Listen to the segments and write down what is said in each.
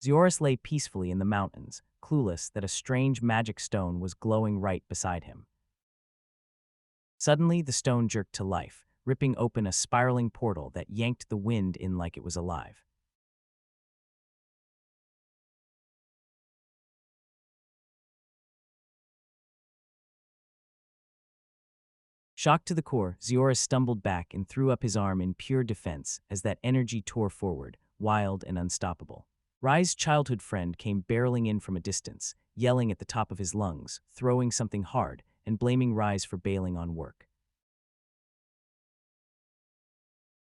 Zioris lay peacefully in the mountains, clueless that a strange magic stone was glowing right beside him. Suddenly, the stone jerked to life, ripping open a spiraling portal that yanked the wind in like it was alive. Shocked to the core, Zioris stumbled back and threw up his arm in pure defense as that energy tore forward, wild and unstoppable. Rai's childhood friend came barreling in from a distance, yelling at the top of his lungs, throwing something hard, and blaming Rai for bailing on work.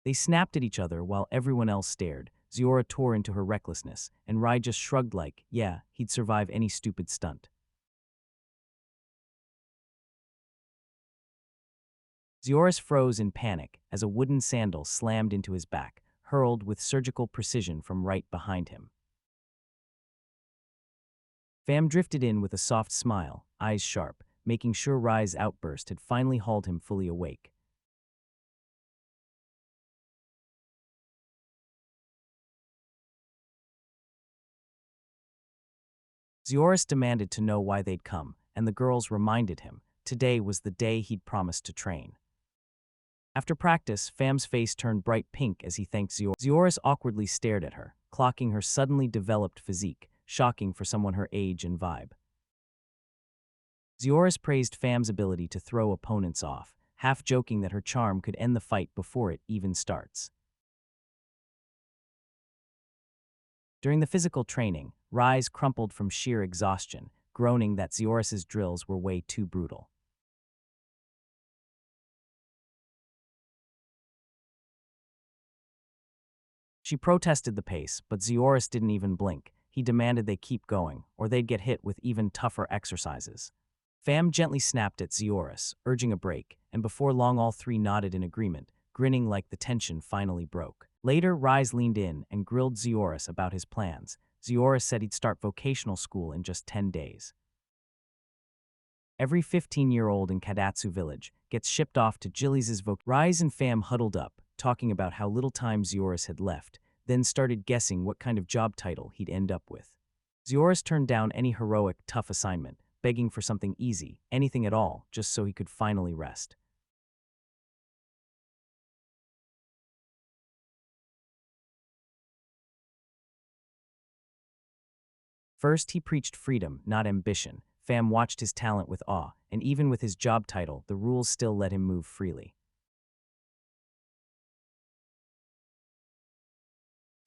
They snapped at each other while everyone else stared. Ziora tore into her recklessness, and Rai just shrugged like, yeah, he'd survive any stupid stunt. Zioris froze in panic as a wooden sandal slammed into his back, hurled with surgical precision from right behind him. Fam drifted in with a soft smile, eyes sharp, making sure Rai's outburst had finally hauled him fully awake. Zioris demanded to know why they'd come, and the girls reminded him today was the day he'd promised to train. After practice, Fam's face turned bright pink as he thanked Zioris. Zioris awkwardly stared at her, clocking her suddenly developed physique, shocking for someone her age and vibe. Zioris praised Fam's ability to throw opponents off, half joking that her charm could end the fight before it even starts. During the physical training, Rise crumpled from sheer exhaustion, groaning that Zioris's drills were way too brutal. She protested the pace, but Zioris didn't even blink. He demanded they keep going, or they'd get hit with even tougher exercises. Fam gently snapped at Zioris, urging a break, and before long all three nodded in agreement, grinning like the tension finally broke. Later, Rise leaned in and grilled Zioris about his plans. Zioris said he'd start vocational school in just 10 days. Every 15-year-old in Kadatsu village gets shipped off to Jilly's Rise and Fam huddled up, talking about how little time Zioris had left, then started guessing what kind of job title he'd end up with. Zioris turned down any heroic, tough assignment, begging for something easy, anything at all, just so he could finally rest. First, he preached freedom, not ambition. Fam watched his talent with awe, and even with his job title, the rules still let him move freely.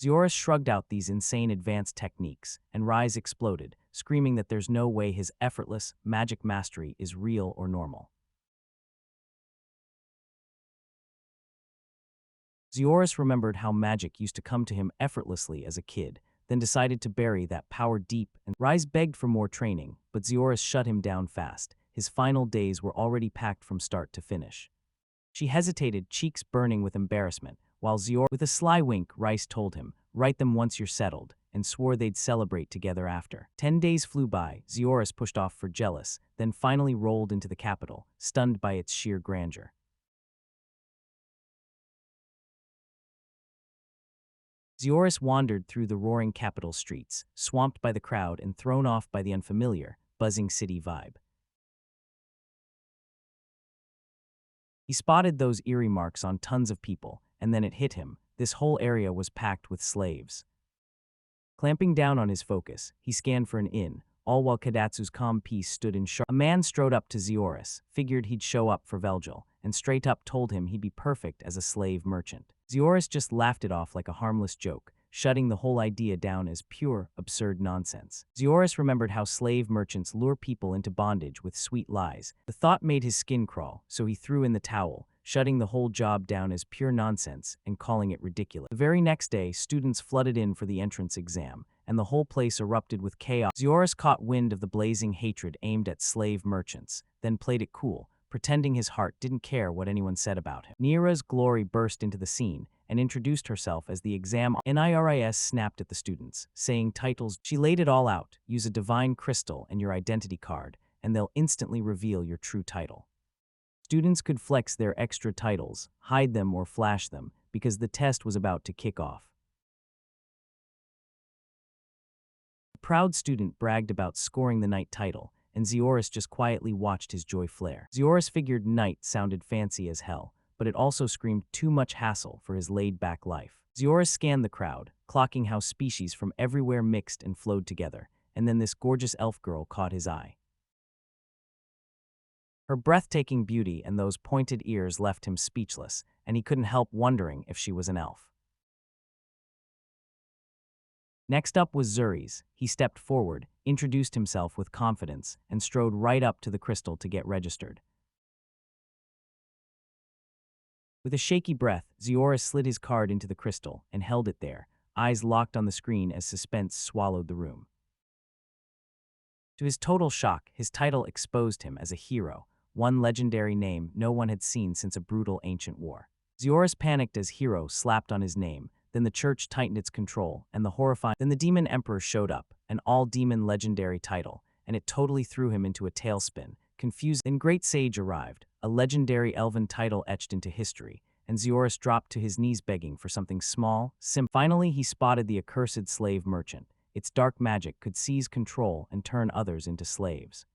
Zioris shrugged out these insane advanced techniques, and Rise exploded, screaming that there's no way his effortless, magic mastery is real or normal. Zioris remembered how magic used to come to him effortlessly as a kid, then decided to bury that power deep, and Rise begged for more training, but Zioris shut him down fast. His final days were already packed from start to finish. She hesitated, cheeks burning with embarrassment, while Zioris, with a sly wink, Rice told him, write them once you're settled, and swore they'd celebrate together after. 10 days flew by, Zioris pushed off for jealous, then finally rolled into the capital, stunned by its sheer grandeur. Zioris wandered through the roaring capital streets, swamped by the crowd and thrown off by the unfamiliar, buzzing city vibe. He spotted those eerie marks on tons of people, and then it hit him. This whole area was packed with slaves. Clamping down on his focus, he scanned for an inn, all while Kadatsu's calm peace stood in sharp. A man strode up to Zioris, figured he'd show up for Velgel, and straight up told him he'd be perfect as a slave merchant. Zioris just laughed it off like a harmless joke, shutting the whole idea down as pure, absurd nonsense. Zioris remembered how slave merchants lure people into bondage with sweet lies. The thought made his skin crawl, so he threw in the towel, shutting the whole job down as pure nonsense and calling it ridiculous. The very next day, students flooded in for the entrance exam, and the whole place erupted with chaos. Zioris caught wind of the blazing hatred aimed at slave merchants, then played it cool, pretending his heart didn't care what anyone said about him. Nira's glory burst into the scene and introduced herself as the exam. NIRIS snapped at the students, saying titles. She laid it all out, use a divine crystal and your identity card, and they'll instantly reveal your true title. Students could flex their extra titles, hide them or flash them, because the test was about to kick off. The proud student bragged about scoring the night title, and Zioris just quietly watched his joy flare. Zioris figured night sounded fancy as hell, but it also screamed too much hassle for his laid-back life. Zioris scanned the crowd, clocking how species from everywhere mixed and flowed together, and then this gorgeous elf girl caught his eye. Her breathtaking beauty and those pointed ears left him speechless, and he couldn't help wondering if she was an elf. Next up was Zuri's. He stepped forward, introduced himself with confidence, and strode right up to the crystal to get registered. With a shaky breath, Zioris slid his card into the crystal and held it there, eyes locked on the screen as suspense swallowed the room. To his total shock, his title exposed him as a hero, one legendary name no one had seen since a brutal ancient war. Zioris panicked as hero slapped on his name, then the church tightened its control, and then the demon emperor showed up, an all-demon legendary title, and it totally threw him into a tailspin. Confused, then Great Sage arrived, a legendary elven title etched into history, and Zioris dropped to his knees begging for something small, simple. Finally, he spotted the accursed slave merchant. Its dark magic could seize control and turn others into slaves.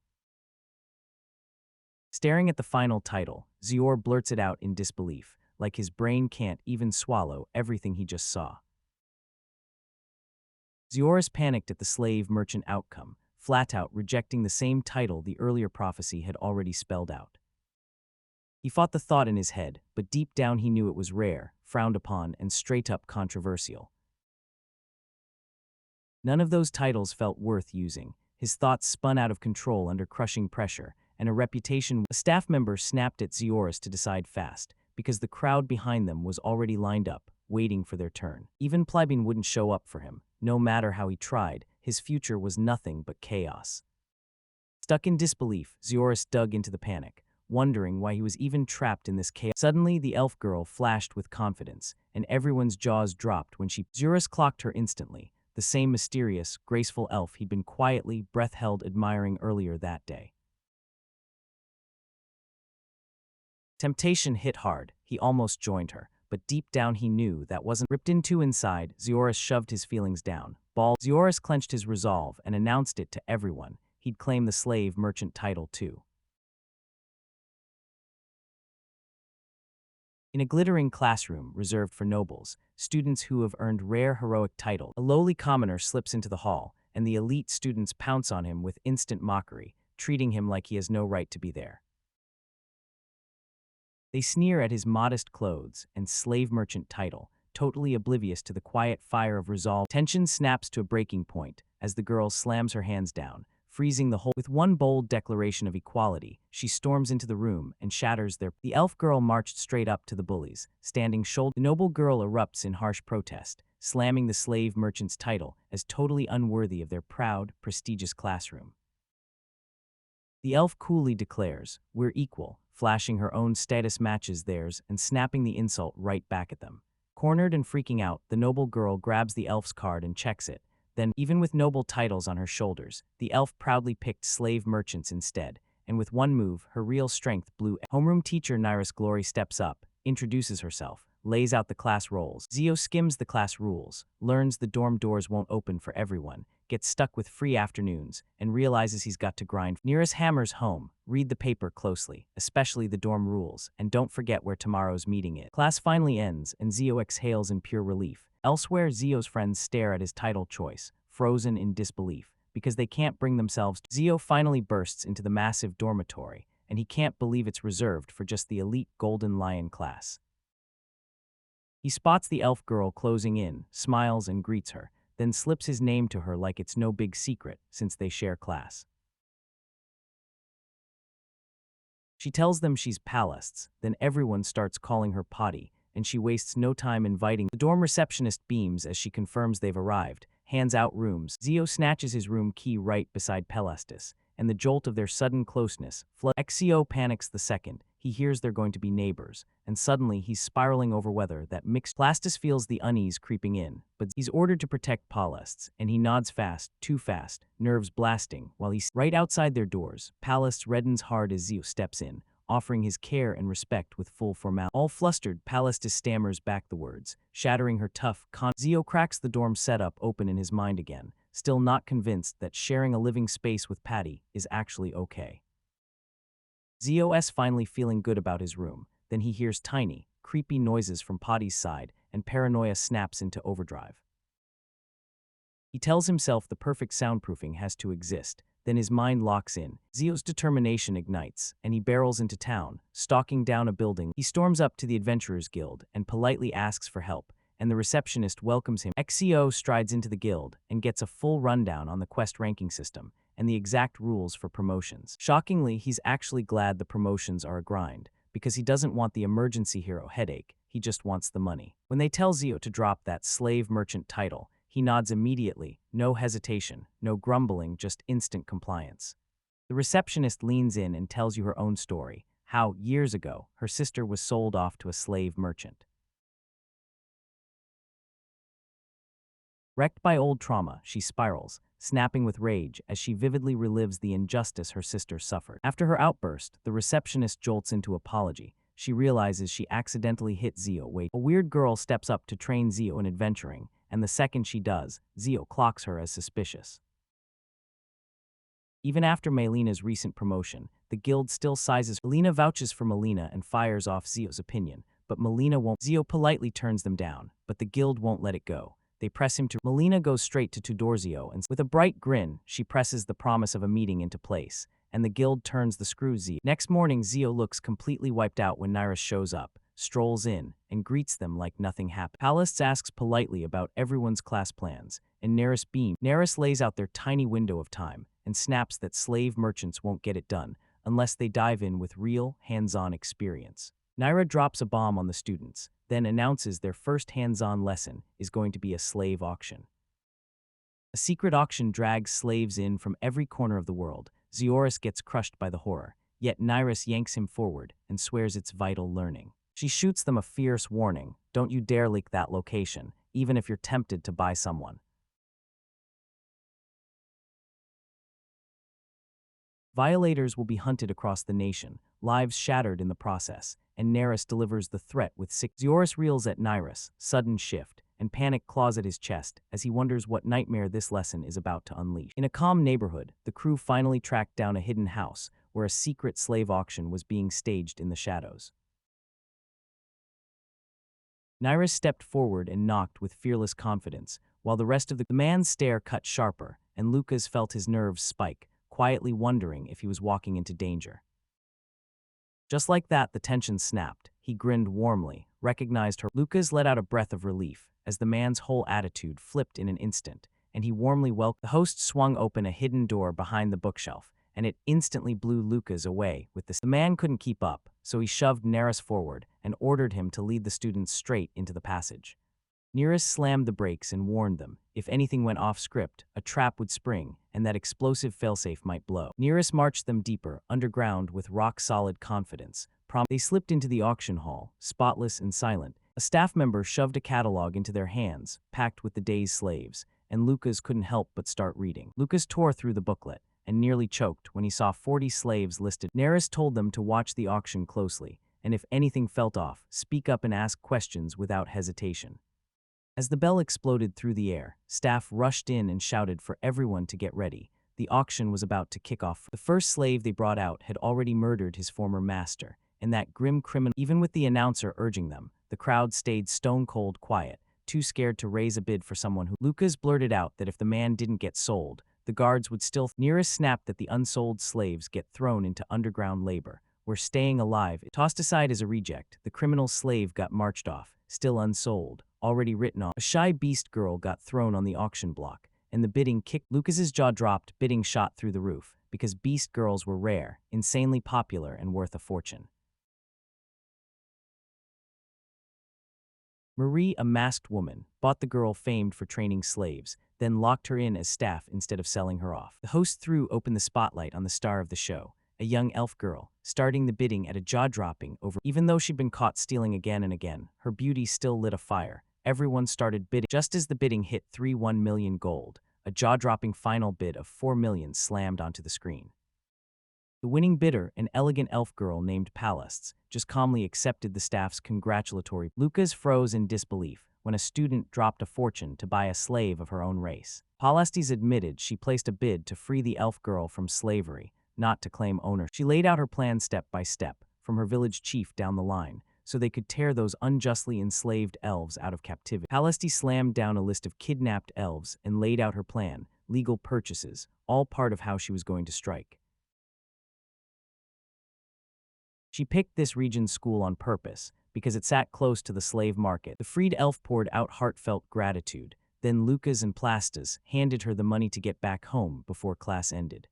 Staring at the final title, Zior blurts it out in disbelief, like his brain can't even swallow everything he just saw. Zioris panicked at the slave merchant outcome, flat out rejecting the same title the earlier prophecy had already spelled out. He fought the thought in his head, but deep down he knew it was rare, frowned upon, and straight-up controversial. None of those titles felt worth using. His thoughts spun out of control under crushing pressure, and a staff member snapped at Zioris to decide fast, because the crowd behind them was already lined up, waiting for their turn. Even Plebin wouldn't show up for him. No matter how he tried, his future was nothing but chaos. Stuck in disbelief, Zioris dug into the panic, wondering why he was even trapped in this chaos. Suddenly, the elf girl flashed with confidence, and everyone's jaws dropped when Zioris clocked her instantly, the same mysterious, graceful elf he'd been quietly, breath-held admiring earlier that day. Temptation hit hard. He almost joined her, but deep down he knew that wasn't. Ripped in two inside, Zioris shoved his feelings down. Zioris clenched his resolve and announced it to everyone. He'd claim the slave merchant title too. In a glittering classroom reserved for nobles, students who have earned rare heroic titles, a lowly commoner slips into the hall, and the elite students pounce on him with instant mockery, treating him like he has no right to be there. They sneer at his modest clothes and slave merchant title, totally oblivious to the quiet fire of resolve. Tension snaps to a breaking point as the girl slams her hands down, freezing the whole. With one bold declaration of equality, she storms into the room and shatters their. The elf girl marched straight up to the bullies, standing shoulder. The noble girl erupts in harsh protest, slamming the slave merchant's title as totally unworthy of their proud, prestigious classroom. The elf coolly declares, "We're equal," flashing her own status matches theirs and snapping the insult right back at them. Cornered and freaking out, the noble girl grabs the elf's card and checks it. Then, even with noble titles on her shoulders, the elf proudly picked slave merchants instead, and with one move, her real strength blew. Homeroom teacher Nyrus Glory steps up, introduces herself, lays out the class roles. Zio skims the class rules, learns the dorm doors won't open for everyone, gets stuck with free afternoons, and realizes he's got to grind. Nyrus hammers home, read the paper closely, especially the dorm rules, and don't forget where tomorrow's meeting is. Class finally ends, and Zio exhales in pure relief. Elsewhere, Zio's friends stare at his title choice, frozen in disbelief, because they can't bring themselves to. Zio finally bursts into the massive dormitory, and he can't believe it's reserved for just the elite Golden Lion class. He spots the elf girl closing in, smiles and greets her, then slips his name to her like it's no big secret since they share class. She tells them she's Palest's, then everyone starts calling her Potty, and she wastes no time inviting. The dorm receptionist beams as she confirms they've arrived, hands out rooms. Zio snatches his room key right beside Pelestis, and the jolt of their sudden closeness floods. Exio panics the second he hears they're going to be neighbors, and suddenly he's spiraling over whether that mixed. Plastus feels the unease creeping in, but he's ordered to protect Palestis, and he nods fast, too fast, nerves blasting, while he's right outside their doors. Palestis reddens hard as Zio steps in, offering his care and respect with full formality. All flustered, Palestis stammers back the words, shattering her tough Zio cracks the dorm setup open in his mind again, still not convinced that sharing a living space with Patty is actually okay. Zio's finally feeling good about his room. Then he hears tiny, creepy noises from Patty's side, and paranoia snaps into overdrive. He tells himself the perfect soundproofing has to exist. Then his mind locks in. Zio's determination ignites, and he barrels into town, stalking down a building. He storms up to the Adventurers Guild and politely asks for help, and the receptionist welcomes him. XCO strides into the guild and gets a full rundown on the quest ranking system and the exact rules for promotions. Shockingly, he's actually glad the promotions are a grind, because he doesn't want the emergency hero headache, he just wants the money. When they tell Zio to drop that slave merchant title, he nods immediately, no hesitation, no grumbling, just instant compliance. The receptionist leans in and tells you her own story, how, years ago, her sister was sold off to a slave merchant. Wrecked by old trauma, she spirals, snapping with rage as she vividly relives the injustice her sister suffered. After her outburst, the receptionist jolts into apology. She realizes she accidentally hit Zio. A weird girl steps up to train Zio in adventuring, and the second she does, Zio clocks her as suspicious. Even after Melina's recent promotion, the guild still sizes. Melina vouches for Melina and fires off Zio's opinion, but Melina won't. Zio politely turns them down, but the guild won't let it go. They press him to. Melina goes straight to Tudorzio, and with a bright grin, she presses the promise of a meeting into place, and the guild turns the screw Zio. Next morning, Zio looks completely wiped out when Nyrus shows up, strolls in, and greets them like nothing happened. Pallas asks politely about everyone's class plans, and Nerys beams. Nerys lays out their tiny window of time, and snaps that slave merchants won't get it done unless they dive in with real, hands-on experience. Naira drops a bomb on the students, then announces their first hands-on lesson is going to be a slave auction. A secret auction drags slaves in from every corner of the world. Zioris gets crushed by the horror, yet Nyrus yanks him forward and swears it's vital learning. She shoots them a fierce warning, don't you dare leak that location, even if you're tempted to buy someone. Violators will be hunted across the nation, lives shattered in the process, and Nerys delivers the threat with six. Zioris reels at Nyrus, sudden shift, and panic claws at his chest as he wonders what nightmare this lesson is about to unleash. In a calm neighborhood, the crew finally tracked down a hidden house where a secret slave auction was being staged in the shadows. Nyrus stepped forward and knocked with fearless confidence, while the rest of the man's stare cut sharper, and Lucas felt his nerves spike, quietly wondering if he was walking into danger. Just like that, the tension snapped. He grinned warmly, recognized her. Lucas let out a breath of relief as the man's whole attitude flipped in an instant, and he warmly welcomed. The host swung open a hidden door behind the bookshelf, and it instantly blew Lucas away with this. The man couldn't keep up, so he shoved Nerys forward and ordered him to lead the students straight into the passage. Nerys slammed the brakes and warned them, if anything went off script, a trap would spring, and that explosive failsafe might blow. Nerys marched them deeper, underground with rock-solid confidence. They slipped into the auction hall, spotless and silent. A staff member shoved a catalog into their hands, packed with the day's slaves, and Lucas couldn't help but start reading. Lucas tore through the booklet and nearly choked when he saw 40 slaves listed. Nerys told them to watch the auction closely, and if anything felt off, speak up and ask questions without hesitation. As the bell exploded through the air, staff rushed in and shouted for everyone to get ready. The auction was about to kick off. The first slave they brought out had already murdered his former master, and that grim criminal. Even with the announcer urging them, the crowd stayed stone-cold quiet, too scared to raise a bid for someone who. Lucas blurted out that if the man didn't get sold, the guards would still. Nerys snapped that the unsold slaves get thrown into underground labor, where staying alive. Tossed aside as a reject, the criminal slave got marched off, still unsold, already written off. A shy beast girl got thrown on the auction block, and the bidding kicked. Lucas's jaw dropped, bidding shot through the roof, because beast girls were rare, insanely popular, and worth a fortune. Marie, a masked woman, bought the girl famed for training slaves, then locked her in as staff instead of selling her off. The host threw open the spotlight on the star of the show, a young elf girl, starting the bidding at a jaw-dropping over. Even though she'd been caught stealing again and again, her beauty still lit a fire. Everyone started bidding. Just as the bidding hit 3.1 million gold, a jaw-dropping final bid of 4 million slammed onto the screen. The winning bidder, an elegant elf girl named Pallas, just calmly accepted the staff's congratulatory. Lucas froze in disbelief, when a student dropped a fortune to buy a slave of her own race. Palestes admitted she placed a bid to free the elf girl from slavery, not to claim ownership. She laid out her plan step by step, from her village chief down the line, so they could tear those unjustly enslaved elves out of captivity. Palestes slammed down a list of kidnapped elves and laid out her plan, legal purchases, all part of how she was going to strike. She picked this region's school on purpose, because it sat close to the slave market. The freed elf poured out heartfelt gratitude. Then Lucas and Plastas handed her the money to get back home before class ended.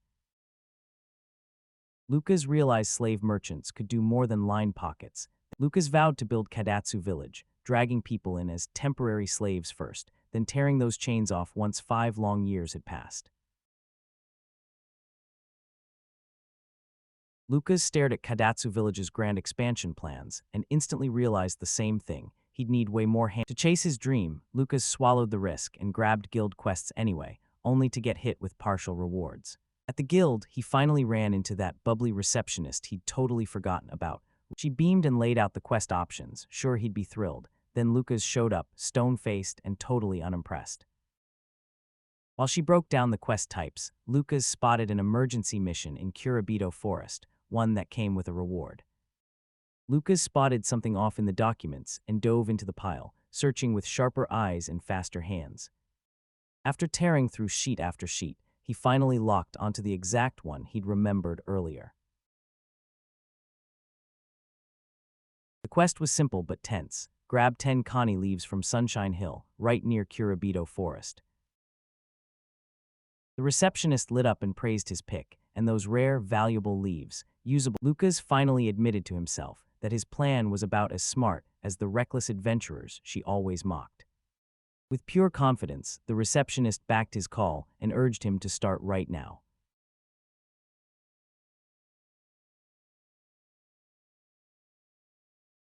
Lucas realized slave merchants could do more than line pockets. Lucas vowed to build Kadatsu village, dragging people in as temporary slaves first, then tearing those chains off once 5 long years had passed. Lucas stared at Kadatsu Village's grand expansion plans and instantly realized the same thing. He'd need way more hands. To chase his dream, Lucas swallowed the risk and grabbed guild quests anyway, only to get hit with partial rewards. At the guild, he finally ran into that bubbly receptionist he'd totally forgotten about. She beamed and laid out the quest options, sure he'd be thrilled. Then Lucas showed up, stone-faced and totally unimpressed. While she broke down the quest types, Lucas spotted an emergency mission in Kurabito Forest, one that came with a reward. Lucas spotted something off in the documents and dove into the pile, searching with sharper eyes and faster hands. After tearing through sheet after sheet, he finally locked onto the exact one he'd remembered earlier. The quest was simple but tense. Grab 10 Kani leaves from Sunshine Hill, right near Kurabito Forest. The receptionist lit up and praised his pick, and those rare, valuable leaves, usable. Lucas finally admitted to himself that his plan was about as smart as the reckless adventurers she always mocked. With pure confidence, the receptionist backed his call and urged him to start right now.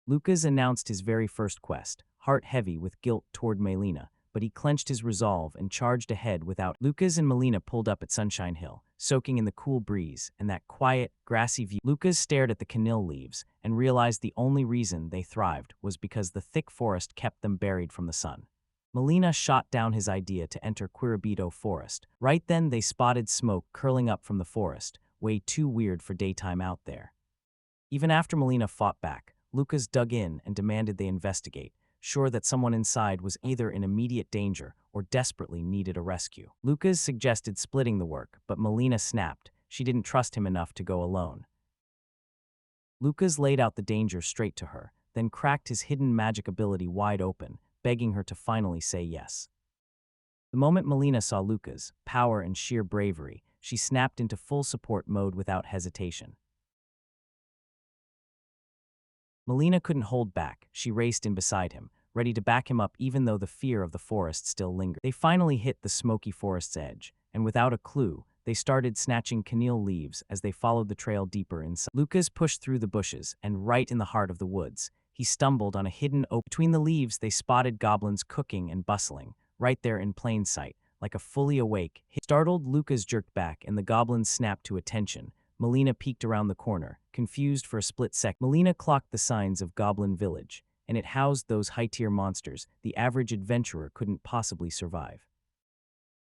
Lucas announced his very first quest, heart heavy with guilt toward Melina, but he clenched his resolve and charged ahead without. Lucas and Melina pulled up at Sunshine Hill, soaking in the cool breeze and that quiet, grassy view. Lucas stared at the canil leaves and realized the only reason they thrived was because the thick forest kept them buried from the sun. Melina shot down his idea to enter Kurabito Forest. Right then they spotted smoke curling up from the forest, way too weird for daytime out there. Even after Melina fought back, Lucas dug in and demanded they investigate, sure that someone inside was either in immediate danger or desperately needed a rescue. Lucas suggested splitting the work, but Melina snapped. She didn't trust him enough to go alone. Lucas laid out the danger straight to her, then cracked his hidden magic ability wide open, begging her to finally say yes. The moment Melina saw Lucas' power and sheer bravery, she snapped into full support mode without hesitation. Melina couldn't hold back. She raced in beside him, ready to back him up even though the fear of the forest still lingered. They finally hit the smoky forest's edge, and without a clue, they started snatching canil leaves as they followed the trail deeper inside. Lucas pushed through the bushes, and right in the heart of the woods, he stumbled on a hidden opening. Between the leaves, they spotted goblins cooking and bustling, right there in plain sight, like a fully awake. Startled, Lucas jerked back, and the goblins snapped to attention. Melina peeked around the corner, confused for a split sec. Melina clocked the signs of Goblin Village, and it housed those high-tier monsters the average adventurer couldn't possibly survive.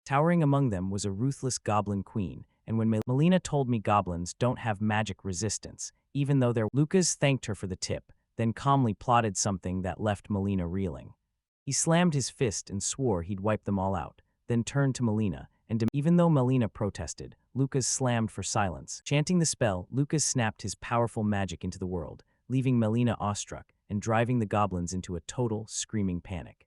Towering among them was a ruthless goblin queen, and when Melina told me goblins don't have magic resistance, even though they're— Lucas thanked her for the tip, then calmly plotted something that left Melina reeling. He slammed his fist and swore he'd wipe them all out, then turned to Melina, and even though Melina protested, Lucas slammed for silence. Chanting the spell, Lucas snapped his powerful magic into the world, leaving Melina awestruck and driving the goblins into a total, screaming panic.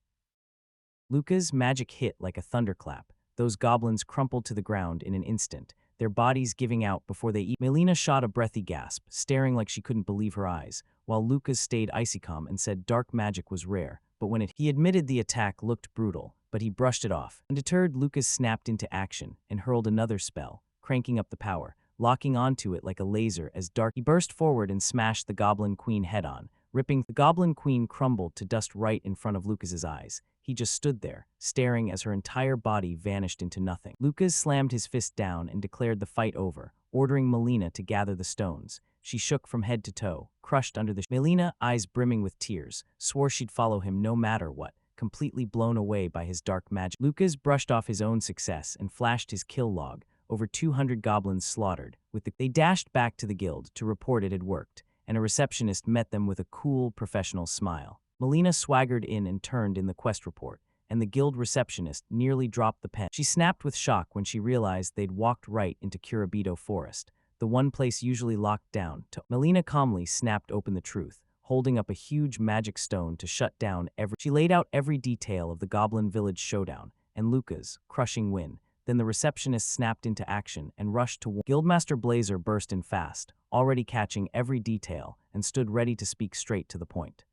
Lucas' magic hit like a thunderclap. Those goblins crumpled to the ground in an instant, their bodies giving out before they— Melina shot a breathy gasp, staring like she couldn't believe her eyes, while Lucas stayed icy calm and said dark magic was rare, but when he admitted the attack looked brutal, but he brushed it off. Undeterred, Lucas snapped into action and hurled another spell, cranking up the power, locking onto it like a laser as dark— He burst forward and smashed the Goblin Queen head-on, ripping— The Goblin Queen crumbled to dust right in front of Lucas's eyes. He just stood there, staring as her entire body vanished into nothing. Lucas slammed his fist down and declared the fight over, ordering Melina to gather the stones. She shook from head to toe, crushed under the— Melina, eyes brimming with tears, swore she'd follow him no matter what, completely blown away by his dark magic. Lucas brushed off his own success and flashed his kill log, over 200 goblins slaughtered. They dashed back to the guild to report it had worked, and a receptionist met them with a cool, professional smile. Melina swaggered in and turned in the quest report, and the guild receptionist nearly dropped the pen. She snapped with shock when she realized they'd walked right into Curabito Forest, the one place usually locked down. Melina calmly snapped open the truth, holding up a huge magic stone to shut down every. She laid out every detail of the Goblin Village showdown, and Luca's crushing win. Then the receptionist snapped into action and rushed to Guildmaster Blazer burst in fast, already catching every detail, and stood ready to speak straight to the point.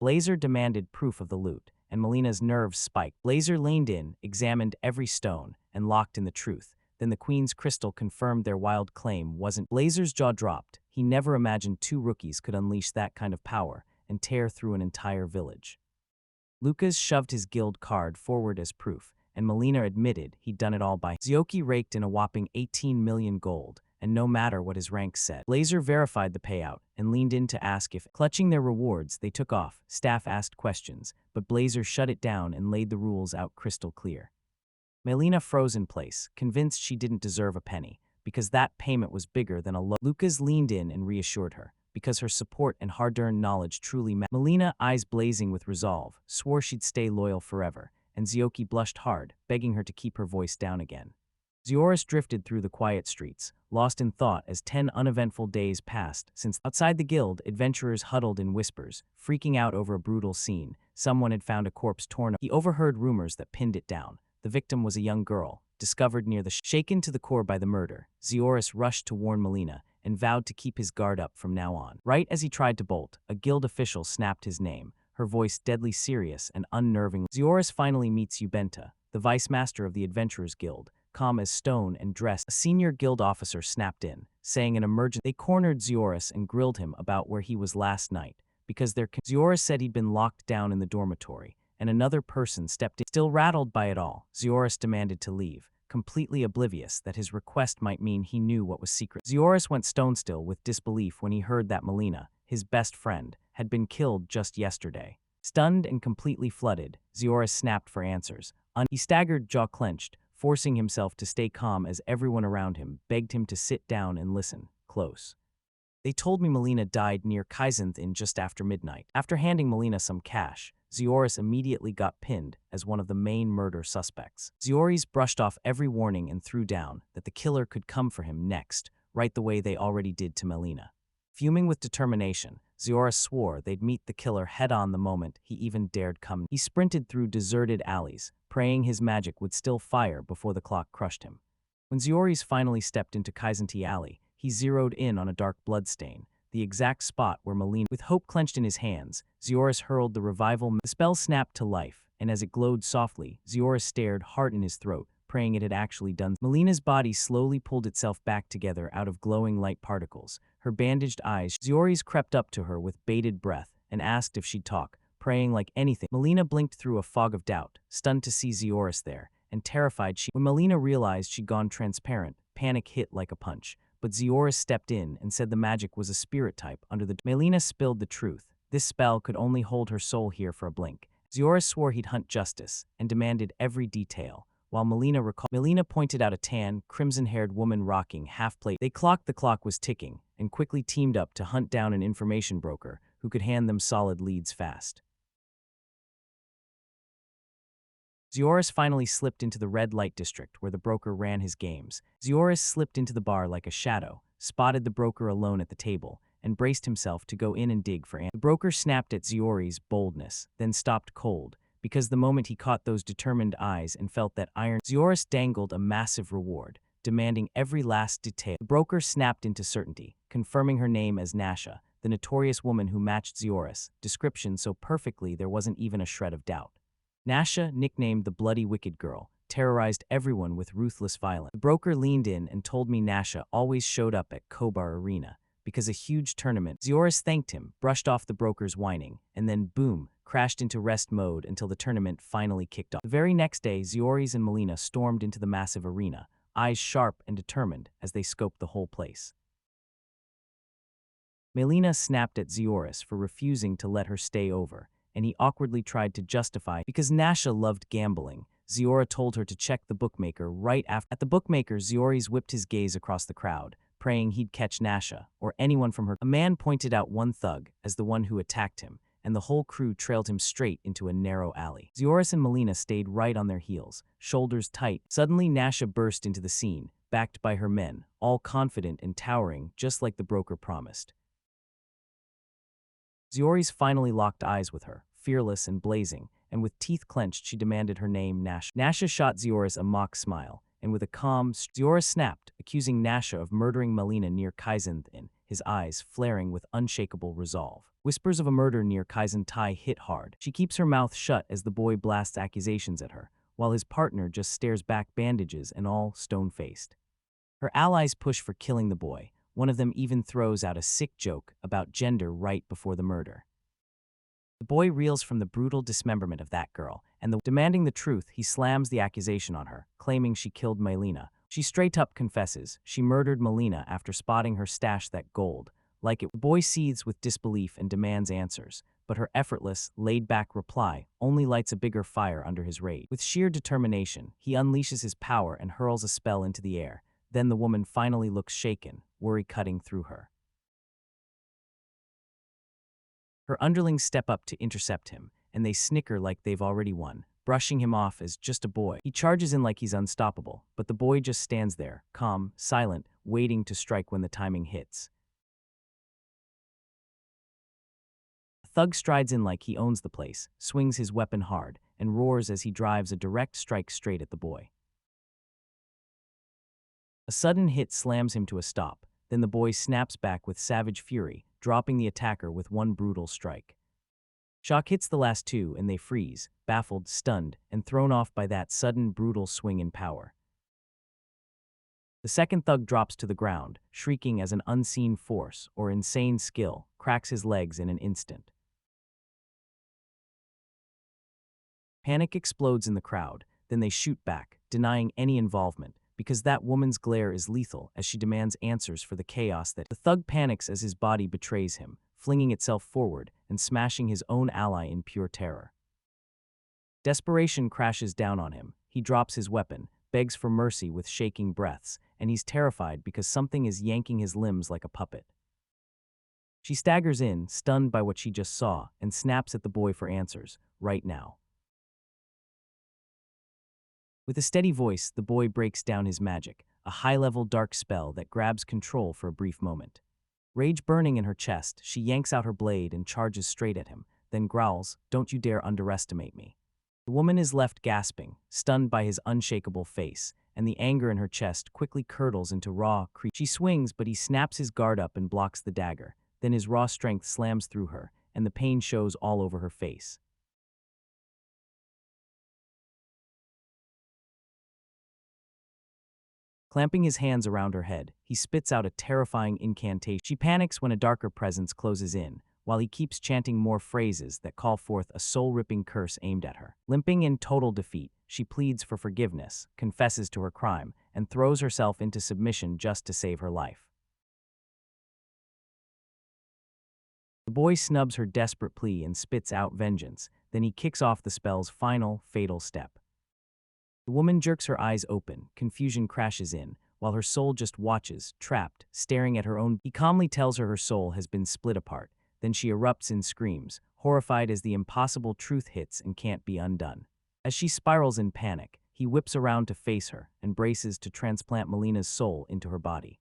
Blazer demanded proof of the loot, and Melina's nerves spiked. Blazer leaned in, examined every stone, and locked in the truth. Then the Queen's crystal confirmed their wild claim wasn't. Blazer's jaw dropped. He never imagined two rookies could unleash that kind of power and tear through an entire village. Lucas shoved his guild card forward as proof, and Melina admitted he'd done it all by. Zioki raked in a whopping 18 million gold, and no matter what his rank said. Blazer verified the payout and leaned in to ask if. Clutching their rewards, they took off. Staff asked questions, but Blazer shut it down and laid the rules out crystal clear. Melina froze in place, convinced she didn't deserve a penny, because that payment was bigger than a loan. Lucas leaned in and reassured her, because her support and hard-earned knowledge truly mattered. Melina, eyes blazing with resolve, swore she'd stay loyal forever, and Zioki blushed hard, begging her to keep her voice down again. Zioris drifted through the quiet streets, lost in thought as 10 uneventful days passed since. Outside the guild, adventurers huddled in whispers, freaking out over a brutal scene. Someone had found a corpse torn. He overheard rumors that pinned it down. The victim was a young girl, discovered near the. Shaken to the core by the murder, Zioris rushed to warn Melina and vowed to keep his guard up from now on. Right as he tried to bolt, a guild official snapped his name, her voice deadly serious and unnerving. Zioris finally meets Ubenta, the vice master of the Adventurers Guild, calm as stone and dressed. A senior guild officer snapped in, saying an emergency. They cornered Zioris and grilled him about where he was last night, because Zioris said he'd been locked down in the dormitory, and another person stepped in. Still rattled by it all, Zioris demanded to leave, completely oblivious that his request might mean he knew what was secret. Zioris went stone still with disbelief when he heard that Melina, his best friend, had been killed just yesterday. Stunned and completely flooded, Zioris snapped for answers. He staggered, jaw clenched, forcing himself to stay calm as everyone around him begged him to sit down and listen close. They told me Melina died near Kaizenth just after midnight. After handing Melina some cash, Zioris immediately got pinned as one of the main murder suspects. Zioris brushed off every warning and threw down that the killer could come for him next, right the way they already did to Melina. Fuming with determination, Zioris swore they'd meet the killer head-on the moment he even dared come. He sprinted through deserted alleys, praying his magic would still fire before the clock crushed him. When Zioris finally stepped into Kaizenth Alley, he zeroed in on a dark bloodstain, the exact spot where Melina. With hope clenched in his hands, Zioris hurled the revival. The spell snapped to life, and as it glowed softly, Zioris stared hard in his throat, praying it had actually done. Melina's body slowly pulled itself back together out of glowing light particles. Her bandaged eyes. Zioris crept up to her with bated breath and asked if she'd talk, praying like anything. Melina blinked through a fog of doubt, stunned to see Zioris there, and terrified. When Melina realized she'd gone transparent, panic hit like a punch. But Zioris stepped in and said the magic was a spirit type under the. Melina spilled the truth. This spell could only hold her soul here for a blink. Zioris swore he'd hunt justice and demanded every detail, while Melina pointed out a tan, crimson-haired woman rocking half-plate. They clocked the clock was ticking and quickly teamed up to hunt down an information broker who could hand them solid leads fast. Zioris finally slipped into the red light district where the broker ran his games. Zioris slipped into the bar like a shadow, spotted the broker alone at the table, and braced himself to go in and dig for answers. The broker snapped at Zioris' boldness, then stopped cold, because the moment he caught those determined eyes and felt that iron. Zioris dangled a massive reward, demanding every last detail. The broker snapped into certainty, confirming her name as Nasha, the notorious woman who matched Zioris' description so perfectly there wasn't even a shred of doubt. Nasha, nicknamed the Bloody Wicked Girl, terrorized everyone with ruthless violence. The broker leaned in and told me Nasha always showed up at Kobar Arena, because a huge tournament. Zioris thanked him, brushed off the broker's whining, and then boom, crashed into rest mode until the tournament finally kicked off. The very next day, Zioris and Melina stormed into the massive arena, eyes sharp and determined as they scoped the whole place. Melina snapped at Zioris for refusing to let her stay over, and he awkwardly tried to justify because Nasha loved gambling. Ziora told her to check the bookmaker right after. At the bookmaker, Zioris whipped his gaze across the crowd, praying he'd catch Nasha or anyone from her. A man pointed out one thug as the one who attacked him, and the whole crew trailed him straight into a narrow alley. Zioris and Melina stayed right on their heels, shoulders tight. Suddenly, Nasha burst into the scene, backed by her men, all confident and towering, just like the broker promised. Zioris finally locked eyes with her, fearless and blazing, and with teeth clenched she demanded her name, Nasha. Nasha shot Zioris a mock smile, and with a calm, Zioris snapped, accusing Nasha of murdering Melina near Kaizen, his eyes flaring with unshakable resolve. Whispers of a murder near Kaizen Tai hit hard. She keeps her mouth shut as the boy blasts accusations at her, while his partner just stares back, bandages and all, stone-faced. Her allies push for killing the boy. One of them even throws out a sick joke about gender right before the murder. The boy reels from the brutal dismemberment of that girl, and demanding the truth, he slams the accusation on her, claiming she killed Melina. She straight up confesses she murdered Melina after spotting her stash that gold. The boy seethes with disbelief and demands answers, but her effortless, laid-back reply only lights a bigger fire under his rage. With sheer determination, he unleashes his power and hurls a spell into the air. Then the woman finally looks shaken, worry cutting through her. Her underlings step up to intercept him, and they snicker like they've already won, brushing him off as just a boy. He charges in like he's unstoppable, but the boy just stands there, calm, silent, waiting to strike when the timing hits. The thug strides in like he owns the place, swings his weapon hard, and roars as he drives a direct strike straight at the boy. A sudden hit slams him to a stop, then the boy snaps back with savage fury, dropping the attacker with one brutal strike. Shock hits the last two and they freeze, baffled, stunned, and thrown off by that sudden, brutal swing in power. The second thug drops to the ground, shrieking as an unseen force or insane skill cracks his legs in an instant. Panic explodes in the crowd, then they shoot back, denying any involvement, because that woman's glare is lethal as she demands answers for the chaos that the thug panics as his body betrays him, flinging itself forward and smashing his own ally in pure terror. Desperation crashes down on him. He drops his weapon, begs for mercy with shaking breaths, and he's terrified because something is yanking his limbs like a puppet. She staggers in, stunned by what she just saw, and snaps at the boy for answers, right now. With a steady voice, the boy breaks down his magic, a high-level dark spell that grabs control for a brief moment. Rage burning in her chest, she yanks out her blade and charges straight at him, then growls, "Don't you dare underestimate me." The woman is left gasping, stunned by his unshakable face, and the anger in her chest quickly curdles into raw creep. She swings, but he snaps his guard up and blocks the dagger. Then his raw strength slams through her, and the pain shows all over her face. Clamping his hands around her head, he spits out a terrifying incantation. She panics when a darker presence closes in, while he keeps chanting more phrases that call forth a soul-ripping curse aimed at her. Limping in total defeat, she pleads for forgiveness, confesses to her crime, and throws herself into submission just to save her life. The boy snubs her desperate plea and spits out vengeance, then he kicks off the spell's final, fatal step. The woman jerks her eyes open, confusion crashes in, while her soul just watches, trapped, staring at her own. He calmly tells her soul has been split apart, then she erupts in screams, horrified as the impossible truth hits and can't be undone. As she spirals in panic, he whips around to face her and braces to transplant Melina's soul into her body.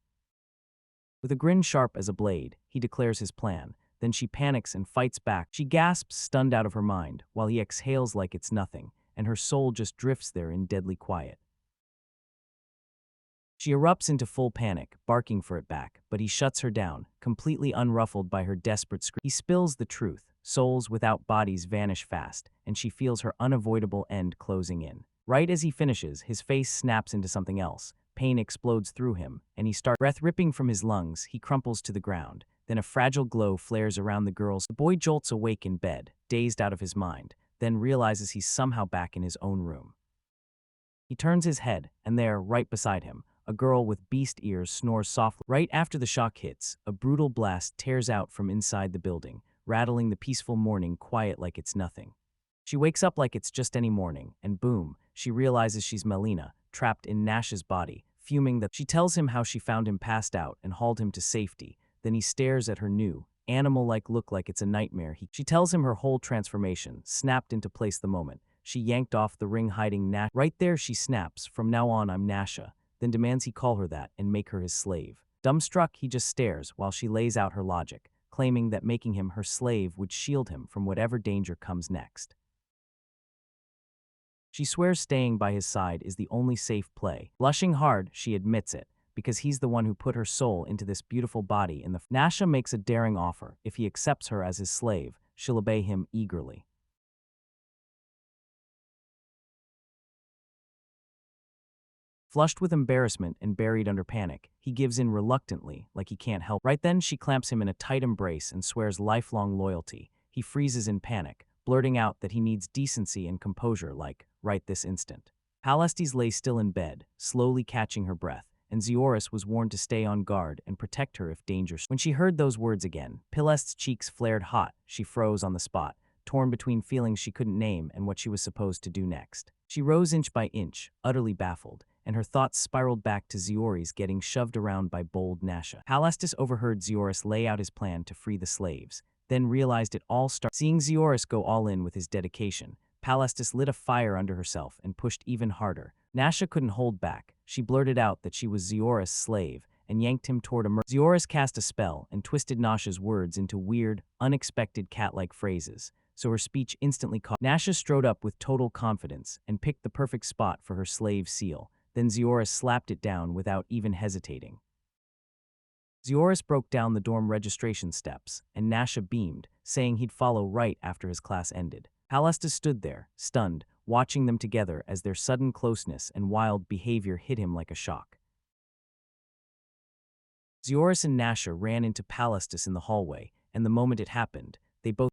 With a grin sharp as a blade, he declares his plan, then she panics and fights back. She gasps, stunned out of her mind, while he exhales like it's nothing, and her soul just drifts there in deadly quiet. She erupts into full panic, barking for it back, but he shuts her down, completely unruffled by her desperate scream. He spills the truth. Souls without bodies vanish fast, and she feels her unavoidable end closing in. Right as he finishes, his face snaps into something else. Pain explodes through him, and he starts breath ripping from his lungs. He crumples to the ground. Then a fragile glow flares around the girl's. The boy jolts awake in bed, dazed out of his mind, then realizes he's somehow back in his own room. He turns his head, and there, right beside him, A girl with beast ears snores softly. Right after the shock hits, a brutal blast tears out from inside the building, rattling the peaceful morning quiet like it's nothing. She wakes up like it's just any morning, and boom, she realizes she's Melina, trapped in Nash's body, fuming that she tells him how she found him passed out and hauled him to safety. Then he stares at her new, animal-like look like it's a nightmare. She tells him her whole transformation, snapped into place the moment. She yanked off the ring hiding Nash. Right there she snaps, "From now on I'm Nasha," then demands he call her that and make her his slave. Dumbstruck, he just stares while she lays out her logic, claiming that making him her slave would shield him from whatever danger comes next. She swears staying by his side is the only safe play. Blushing hard, she admits it, because he's the one who put her soul into this beautiful body. Nasha makes a daring offer. If he accepts her as his slave, she'll obey him eagerly. Flushed with embarrassment and buried under panic, he gives in reluctantly, like he can't help. Right then, she clamps him in a tight embrace and swears lifelong loyalty. He freezes in panic, blurting out that he needs decency and composure like, right this instant. Palestes lay still in bed, slowly catching her breath, and Zioris was warned to stay on guard and protect her if danger. When she heard those words again, Pilest's cheeks flared hot. She froze on the spot, torn between feelings she couldn't name and what she was supposed to do next. She rose inch by inch, utterly baffled, and her thoughts spiraled back to Zioris getting shoved around by bold Nasha. Palestis overheard Zioris lay out his plan to free the slaves, then realized it all started. Seeing Zioris go all in with his dedication, Palestis lit a fire under herself and pushed even harder. Nasha couldn't hold back. She blurted out that she was Zioris' slave and yanked him toward a Zioris cast a spell and twisted Nasha's words into weird, unexpected cat-like phrases, so her speech instantly caught. Nasha strode up with total confidence and picked the perfect spot for her slave seal. Then Zioris slapped it down without even hesitating. Zioris broke down the dorm registration steps, and Nasha beamed, saying he'd follow right after his class ended. Palestis stood there, stunned, watching them together as their sudden closeness and wild behavior hit him like a shock. Zioris and Nasha ran into Palestis in the hallway, and the moment it happened,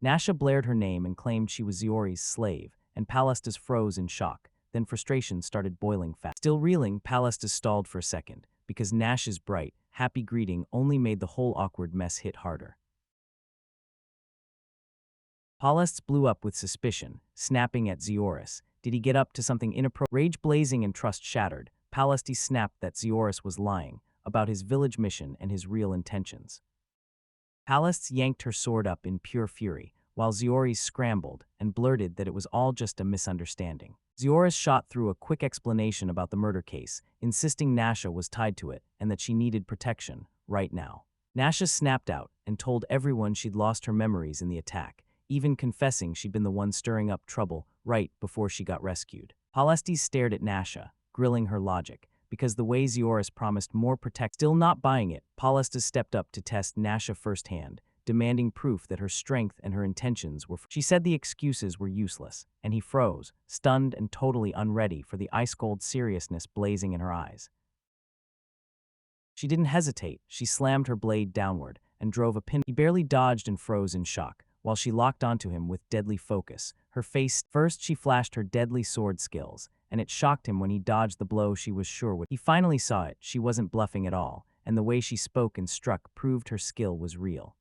Nasha blared her name and claimed she was Zioris' slave, and Palestis froze in shock. Then frustration started boiling fast. Still reeling, Palestis stalled for a second, because Nash's bright, happy greeting only made the whole awkward mess hit harder. Palestis blew up with suspicion, snapping at Zioris. Did he get up to something inappropriate? Rage blazing and trust shattered, Palestis snapped that Zioris was lying about his village mission and his real intentions. Palestis yanked her sword up in pure fury, while Zioris scrambled and blurted that it was all just a misunderstanding. Zioris shot through a quick explanation about the murder case, insisting Nasha was tied to it and that she needed protection, right now. Nasha snapped out and told everyone she'd lost her memories in the attack, even confessing she'd been the one stirring up trouble right before she got rescued. Palestis stared at Nasha, grilling her logic, because the way Zioris promised more protection. Still not buying it, Palestis stepped up to test Nasha firsthand, demanding proof that her strength and her intentions were. She said the excuses were useless, and he froze, stunned and totally unready for the ice-cold seriousness blazing in her eyes. She didn't hesitate. She slammed her blade downward and drove a pin. He barely dodged and froze in shock, while she locked onto him with deadly focus. Her face. First, she flashed her deadly sword skills, and it shocked him when he dodged the blow she was sure would. He finally saw it. She wasn't bluffing at all, and the way she spoke and struck proved her skill was real.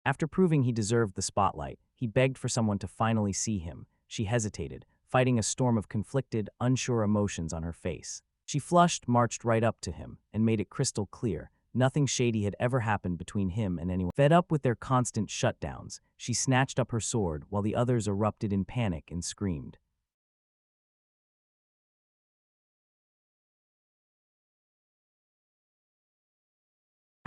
After proving he deserved the spotlight, he begged for someone to finally see him. She hesitated, fighting a storm of conflicted, unsure emotions on her face. She flushed, marched right up to him, and made it crystal clear. Nothing shady had ever happened between him and anyone. Fed up with their constant shutdowns, she snatched up her sword while the others erupted in panic and screamed.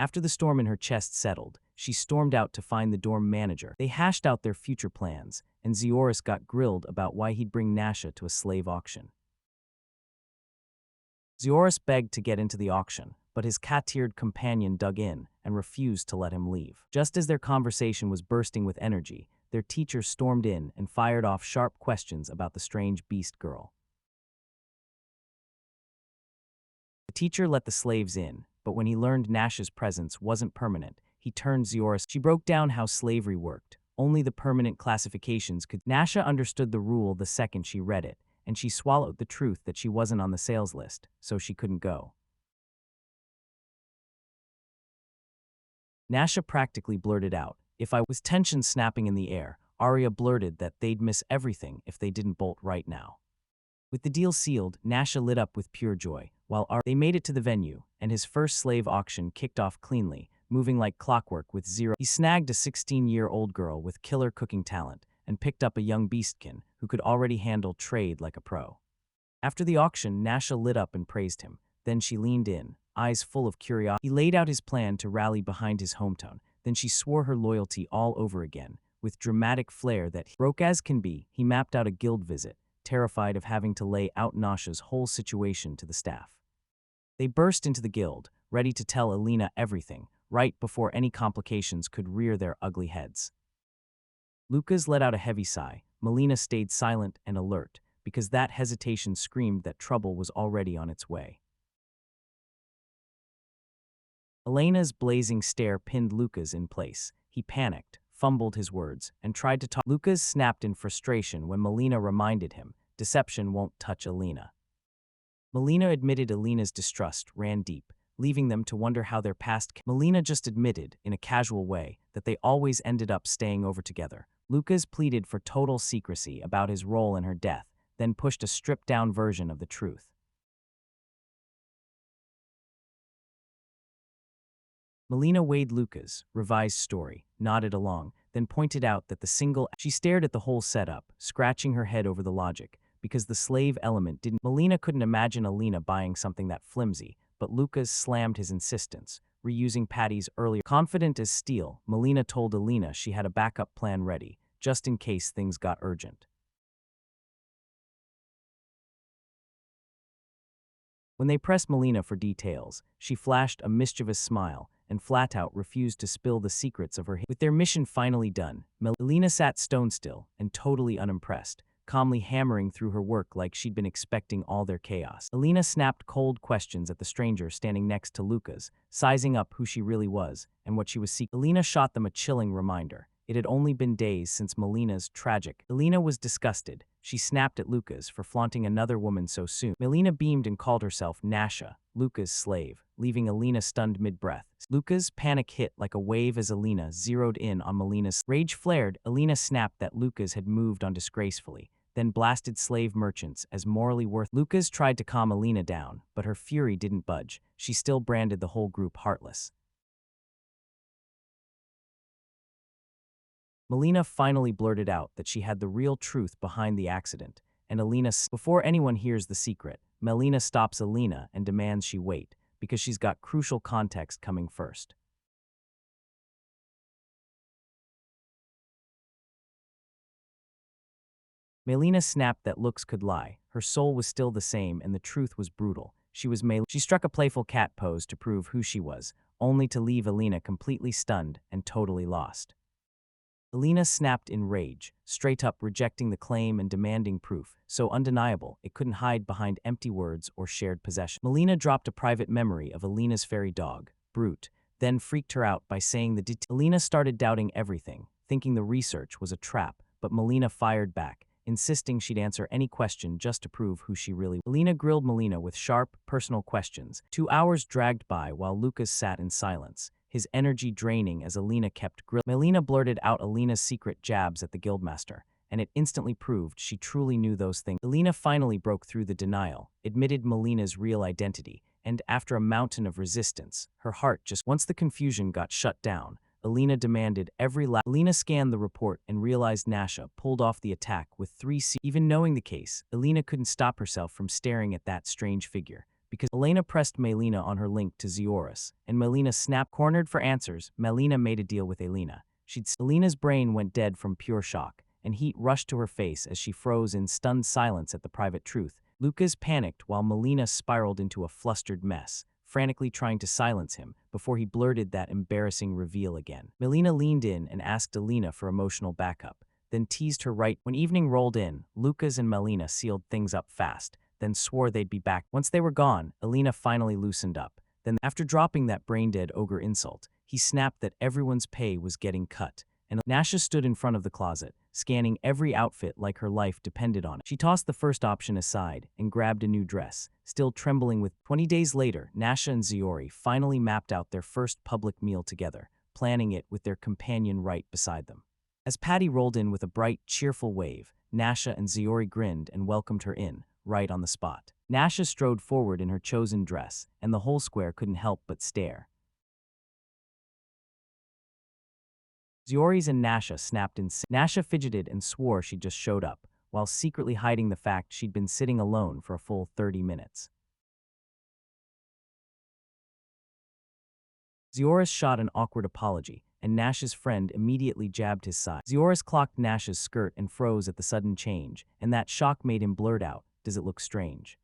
After the storm in her chest settled, she stormed out to find the dorm manager. They hashed out their future plans, and Zioris got grilled about why he'd bring Nasha to a slave auction. Zioris begged to get into the auction, but his cat-eared companion dug in and refused to let him leave. Just as their conversation was bursting with energy, their teacher stormed in and fired off sharp questions about the strange beast girl. The teacher let the slaves in, but when he learned Nasha's presence wasn't permanent, he turned Zioris. She broke down how slavery worked. Only the permanent classifications could. Nasha understood the rule the second she read it, and she swallowed the truth that she wasn't on the sales list, so she couldn't go. Nasha practically blurted out, "If I was," tension snapping in the air. Arya blurted that they'd miss everything if they didn't bolt right now. With the deal sealed, Nasha lit up with pure joy, while they made it to the venue, and his first slave auction kicked off cleanly, moving like clockwork with zero. He snagged a 16-year-old girl with killer cooking talent and picked up a young beastkin who could already handle trade like a pro. After the auction, Nasha lit up and praised him. Then she leaned in, eyes full of curiosity. He laid out his plan to rally behind his hometown. Then she swore her loyalty all over again, with dramatic flair that broke as can be. He mapped out a guild visit, terrified of having to lay out Nasha's whole situation to the staff. They burst into the guild, ready to tell Alina everything, right before any complications could rear their ugly heads. Lucas let out a heavy sigh. Melina stayed silent and alert, because that hesitation screamed that trouble was already on its way. Elena's blazing stare pinned Lucas in place. He panicked, fumbled his words, and tried to talk. Lucas snapped in frustration when Melina reminded him, "Deception won't touch Alina." Melina admitted Alina's distrust ran deep, leaving them to wonder how their past. Melina just admitted, in a casual way, that they always ended up staying over together. Lucas pleaded for total secrecy about his role in her death, then pushed a stripped-down version of the truth. Melina weighed Lucas' revised story, nodded along, then pointed out that she stared at the whole setup, scratching her head over the logic, because the slave element didn't. Melina couldn't imagine Alina buying something that flimsy, but Lucas slammed his insistence, reusing Patty's earlier. Confident as steel, Melina told Alina she had a backup plan ready, just in case things got urgent. When they pressed Melina for details, she flashed a mischievous smile and flat out refused to spill the secrets of her. With their mission finally done, Melina sat stone still and totally unimpressed, calmly hammering through her work like she'd been expecting all their chaos. Alina snapped cold questions at the stranger standing next to Lucas, sizing up who she really was and what she was seeking. Alina shot them a chilling reminder. It had only been days since Melina's tragic. Alina was disgusted. She snapped at Lucas for flaunting another woman so soon. Melina beamed and called herself Nasha, Lucas' slave, leaving Alina stunned mid-breath. Lucas' panic hit like a wave as Alina zeroed in on Melina's. Rage flared. Alina snapped that Lucas had moved on disgracefully, then blasted slave merchants as morally worth. Lucas tried to calm Alina down, but her fury didn't budge. She still branded the whole group heartless. Melina finally blurted out that she had the real truth behind the accident, and before anyone hears the secret, Melina stops Alina and demands she wait, because she's got crucial context coming first. Melina snapped that looks could lie. Her soul was still the same and the truth was brutal. She struck a playful cat pose to prove who she was, only to leave Alina completely stunned and totally lost. Alina snapped in rage, straight up rejecting the claim and demanding proof, so undeniable it couldn't hide behind empty words or shared possession. Melina dropped a private memory of Alina's fairy dog, Brute, then freaked her out by saying the Alina started doubting everything, thinking the research was a trap, but Melina fired back, insisting she'd answer any question just to prove who she really was. Alina grilled Melina with sharp, personal questions. 2 hours dragged by while Lucas sat in silence, his energy draining as Alina kept grilling. Melina blurted out Alina's secret jabs at the guildmaster, and it instantly proved she truly knew those things. Alina finally broke through the denial, admitted Melina's real identity, and after a mountain of resistance, her heart just. Once the confusion got shut down, Alina demanded every last. Alina scanned the report and realized Nasha pulled off the attack with 3 Even knowing the case, Alina couldn't stop herself from staring at that strange figure. Because Elena pressed Melina on her link to Zeoris, and Melina snapped. Cornered for answers, Melina made a deal with Elena. Elena's brain went dead from pure shock, and heat rushed to her face as she froze in stunned silence at the private truth. Lucas panicked while Melina spiraled into a flustered mess, frantically trying to silence him before he blurted that embarrassing reveal again. Melina leaned in and asked Elena for emotional backup, then teased her right. When evening rolled in, Lucas and Melina sealed things up fast, then swore they'd be back. Once they were gone, Elena finally loosened up. Then, after dropping that brain-dead ogre insult, he snapped that everyone's pay was getting cut, and Nasha stood in front of the closet, scanning every outfit like her life depended on it. She tossed the first option aside and grabbed a new dress, still trembling with. 20 days later, Nasha and Ziori finally mapped out their first public meal together, planning it with their companion right beside them. As Patty rolled in with a bright, cheerful wave, Nasha and Ziori grinned and welcomed her in, right on the spot. Nasha strode forward in her chosen dress, and the whole square couldn't help but stare. Ziori's and Nasha snapped in sync. Nasha fidgeted and swore she'd just showed up, while secretly hiding the fact she'd been sitting alone for a full 30 minutes. Zioris shot an awkward apology, and Nash's friend immediately jabbed his side. Zioris clocked Nash's skirt and froze at the sudden change, and that shock made him blurt out, "Does it look strange?"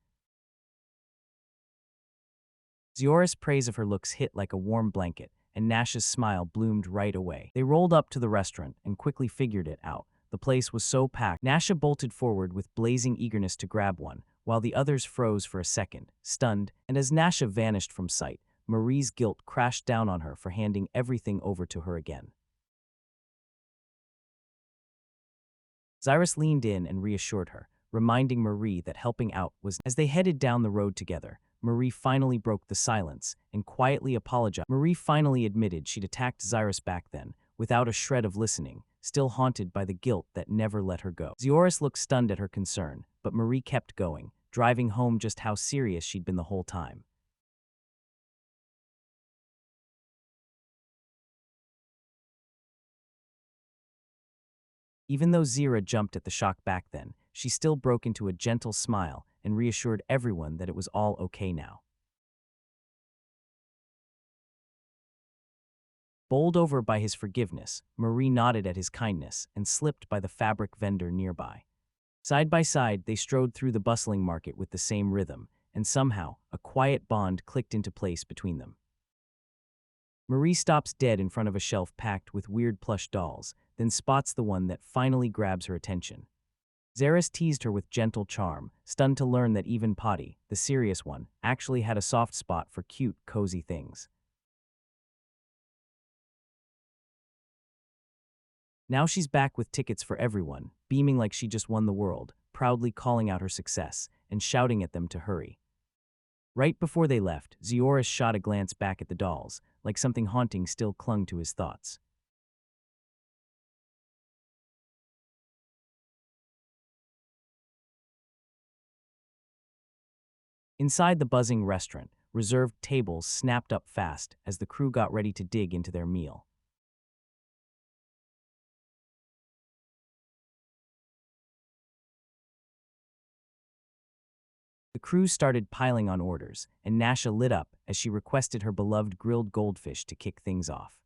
Zioris' praise of her looks hit like a warm blanket, and Nash's smile bloomed right away. They rolled up to the restaurant and quickly figured it out. The place was so packed. Nasha bolted forward with blazing eagerness to grab one, while the others froze for a second, stunned, and as Nasha vanished from sight, Marie's guilt crashed down on her for handing everything over to her again. Zyrus leaned in and reassured her, reminding Marie that helping out was. As they headed down the road together, Marie finally broke the silence and quietly apologized. Marie finally admitted she'd attacked Zyrus back then, without a shred of listening, still haunted by the guilt that never let her go. Zioris looked stunned at her concern, but Marie kept going, driving home just how serious she'd been the whole time. Even though Zira jumped at the shock back then, she still broke into a gentle smile and reassured everyone that it was all okay now. Bowled over by his forgiveness, Marie nodded at his kindness and slipped by the fabric vendor nearby. Side by side, they strode through the bustling market with the same rhythm, and somehow, a quiet bond clicked into place between them. Marie stops dead in front of a shelf packed with weird plush dolls, then spots the one that finally grabs her attention. Zeris teased her with gentle charm, stunned to learn that even Potty, the serious one, actually had a soft spot for cute, cozy things. Now she's back with tickets for everyone, beaming like she just won the world, proudly calling out her success, and shouting at them to hurry. Right before they left, Zioris shot a glance back at the dolls, like something haunting still clung to his thoughts. Inside the buzzing restaurant, reserved tables snapped up fast as the crew got ready to dig into their meal. The crew started piling on orders, and Nasha lit up as she requested her beloved grilled goldfish to kick things off.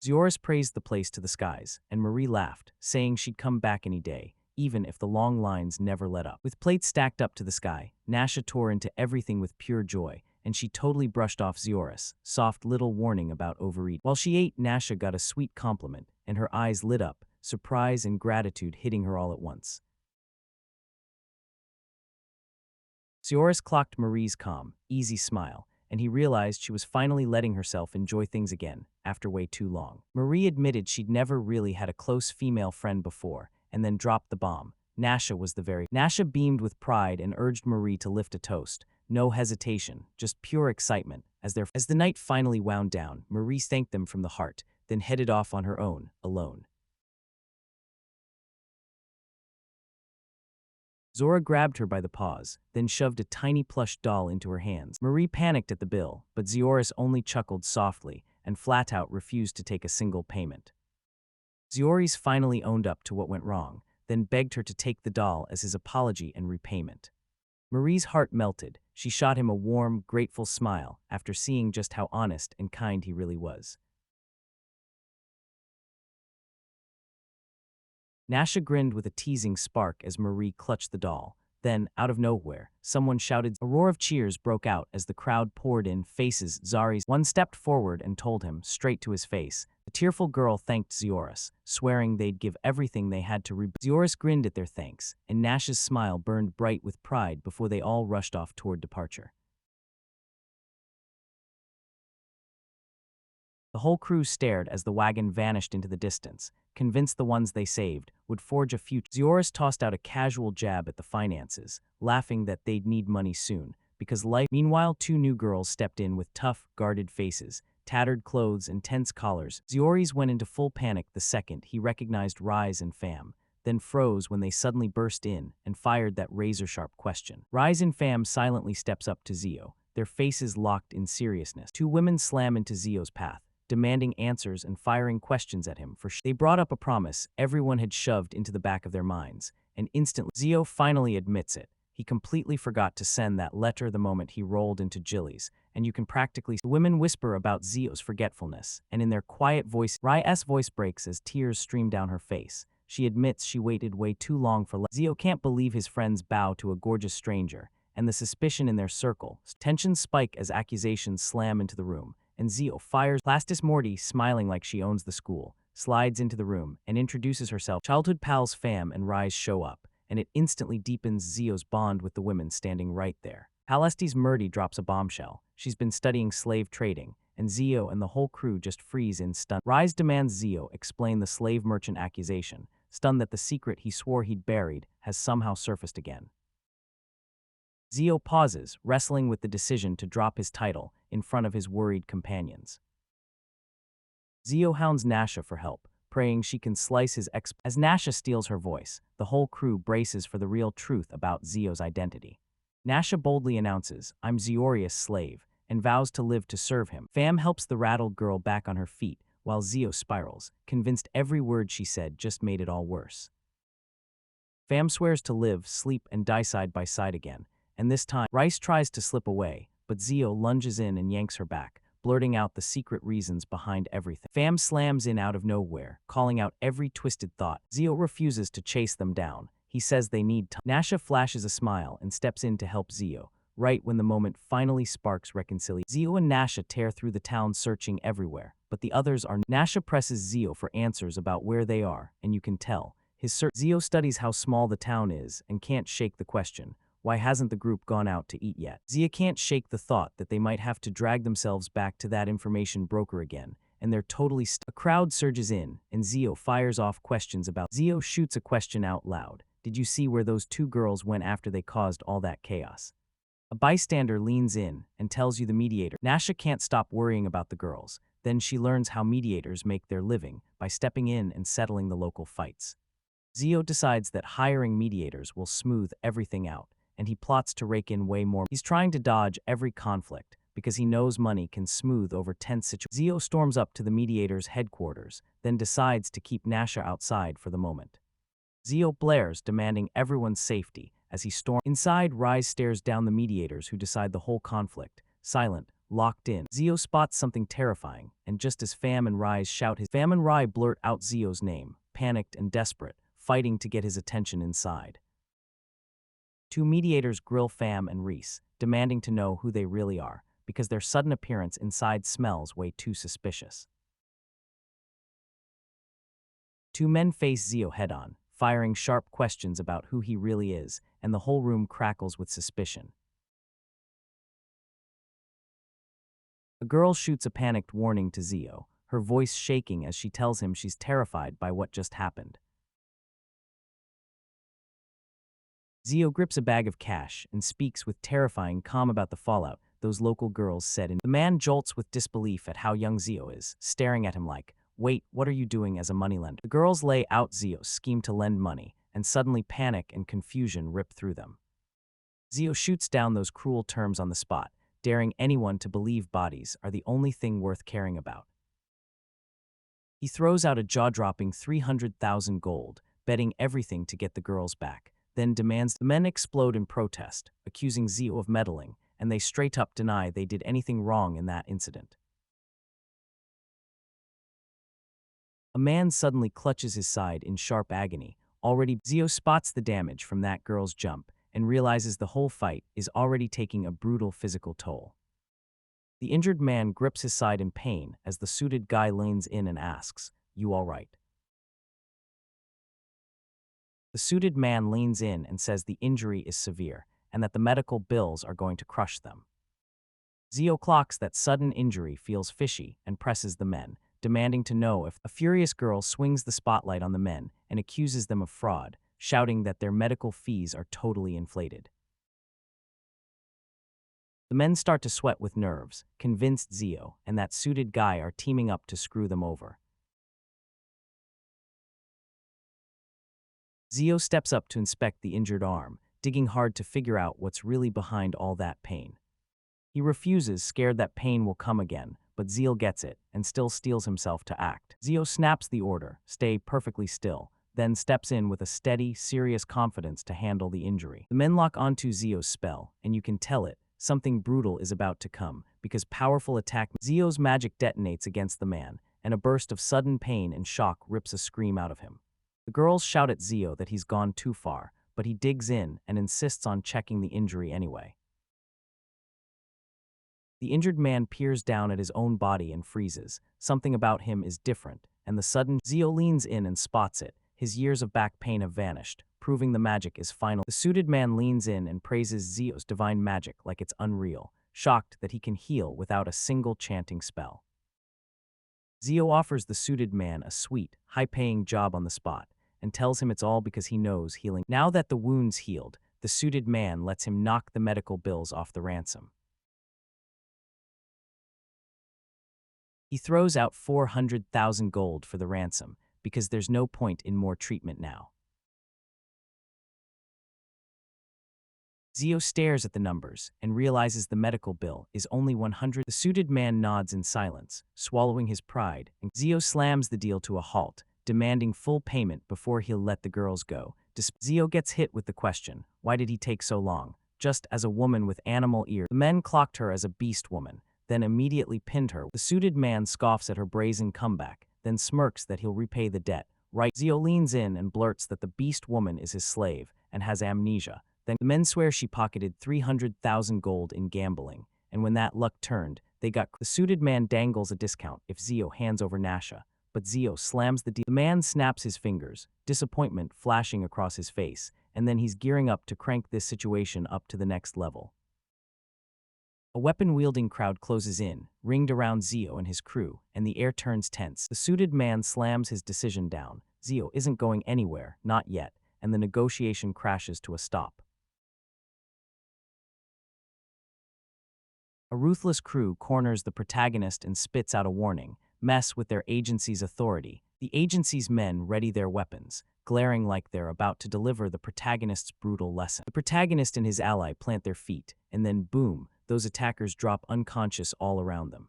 Zioris praised the place to the skies, and Marie laughed, saying she'd come back any day, even if the long lines never let up. With plates stacked up to the sky, Nasha tore into everything with pure joy, and she totally brushed off Zioris' soft little warning about overeating. While she ate, Nasha got a sweet compliment, and her eyes lit up, surprise and gratitude hitting her all at once. Zioris clocked Marie's calm, easy smile, and he realized she was finally letting herself enjoy things again, after way too long. Marie admitted she'd never really had a close female friend before, and then dropped the bomb. Nasha was the very. Nasha beamed with pride and urged Marie to lift a toast. No hesitation, just pure excitement. As the night finally wound down, Marie thanked them from the heart, then headed off on her own, alone. Zora grabbed her by the paws, then shoved a tiny plush doll into her hands. Marie panicked at the bill, but Zioris only chuckled softly and flat out refused to take a single payment. Zioris finally owned up to what went wrong, then begged her to take the doll as his apology and repayment. Marie's heart melted. She shot him a warm, grateful smile after seeing just how honest and kind he really was. Nasha grinned with a teasing spark as Marie clutched the doll. Then, out of nowhere, someone shouted. A roar of cheers broke out as the crowd poured in. Faces. Zari's one stepped forward and told him, straight to his face. The tearful girl thanked Zioris, swearing they'd give everything they had to Zioris grinned at their thanks, and Nash's smile burned bright with pride before they all rushed off toward departure. The whole crew stared as the wagon vanished into the distance, convinced the ones they saved would forge a future. Zioris tossed out a casual jab at the finances, laughing that they'd need money soon, because life. Meanwhile, two new girls stepped in with tough, guarded faces, tattered clothes and tense collars. Zioris went into full panic the second he recognized Rise and Fam, then froze when they suddenly burst in and fired that razor-sharp question. Rise and Fam silently steps up to Zio, their faces locked in seriousness. Two women slam into Zio's path, demanding answers and firing questions at him. They brought up a promise everyone had shoved into the back of their minds, and instantly Zio finally admits it. He completely forgot to send that letter the moment he rolled into Jilly's, and you can practically see the women whisper about Zio's forgetfulness, and in their quiet voice, Rai's voice breaks as tears stream down her face. She admits she waited way too long for Zio can't believe his friends bow to a gorgeous stranger, and the suspicion in their circle. Tensions spike as accusations slam into the room, and Zio fires. Plastis Morty, smiling like she owns the school, slides into the room and introduces herself. Childhood pals Fam and Rise show up, and it instantly deepens Zio's bond with the women standing right there. Palestes Murdy drops a bombshell. She's been studying slave trading, and Zio and the whole crew just freeze in stun. Rise demands Zio explain the slave merchant accusation, stunned that the secret he swore he'd buried has somehow surfaced again. Zio pauses, wrestling with the decision to drop his title in front of his worried companions. Zio hounds Nasha for help, praying she can slice his As Nasha steals her voice, the whole crew braces for the real truth about Zio's identity. Nasha boldly announces, "I'm Zioria's slave," and vows to live to serve him. Fam helps the rattled girl back on her feet, while Zio spirals, convinced every word she said just made it all worse. Fam swears to live, sleep, and die side by side again, and this time, Rice tries to slip away, but Zio lunges in and yanks her back, blurting out the secret reasons behind everything. Fam slams in out of nowhere, calling out every twisted thought. Zio refuses to chase them down. He says they need time. Nasha flashes a smile and steps in to help Zio, right when the moment finally sparks reconciliation. Zio and Nasha tear through the town searching everywhere, but the others are. Nasha presses Zio for answers about where they are, and you can tell. Zio studies how small the town is and can't shake the question. Why hasn't the group gone out to eat yet? Zia can't shake the thought that they might have to drag themselves back to that information broker again, and they're totally stuck. A crowd surges in, and Zio fires off questions about. Zio shoots a question out loud. Did you see where those two girls went after they caused all that chaos? A bystander leans in and tells you the mediator. Nasha can't stop worrying about the girls. Then she learns how mediators make their living by stepping in and settling the local fights. Zio decides that hiring mediators will smooth everything out, and he plots to rake in way more. He's trying to dodge every conflict because he knows money can smooth over tense situations. Zio storms up to the mediator's headquarters, then decides to keep Nasha outside for the moment. Zio blares, demanding everyone's safety as he storms. Inside, Rise stares down the mediators who decide the whole conflict, silent, locked in. Zio spots something terrifying, and just as Fam and Rise shout Fam and Rai blurt out Zio's name, panicked and desperate, fighting to get his attention inside. Two mediators grill Fam and Reese, demanding to know who they really are, because their sudden appearance inside smells way too suspicious. Two men face Zio head-on, firing sharp questions about who he really is, and the whole room crackles with suspicion. A girl shoots a panicked warning to Zio, her voice shaking as she tells him she's terrified by what just happened. Zio grips a bag of cash and speaks with terrifying calm about the fallout those local girls said. The man jolts with disbelief at how young Zio is, staring at him like, "Wait, what are you doing as a moneylender?" The girls lay out Zio's scheme to lend money, and suddenly panic and confusion rip through them. Zio shoots down those cruel terms on the spot, daring anyone to believe bodies are the only thing worth caring about. He throws out a jaw-dropping 300,000 gold, betting everything to get the girls back, then demands. The men explode in protest, accusing Zio of meddling, and they straight up deny they did anything wrong in that incident. A man suddenly clutches his side in sharp agony. Zio spots the damage from that girl's jump and realizes the whole fight is already taking a brutal physical toll. The injured man grips his side in pain as the suited guy leans in and asks, "You all right?" The suited man leans in and says the injury is severe and that the medical bills are going to crush them. Zio clocks that sudden injury feels fishy and presses the men, demanding to know if. A furious girl swings the spotlight on the men and accuses them of fraud, shouting that their medical fees are totally inflated. The men start to sweat with nerves, convinced Zio and that suited guy are teaming up to screw them over. Zio steps up to inspect the injured arm, digging hard to figure out what's really behind all that pain. He refuses, scared that pain will come again, but Zio gets it and still steels himself to act. Zio snaps the order, stay perfectly still, then steps in with a steady, serious confidence to handle the injury. The men lock onto Zio's spell, and you can tell it, something brutal is about to come, because powerful attack. Zio's magic detonates against the man, and a burst of sudden pain and shock rips a scream out of him. The girls shout at Zio that he's gone too far, but he digs in and insists on checking the injury anyway. The injured man peers down at his own body and freezes. Something about him is different, and the sudden Zio leans in and spots it. His years of back pain have vanished, proving the magic is final. The suited man leans in and praises Zio's divine magic like it's unreal, shocked that he can heal without a single chanting spell. Zio offers the suited man a sweet, high-paying job on the spot, and tells him it's all because he knows healing. Now that the wound's healed, the suited man lets him knock the medical bills off the ransom. He throws out 400,000 gold for the ransom, because there's no point in more treatment now. Zio stares at the numbers and realizes the medical bill is only 100. The suited man nods in silence, swallowing his pride, and Zio slams the deal to a halt, demanding full payment before he'll let the girls go. Zio gets hit with the question, why did he take so long? Just as a woman with animal ears. The men clocked her as a beast woman, then immediately pinned her. The suited man scoffs at her brazen comeback, then smirks that he'll repay the debt. Right, Zio leans in and blurts that the beast woman is his slave and has amnesia. Then the men swear she pocketed 300,000 gold in gambling, and when that luck turned, they got. The suited man dangles a discount if Zio hands over Nasha, but Zio slams the deal. The man snaps his fingers, disappointment flashing across his face, and then he's gearing up to crank this situation up to the next level. A weapon-wielding crowd closes in, ringed around Zio and his crew, and the air turns tense. The suited man slams his decision down. Zio isn't going anywhere, not yet, and the negotiation crashes to a stop. A ruthless crew corners the protagonist and spits out a warning, mess with their agency's authority. The agency's men ready their weapons, glaring like they're about to deliver the protagonist's brutal lesson. The protagonist and his ally plant their feet, and then boom, those attackers drop unconscious all around them.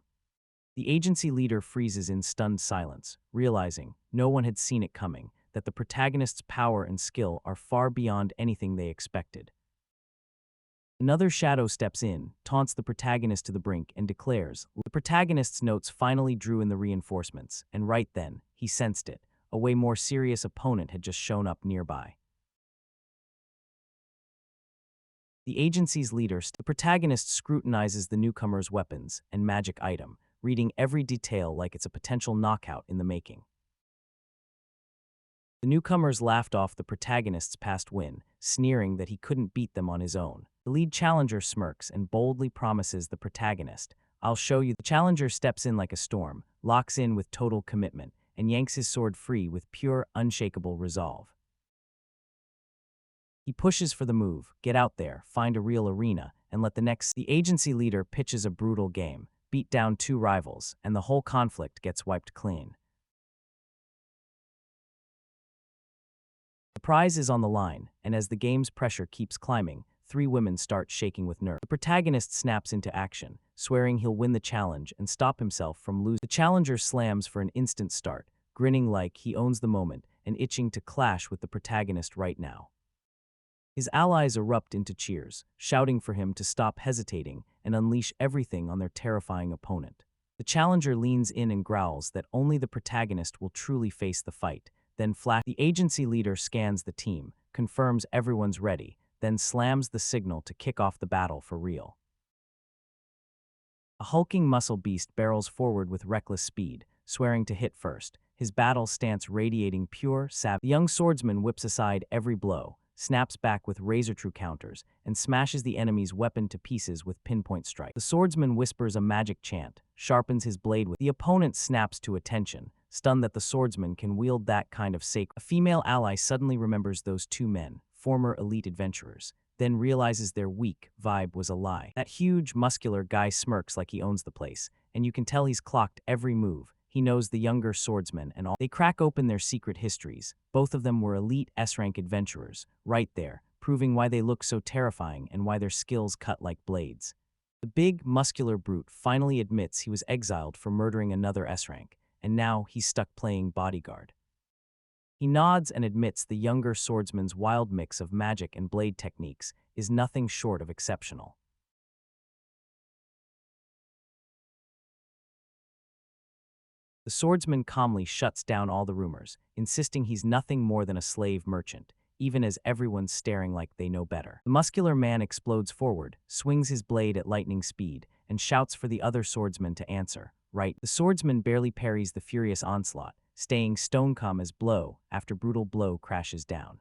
The agency leader freezes in stunned silence, realizing, no one had seen it coming, that the protagonist's power and skill are far beyond anything they expected. Another shadow steps in, taunts the protagonist to the brink, and declares. The protagonist's notes finally drew in the reinforcements, and right then, he sensed it. A way more serious opponent had just shown up nearby. The agency's leader, the protagonist, scrutinizes the newcomer's weapons and magic item, reading every detail like it's a potential knockout in the making. The newcomers laughed off the protagonist's past win, sneering that he couldn't beat them on his own. The lead challenger smirks and boldly promises the protagonist, "I'll show you." The challenger steps in like a storm, locks in with total commitment, and yanks his sword free with pure, unshakable resolve. He pushes for the move, get out there, find a real arena, and let the next. The agency leader pitches a brutal game, beat down two rivals, and the whole conflict gets wiped clean. The prize is on the line, and as the game's pressure keeps climbing, three women start shaking with nerve. The protagonist snaps into action, swearing he'll win the challenge and stop himself from losing. The challenger slams for an instant start, grinning like he owns the moment and itching to clash with the protagonist right now. His allies erupt into cheers, shouting for him to stop hesitating and unleash everything on their terrifying opponent. The challenger leans in and growls that only the protagonist will truly face the fight, then the agency leader scans the team, confirms everyone's ready, then slams the signal to kick off the battle for real. A hulking muscle beast barrels forward with reckless speed, swearing to hit first, his battle stance radiating pure savage. The young swordsman whips aside every blow, snaps back with razor-true counters, and smashes the enemy's weapon to pieces with pinpoint strike. The swordsman whispers a magic chant, sharpens his blade with. The opponent snaps to attention, stunned that the swordsman can wield that kind of sacred. A female ally suddenly remembers those two men, former elite adventurers. then realizes their weak vibe was a lie. That huge, muscular guy smirks like he owns the place, and you can tell he's clocked every move. He knows the younger swordsman and all. They crack open their secret histories. Both of them were elite S-rank adventurers, right there, proving why they look so terrifying and why their skills cut like blades. The big, muscular brute finally admits he was exiled for murdering another S-rank, and now he's stuck playing bodyguard. He nods and admits the younger swordsman's wild mix of magic and blade techniques is nothing short of exceptional. The swordsman calmly shuts down all the rumors, insisting he's nothing more than a slave merchant, even as everyone's staring like they know better. The muscular man explodes forward, swings his blade at lightning speed, and shouts for the other swordsman to answer. Right, the swordsman barely parries the furious onslaught, staying stone calm as blow after brutal blow crashes down.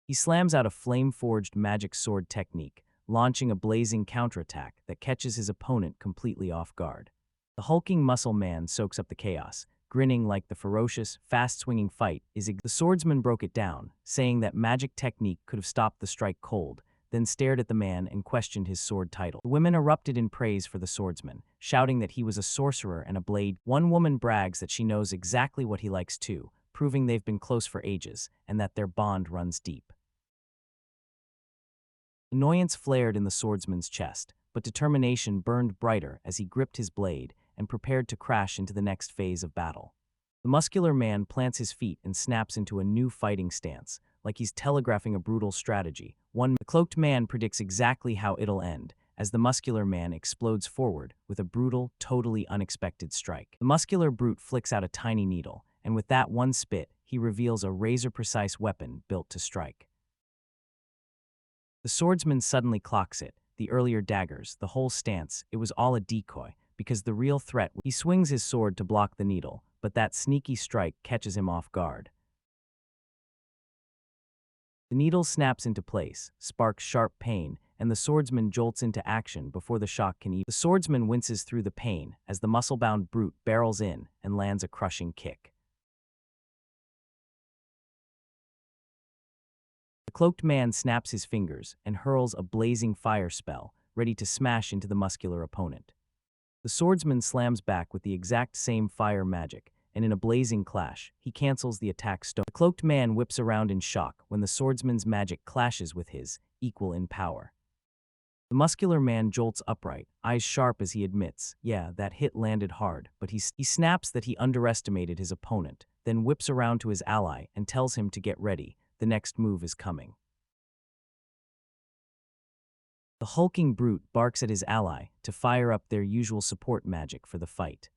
He slams out a flame-forged magic sword technique, launching a blazing counterattack that catches his opponent completely off guard. The hulking muscle man soaks up the chaos, grinning like the ferocious, fast-swinging fight is the swordsman broke it down, saying that magic technique could have stopped the strike cold, then stared at the man and questioned his sword title. The women erupted in praise for the swordsman, shouting that he was a sorcerer and a blade. One woman brags that she knows exactly what he likes too, proving they've been close for ages, and that their bond runs deep. Annoyance flared in the swordsman's chest, but determination burned brighter as he gripped his blade and prepared to crash into the next phase of battle. The muscular man plants his feet and snaps into a new fighting stance, like he's telegraphing a brutal strategy. The cloaked man predicts exactly how it'll end, as the muscular man explodes forward with a brutal, totally unexpected strike. The muscular brute flicks out a tiny needle, and with that one spit, he reveals a razor-precise weapon built to strike. The swordsman suddenly clocks it, the earlier daggers, the whole stance, it was all a decoy, because the real threat. He swings his sword to block the needle, but that sneaky strike catches him off guard. The needle snaps into place, sparks sharp pain, and the swordsman jolts into action before the shock can even. The swordsman winces through the pain as the muscle-bound brute barrels in and lands a crushing kick. The cloaked man snaps his fingers and hurls a blazing fire spell, ready to smash into the muscular opponent. The swordsman slams back with the exact same fire magic, and in a blazing clash, he cancels the attack stone. The cloaked man whips around in shock when the swordsman's magic clashes with his, equal in power. The muscular man jolts upright, eyes sharp as he admits, yeah, that hit landed hard, but he snaps that he underestimated his opponent, then whips around to his ally and tells him to get ready, the next move is coming. The hulking brute barks at his ally to fire up their usual support magic for the fight.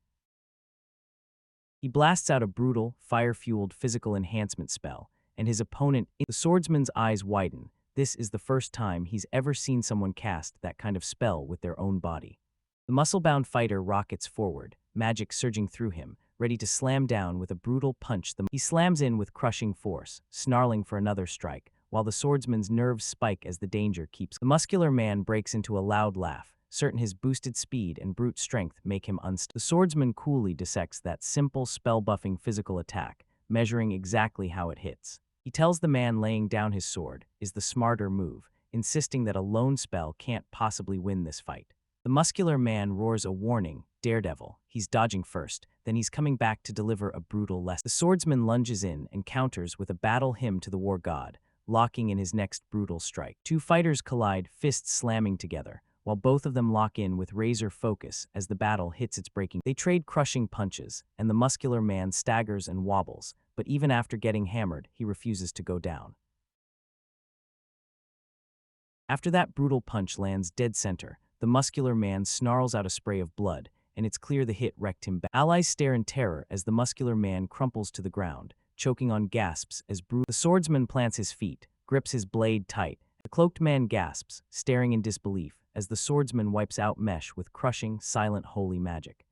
He blasts out a brutal, fire-fueled physical enhancement spell, and his opponent. The swordsman's eyes widen. This is the first time he's ever seen someone cast that kind of spell with their own body. The muscle-bound fighter rockets forward, magic surging through him, ready to slam down with a brutal punch. He slams in with crushing force, snarling for another strike, while the swordsman's nerves spike as the danger keeps. The muscular man breaks into a loud laugh, certain his boosted speed and brute strength make him unstoppable. The swordsman coolly dissects that simple spell-buffing physical attack, measuring exactly how it hits. He tells the man laying down his sword is the smarter move, insisting that a lone spell can't possibly win this fight. The muscular man roars a warning, daredevil, he's dodging first, then he's coming back to deliver a brutal lesson. The swordsman lunges in and counters with a battle hymn to the war god, locking in his next brutal strike. Two fighters collide, fists slamming together, while both of them lock in with razor focus as the battle hits its breaking. They trade crushing punches, and the muscular man staggers and wobbles, but even after getting hammered, he refuses to go down. After that brutal punch lands dead center, the muscular man snarls out a spray of blood, and it's clear the hit wrecked him back. Allies stare in terror as the muscular man crumples to the ground, choking on gasps as the swordsman plants his feet, grips his blade tight. The cloaked man gasps, staring in disbelief, as the swordsman wipes out mesh with crushing, silent holy magic.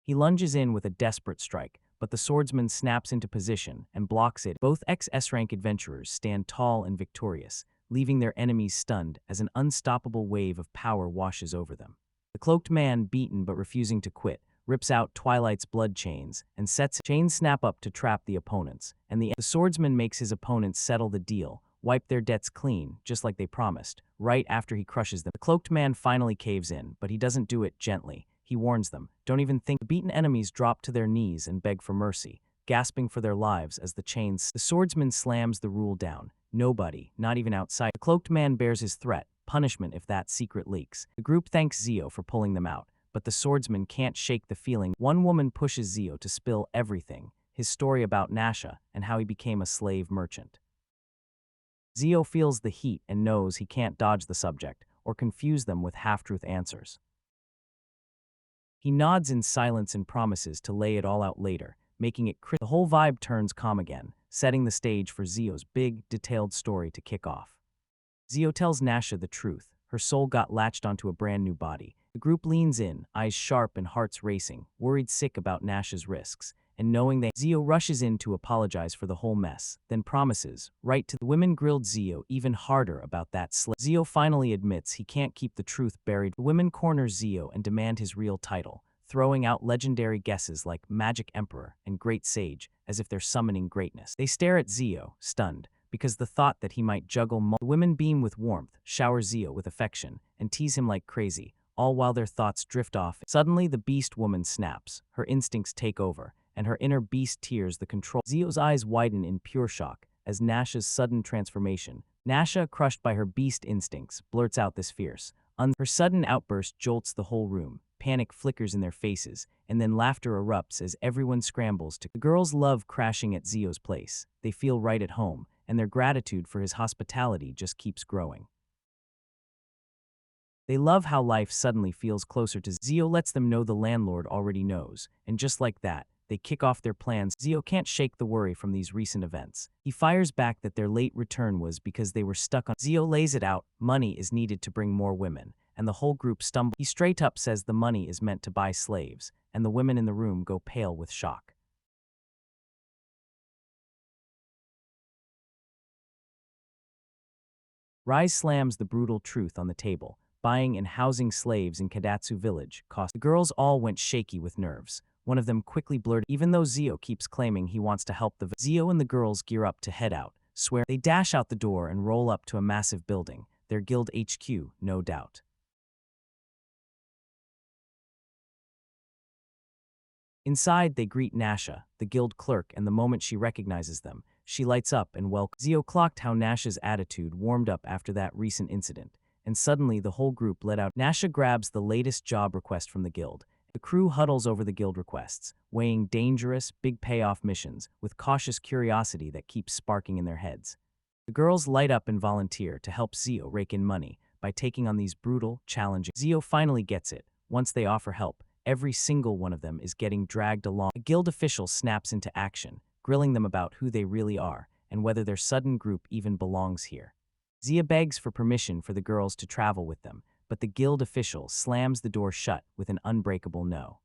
He lunges in with a desperate strike, but the swordsman snaps into position and blocks it. Both ex-S-rank adventurers stand tall and victorious, leaving their enemies stunned as an unstoppable wave of power washes over them. The cloaked man, beaten but refusing to quit, rips out Twilight's blood chains, and sets chains snap up to trap the opponents, and the swordsman makes his opponents settle the deal, wipe their debts clean, just like they promised, right after he crushes them. The cloaked man finally caves in, but he doesn't do it gently. He warns them, don't even think. The beaten enemies drop to their knees and beg for mercy, gasping for their lives as the chains. The swordsman slams the rule down. Nobody, not even outside. The cloaked man bears his threat, punishment if that secret leaks. The group thanks Zio for pulling them out, but the swordsman can't shake the feeling. One woman pushes Zio to spill everything, his story about Nasha and how he became a slave merchant. Zio feels the heat and knows he can't dodge the subject or confuse them with half-truth answers. He nods in silence and promises to lay it all out later, making it crisp. The whole vibe turns calm again, setting the stage for Zio's big, detailed story to kick off. Zio tells Nasha the truth. Her soul got latched onto a brand new body. The group leans in, eyes sharp and hearts racing, worried sick about Nasha's risks, and knowing that Zio rushes in to apologize for the whole mess, then promises, right to the women grilled Zio even harder about that slave. Zio finally admits he can't keep the truth buried. The women corner Zio and demand his real title, throwing out legendary guesses like Magic Emperor and Great Sage as if they're summoning greatness. They stare at Zio, stunned, because the thought that he might juggle the women beam with warmth, shower Zio with affection, and tease him like crazy, all while their thoughts drift off. Suddenly the beast woman snaps, her instincts take over, and her inner beast tears the control. Zio's eyes widen in pure shock as Nasha's sudden transformation. Nasha, crushed by her beast instincts, blurts out this fierce. Her sudden outburst jolts the whole room. Panic flickers in their faces, and then laughter erupts as everyone scrambles to. The girls love crashing at Zio's place. They feel right at home, and their gratitude for his hospitality just keeps growing. They love how life suddenly feels closer to Zio. Lets them know the landlord already knows, and just like that, they kick off their plans. Zio can't shake the worry from these recent events. He fires back that their late return was because they were stuck on. Zio lays it out, money is needed to bring more women, and the whole group stumbles. He straight up says the money is meant to buy slaves, and the women in the room go pale with shock. Rise slams the brutal truth on the table. Buying and housing slaves in Kadatsu village cost. The girls all went shaky with nerves. One of them quickly blurted, even though Zio keeps claiming he wants to help the Zio and the girls gear up to head out, swear. They dash out the door and roll up to a massive building, their guild HQ, no doubt. Inside, they greet Nasha, the guild clerk, and the moment she recognizes them, she lights up and welcomes. Zio clocked how Nasha's attitude warmed up after that recent incident, and suddenly the whole group let out. Nasha grabs the latest job request from the guild. The crew huddles over the guild requests, weighing dangerous, big payoff missions with cautious curiosity that keeps sparking in their heads. The girls light up and volunteer to help Zio rake in money by taking on these brutal, challenging. Zio finally gets it. Once they offer help, every single one of them is getting dragged along. A guild official snaps into action, grilling them about who they really are and whether their sudden group even belongs here. Zia begs for permission for the girls to travel with them, but the guild official slams the door shut with an unbreakable no.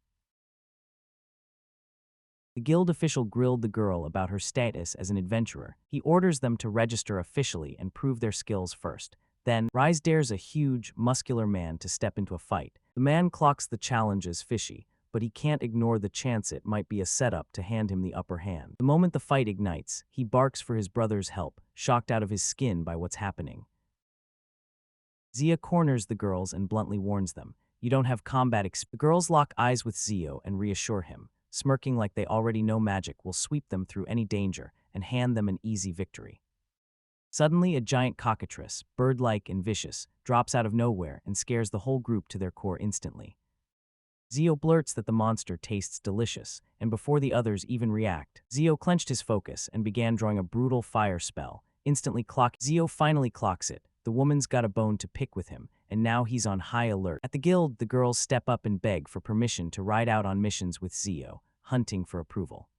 The guild official grilled the girl about her status as an adventurer. He orders them to register officially and prove their skills first. Then, Rise dares a huge, muscular man to step into a fight. The man clocks the challenge as fishy, but he can't ignore the chance it might be a setup to hand him the upper hand. The moment the fight ignites, he barks for his brother's help, shocked out of his skin by what's happening. Zia corners the girls and bluntly warns them, you don't have combat experience. The girls lock eyes with Zio and reassure him, smirking like they already know magic will sweep them through any danger and hand them an easy victory. Suddenly, a giant cockatrice, bird-like and vicious, drops out of nowhere and scares the whole group to their core instantly. Zio blurts that the monster tastes delicious, and before the others even react, Zio clenched his focus and began drawing a brutal fire spell. Zio finally clocks it. The woman's got a bone to pick with him, and now he's on high alert. At the guild, the girls step up and beg for permission to ride out on missions with Zio, hunting for approval.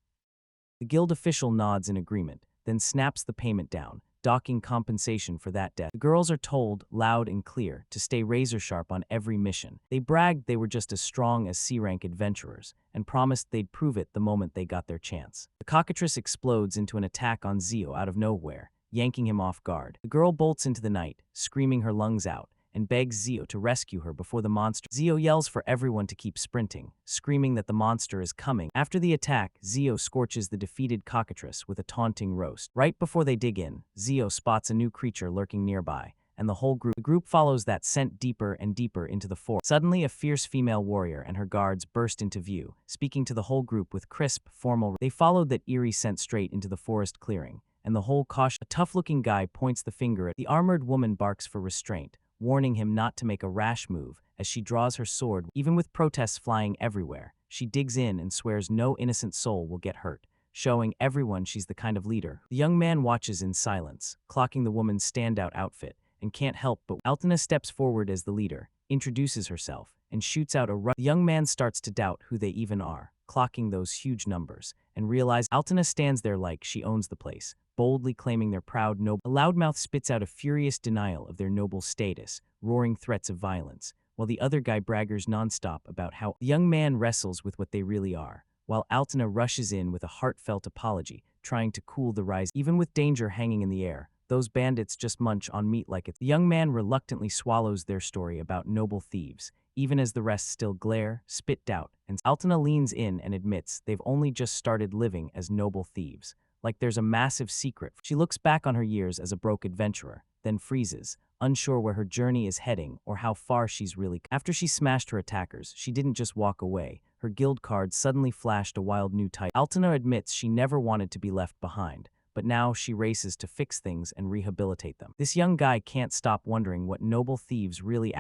The guild official nods in agreement, then snaps the payment down, docking compensation for that death. The girls are told, loud and clear, to stay razor-sharp on every mission. They bragged they were just as strong as C-rank adventurers, and promised they'd prove it the moment they got their chance. The cockatrice explodes into an attack on Zio out of nowhere, yanking him off guard. The girl bolts into the night, screaming her lungs out, and begs Zio to rescue her before the monster. Zio yells for everyone to keep sprinting, screaming that the monster is coming. After the attack, Zio scorches the defeated cockatrice with a taunting roast. Right before they dig in, Zio spots a new creature lurking nearby, and the group follows that scent deeper and deeper into the forest. Suddenly, a fierce female warrior and her guards burst into view, speaking to the whole group with crisp, formal. They followed that eerie scent straight into the forest clearing, and the whole caution. A tough-looking guy points the finger at the armored woman, barks for restraint, warning him not to make a rash move as she draws her sword. Even with protests flying everywhere, she digs in and swears no innocent soul will get hurt, showing everyone she's the kind of leader. The young man watches in silence, clocking the woman's standout outfit, and can't help but Altana steps forward as the leader, introduces herself, and shoots out a rush. The young man starts to doubt who they even are, clocking those huge numbers, and realizes Altana stands there like she owns the place, boldly claiming their proud noble. A loudmouth spits out a furious denial of their noble status, roaring threats of violence, while the other guy braggers nonstop about how the young man wrestles with what they really are, while Altana rushes in with a heartfelt apology, trying to cool the rise. Even with danger hanging in the air, those bandits just munch on meat like it's. The young man reluctantly swallows their story about noble thieves, even as the rest still glare, spit doubt, and Altana leans in and admits they've only just started living as noble thieves, like there's a massive secret. She looks back on her years as a broke adventurer, then freezes, unsure where her journey is heading or how far she's really come. After she smashed her attackers, she didn't just walk away. Her guild card suddenly flashed a wild new type. Altana admits she never wanted to be left behind, but now she races to fix things and rehabilitate them. This young guy can't stop wondering what noble thieves really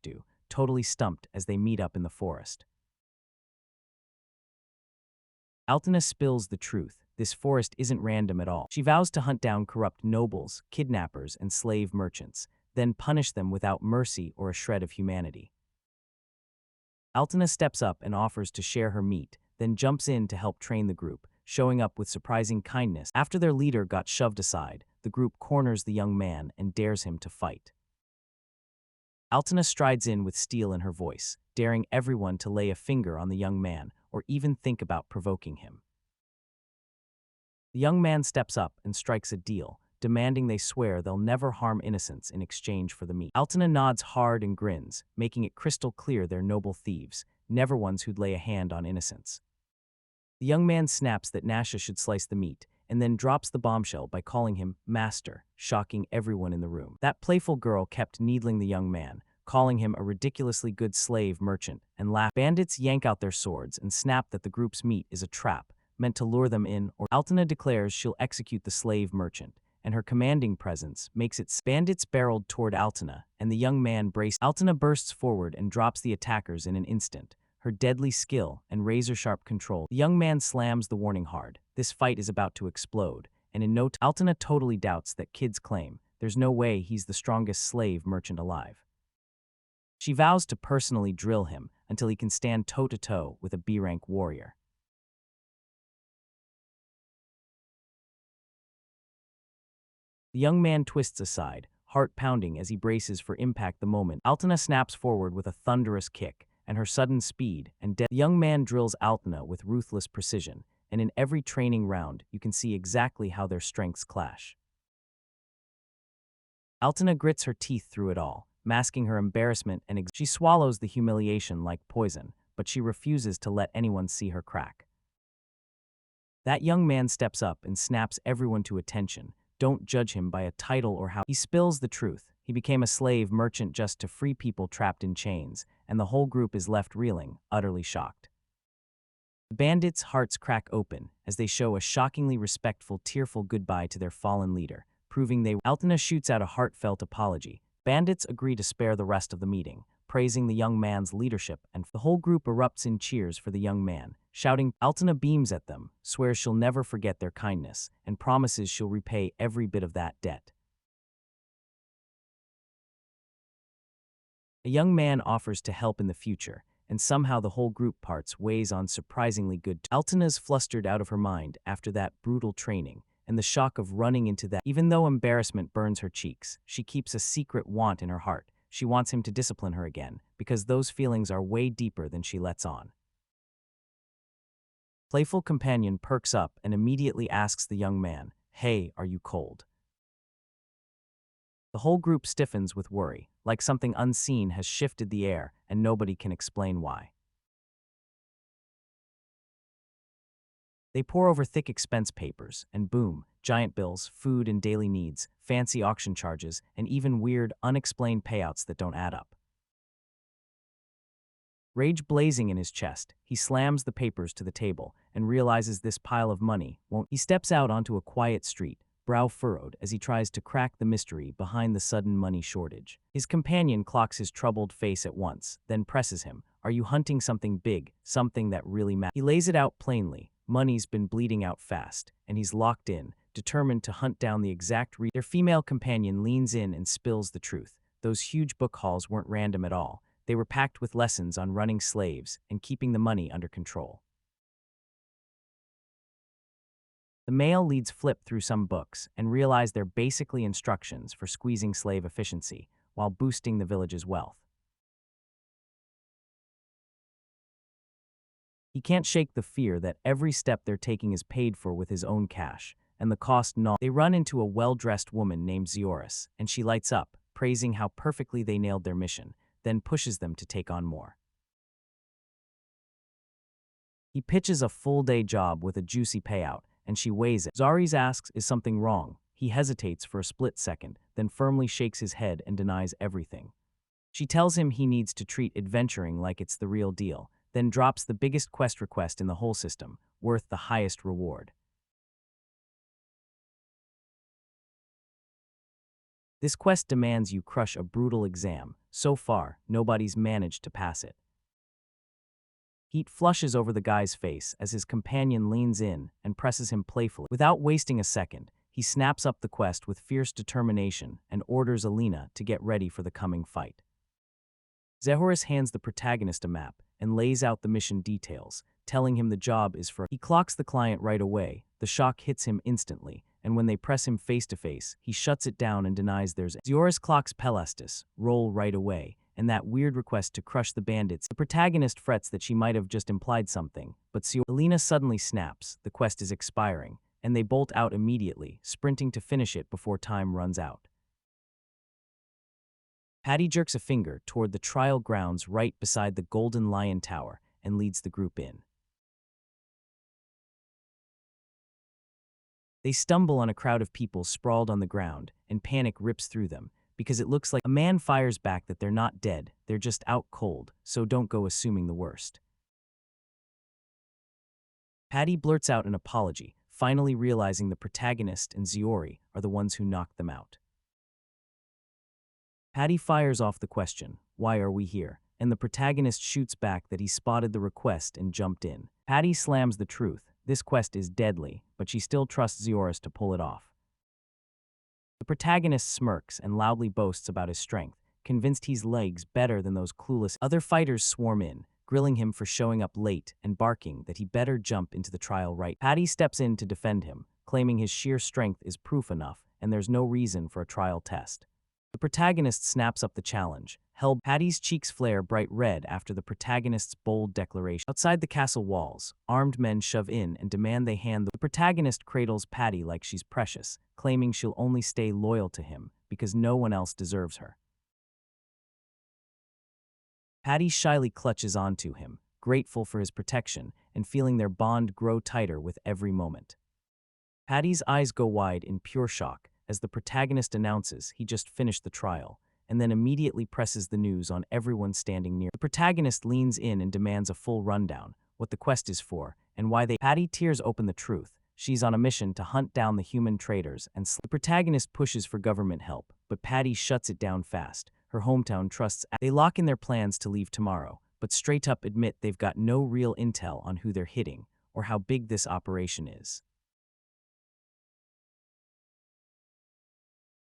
do, totally stumped as they meet up in the forest. Altana spills the truth. This forest isn't random at all. She vows to hunt down corrupt nobles, kidnappers, and slave merchants, then punish them without mercy or a shred of humanity. Altana steps up and offers to share her meat, then jumps in to help train the group, showing up with surprising kindness. After their leader got shoved aside, the group corners the young man and dares him to fight. Altana strides in with steel in her voice, daring everyone to lay a finger on the young man or even think about provoking him. The young man steps up and strikes a deal, demanding they swear they'll never harm innocents in exchange for the meat. Altana nods hard and grins, making it crystal clear they're noble thieves, never ones who'd lay a hand on innocents. The young man snaps that Nasha should slice the meat, and then drops the bombshell by calling him Master, shocking everyone in the room. That playful girl kept needling the young man, calling him a ridiculously good slave merchant, and laughed. Bandits yank out their swords and snap that the group's meat is a trap, meant to lure them in, or Altana declares she'll execute the slave merchant, and her commanding presence makes it. Bandits barreled toward Altana, and the young man braced. Altana bursts forward and drops the attackers in an instant. Her deadly skill and razor-sharp control. The young man slams the warning hard. This fight is about to explode, and in no time, Altana totally doubts that kids claim. There's no way he's the strongest slave merchant alive. She vows to personally drill him until he can stand toe-to-toe with a B-rank warrior. The young man twists aside, heart pounding as he braces for impact. The moment Altana snaps forward with a thunderous kick, and her sudden speed and the young man drills Altana with ruthless precision, and in every training round you can see exactly how their strengths clash. Altana grits her teeth through it all, masking her embarrassment and she swallows the humiliation like poison, but she refuses to let anyone see her crack. That young man steps up and snaps everyone to attention. Don't judge him by a title or how. He spills the truth. He became a slave merchant just to free people trapped in chains, and the whole group is left reeling, utterly shocked. The bandits' hearts crack open as they show a shockingly respectful, tearful goodbye to their fallen leader, proving they. Altana shoots out a heartfelt apology. Bandits agree to spare the rest of the meeting, praising the young man's leadership, and the whole group erupts in cheers for the young man, shouting. Altana beams at them, swears she'll never forget their kindness, and promises she'll repay every bit of that debt. A young man offers to help in the future, and somehow the whole group parts ways on surprisingly good. Altana's flustered out of her mind after that brutal training, and the shock of running into that. Even though embarrassment burns her cheeks, she keeps a secret want in her heart. She wants him to discipline her again, because those feelings are way deeper than she lets on. Playful companion perks up and immediately asks the young man, "Hey, are you cold?" The whole group stiffens with worry, like something unseen has shifted the air and nobody can explain why. They pore over thick expense papers, and boom, giant bills, food and daily needs, fancy auction charges, and even weird, unexplained payouts that don't add up. Rage blazing in his chest, he slams the papers to the table and realizes this pile of money won't. He steps out onto a quiet street, brow furrowed as he tries to crack the mystery behind the sudden money shortage. His companion clocks his troubled face at once, then presses him. Are you hunting something big, something that really matters? He lays it out plainly. Money's been bleeding out fast, and he's locked in, determined to hunt down the exact Their female companion leans in and spills the truth. Those huge book hauls weren't random at all. They were packed with lessons on running slaves and keeping the money under control. The male leads flip through some books and realize they're basically instructions for squeezing slave efficiency while boosting the village's wealth. He can't shake the fear that every step they're taking is paid for with his own cash, and the cost not. They run into a well-dressed woman named Zioris, and she lights up, praising how perfectly they nailed their mission, then pushes them to take on more. He pitches a full-day job with a juicy payout, and she weighs it. Zari's asks, is something wrong? He hesitates for a split second, then firmly shakes his head and denies everything. She tells him he needs to treat adventuring like it's the real deal, then drops the biggest quest request in the whole system, worth the highest reward. This quest demands you crush a brutal exam. So far, nobody's managed to pass it. Heat flushes over the guy's face as his companion leans in and presses him playfully. Without wasting a second, he snaps up the quest with fierce determination and orders Alina to get ready for the coming fight. Zehoris hands the protagonist a map and lays out the mission details, telling him the job is for. He clocks the client right away. The shock hits him instantly, and when they press him face to face, he shuts it down and denies there's. Zioris clocks Pelastus, roll right away, and that weird request to crush the bandits. The protagonist frets that she might have just implied something, but Alina suddenly snaps, the quest is expiring, and they bolt out immediately, sprinting to finish it before time runs out. Patty jerks a finger toward the trial grounds right beside the Golden Lion Tower and leads the group in. They stumble on a crowd of people sprawled on the ground, and panic rips through them, because it looks like a man fires back that they're not dead, they're just out cold, so don't go assuming the worst. Patty blurts out an apology, finally realizing the protagonist and Ziori are the ones who knocked them out. Patty fires off the question, why are we here? And the protagonist shoots back that he spotted the request and jumped in. Patty slams the truth, this quest is deadly, but she still trusts Zioris to pull it off. The protagonist smirks and loudly boasts about his strength, convinced he's legs better than those clueless. Other fighters swarm in, grilling him for showing up late and barking that he better jump into the trial right. Patty steps in to defend him, claiming his sheer strength is proof enough and there's no reason for a trial test. The protagonist snaps up the challenge. Patty's cheeks flare bright red after the protagonist's bold declaration. Outside the castle walls, armed men shove in and demand they hand the protagonist cradles Patty like she's precious, claiming she'll only stay loyal to him because no one else deserves her. Patty shyly clutches onto him, grateful for his protection and feeling their bond grow tighter with every moment. Patty's eyes go wide in pure shock as the protagonist announces he just finished the trial, and then immediately presses the news on everyone standing near. The protagonist leans in and demands a full rundown, what the quest is for, and why they. Patty tears open the truth. She's on a mission to hunt down the human traitors and the protagonist pushes for government help, but Patty shuts it down fast. Her hometown trusts. They lock in their plans to leave tomorrow, but straight up admit they've got no real intel on who they're hitting or how big this operation is.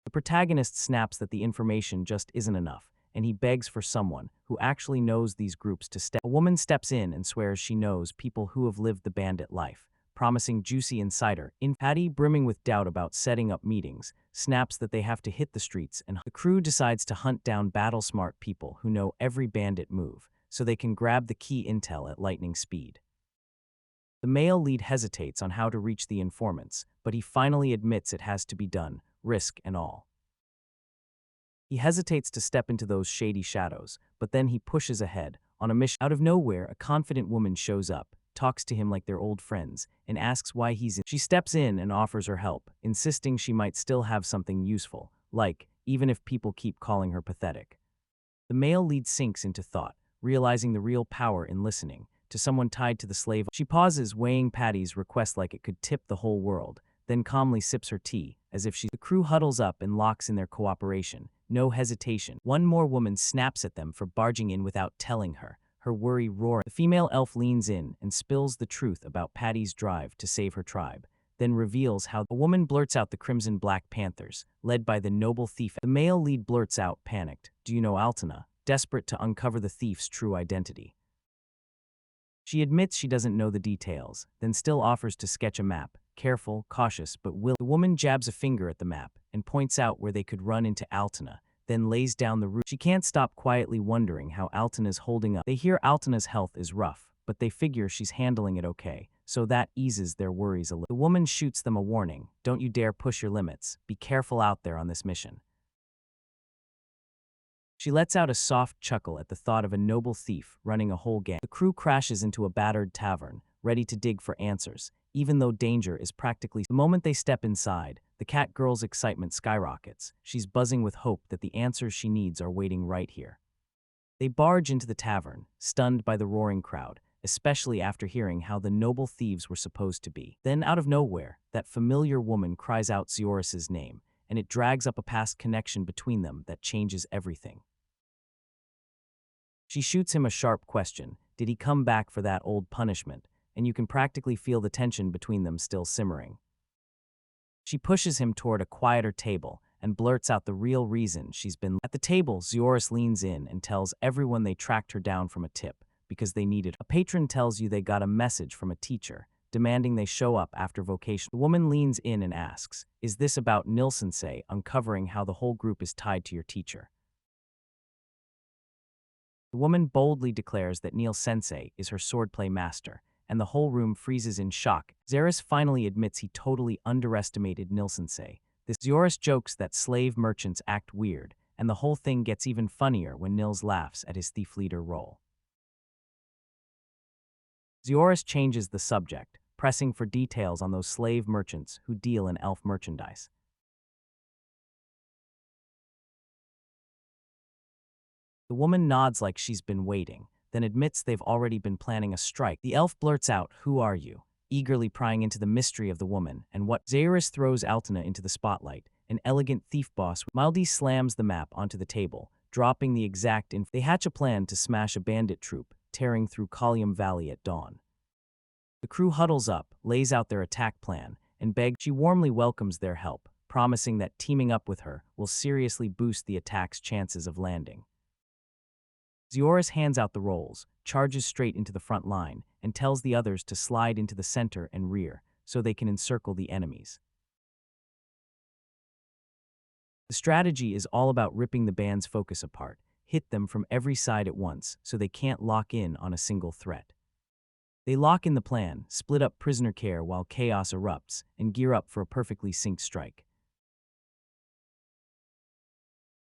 The protagonist snaps that the information just isn't enough, and he begs for someone who actually knows these groups to step. A woman steps in and swears she knows people who have lived the bandit life, promising juicy insider. Patty, brimming with doubt about setting up meetings, snaps that they have to hit the streets, and the crew decides to hunt down battle-smart people who know every bandit move, so they can grab the key intel at lightning speed. The male lead hesitates on how to reach the informants, but he finally admits it has to be done, risk and all. He hesitates to step into those shady shadows, but then he pushes ahead, on a mission. Out of nowhere, a confident woman shows up, talks to him like they're old friends, and asks why he's in. She steps in and offers her help, insisting she might still have something useful, like, even if people keep calling her pathetic. The male lead sinks into thought, realizing the real power in listening to someone tied to the slave. She pauses, weighing Patty's request like it could tip the whole world, then calmly sips her tea, as if she. The crew huddles up and locks in their cooperation, no hesitation. One more woman snaps at them for barging in without telling her worry roaring. The female elf leans in and spills the truth about Patty's drive to save her tribe, then reveals how a woman blurts out the Crimson Black Panthers, led by the noble thief. The male lead blurts out, panicked, "Do you know Altena?" desperate to uncover the thief's true identity. She admits she doesn't know the details, then still offers to sketch a map, careful, cautious, but will. The woman jabs a finger at the map and points out where they could run into Altena, then lays down the route. She can't stop quietly wondering how Altena's holding up. They hear Altena's health is rough, but they figure she's handling it okay, so that eases their worries a little. The woman shoots them a warning, "Don't you dare push your limits, be careful out there on this mission." She lets out a soft chuckle at the thought of a noble thief running a whole gang. The crew crashes into a battered tavern, ready to dig for answers, even though danger is practically. The moment they step inside, the cat girl's excitement skyrockets. She's buzzing with hope that the answers she needs are waiting right here. They barge into the tavern, stunned by the roaring crowd, especially after hearing how the noble thieves were supposed to be. Then, out of nowhere, that familiar woman cries out Zioras's name, and it drags up a past connection between them that changes everything. She shoots him a sharp question, did he come back for that old punishment? And you can practically feel the tension between them still simmering. She pushes him toward a quieter table and blurts out the real reason she's been. At the table, Zioris leans in and tells everyone they tracked her down from a tip because they needed. A patron tells you they got a message from a teacher, demanding they show up after vocation. The woman leans in and asks, is this about Nil-sensei uncovering how the whole group is tied to your teacher? The woman boldly declares that Nil-sensei is her swordplay master, and the whole room freezes in shock. Zeris finally admits he totally underestimated Nil-sensei. Zioris jokes that slave merchants act weird, and the whole thing gets even funnier when Nils laughs at his thief leader role. Zioris changes the subject, pressing for details on those slave merchants who deal in elf merchandise. The woman nods like she's been waiting, then admits they've already been planning a strike. The elf blurts out, "Who are you?" eagerly prying into the mystery of the woman and what. Zairis throws Altena into the spotlight, an elegant thief boss. Maldi slams the map onto the table, dropping the exact info. They hatch a plan to smash a bandit troop, tearing through Kalium Valley at dawn. The crew huddles up, lays out their attack plan, and begs. She warmly welcomes their help, promising that teaming up with her will seriously boost the attack's chances of landing. Zioris hands out the rolls, charges straight into the front line, and tells the others to slide into the center and rear so they can encircle the enemies. The strategy is all about ripping the band's focus apart, hit them from every side at once so they can't lock in on a single threat. They lock in the plan, split up prisoner care while chaos erupts, and gear up for a perfectly synced strike.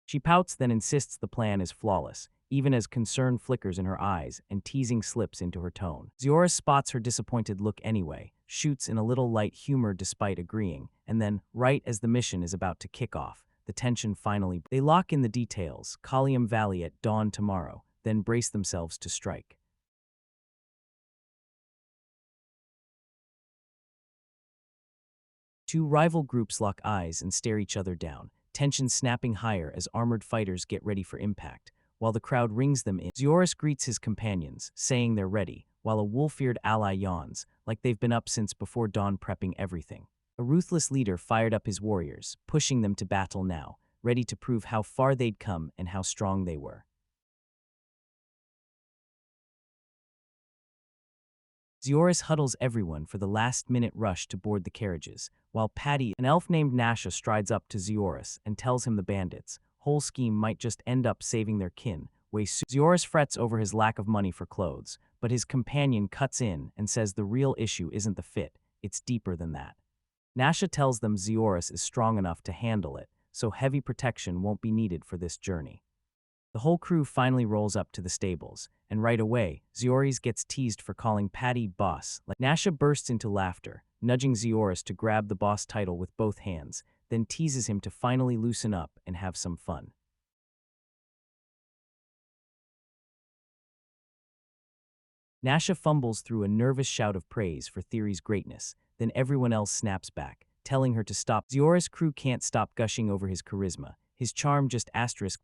She pouts, then insists the plan is flawless, even as concern flickers in her eyes and teasing slips into her tone. Zioris spots her disappointed look anyway, shoots in a little light humor despite agreeing, and then, right as the mission is about to kick off, the tension finally. They lock in the details, Kalium Valley at dawn tomorrow, then brace themselves to strike. Two rival groups lock eyes and stare each other down, tension snapping higher as armored fighters get ready for impact. While the crowd rings them in, Zioris greets his companions, saying they're ready, while a wolf-eared ally yawns, like they've been up since before dawn prepping everything. A ruthless leader fired up his warriors, pushing them to battle now, ready to prove how far they'd come and how strong they were. Zioris huddles everyone for the last-minute rush to board the carriages, while Patty, an elf named Nasha, strides up to Zioris and tells him the bandits' whole scheme might just end up saving their kin. Zioris frets over his lack of money for clothes, but his companion cuts in and says the real issue isn't the fit, it's deeper than that. Nasha tells them Zioris is strong enough to handle it, so heavy protection won't be needed for this journey. The whole crew finally rolls up to the stables, and right away, Zioris gets teased for calling Patty boss. Nasha bursts into laughter, nudging Zioris to grab the boss title with both hands, then teases him to finally loosen up and have some fun. Nasha fumbles through a nervous shout of praise for Theory's greatness, then everyone else snaps back, telling her to stop. Zioris' crew can't stop gushing over his charisma. His charm just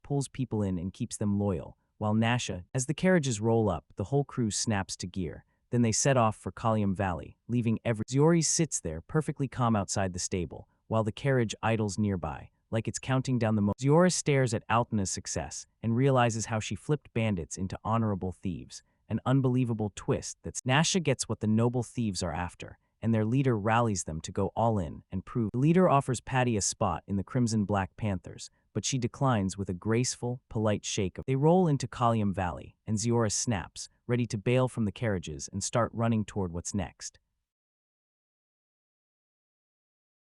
pulls people in and keeps them loyal, while Nasha, as the carriages roll up, the whole crew snaps to gear. Then they set off for Kalyam Valley, leaving Zioris sits there perfectly calm outside the stable, while the carriage idles nearby, like it's counting down the Zioris stares at Altana's success and realizes how she flipped bandits into honorable thieves. An unbelievable twist that Nasha gets what the noble thieves are after, and their leader rallies them to go all in and prove. The leader offers Patty a spot in the Crimson Black Panthers, but she declines with a graceful, polite shake. They roll into Kalyam Valley, and Zioris snaps, ready to bail from the carriages and start running toward what's next.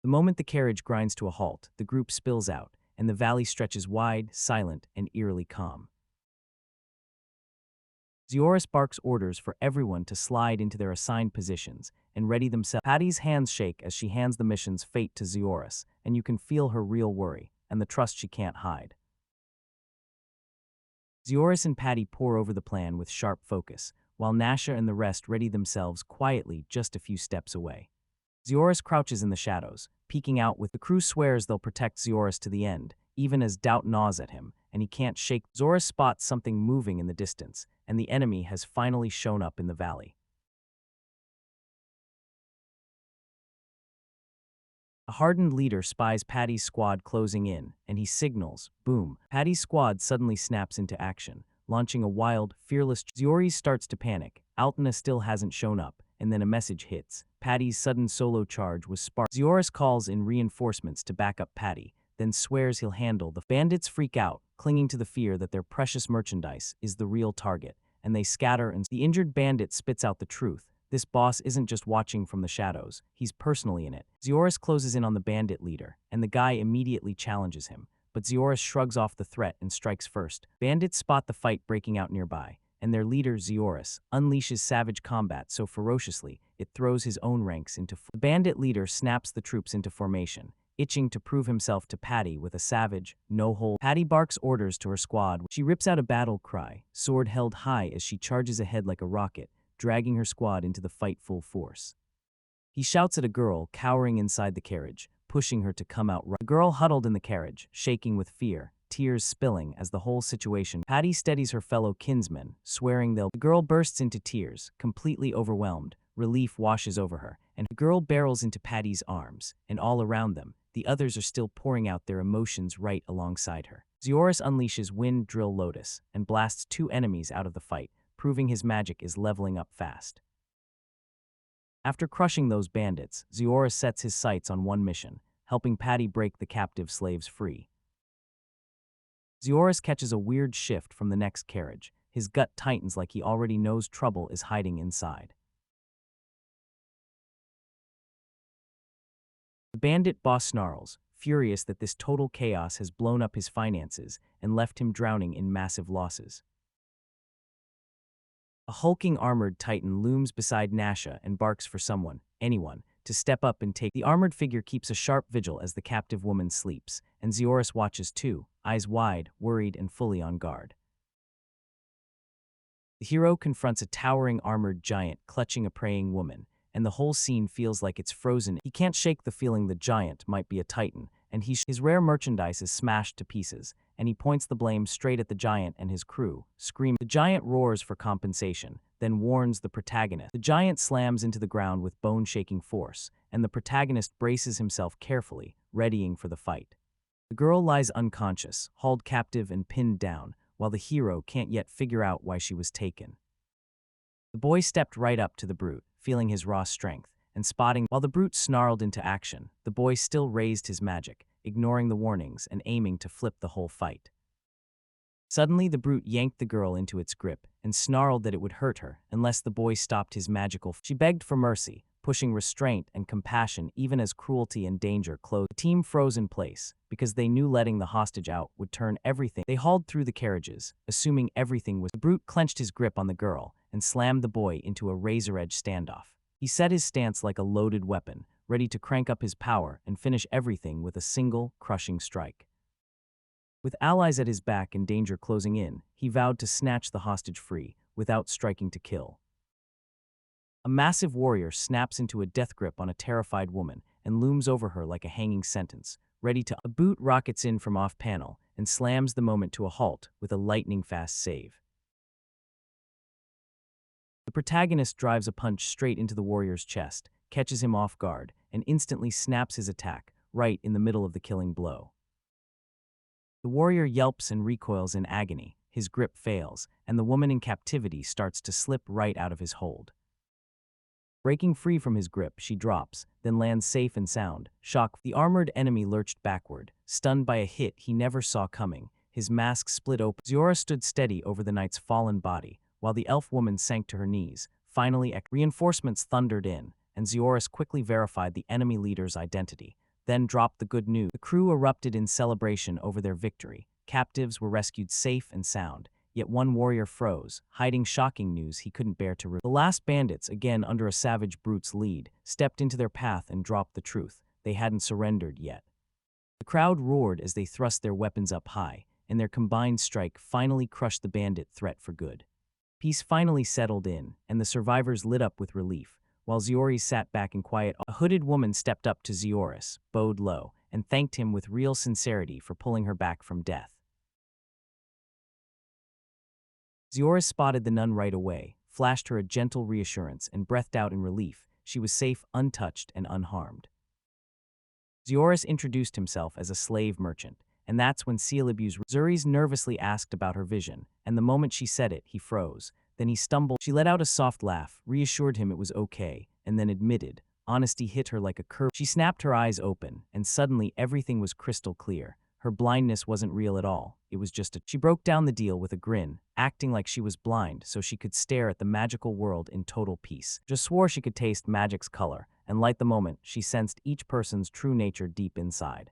The moment the carriage grinds to a halt, the group spills out, and the valley stretches wide, silent, and eerily calm. Zioris barks orders for everyone to slide into their assigned positions and ready themselves. Patty's hands shake as she hands the mission's fate to Zioris, and you can feel her real worry and the trust she can't hide. Zioris and Patty pore over the plan with sharp focus, while Nasha and the rest ready themselves quietly just a few steps away. Zioris crouches in the shadows, peeking out with the crew swears they'll protect Zioris to the end, even as doubt gnaws at him, and he can't shake. Zioris spots something moving in the distance, and the enemy has finally shown up in the valley. A hardened leader spies Patty's squad closing in, and he signals, boom. Patty's squad suddenly snaps into action, launching a wild, fearless. Zioris starts to panic. Altana still hasn't shown up, and then a message hits. Patty's sudden solo charge was sparked. Zioris calls in reinforcements to back up Patty, then swears he'll handle the bandits. Freak out, clinging to the fear that their precious merchandise is the real target, and they scatter and the injured bandit spits out the truth. This boss isn't just watching from the shadows, he's personally in it. Zioris closes in on the bandit leader, and the guy immediately challenges him, but Zioris shrugs off the threat and strikes first. Bandits spot the fight breaking out nearby, and their leader, Zioris, unleashes savage combat so ferociously it throws his own ranks into the bandit leader snaps the troops into formation, itching to prove himself to Patty with a savage, no-hold. Patty barks orders to her squad. She rips out a battle cry, sword held high as she charges ahead like a rocket, dragging her squad into the fight full force. He shouts at a girl cowering inside the carriage, pushing her to come out. The girl huddled in the carriage, shaking with fear, tears spilling as the whole situation. Patty steadies her fellow kinsmen, swearing they'll. The girl bursts into tears, completely overwhelmed. Relief washes over her, and the girl barrels into Patty's arms, and all around them, the others are still pouring out their emotions right alongside her. Zioris unleashes Wind Drill Lotus and blasts two enemies out of the fight, proving his magic is leveling up fast. After crushing those bandits, Zioris sets his sights on one mission, helping Patty break the captive slaves free. Zioris catches a weird shift from the next carriage. His gut tightens like he already knows trouble is hiding inside. The bandit boss snarls, furious that this total chaos has blown up his finances and left him drowning in massive losses. A hulking armored titan looms beside Nasha and barks for someone, anyone, to step up and take. The armored figure keeps a sharp vigil as the captive woman sleeps, and Zioris watches too, eyes wide, worried and fully on guard. The hero confronts a towering armored giant clutching a praying woman, and the whole scene feels like it's frozen. He can't shake the feeling the giant might be a titan, and his rare merchandise is smashed to pieces, and he points the blame straight at the giant and his crew, screaming. The giant roars for compensation, then warns the protagonist. The giant slams into the ground with bone-shaking force, and the protagonist braces himself carefully, readying for the fight. The girl lies unconscious, hauled captive and pinned down, while the hero can't yet figure out why she was taken. The boy stepped right up to the brute, feeling his raw strength, and spotting. While the brute snarled into action, the boy still raised his magic, ignoring the warnings and aiming to flip the whole fight. Suddenly, the brute yanked the girl into its grip and snarled that it would hurt her unless the boy stopped his magical. She begged for mercy, pushing restraint and compassion even as cruelty and danger closed. The team froze in place because they knew letting the hostage out would turn everything. They hauled through the carriages, assuming everything was. The brute clenched his grip on the girl and slammed the boy into a razor-edge standoff. He set his stance like a loaded weapon, ready to crank up his power and finish everything with a single, crushing strike. With allies at his back and danger closing in, he vowed to snatch the hostage free, without striking to kill. A massive warrior snaps into a death grip on a terrified woman and looms over her like a hanging sentence, ready to. A boot rockets in from off-panel and slams the moment to a halt with a lightning-fast save. The protagonist drives a punch straight into the warrior's chest, catches him off guard, and instantly snaps his attack, right in the middle of the killing blow. The warrior yelps and recoils in agony, his grip fails, and the woman in captivity starts to slip right out of his hold. Breaking free from his grip, she drops, then lands safe and sound. Shocked, the armored enemy lurched backward, stunned by a hit he never saw coming. His mask split open. Ziora stood steady over the knight's fallen body, while the elf woman sank to her knees. Finally, reinforcements thundered in, and Zioris quickly verified the enemy leader's identity, then dropped the good news. The crew erupted in celebration over their victory. Captives were rescued safe and sound, yet one warrior froze, hiding shocking news he couldn't bear to reveal. The last bandits, again under a savage brute's lead, stepped into their path and dropped the truth. They hadn't surrendered yet. The crowd roared as they thrust their weapons up high, and their combined strike finally crushed the bandit threat for good. Peace finally settled in, and the survivors lit up with relief, while Zioris sat back in quiet. A hooded woman stepped up to Zioris, bowed low, and thanked him with real sincerity for pulling her back from death. Zioris spotted the nun right away, flashed her a gentle reassurance, and breathed out in relief. She was safe, untouched, and unharmed. Zioris introduced himself as a slave merchant, and that's when Ceolibus Zuris nervously asked about her vision, and the moment she said it, he froze. Then he stumbled. She let out a soft laugh, reassured him it was okay, and then admitted. Honesty hit her like a curve. She snapped her eyes open, and suddenly everything was crystal clear. Her blindness wasn't real at all. It was just a. She broke down the deal with a grin, acting like she was blind so she could stare at the magical world in total peace. Just swore she could taste magic's color, and like the moment, she sensed each person's true nature deep inside.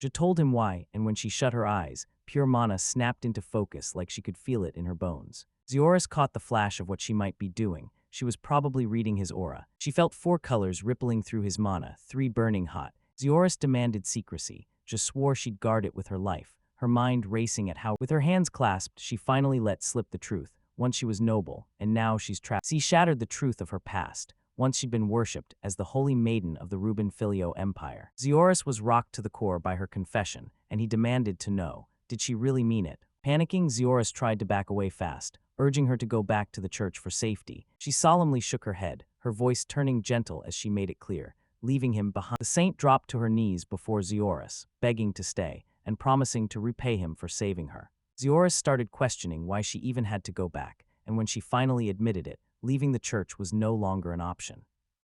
Ja told him why, and when she shut her eyes, pure mana snapped into focus like she could feel it in her bones. Zioris caught the flash of what she might be doing. She was probably reading his aura. She felt 4 colors rippling through his mana, 3 burning hot. Zioris demanded secrecy, just swore she'd guard it with her life, her mind racing at how. With her hands clasped, she finally let slip the truth. Once she was noble, and now she's trapped. She shattered the truth of her past. Once she'd been worshipped as the holy maiden of the Ruben Filio Empire. Zioris was rocked to the core by her confession, and he demanded to know, did she really mean it? Panicking, Zioris tried to back away fast, urging her to go back to the church for safety. She solemnly shook her head, her voice turning gentle as she made it clear, leaving him behind. The saint dropped to her knees before Zioris, begging to stay, and promising to repay him for saving her. Zioris started questioning why she even had to go back, and when she finally admitted it, leaving the church was no longer an option.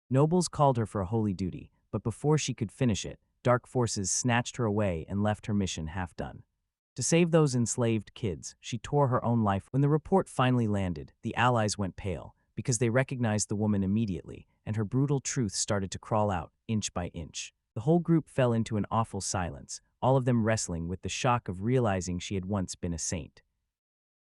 Nobles called her for a holy duty, but before she could finish it, dark forces snatched her away and left her mission half done. To save those enslaved kids, she tore her own life. When the report finally landed, the allies went pale, because they recognized the woman immediately, and her brutal truth started to crawl out, inch by inch. The whole group fell into an awful silence, all of them wrestling with the shock of realizing she had once been a saint.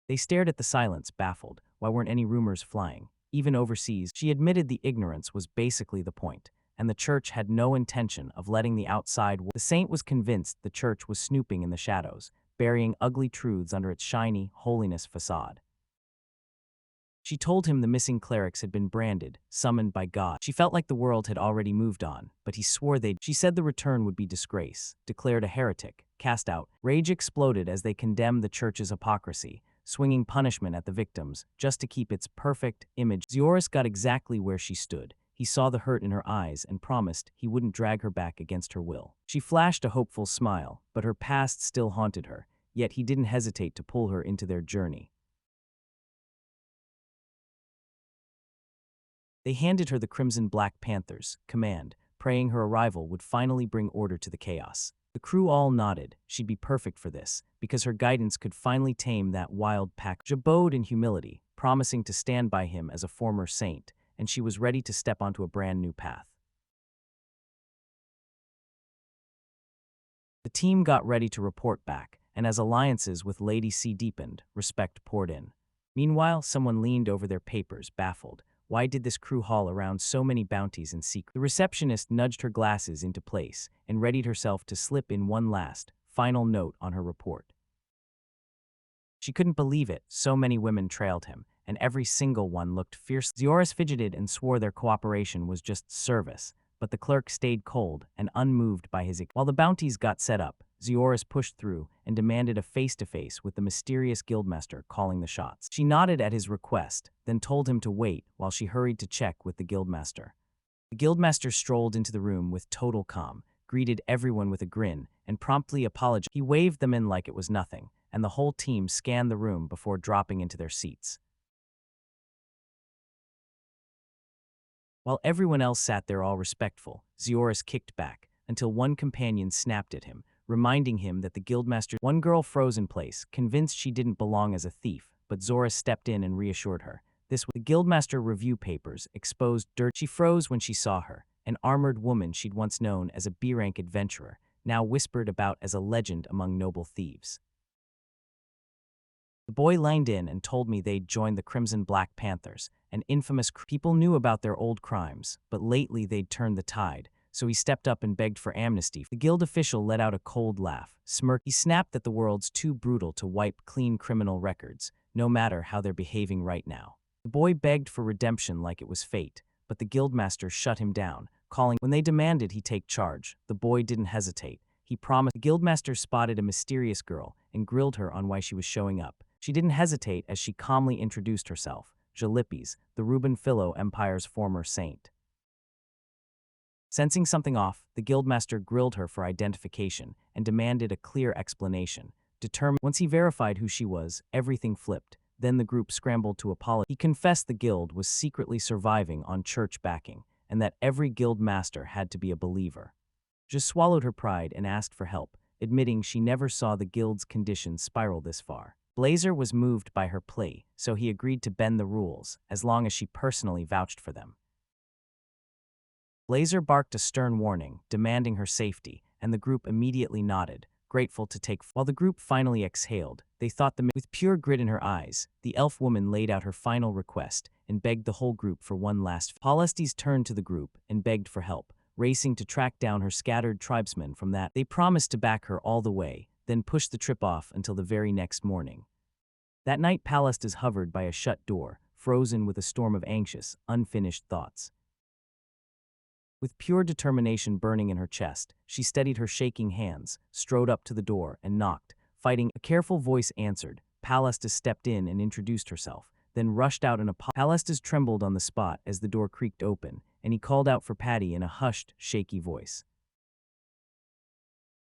They stared at the silence, baffled. Why weren't any rumors flying? Even overseas, she admitted the ignorance was basically the point, and the church had no intention of letting the outside. The saint was convinced the church was snooping in the shadows, burying ugly truths under its shiny, holiness facade. She told him the missing clerics had been branded, summoned by God. She felt like the world had already moved on, but he swore they'd. She said the return would be disgrace, declared a heretic, cast out. Rage exploded as they condemned the church's hypocrisy, swinging punishment at the victims, just to keep its perfect image. Zioris got exactly where she stood. He saw the hurt in her eyes and promised he wouldn't drag her back against her will. She flashed a hopeful smile, but her past still haunted her, yet he didn't hesitate to pull her into their journey. They handed her the Crimson Black Panther's command, praying her arrival would finally bring order to the chaos. The crew all nodded. She'd be perfect for this, because her guidance could finally tame that wild pack. She bowed in humility, promising to stand by him as a former saint, and she was ready to step onto a brand new path. The team got ready to report back, and as alliances with Lady C deepened, respect poured in. Meanwhile, someone leaned over their papers, baffled. Why did this crew haul around so many bounties in secret? The receptionist nudged her glasses into place and readied herself to slip in one last, final note on her report. She couldn't believe it, so many women trailed him, and every single one looked fierce. Zioris fidgeted and swore their cooperation was just service, but the clerk stayed cold and unmoved by his. While the bounties got set up, Zioris pushed through and demanded a face-to-face with the mysterious guildmaster calling the shots. She nodded at his request, then told him to wait while she hurried to check with the guildmaster. The guildmaster strolled into the room with total calm, greeted everyone with a grin, and promptly apologized. He waved them in like it was nothing, and the whole team scanned the room before dropping into their seats. While everyone else sat there all respectful, Zioris kicked back, until one companion snapped at him, reminding him that the guildmaster. One girl froze in place, convinced she didn't belong as a thief, but Zioris stepped in and reassured her. The guildmaster review papers exposed dirt. She froze when she saw her, an armored woman she'd once known as a B-rank adventurer, now whispered about as a legend among noble thieves. The boy leaned in and told me they'd joined the Crimson Black Panthers, an infamous people knew about their old crimes, but lately they'd turned the tide, so he stepped up and begged for amnesty. The guild official let out a cold laugh, smirked. He snapped that the world's too brutal to wipe clean criminal records, no matter how they're behaving right now. The boy begged for redemption like it was fate, but the guildmaster shut him down, calling. When they demanded he take charge, the boy didn't hesitate. He promised. The guildmaster spotted a mysterious girl and grilled her on why she was showing up. She didn't hesitate as she calmly introduced herself, Jalipes, the Reuben Philo Empire's former saint. Sensing something off, the guildmaster grilled her for identification and demanded a clear explanation. Once he verified who she was, everything flipped. Then the group scrambled to apologize. He confessed the guild was secretly surviving on church backing, and that every guild master had to be a believer. Just swallowed her pride and asked for help, admitting she never saw the guild's conditions spiral this far. Blazer was moved by her plea, so he agreed to bend the rules, as long as she personally vouched for them. Blazer barked a stern warning, demanding her safety, and the group immediately nodded, grateful to take. While the group finally exhaled, they thought with pure grit in her eyes, the elf woman laid out her final request and begged the whole group for one last. Paulestes turned to the group and begged for help, racing to track down her scattered tribesmen from that. They promised to back her all the way, then pushed the trip off until the very next morning. That night, Paulestes hovered by a shut door, frozen with a storm of anxious, unfinished thoughts. With pure determination burning in her chest, she steadied her shaking hands, strode up to the door, and knocked. Fighting, a careful voice answered. Paulestes stepped in and introduced herself, then rushed out and Paulestes trembled on the spot as the door creaked open, and he called out for Patty in a hushed, shaky voice.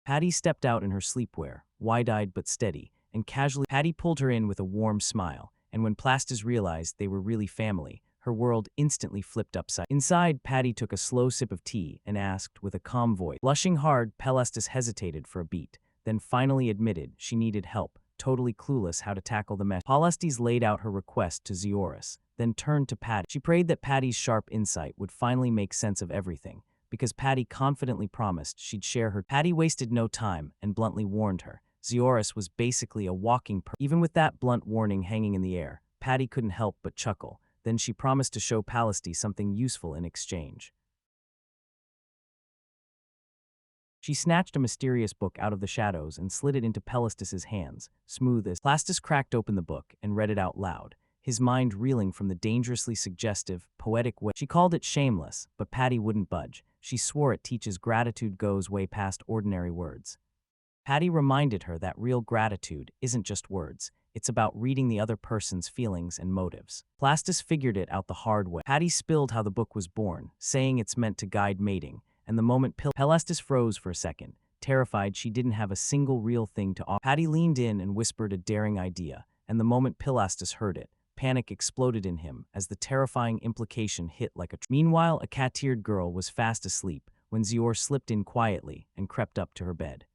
Patty stepped out in her sleepwear, wide-eyed but steady, and casually. Patty pulled her in with a warm smile, and when Paulestes realized they were really family, her world instantly flipped upside. Inside, Patty took a slow sip of tea and asked with a calm voice. Blushing hard, Paulestes hesitated for a beat, then finally admitted she needed help, totally clueless how to tackle the mess. Paulestes laid out her request to Zioris, then turned to Patty. She prayed that Patty's sharp insight would finally make sense of everything, because Patty confidently promised she'd share her. Patty wasted no time and bluntly warned her. Zioris was basically a walking Even with that blunt warning hanging in the air, Patty couldn't help but chuckle. Then she promised to show Paulestes something useful in exchange. She snatched a mysterious book out of the shadows and slid it into Paulestes' hands, smooth as. Paulestes cracked open the book and read it out loud, his mind reeling from the dangerously suggestive, poetic way. She called it shameless, but Patty wouldn't budge. She swore it teaches gratitude goes way past ordinary words. Patty reminded her that real gratitude isn't just words. It's about reading the other person's feelings and motives. Paulestes figured it out the hard way. Patty spilled how the book was born, saying it's meant to guide mating, and the moment Paulestes froze for a second, terrified she didn't have a single real thing to offer. Patty leaned in and whispered a daring idea, and the moment Paulestes heard it, panic exploded in him as the terrifying implication hit like a. Meanwhile, a cat-eared girl was fast asleep when Zior slipped in quietly and crept up to her bed.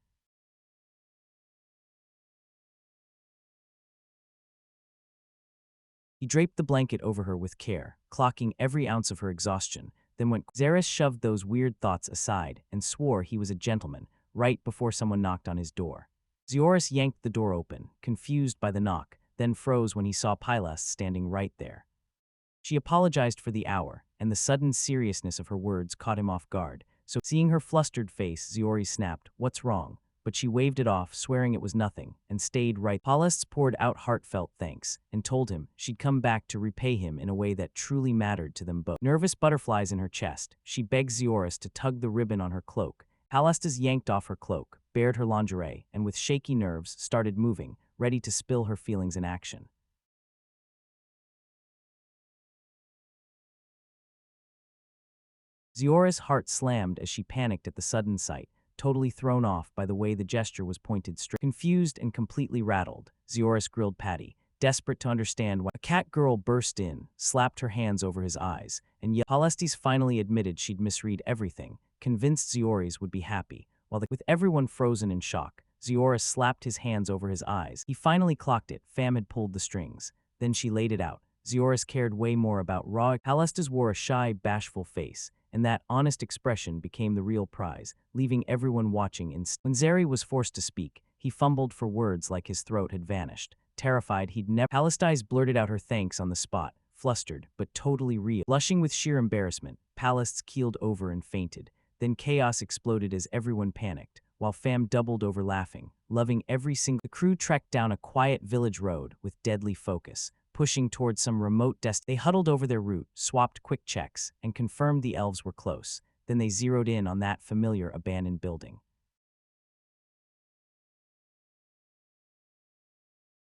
He draped the blanket over her with care, clocking every ounce of her exhaustion, then went. Zeres shoved those weird thoughts aside and swore he was a gentleman, right before someone knocked on his door. Zeoris yanked the door open, confused by the knock, then froze when he saw Pylas standing right there. She apologized for the hour, and the sudden seriousness of her words caught him off guard. So, seeing her flustered face, Ziori snapped, "What's wrong?" But she waved it off, swearing it was nothing, and stayed right. Pylas poured out heartfelt thanks, and told him she'd come back to repay him in a way that truly mattered to them both. Nervous butterflies in her chest, she begged Zioris to tug the ribbon on her cloak. Palastas yanked off her cloak, bared her lingerie, and with shaky nerves started moving, ready to spill her feelings in action. Ziora's heart slammed as she panicked at the sudden sight, totally thrown off by the way the gesture was pointed straight. Confused and completely rattled, Zioris grilled Patty, desperate to understand why. A cat girl burst in, slapped her hands over his eyes, and yelled. Palestes finally admitted she'd misread everything, convinced Zioris would be happy. With everyone frozen in shock, Zioris slapped his hands over his eyes. He finally clocked it. Fam had pulled the strings. Then she laid it out. Zioris cared way more about raw. Palestes wore a shy, bashful face, and that honest expression became the real prize, leaving everyone watching when Zeri was forced to speak, he fumbled for words like his throat had vanished. Terrified he'd never. Palestes blurted out her thanks on the spot, flustered, but totally real. Blushing with sheer embarrassment, Palestes keeled over and fainted. Then chaos exploded as everyone panicked, while Fam doubled over laughing, loving every single. The crew trekked down a quiet village road with deadly focus, pushing towards some remote They huddled over their route, swapped quick checks, and confirmed the elves were close. Then they zeroed in on that familiar abandoned building.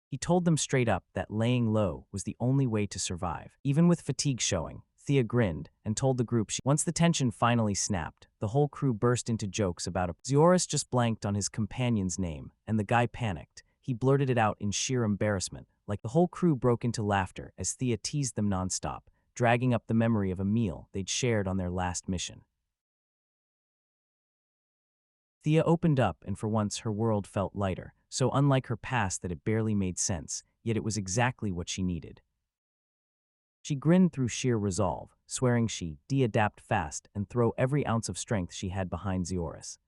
He told them straight up that laying low was the only way to survive. Even with fatigue showing, Thea grinned and told the group once the tension finally snapped, the whole crew burst into jokes about a. Zioris just blanked on his companion's name, and the guy panicked. He blurted it out in sheer embarrassment. The whole crew broke into laughter as Thea teased them nonstop, dragging up the memory of a meal they'd shared on their last mission. Thea opened up, and for once her world felt lighter, so unlike her past that it barely made sense, yet it was exactly what she needed. She grinned through sheer resolve, swearing she'd de-adapt fast and throw every ounce of strength she had behind Zioris.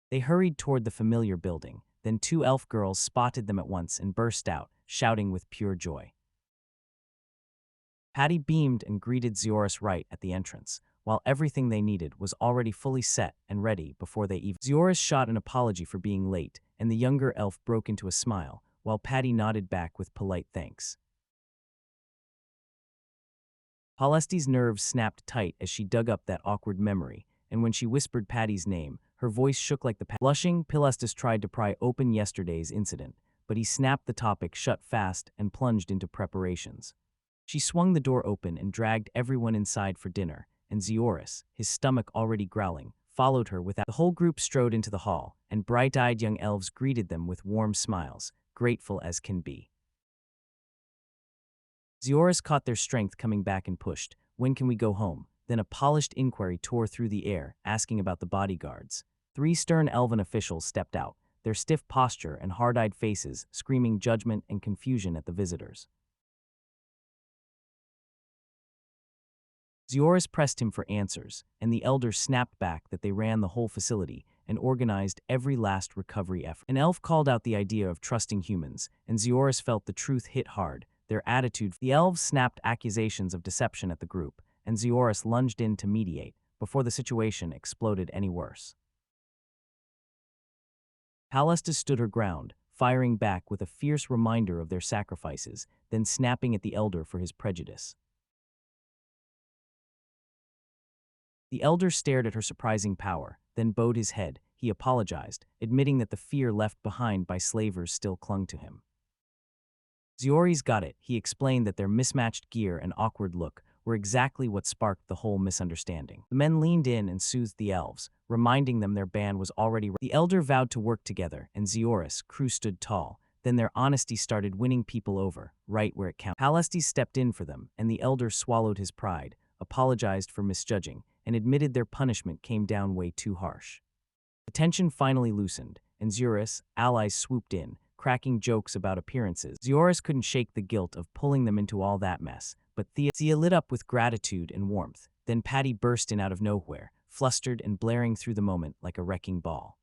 They hurried toward the familiar building, then two elf girls spotted them at once and burst out, shouting with pure joy. Patty beamed and greeted Zioris right at the entrance, while everything they needed was already fully set and ready before they even. Zioris shot an apology for being late, and the younger elf broke into a smile, while Patty nodded back with polite thanks. Palesti's nerves snapped tight as she dug up that awkward memory, and when she whispered Patty's name, her voice shook like the. Blushing, Pilestis tried to pry open yesterday's incident, but he snapped the topic shut fast and plunged into preparations. She swung the door open and dragged everyone inside for dinner, and Zioris, his stomach already growling, followed her without. The whole group strode into the hall, and bright-eyed young elves greeted them with warm smiles, grateful as can be. Zioris caught their strength coming back and pushed, "When can we go home?" Then a polished inquiry tore through the air, asking about the bodyguards. 3 stern elven officials stepped out, their stiff posture and hard-eyed faces screaming judgment and confusion at the visitors. Zioris pressed him for answers, and the elders snapped back that they ran the whole facility and organized every last recovery effort. An elf called out the idea of trusting humans, and Zioris felt the truth hit hard. Their attitude. The elves snapped accusations of deception at the group, and Zioris lunged in to mediate before the situation exploded any worse. Palestis stood her ground, firing back with a fierce reminder of their sacrifices, then snapping at the elder for his prejudice. The elder stared at her surprising power, then bowed his head. He apologized, admitting that the fear left behind by slavers still clung to him. Zioris got it. He explained that their mismatched gear and awkward look were exactly what sparked the whole misunderstanding. The men leaned in and soothed the elves, reminding them their band was already ready. The elder vowed to work together, and Zioris' crew stood tall. Then their honesty started winning people over, right where it counted. Palestes stepped in for them, and the elder swallowed his pride, apologized for misjudging, and admitted their punishment came down way too harsh. The tension finally loosened, and Zurus, allies swooped in, cracking jokes about appearances. Zurus couldn't shake the guilt of pulling them into all that mess, but Thea lit up with gratitude and warmth. Then Patty burst in out of nowhere, flustered and blaring through the moment like a wrecking ball.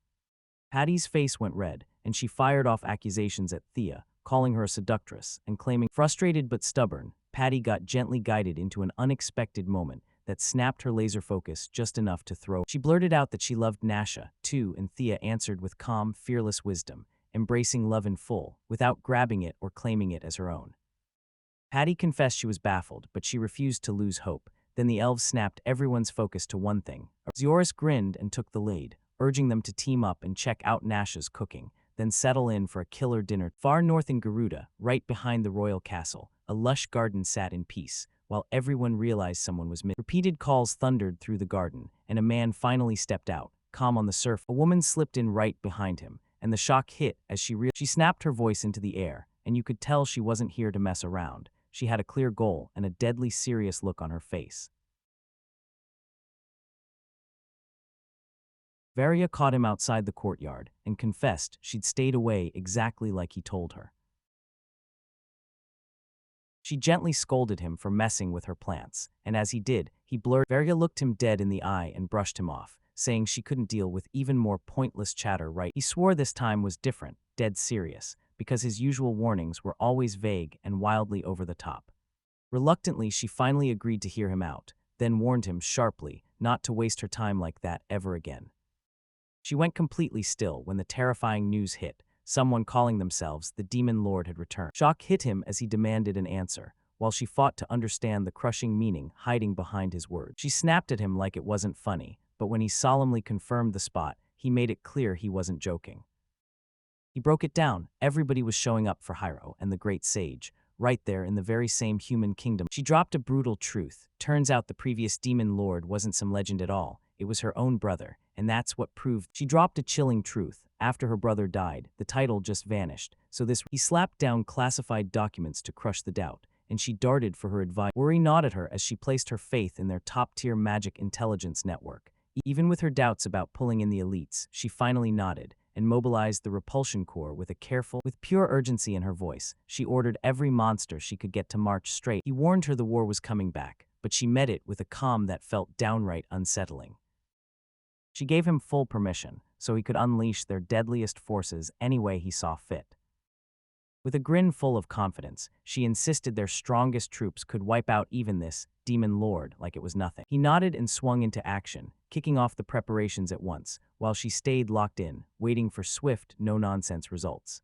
Patty's face went red, and she fired off accusations at Thea, calling her a seductress and claiming, frustrated but stubborn, Patty got gently guided into an unexpected moment that snapped her laser focus just enough to throw. She blurted out that she loved Nasha, too, and Thea answered with calm, fearless wisdom, embracing love in full, without grabbing it or claiming it as her own. Patty confessed she was baffled, but she refused to lose hope. Then the elves snapped everyone's focus to one thing. Zurus grinned and took the lead, urging them to team up and check out Nasha's cooking, then settle in for a killer dinner. Far north in Garuda, right behind the royal castle, a lush garden sat in peace, while everyone realized someone was missing. Repeated calls thundered through the garden, and a man finally stepped out, calm on the surface. A woman slipped in right behind him, and the shock hit as she snapped her voice into the air, and you could tell she wasn't here to mess around. She had a clear goal and a deadly serious look on her face. Varia caught him outside the courtyard and confessed she'd stayed away exactly like he told her. She gently scolded him for messing with her plants, and as he did, he blurted. Varia looked him dead in the eye and brushed him off, saying she couldn't deal with even more pointless chatter right. He swore this time was different, dead serious, because his usual warnings were always vague and wildly over the top. Reluctantly, she finally agreed to hear him out, then warned him sharply not to waste her time like that ever again. She went completely still when the terrifying news hit. Someone calling themselves the Demon Lord had returned. Shock hit him as he demanded an answer, while she fought to understand the crushing meaning hiding behind his words. She snapped at him like it wasn't funny, but when he solemnly confirmed the spot, he made it clear he wasn't joking. He broke it down. Everybody was showing up for Hyro and the Great Sage, right there in the very same human kingdom. She dropped a brutal truth. Turns out the previous Demon Lord wasn't some legend at all. It was her own brother, and that's what proved. She dropped a chilling truth. After her brother died, the title just vanished, so he slapped down classified documents to crush the doubt, and she darted for her advice. Worry nodded her as she placed her faith in their top-tier magic intelligence network. Even with her doubts about pulling in the elites, she finally nodded and mobilized the Repulsion Corps with pure urgency in her voice. She ordered every monster she could get to march straight. He warned her the war was coming back, but she met it with a calm that felt downright unsettling. She gave him full permission, so he could unleash their deadliest forces any way he saw fit. With a grin full of confidence, she insisted their strongest troops could wipe out even this Demon Lord like it was nothing. He nodded and swung into action, kicking off the preparations at once, while she stayed locked in, waiting for swift, no-nonsense results.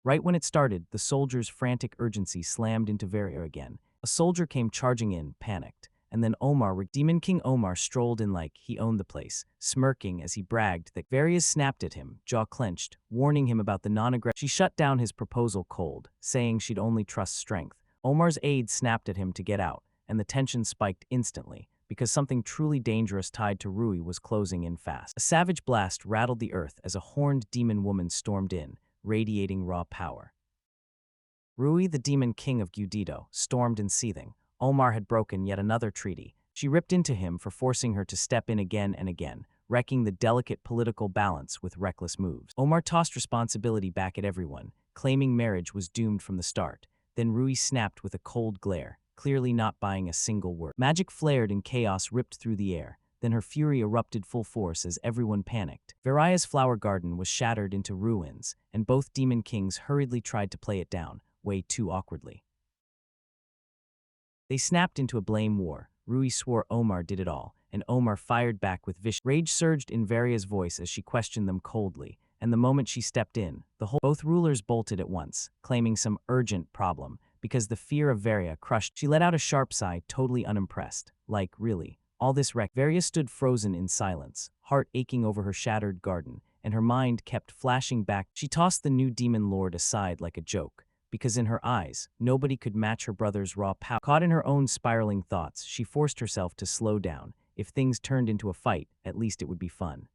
Right when it started, the soldiers' frantic urgency slammed into Varia again. A soldier came charging in, panicked. And then Demon King Omar strolled in like he owned the place, smirking as he bragged that Various snapped at him, jaw clenched, warning him about the non-aggression. She shut down his proposal cold, saying she'd only trust strength. Omar's aide snapped at him to get out, and the tension spiked instantly, because something truly dangerous tied to Rui was closing in fast. A savage blast rattled the earth as a horned demon woman stormed in, radiating raw power. Rui, the demon king of Gyudido, stormed in seething. Omar had broken yet another treaty. She ripped into him for forcing her to step in again and again, wrecking the delicate political balance with reckless moves. Omar tossed responsibility back at everyone, claiming marriage was doomed from the start. Then Rui snapped with a cold glare, clearly not buying a single word. Magic flared and chaos ripped through the air. Then her fury erupted full force as everyone panicked. Varia's flower garden was shattered into ruins, and both demon kings hurriedly tried to play it down, way too awkwardly. They snapped into a blame war. Rui swore Omar did it all, and Omar fired back with vicious. Rage surged in Varia's voice as she questioned them coldly, and the moment she stepped in, both rulers bolted at once, claiming some urgent problem, because the fear of Varia crushed. She let out a sharp sigh, totally unimpressed. Like, really, all this wreck. Varia stood frozen in silence, heart aching over her shattered garden, and her mind kept flashing back. She tossed the new demon lord aside like a joke, because in her eyes, nobody could match her brother's raw power. Caught in her own spiraling thoughts, she forced herself to slow down. If things turned into a fight, at least it would be fun.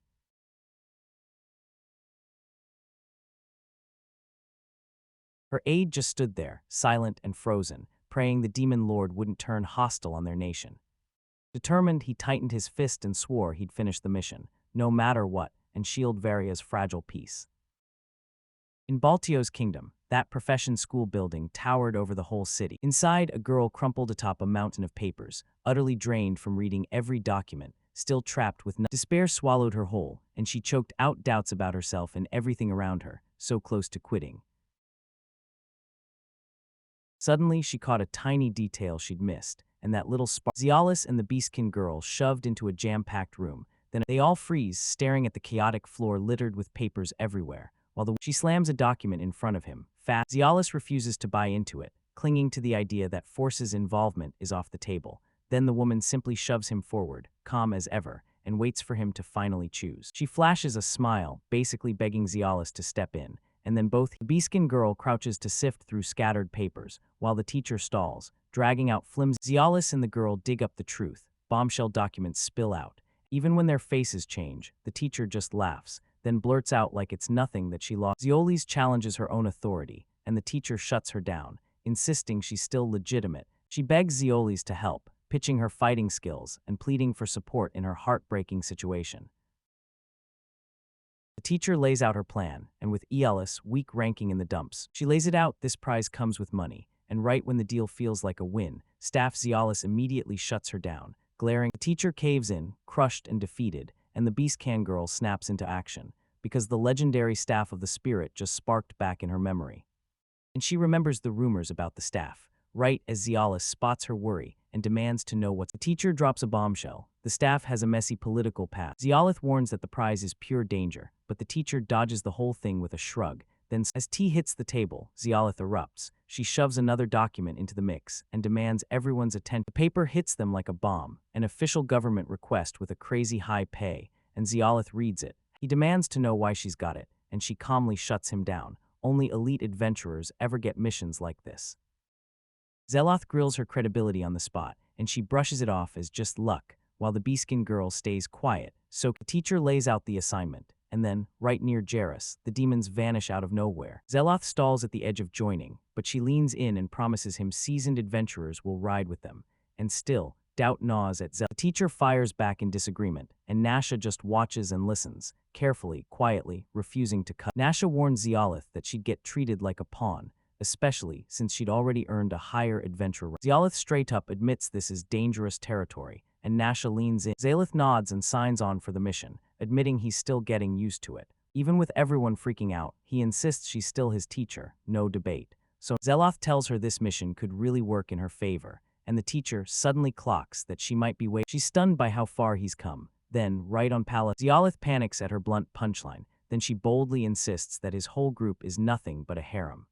Her aide just stood there, silent and frozen, praying the demon lord wouldn't turn hostile on their nation. Determined, he tightened his fist and swore he'd finish the mission, no matter what, and shield Varia's fragile peace. In Baltio's kingdom, that profession school building towered over the whole city. Inside, a girl crumpled atop a mountain of papers, utterly drained from reading every document, still trapped with despair swallowed her whole, and she choked out doubts about herself and everything around her, so close to quitting. Suddenly, she caught a tiny detail she'd missed, and that little spark. Zialis and the Beastkin girl shoved into a jam-packed room. Then they all freeze, staring at the chaotic floor littered with papers everywhere, while she slams a document in front of him. Fast, Zialis refuses to buy into it, clinging to the idea that Force's involvement is off the table. Then the woman simply shoves him forward, calm as ever, and waits for him to finally choose. She flashes a smile, basically begging Zialis to step in, and then both the Beastkin girl crouches to sift through scattered papers, while the teacher stalls, dragging out flimsy. Zialis and the girl dig up the truth. Bombshell documents spill out. Even when their faces change, the teacher just laughs, then blurts out like it's nothing that she lost. Ziolis challenges her own authority, and the teacher shuts her down, insisting she's still legitimate. She begs Ziolis to help, pitching her fighting skills and pleading for support in her heartbreaking situation. The teacher lays out her plan, and with Ealis weak ranking in the dumps, she lays it out. This prize comes with money, and right when the deal feels like a win, staff Zialis immediately shuts her down, glaring. The teacher caves in, crushed and defeated, and the Beastcan girl snaps into action, because the legendary staff of the spirit just sparked back in her memory. And she remembers the rumors about the staff, right as Zialis spots her worry and demands to know what's. The teacher drops a bombshell. The staff has a messy political past. Zialis warns that the prize is pure danger, but the teacher dodges the whole thing with a shrug. Then, as tea hits the table, Zialis erupts. She shoves another document into the mix and demands everyone's attention. The paper hits them like a bomb, an official government request with a crazy high pay, and Zialis reads it. He demands to know why she's got it, and she calmly shuts him down. Only elite adventurers ever get missions like this. Zeloth grills her credibility on the spot, and she brushes it off as just luck, while the Beastkin girl stays quiet. So the teacher lays out the assignment, and then, right near Jairus, the demons vanish out of nowhere. Zeloth stalls at the edge of joining, but she leans in and promises him seasoned adventurers will ride with them. And still, doubt gnaws at Zeloth. The teacher fires back in disagreement, and Nasha just watches and listens, carefully, quietly, refusing to cut. Nasha warns Zialis that she'd get treated like a pawn, especially since she'd already earned a higher adventure rank. Zialis straight up admits this is dangerous territory, and Nasha leans in. Zalith nods and signs on for the mission, admitting he's still getting used to it. Even with everyone freaking out, he insists she's still his teacher, no debate. So Zeloth tells her this mission could really work in her favor, and the teacher suddenly clocks that she might be She's stunned by how far he's come. Then, right on Palette, Zialis panics at her blunt punchline. Then she boldly insists that his whole group is nothing but a harem.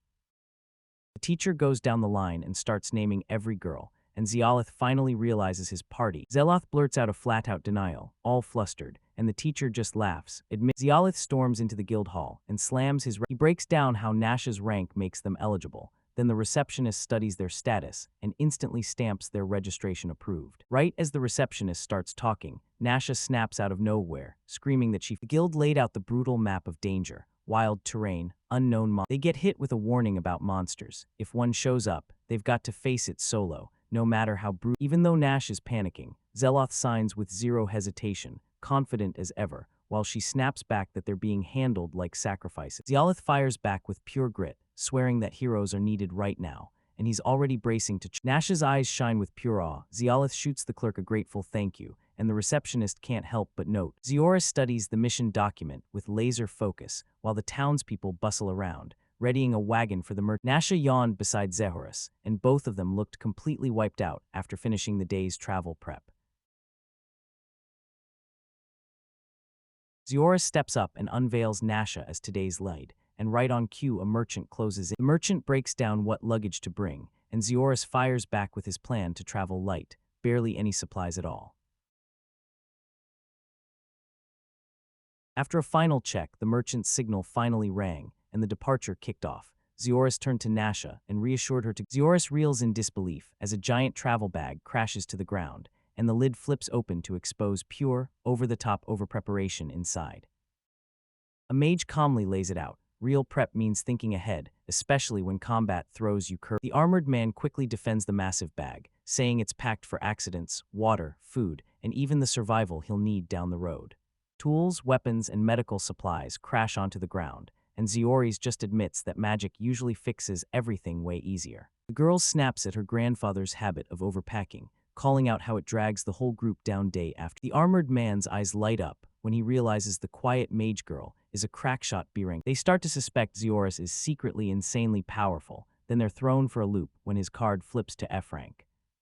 The teacher goes down the line and starts naming every girl, and Zialis finally realizes his party. Zeloth blurts out a flat-out denial, all flustered, and the teacher just laughs. Zialis storms into the guild hall and slams his. He breaks down how Nasha's rank makes them eligible. Then the receptionist studies their status and instantly stamps their registration approved. Right as the receptionist starts talking, Nasha snaps out of nowhere, screaming that the guild laid out the brutal map of danger. Wild terrain, unknown monsters. They get hit with a warning about monsters. If one shows up, they've got to face it solo, no matter how brutal. Even though Nash is panicking, Zeloth signs with zero hesitation, confident as ever, while she snaps back that they're being handled like sacrifices. Zeloth fires back with pure grit, swearing that heroes are needed right now, and he's already bracing to. Nash's eyes shine with pure awe. Zeloth shoots the clerk a grateful thank you, and the receptionist can't help but note. Ziora studies the mission document with laser focus, while the townspeople bustle around, readying a wagon for the merchant. Nasha yawned beside Zehorus, and both of them looked completely wiped out after finishing the day's travel prep. Ziora steps up and unveils Nasha as today's lead, and right on cue a merchant closes in. The merchant breaks down what luggage to bring, and Zioris fires back with his plan to travel light, barely any supplies at all. After a final check, the merchant's signal finally rang, and the departure kicked off. Zioris turned to Nasha and reassured her to. Zioris reels in disbelief as a giant travel bag crashes to the ground, and the lid flips open to expose pure, over-the-top over-preparation inside. A mage calmly lays it out. Real prep means thinking ahead, especially when combat throws you curve. The armored man quickly defends the massive bag, saying it's packed for accidents, water, food, and even the survival he'll need down the road. Tools, weapons, and medical supplies crash onto the ground, and Zioris just admits that magic usually fixes everything way easier. The girl snaps at her grandfather's habit of overpacking, calling out how it drags the whole group down day after. The armored man's eyes light up when he realizes the quiet mage girl is a crackshot B-rank. They start to suspect Zioris is secretly insanely powerful, then they're thrown for a loop when his card flips to F rank.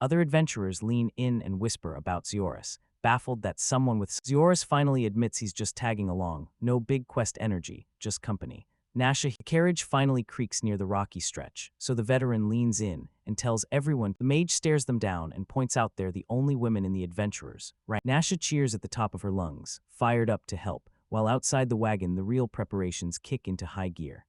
Other adventurers lean in and whisper about Zioris, baffled that someone with Zioris finally admits he's just tagging along, no big quest energy, just company. The carriage finally creaks near the rocky stretch, so the veteran leans in and tells everyone. The mage stares them down and points out they're the only women in the adventurers. Right. Nasha cheers at the top of her lungs, fired up to help, while outside the wagon the real preparations kick into high gear.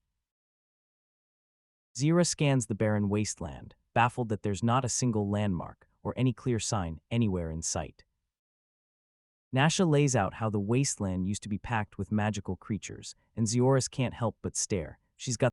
Zira scans the barren wasteland, baffled that there's not a single landmark or any clear sign anywhere in sight. Nasha lays out how the wasteland used to be packed with magical creatures, and Zioris can't help but stare.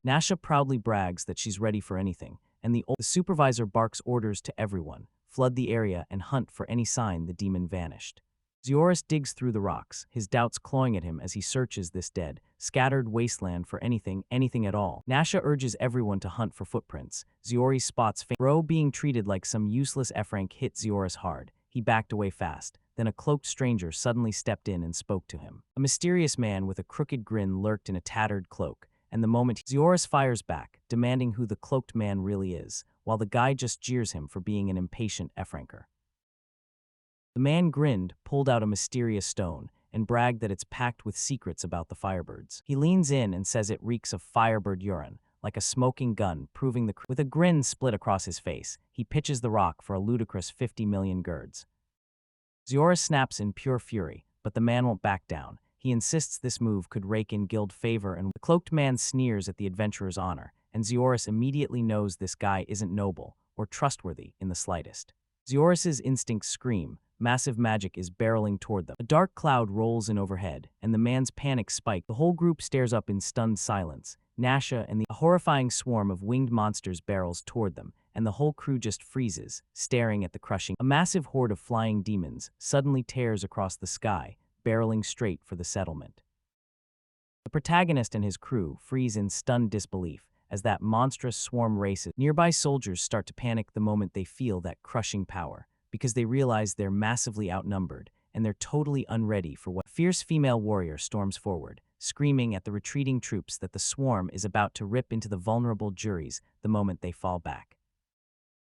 Nasha proudly brags that she's ready for anything, and the supervisor barks orders to everyone, flood the area and hunt for any sign the demon vanished. Zioris digs through the rocks, his doubts clawing at him as he searches this dead, scattered wasteland for anything at all. Nasha urges everyone to hunt for footprints. Zioris spots Bro being treated like some useless F-rank hit Zioris hard. He backed away fast. Then a cloaked stranger suddenly stepped in and spoke to him. A mysterious man with a crooked grin lurked in a tattered cloak, and the moment Zioris fires back, demanding who the cloaked man really is, while the guy just jeers him for being an impatient F-ranker. The man grinned, pulled out a mysterious stone, and bragged that it's packed with secrets about the Firebirds. He leans in and says it reeks of Firebird urine, like a smoking gun, proving the With a grin split across his face, he pitches the rock for a ludicrous 50 million girds. Zioris snaps in pure fury, but the man won't back down. He insists this move could rake in guild favor, and the cloaked man sneers at the adventurer's honor, and Zioris immediately knows this guy isn't noble or trustworthy in the slightest. Zioris's instincts scream. Massive magic is barreling toward them. A dark cloud rolls in overhead, and the man's panic spikes. The whole group stares up in stunned silence. Nasha and a horrifying swarm of winged monsters barrels toward them, and the whole crew just freezes, staring at the crushing. A massive horde of flying demons suddenly tears across the sky, barreling straight for the settlement. The protagonist and his crew freeze in stunned disbelief as that monstrous swarm races. Nearby soldiers start to panic the moment they feel that crushing power, because they realize they're massively outnumbered, and they're totally unready for what. A fierce female warrior storms forward, screaming at the retreating troops that the swarm is about to rip into the vulnerable juries the moment they fall back.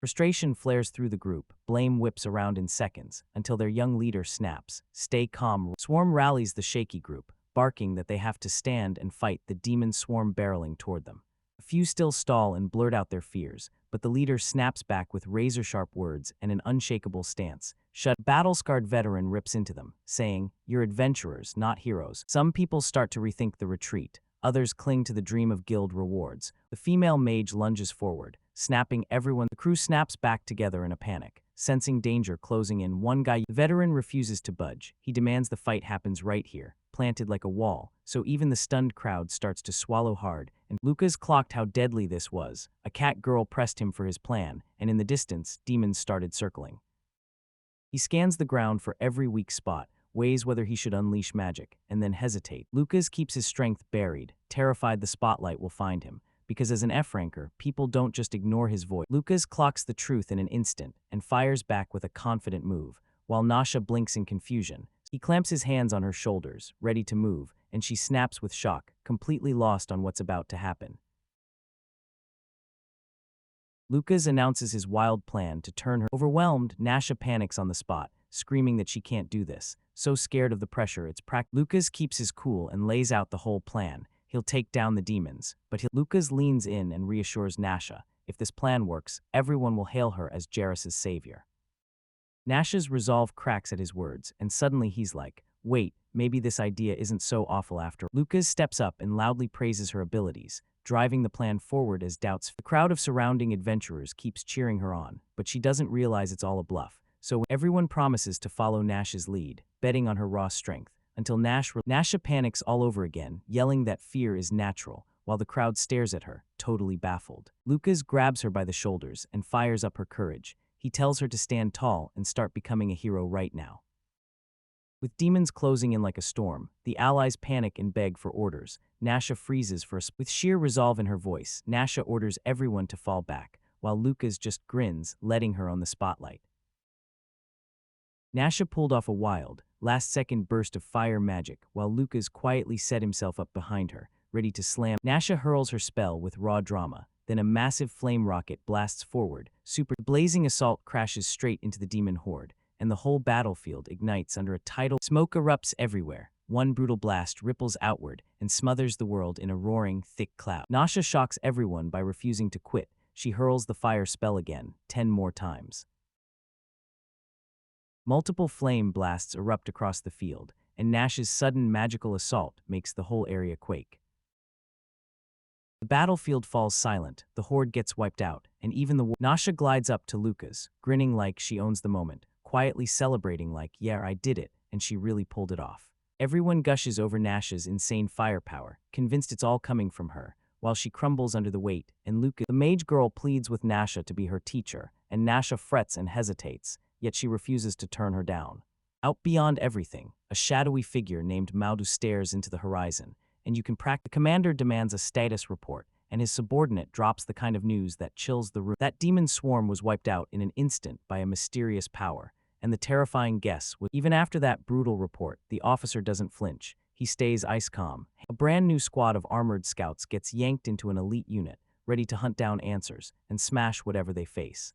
Frustration flares through the group, blame whips around in seconds, until their young leader snaps. Stay calm. Swarm rallies the shaky group, barking that they have to stand and fight the demon swarm barreling toward them. A few still stall and blurt out their fears, but the leader snaps back with razor-sharp words and an unshakable stance. Battle-scarred veteran rips into them, saying, "You're adventurers, not heroes." Some people start to rethink the retreat. Others cling to the dream of guild rewards. The female mage lunges forward, snapping everyone. The crew snaps back together in a panic, sensing danger closing in. The veteran refuses to budge. He demands the fight happens right here, planted like a wall, so even the stunned crowd starts to swallow hard, and Lucas clocked how deadly this was. A cat girl pressed him for his plan, and in the distance, demons started circling. He scans the ground for every weak spot, weighs whether he should unleash magic, and then hesitate. Lucas keeps his strength buried, terrified the spotlight will find him, because as an F-ranker, people don't just ignore his voice. Lucas clocks the truth in an instant and fires back with a confident move, while Nasha blinks in confusion. He clamps his hands on her shoulders, ready to move, and she snaps with shock, completely lost on what's about to happen. Lucas announces his wild plan to turn her. Overwhelmed, Nasha panics on the spot, screaming that she can't do this, so scared of the pressure it's Lucas keeps his cool and lays out the whole plan. He'll take down the demons, but Lucas leans in and reassures Nasha, if this plan works, everyone will hail her as Jairus' savior. Nasha's resolve cracks at his words, and suddenly he's like, wait, maybe this idea isn't so awful after. Lucas steps up and loudly praises her abilities, driving the plan forward as doubts. The crowd of surrounding adventurers keeps cheering her on, but she doesn't realize it's all a bluff, so everyone promises to follow Nash's lead, betting on her raw strength, until Nasha panics all over again, yelling that fear is natural, while the crowd stares at her, totally baffled. Lucas grabs her by the shoulders and fires up her courage. He tells her to stand tall and start becoming a hero right now. With demons closing in like a storm, the allies panic and beg for orders. Nasha freezes with sheer resolve in her voice. Nasha orders everyone to fall back, while Lucas just grins, letting her on the spotlight. Nasha pulled off a wild, last-second burst of fire magic, while Lucas quietly set himself up behind her, ready to slam. Nasha hurls her spell with raw drama. Then a massive flame rocket blasts forward. The blazing assault crashes straight into the demon horde, and the whole battlefield ignites under a tidal. Smoke erupts everywhere. One brutal blast ripples outward and smothers the world in a roaring, thick cloud. Nasha shocks everyone by refusing to quit. She hurls the fire spell again, 10 more times. Multiple flame blasts erupt across the field, and Nash's sudden magical assault makes the whole area quake. The battlefield falls silent, the horde gets wiped out, and even Nasha glides up to Lucas, grinning like she owns the moment, quietly celebrating like, yeah, I did it, and she really pulled it off. Everyone gushes over Nasha's insane firepower, convinced it's all coming from her, while she crumbles under the weight, and Lucas, the mage girl, pleads with Nasha to be her teacher, and Nasha frets and hesitates, yet she refuses to turn her down. Out beyond everything, a shadowy figure named Maudu stares into the horizon, and you can The commander demands a status report, and his subordinate drops the kind of news that chills the room. That demon swarm was wiped out in an instant by a mysterious power, and the terrifying guess was, even after that brutal report, the officer doesn't flinch. He stays ice calm. A brand new squad of armored scouts gets yanked into an elite unit, ready to hunt down answers and smash whatever they face.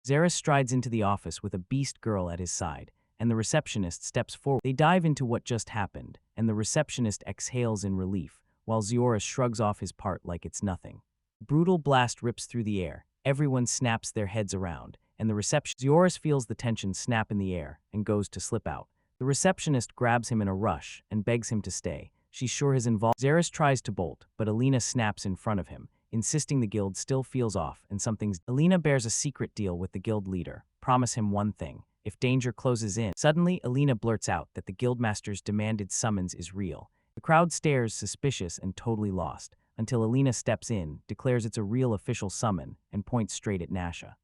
Zaris strides into the office with a beast girl at his side, and the receptionist steps forward. They dive into what just happened, and the receptionist exhales in relief, while Zioris shrugs off his part like it's nothing. Brutal blast rips through the air, everyone snaps their heads around, and Zioris feels the tension snap in the air and goes to slip out. The receptionist grabs him in a rush and begs him to stay. She's sure his involvement. Zaris tries to bolt, but Alina snaps in front of him, insisting the guild still feels off and something's. Alina bears a secret deal with the guild leader. Promise him one thing. If danger closes in. Suddenly, Alina blurts out that the guildmaster's demanded summons is real. The crowd stares suspicious and totally lost, until Alina steps in, declares it's a real official summon, and points straight at Nasha.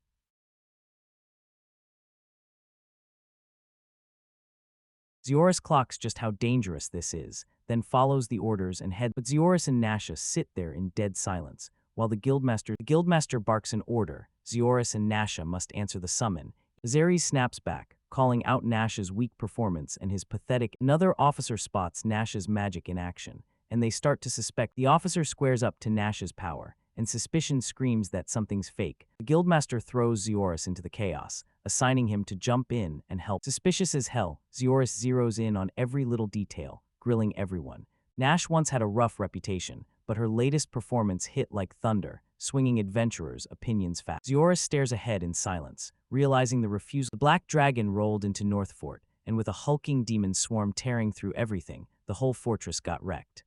Zioris clocks just how dangerous this is, then follows the orders and heads. But Zioris and Nasha sit there in dead silence, while the guildmaster barks an order. Zioris and Nasha must answer the summon. Zaris snaps back, calling out Nasha's weak performance and his pathetic. Another officer spots Nasha's magic in action, and they start to suspect. The officer squares up to Nasha's power, and suspicion screams that something's fake. The guildmaster throws Zioris into the chaos, assigning him to jump in and help. Suspicious as hell, Zioris zeroes in on every little detail, grilling everyone. Nash once had a rough reputation, but her latest performance hit like thunder, swinging adventurers' opinions fast. Zioris stares ahead in silence, realizing the refusal. The black dragon rolled into North Fort, and with a hulking demon swarm tearing through everything, the whole fortress got wrecked.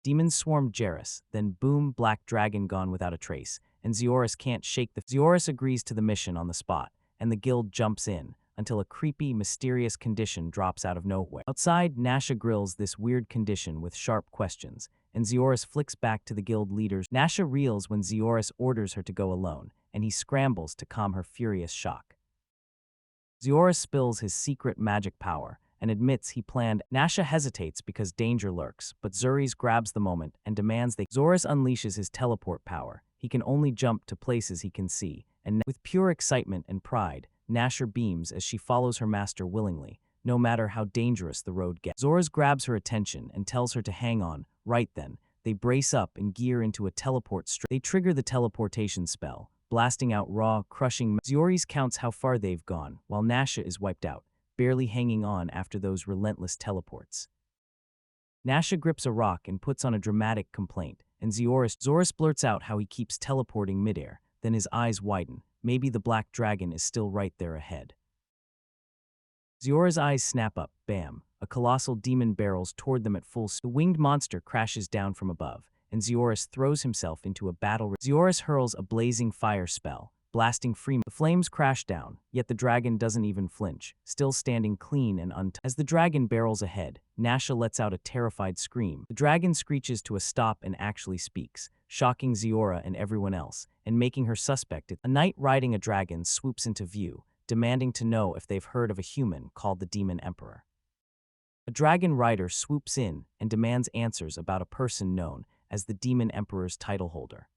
Demons swarmed Jairus, then boom, black dragon gone without a trace, and Zioris can't shake the. Zioris agrees to the mission on the spot, and the guild jumps in, until a creepy, mysterious condition drops out of nowhere. Outside, Nasha grills this weird condition with sharp questions, and Zioris flicks back to the guild leaders. Nasha reels when Zioris orders her to go alone, and he scrambles to calm her furious shock. Zioris spills his secret magic power, and admits he planned. Nasha hesitates because danger lurks, but Zuris grabs the moment and demands they. Zioris unleashes his teleport power. He can only jump to places he can see, and with pure excitement and pride, Nasha beams as she follows her master willingly, no matter how dangerous the road gets. Zioris grabs her attention and tells her to hang on. Right then, they brace up and gear into a teleport. They trigger the teleportation spell, blasting out raw, crushing. Zioris counts how far they've gone, while Nasha is wiped out, barely hanging on after those relentless teleports. Nasha grips a rock and puts on a dramatic complaint, and Zioris blurts out how he keeps teleporting midair, then his eyes widen. Maybe the black dragon is still right there ahead. Ziora's eyes snap up, bam. A colossal demon barrels toward them at full speed. The winged monster crashes down from above, and Zioris throws himself into a battle. Zioris hurls a blazing fire spell, blasting free. The flames crash down, yet the dragon doesn't even flinch, still standing clean and untouched. As the dragon barrels ahead, Nasha lets out a terrified scream. The dragon screeches to a stop and actually speaks, shocking Ziora and everyone else, and making her suspect. A knight riding a dragon swoops into view, demanding to know if they've heard of a human called the Demon Emperor. A dragon rider swoops in and demands answers about a person known as the Demon Emperor's title holder.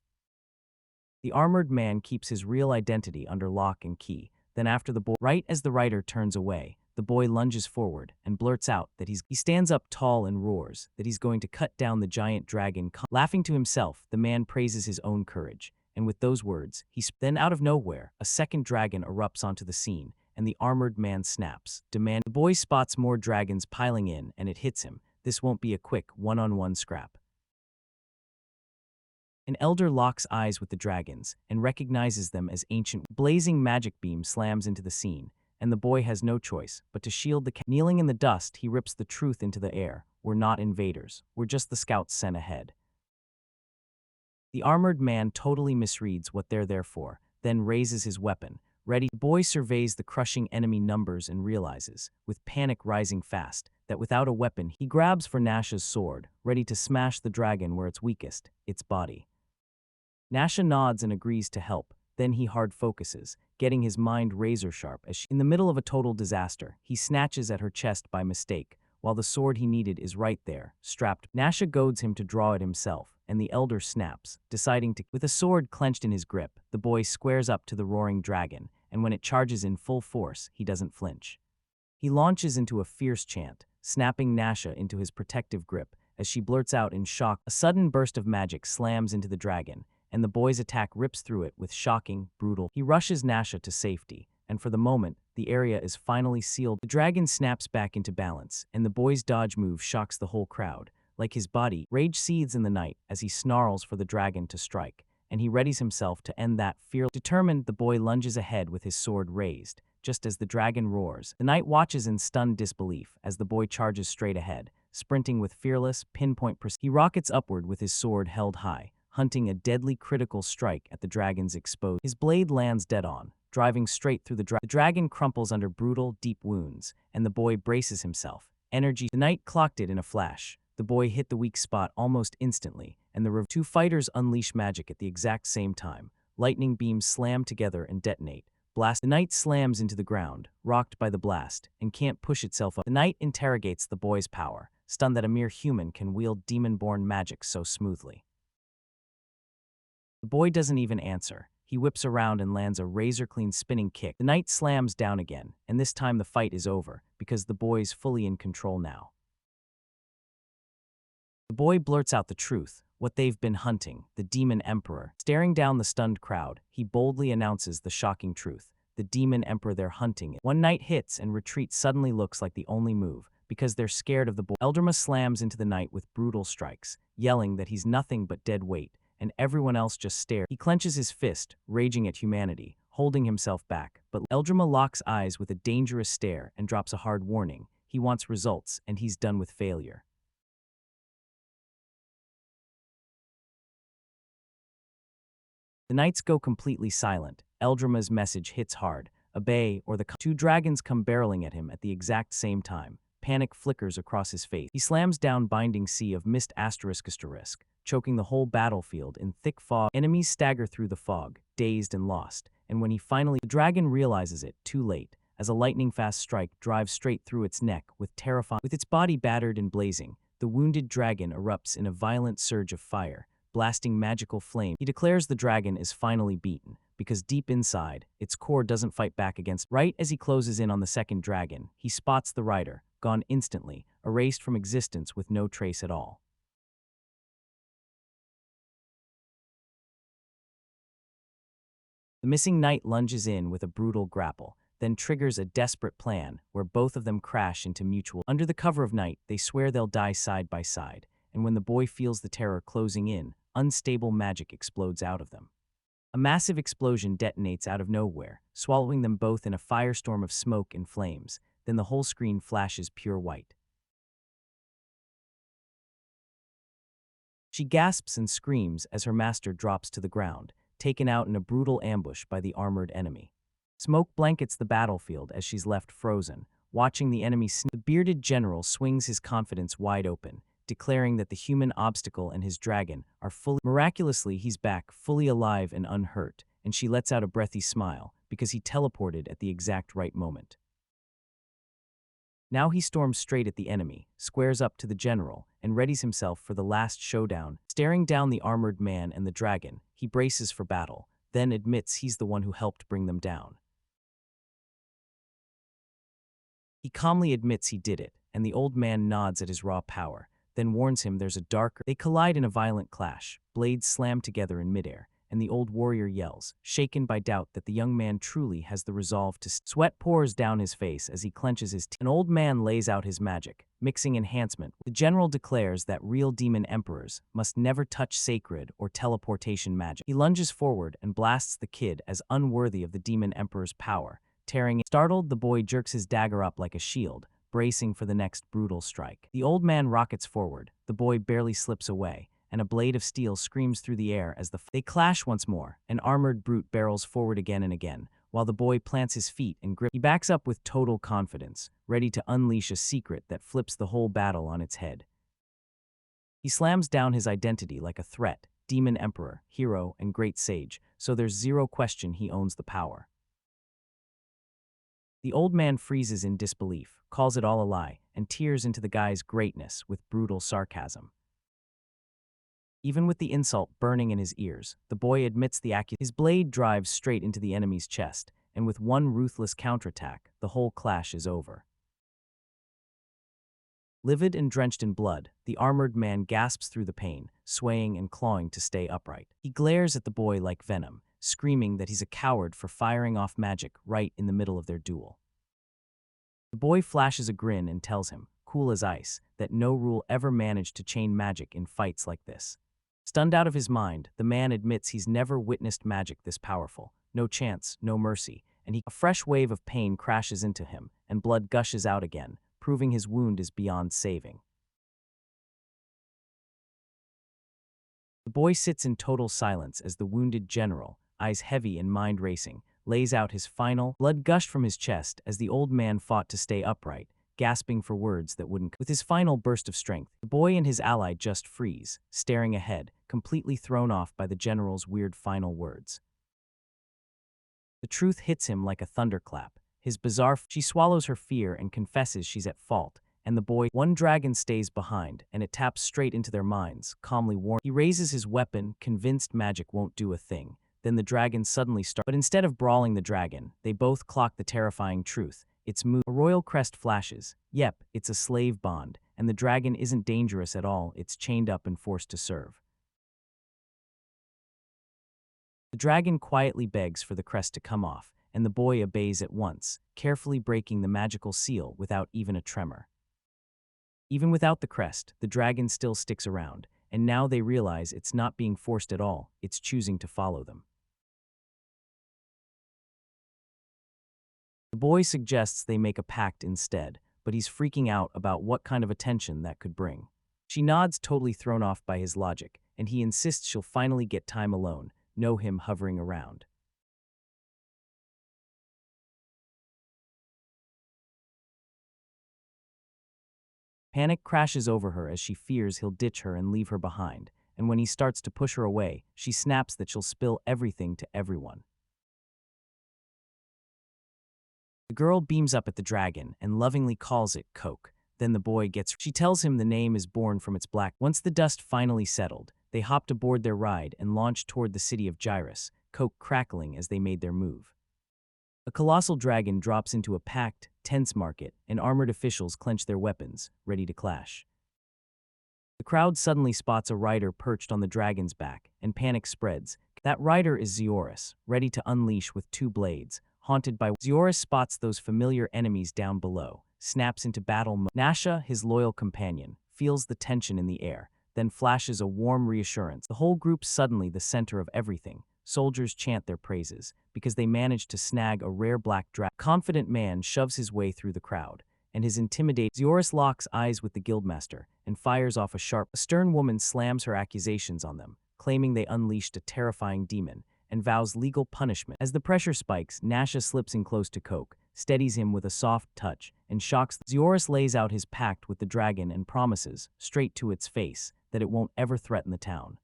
The armored man keeps his real identity under lock and key. Then after the boy, right as the rider turns away, the boy lunges forward and blurts out that he stands up tall and roars that he's going to cut down the giant dragon. Laughing to himself, the man praises his own courage, and with those words, then out of nowhere, a second dragon erupts onto the scene, and the armored man snaps. The boy spots more dragons piling in, and it hits him. This won't be a quick one-on-one scrap. An elder locks eyes with the dragons and recognizes them as ancient. Blazing magic beam slams into the scene, and the boy has no choice but to shield the kneeling in the dust. He rips the truth into the air. We're not invaders. We're just the scouts sent ahead. The armored man totally misreads what they're there for, then raises his weapon. Ready, the boy surveys the crushing enemy numbers and realizes, with panic rising fast, that without a weapon he grabs for Nasha's sword, ready to smash the dragon where it's weakest, its body. Nasha nods and agrees to help, then he hard focuses, getting his mind razor-sharp as in the middle of a total disaster, he snatches at her chest by mistake, while the sword he needed is right there, strapped. Nasha goads him to draw it himself, and the elder snaps, deciding to. With a sword clenched in his grip, the boy squares up to the roaring dragon, and when it charges in full force, he doesn't flinch. He launches into a fierce chant, snapping Nasha into his protective grip, as she blurts out in shock. A sudden burst of magic slams into the dragon, and the boy's attack rips through it with shocking, brutal. He rushes Nasha to safety, and for the moment, the area is finally sealed. The dragon snaps back into balance, and the boy's dodge move shocks the whole crowd. Like his body, rage seethes in the night as he snarls for the dragon to strike, and he readies himself to end that fear. Determined, the boy lunges ahead with his sword raised, just as the dragon roars. The knight watches in stunned disbelief as the boy charges straight ahead, sprinting with fearless, pinpoint precision. He rockets upward with his sword held high, hunting a deadly critical strike at the dragon's exposed. His blade lands dead on, driving straight through the dragon crumples under brutal, deep wounds, and the boy braces himself. Energy. The knight clocked it in a flash. The boy hit the weak spot almost instantly, and the two fighters unleash magic at the exact same time. Lightning beams slam together and detonate. The knight slams into the ground, rocked by the blast, and can't push itself up. The knight interrogates the boy's power, stunned that a mere human can wield demon-born magic so smoothly. The boy doesn't even answer. He whips around and lands a razor-clean spinning kick. The knight slams down again, and this time the fight is over, because the boy's fully in control now. The boy blurts out the truth, what they've been hunting, the Demon Emperor. Staring down the stunned crowd, he boldly announces the shocking truth. The Demon Emperor they're hunting. One knight hits and retreat suddenly looks like the only move, because they're scared of the boy. Elderma slams into the knight with brutal strikes, yelling that he's nothing but dead weight, and everyone else just stares. He clenches his fist, raging at humanity, holding himself back, but Elderma locks eyes with a dangerous stare and drops a hard warning. He wants results, and he's done with failure. The knights go completely silent. Eldrama's message hits hard. Obey, or the two dragons come barreling at him at the exact same time. Panic flickers across his face. He slams down binding sea of mist asterisk, choking the whole battlefield in thick fog. Enemies stagger through the fog, dazed and lost, and when the dragon realizes it, too late, as a lightning-fast strike drives straight through its neck with its body battered and blazing, the wounded dragon erupts in a violent surge of fire, blasting magical flame. He declares the dragon is finally beaten, because deep inside, its core doesn't fight back against. Right as he closes in on the second dragon, he spots the rider, gone instantly, erased from existence with no trace at all. The missing knight lunges in with a brutal grapple, then triggers a desperate plan where both of them crash into mutual. Under the cover of night, they swear they'll die side by side, and when the boy feels the terror closing in, unstable magic explodes out of them. A massive explosion detonates out of nowhere, swallowing them both in a firestorm of smoke and flames, then the whole screen flashes pure white. She gasps and screams as her master drops to the ground, taken out in a brutal ambush by the armored enemy. Smoke blankets the battlefield as she's left frozen, watching the enemy. The bearded general swings his confidence wide open, declaring that the human obstacle and his dragon are fully. Miraculously, he's back, fully alive and unhurt, and she lets out a breathy smile, because he teleported at the exact right moment. Now he storms straight at the enemy, squares up to the general, and readies himself for the last showdown. Staring down the armored man and the dragon, he braces for battle, then admits he's the one who helped bring them down. He calmly admits he did it, and the old man nods at his raw power, then warns him there's a darker. They collide in a violent clash, blades slam together in midair, and the old warrior yells, shaken by doubt that the young man truly has the resolve to sweat pours down his face as he clenches his teeth. An old man lays out his magic, mixing enhancement. The general declares that real demon emperors must never touch sacred or teleportation magic. He lunges forward and blasts the kid as unworthy of the demon emperor's power, tearing it. Startled, the boy jerks his dagger up like a shield, bracing for the next brutal strike. The old man rockets forward, the boy barely slips away, and a blade of steel screams through the air as they clash once more. An armored brute barrels forward again and again, while the boy plants his feet and grips. He backs up with total confidence, ready to unleash a secret that flips the whole battle on its head. He slams down his identity like a threat, demon emperor, hero, and great sage, so there's zero question he owns the power. The old man freezes in disbelief, calls it all a lie, and tears into the guy's greatness with brutal sarcasm. Even with the insult burning in his ears, the boy admits the accusation. His blade drives straight into the enemy's chest, and with one ruthless counterattack, the whole clash is over. Livid and drenched in blood, the armored man gasps through the pain, swaying and clawing to stay upright. He glares at the boy like venom, screaming that he's a coward for firing off magic right in the middle of their duel. The boy flashes a grin and tells him, cool as ice, that no rule ever managed to chain magic in fights like this. Stunned out of his mind, the man admits he's never witnessed magic this powerful. No chance, no mercy, and a fresh wave of pain crashes into him, and blood gushes out again, proving his wound is beyond saving. The boy sits in total silence as the wounded general, eyes heavy and mind racing, lays out his final. Blood gushed from his chest as the old man fought to stay upright, gasping for words that wouldn't. With his final burst of strength, the boy and his ally just freeze, staring ahead, completely thrown off by the general's weird final words. The truth hits him like a thunderclap. His bizarre. She swallows her fear and confesses she's at fault, and the boy. One dragon stays behind, and it taps straight into their minds, calmly warning. He raises his weapon, convinced magic won't do a thing. Then the dragon suddenly starts. But instead of brawling the dragon, they both clock the terrifying truth. Its move. A royal crest flashes. Yep, it's a slave bond, and the dragon isn't dangerous at all. It's chained up and forced to serve. The dragon quietly begs for the crest to come off, and the boy obeys at once, carefully breaking the magical seal without even a tremor. Even without the crest, the dragon still sticks around, and now they realize it's not being forced at all, it's choosing to follow them. The boy suggests they make a pact instead, but he's freaking out about what kind of attention that could bring. She nods, totally thrown off by his logic, and he insists she'll finally get time alone, no him hovering around. Panic crashes over her as she fears he'll ditch her and leave her behind, and when he starts to push her away, she snaps that she'll spill everything to everyone. The girl beams up at the dragon and lovingly calls it Coke. Then the boy gets. She tells him the name is born from its black. Once the dust finally settled, they hopped aboard their ride and launched toward the city of Gyrus, Coke crackling as they made their move. A colossal dragon drops into a packed, tense market, and armored officials clench their weapons, ready to clash. The crowd suddenly spots a rider perched on the dragon's back, and panic spreads. That rider is Zioris, ready to unleash with two blades. Haunted by. Zioris spots those familiar enemies down below, snaps into battle mode. Nasha, his loyal companion, feels the tension in the air, then flashes a warm reassurance. The whole group's suddenly the center of everything. Soldiers chant their praises, because they managed to snag a rare black dragon. Confident man shoves his way through the crowd, and his intimidating. Zioris locks eyes with the guildmaster, and fires off a sharp. A stern woman slams her accusations on them, claiming they unleashed a terrifying demon, and vows legal punishment. As the pressure spikes, Nasha slips in close to Coke, steadies him with a soft touch, and shocks. Zioris lays out his pact with the dragon and promises, straight to its face, that it won't ever threaten the town.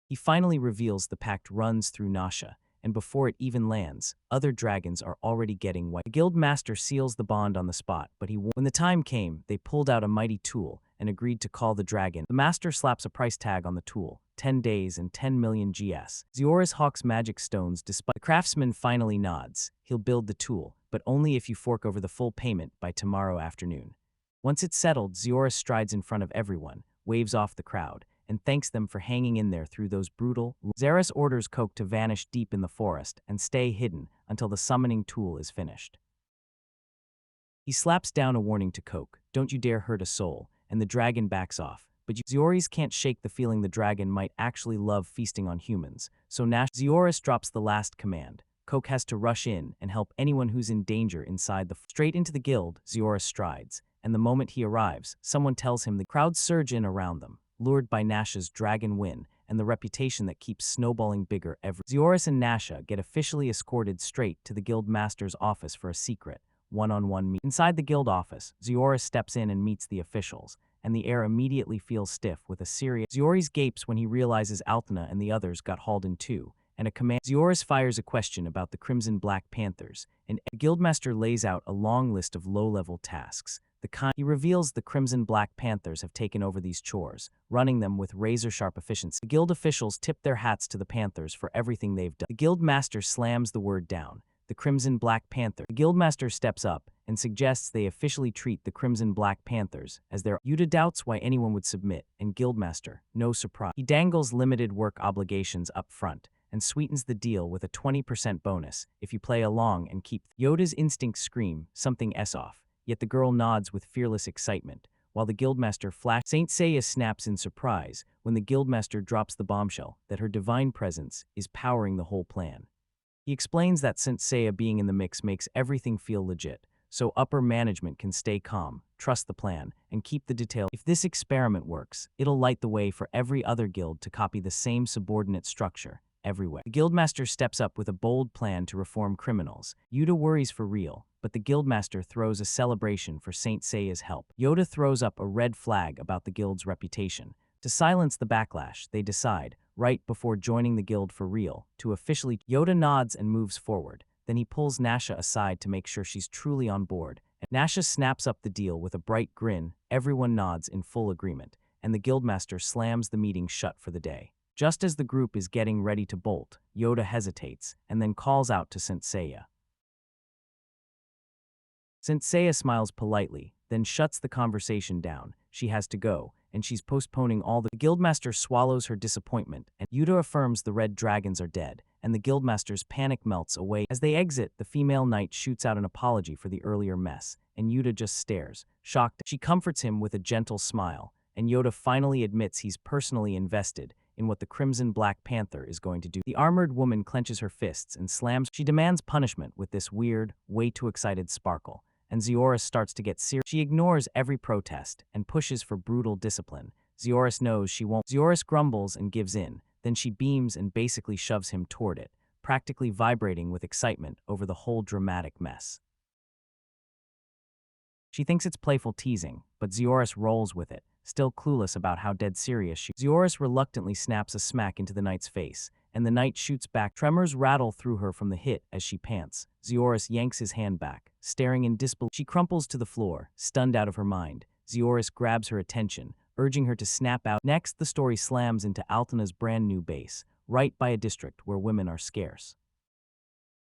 He finally reveals the pact runs through Nasha, and before it even lands, other dragons are already getting wet. The guild master seals the bond on the spot, but when the time came, they pulled out a mighty tool and agreed to call the dragon. The master slaps a price tag on the tool, 10 days and 10 million GS. Zioris hawks magic stones despite the craftsman finally nods. He'll build the tool, but only if you fork over the full payment by tomorrow afternoon. Once it's settled, Zioris strides in front of everyone, waves off the crowd, and thanks them for hanging in there through those brutal. Xeris orders Coke to vanish deep in the forest and stay hidden until the summoning tool is finished. He slaps down a warning to Coke, "Don't you dare hurt a soul," and the dragon backs off. But Zioris can't shake the feeling the dragon might actually love feasting on humans, so Zioris drops the last command. Coke has to rush in and help anyone who's in danger inside the straight into the guild. Zioris strides, and the moment he arrives, someone tells him the crowds surge in around them, lured by Nasha's dragon win and the reputation that keeps snowballing bigger every. Zioris and Nasha get officially escorted straight to the guild master's office for a secret, one-on-one meet. Inside the guild office, Zioris steps in and meets the officials, and the air immediately feels stiff with a serious. Zioris gapes when he realizes Altana and the others got hauled in too, and a command. Zioris fires a question about the Crimson Black Panthers, and the guildmaster lays out a long list of low-level tasks. He reveals the Crimson Black Panthers have taken over these chores, running them with razor-sharp efficiency. The guild officials tip their hats to the Panthers for everything they've done. The guild master slams the word down. The Crimson Black Panther. The guildmaster steps up and suggests they officially treat the Crimson Black Panthers as their. Yuta doubts why anyone would submit, and guildmaster, no surprise. He dangles limited work obligations up front and sweetens the deal with a 20% bonus if you play along and keep. Yoda's instincts scream something S off, yet the girl nods with fearless excitement, while the guildmaster Saint Seiya snaps in surprise when the guildmaster drops the bombshell that her divine presence is powering the whole plan. He explains that Saint Seiya being in the mix makes everything feel legit, so upper management can stay calm, trust the plan, and keep the detail. If this experiment works, it'll light the way for every other guild to copy the same subordinate structure everywhere. The guildmaster steps up with a bold plan to reform criminals. Yuta worries for real, but the guildmaster throws a celebration for Saint Seiya's help. Yoda throws up a red flag about the guild's reputation. To silence the backlash, they decide, right before joining the guild for real, to officially. Yoda nods and moves forward. Then he pulls Nasha aside to make sure she's truly on board. And Nasha snaps up the deal with a bright grin. Everyone nods in full agreement, and the guildmaster slams the meeting shut for the day. Just as the group is getting ready to bolt, Yoda hesitates and then calls out to Saint Seiya. Saint Seiya smiles politely, then shuts the conversation down. She has to go, and she's postponing all the. Guildmaster swallows her disappointment, and Yuta affirms the red dragons are dead, and the guildmaster's panic melts away. As they exit, the female knight shoots out an apology for the earlier mess, and Yuta just stares, shocked. She comforts him with a gentle smile, and Yoda finally admits he's personally invested in what the Crimson Black Panther is going to do. The armored woman clenches her fists and slams. She demands punishment with this weird, way too excited sparkle, and Zioris starts to get serious. She ignores every protest and pushes for brutal discipline. Zioris knows she won't. Zioris grumbles and gives in, then she beams and basically shoves him toward it, practically vibrating with excitement over the whole dramatic mess. She thinks it's playful teasing, but Zioris rolls with it, still clueless about how dead serious she is. Zioris reluctantly snaps a smack into the knight's face, and the knight shoots back. Tremors rattle through her from the hit as she pants. Zioris yanks his hand back, staring in disbelief. She crumples to the floor, stunned out of her mind. Zioris grabs her attention, urging her to snap out. Next, the story slams into Altana's brand new base, right by a district where women are scarce.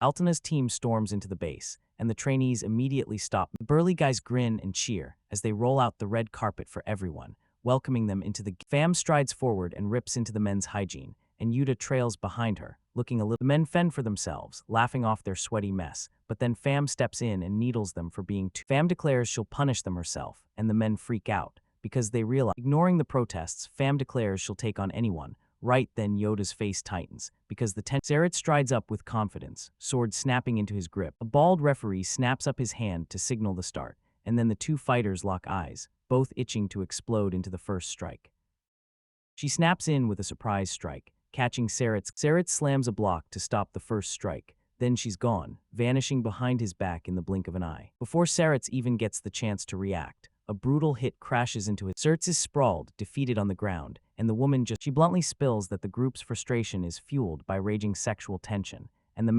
Altana's team storms into the base, and the trainees immediately stop. The burly guys grin and cheer as they roll out the red carpet for everyone, welcoming them into the. Fam strides forward and rips into the men's hygiene, and Yuta trails behind her, looking a little. The men fend for themselves, laughing off their sweaty mess, but then Fam steps in and needles them for being too. Fam declares she'll punish them herself, and the men freak out, because they realize. Ignoring the protests, Fam declares she'll take on anyone. Right then Yoda's face tightens, because the Zerit strides up with confidence, sword snapping into his grip. A bald referee snaps up his hand to signal the start, and then the two fighters lock eyes, both itching to explode into the first strike. She snaps in with a surprise strike, catching Zerit. Zerit slams a block to stop the first strike, then she's gone, vanishing behind his back in the blink of an eye. Before Zerit even gets the chance to react, a brutal hit crashes into it. Zerit is sprawled, defeated on the ground, and the woman she bluntly spills that the group's frustration is fueled by raging sexual tension, and the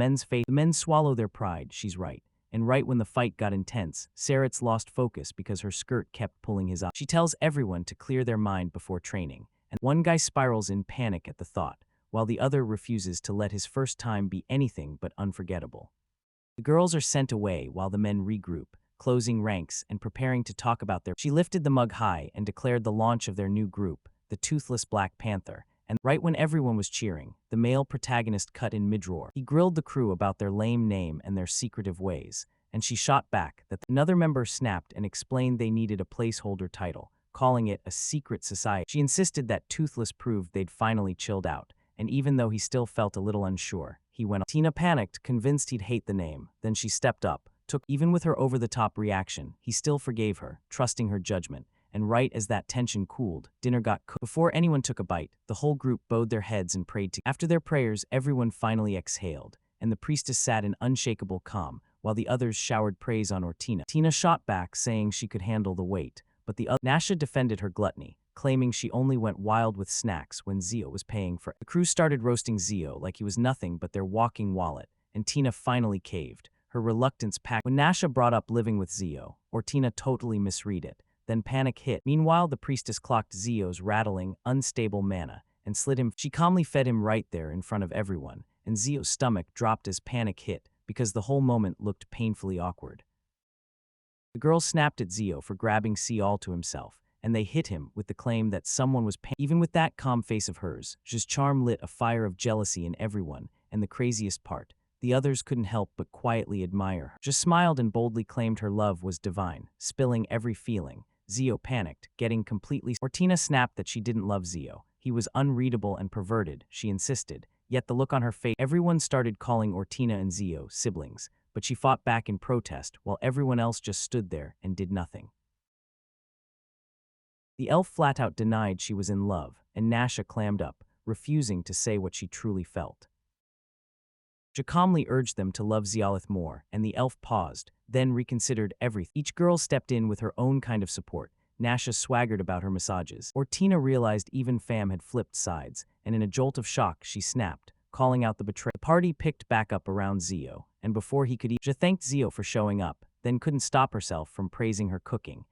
men swallow their pride, she's right. And right when the fight got intense, Sarat's lost focus because her skirt kept pulling his eye. She tells everyone to clear their mind before training, and one guy spirals in panic at the thought, while the other refuses to let his first time be anything but unforgettable. The girls are sent away while the men regroup, closing ranks and preparing to talk about their. She lifted the mug high and declared the launch of their new group, the Toothless Black Panther, and right when everyone was cheering, the male protagonist cut in mid-roar. He grilled the crew about their lame name and their secretive ways, and she shot back that another member snapped and explained they needed a placeholder title, calling it a secret society. She insisted that Toothless proved they'd finally chilled out, and even though he still felt a little unsure, he went on. Tina panicked, convinced he'd hate the name. Then she stepped up, even with her over-the-top reaction, he still forgave her, trusting her judgment. And right as that tension cooled, dinner got cooked. Before anyone took a bite, the whole group bowed their heads and prayed to. After their prayers, everyone finally exhaled, and the priestess sat in unshakable calm, while the others showered praise on Ortina. Tina shot back, saying she could handle the weight, but Nasha defended her gluttony, claiming she only went wild with snacks when Zio was paying for it. The crew started roasting Zio like he was nothing but their walking wallet, and Tina finally caved, her reluctance packed. When Nasha brought up living with Zio, Ortina totally misread it. Then panic hit. Meanwhile, the priestess clocked Zio's rattling, unstable mana and slid him. She calmly fed him right there in front of everyone, and Zio's stomach dropped as panic hit because the whole moment looked painfully awkward. The girls snapped at Zio for grabbing C all to himself, and they hit him with the claim that someone was even with that calm face of hers, Zhi's charm lit a fire of jealousy in everyone, and the craziest part, the others couldn't help but quietly admire her. Zhi smiled and boldly claimed her love was divine, spilling every feeling. Zio panicked, getting completely. Ortina snapped that she didn't love Zio. He was unreadable and perverted, she insisted, yet the look on her face. Everyone started calling Ortina and Zio siblings, but she fought back in protest while everyone else just stood there and did nothing. The elf flat out denied she was in love, and Nasha clammed up, refusing to say what she truly felt. Zhi calmly urged them to love Zialith more, and the elf paused, then reconsidered everything. Each girl stepped in with her own kind of support. Nasha swaggered about her massages. Ortina realized even Fam had flipped sides, and in a jolt of shock she snapped, calling out the betrayer. The party picked back up around Zio, and before he could Zhi thanked Zio for showing up, then couldn't stop herself from praising her cooking.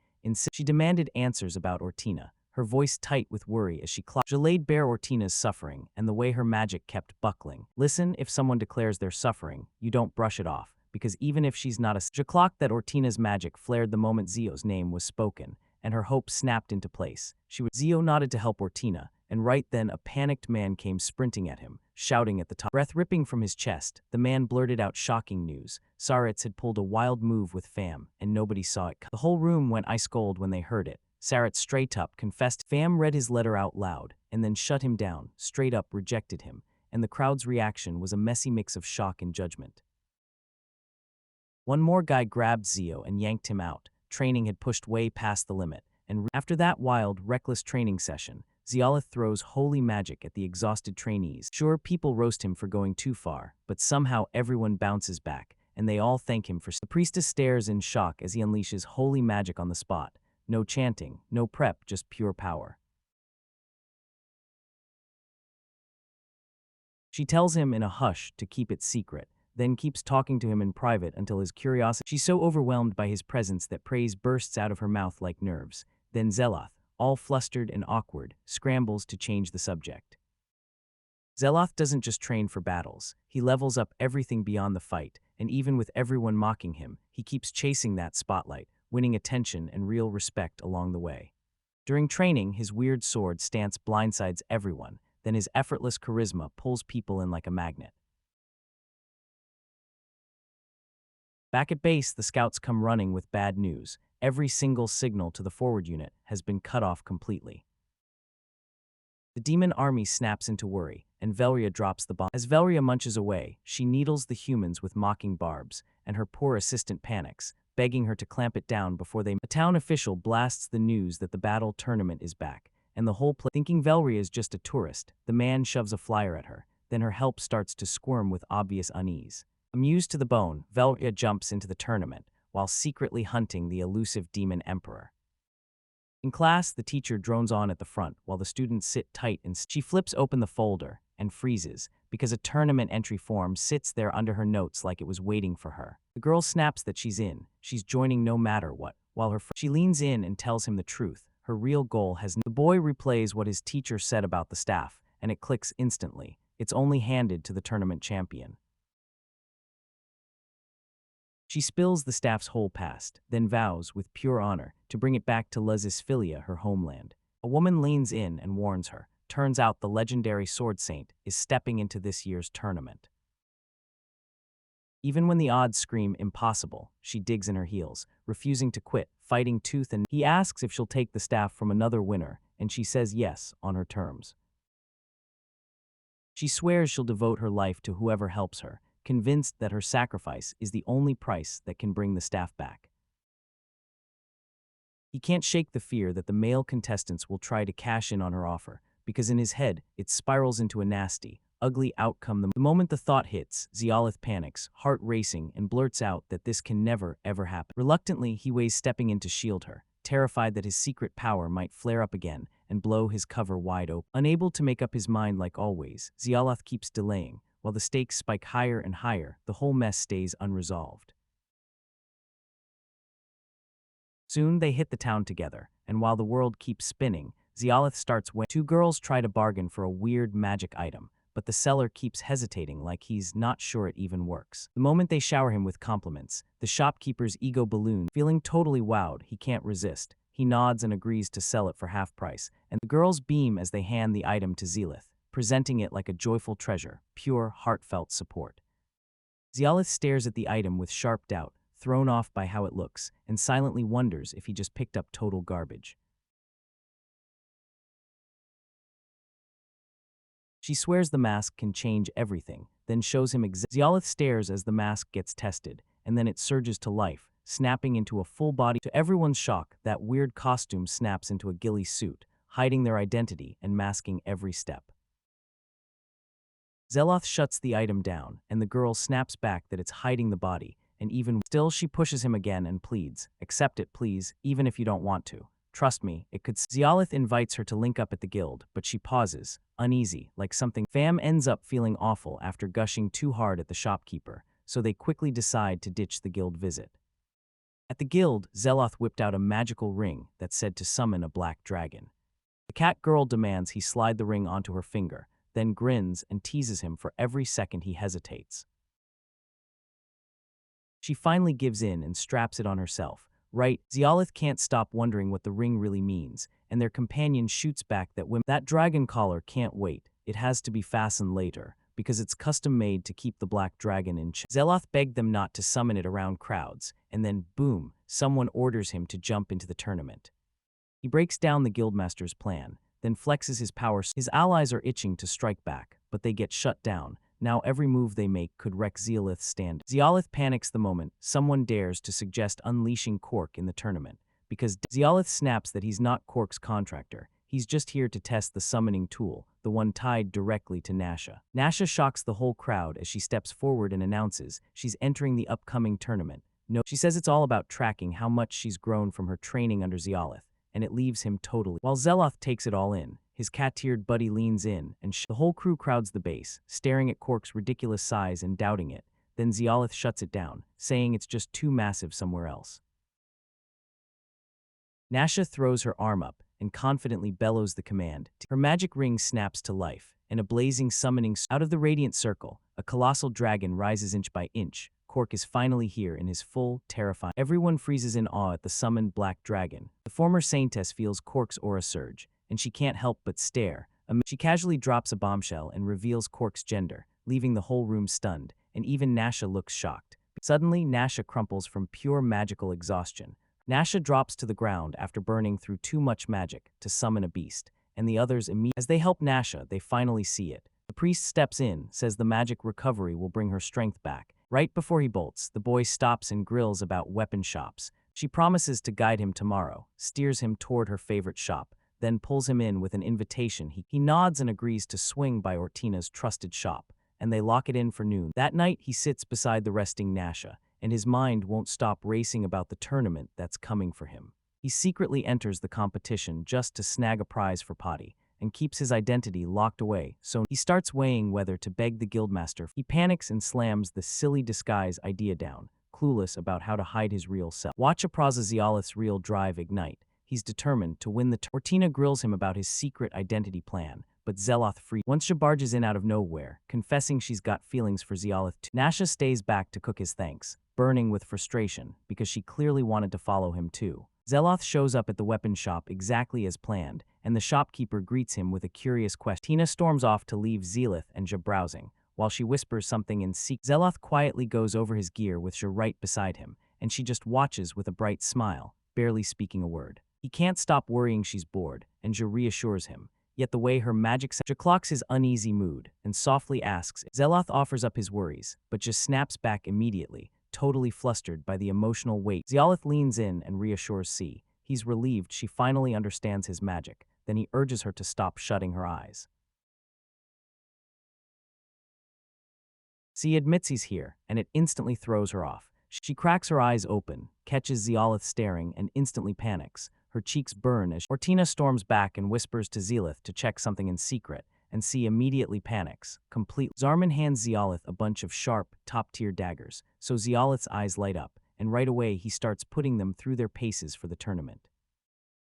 She demanded answers about Ortina, her voice tight with worry as she clocked. Zhi laid bare Ortina's suffering and the way her magic kept buckling. Listen, if someone declares they're suffering, you don't brush it off, because even if she's not a. Zhi clocked that Ortina's magic flared the moment Zio's name was spoken, and her hope snapped into place. Zio nodded to help Ortina, and right then a panicked man came sprinting at him, shouting at the top. Breath ripping from his chest, the man blurted out shocking news. Saratz had pulled a wild move with Fam, and nobody saw it. The whole room went ice cold when they heard it. Saratz straight up confessed. Fam read his letter out loud, and then shut him down, straight up rejected him, and the crowd's reaction was a messy mix of shock and judgment. One more guy grabbed Zio and yanked him out. Training had pushed way past the limit, and after that wild, reckless training session, Zialith throws holy magic at the exhausted trainees. Sure, people roast him for going too far, but somehow everyone bounces back, and they all thank him for. The priestess stares in shock as he unleashes holy magic on the spot. No chanting, no prep, just pure power. She tells him in a hush to keep it secret, then keeps talking to him in private until his curiosity. She's so overwhelmed by his presence that praise bursts out of her mouth like nerves. Then Zeloth, all flustered and awkward, scrambles to change the subject. Zeloth doesn't just train for battles, he levels up everything beyond the fight, and even with everyone mocking him, he keeps chasing that spotlight, winning attention and real respect along the way. During training, his weird sword stance blindsides everyone, then his effortless charisma pulls people in like a magnet. Back at base, the scouts come running with bad news. Every single signal to the forward unit has been cut off completely. The demon army snaps into worry, and Velria drops the bomb. As Velria munches away, she needles the humans with mocking barbs, and her poor assistant panics, begging her to clamp it down before they. A town official blasts the news that the battle tournament is back, and the whole thinking Velria is just a tourist, the man shoves a flyer at her, then her help starts to squirm with obvious unease. Amused to the bone, Velria jumps into the tournament, while secretly hunting the elusive demon emperor. In class, the teacher drones on at the front while the students sit tight and she flips open the folder and freezes because a tournament entry form sits there under her notes like it was waiting for her. The girl snaps that she's in. She's joining no matter what. While she leans in and tells him the truth. Her real goal has The boy replays what his teacher said about the staff, and it clicks instantly. It's only handed to the tournament champion. She spills the staff's whole past, then vows, with pure honor, to bring it back to Lesisfilia, her homeland. A woman leans in and warns her. Turns out the legendary sword saint is stepping into this year's tournament. Even when the odds scream impossible, she digs in her heels, refusing to quit, fighting tooth and he asks if she'll take the staff from another winner, and she says yes, on her terms. She swears she'll devote her life to whoever helps her, convinced that her sacrifice is the only price that can bring the staff back. He can't shake the fear that the male contestants will try to cash in on her offer, because in his head, it spirals into a nasty, ugly outcome. The moment the thought hits, Zeolith panics, heart racing, and blurts out that this can never, ever happen. Reluctantly, he weighs stepping in to shield her, terrified that his secret power might flare up again and blow his cover wide open. Unable to make up his mind like always, Zeolith keeps delaying. While the stakes spike higher and higher, the whole mess stays unresolved. Soon they hit the town together, and while the world keeps spinning, Zeolith starts when two girls try to bargain for a weird magic item, but the seller keeps hesitating like he's not sure it even works. The moment they shower him with compliments, the shopkeeper's ego balloons. Feeling totally wowed, he can't resist. He nods and agrees to sell it for half price, and the girls beam as they hand the item to Zeolith, presenting it like a joyful treasure, pure, heartfelt support. Zeolith stares at the item with sharp doubt, thrown off by how it looks, and silently wonders if he just picked up total garbage. She swears the mask can change everything, then shows him Zeolith stares as the mask gets tested, and then it surges to life, snapping into a full body. To everyone's shock, that weird costume snaps into a ghillie suit, hiding their identity and masking every step. Zeolith shuts the item down, and the girl snaps back that it's hiding the body, and even still she pushes him again and pleads, "Accept it, please, even if you don't want to. Trust me, it could." Zeolith invites her to link up at the guild, but she pauses, uneasy, like something. Fam ends up feeling awful after gushing too hard at the shopkeeper, so they quickly decide to ditch the guild visit. At the guild, Zeolith whipped out a magical ring that said to summon a black dragon. The cat girl demands he slide the ring onto her finger, then grins and teases him for every second he hesitates. She finally gives in and straps it on herself. Right, Zeolith can't stop wondering what the ring really means, and their companion shoots back that dragon collar can't wait. It has to be fastened later, because it's custom-made to keep the black dragon in check. Zeolith begged them not to summon it around crowds, and then, boom, someone orders him to jump into the tournament. He breaks down the guildmaster's plan, then flexes his power. His allies are itching to strike back, but they get shut down. Now every move they make could wreck Zeolith's stand. Zeolith panics the moment someone dares to suggest unleashing Cork in the tournament, because Zeolith snaps that he's not Cork's contractor. He's just here to test the summoning tool, the one tied directly to Nasha. Nasha shocks the whole crowd as she steps forward and announces she's entering the upcoming tournament. No, she says it's all about tracking how much she's grown from her training under Zeolith, and it leaves him totally. While Zeolith takes it all in, his cat-tiered buddy leans in, and the whole crew crowds the base, staring at Cork's ridiculous size and doubting it. Then Zeolith shuts it down, saying it's just too massive somewhere else. Nasha throws her arm up and confidently bellows the command. Her magic ring snaps to life, and a blazing summoning out of the radiant circle, a colossal dragon rises inch by inch. Cork is finally here in his full, terrifying. Everyone freezes in awe at the summoned black dragon. The former saintess feels Cork's aura surge, and she can't help but stare. She casually drops a bombshell and reveals Cork's gender, leaving the whole room stunned, and even Nasha looks shocked. Suddenly, Nasha crumples from pure magical exhaustion. Nasha drops to the ground after burning through too much magic to summon a beast, and the others as they help Nasha, they finally see it. The priest steps in, says the magic recovery will bring her strength back. Right before he bolts, the boy stops and grills about weapon shops. She promises to guide him tomorrow, steers him toward her favorite shop, then pulls him in with an invitation. He nods and agrees to swing by Ortina's trusted shop, and they lock it in for noon. That night, he sits beside the resting Nasha, and his mind won't stop racing about the tournament that's coming for him. He secretly enters the competition just to snag a prize for Potty, and keeps his identity locked away, so he starts weighing whether to beg the guildmaster. He panics and slams the silly disguise idea down, clueless about how to hide his real self. Watch Apraza Zeolith's real drive ignite. He's determined to win the Ortina grills him about his secret identity plan, but Zeloth free. Once she barges in out of nowhere, confessing she's got feelings for Zeolith too. Nasha stays back to cook his thanks, burning with frustration because she clearly wanted to follow him too. Zeloth shows up at the weapon shop exactly as planned, and the shopkeeper greets him with a curious question. Tina storms off to leave Zeolith and Ja browsing, while she whispers something in secret. Zeloth quietly goes over his gear with Ja right beside him, and she just watches with a bright smile, barely speaking a word. He can't stop worrying she's bored, and Ja reassures him. Yet the way her magic Ja clocks his uneasy mood and softly asks. Zeloth offers up his worries, but just snaps back immediately, totally flustered by the emotional weight. Zeolith leans in and reassures C. He's relieved she finally understands his magic. Then he urges her to stop shutting her eyes. C admits he's here, and it instantly throws her off. She cracks her eyes open, catches Zeolith staring, and instantly panics. Her cheeks burn as Ortina storms back and whispers to Zeolith to check something in secret, and C immediately panics, complete. Zarman hands Zeolith a bunch of sharp, top-tier daggers, so Zeolith's eyes light up, and right away he starts putting them through their paces for the tournament.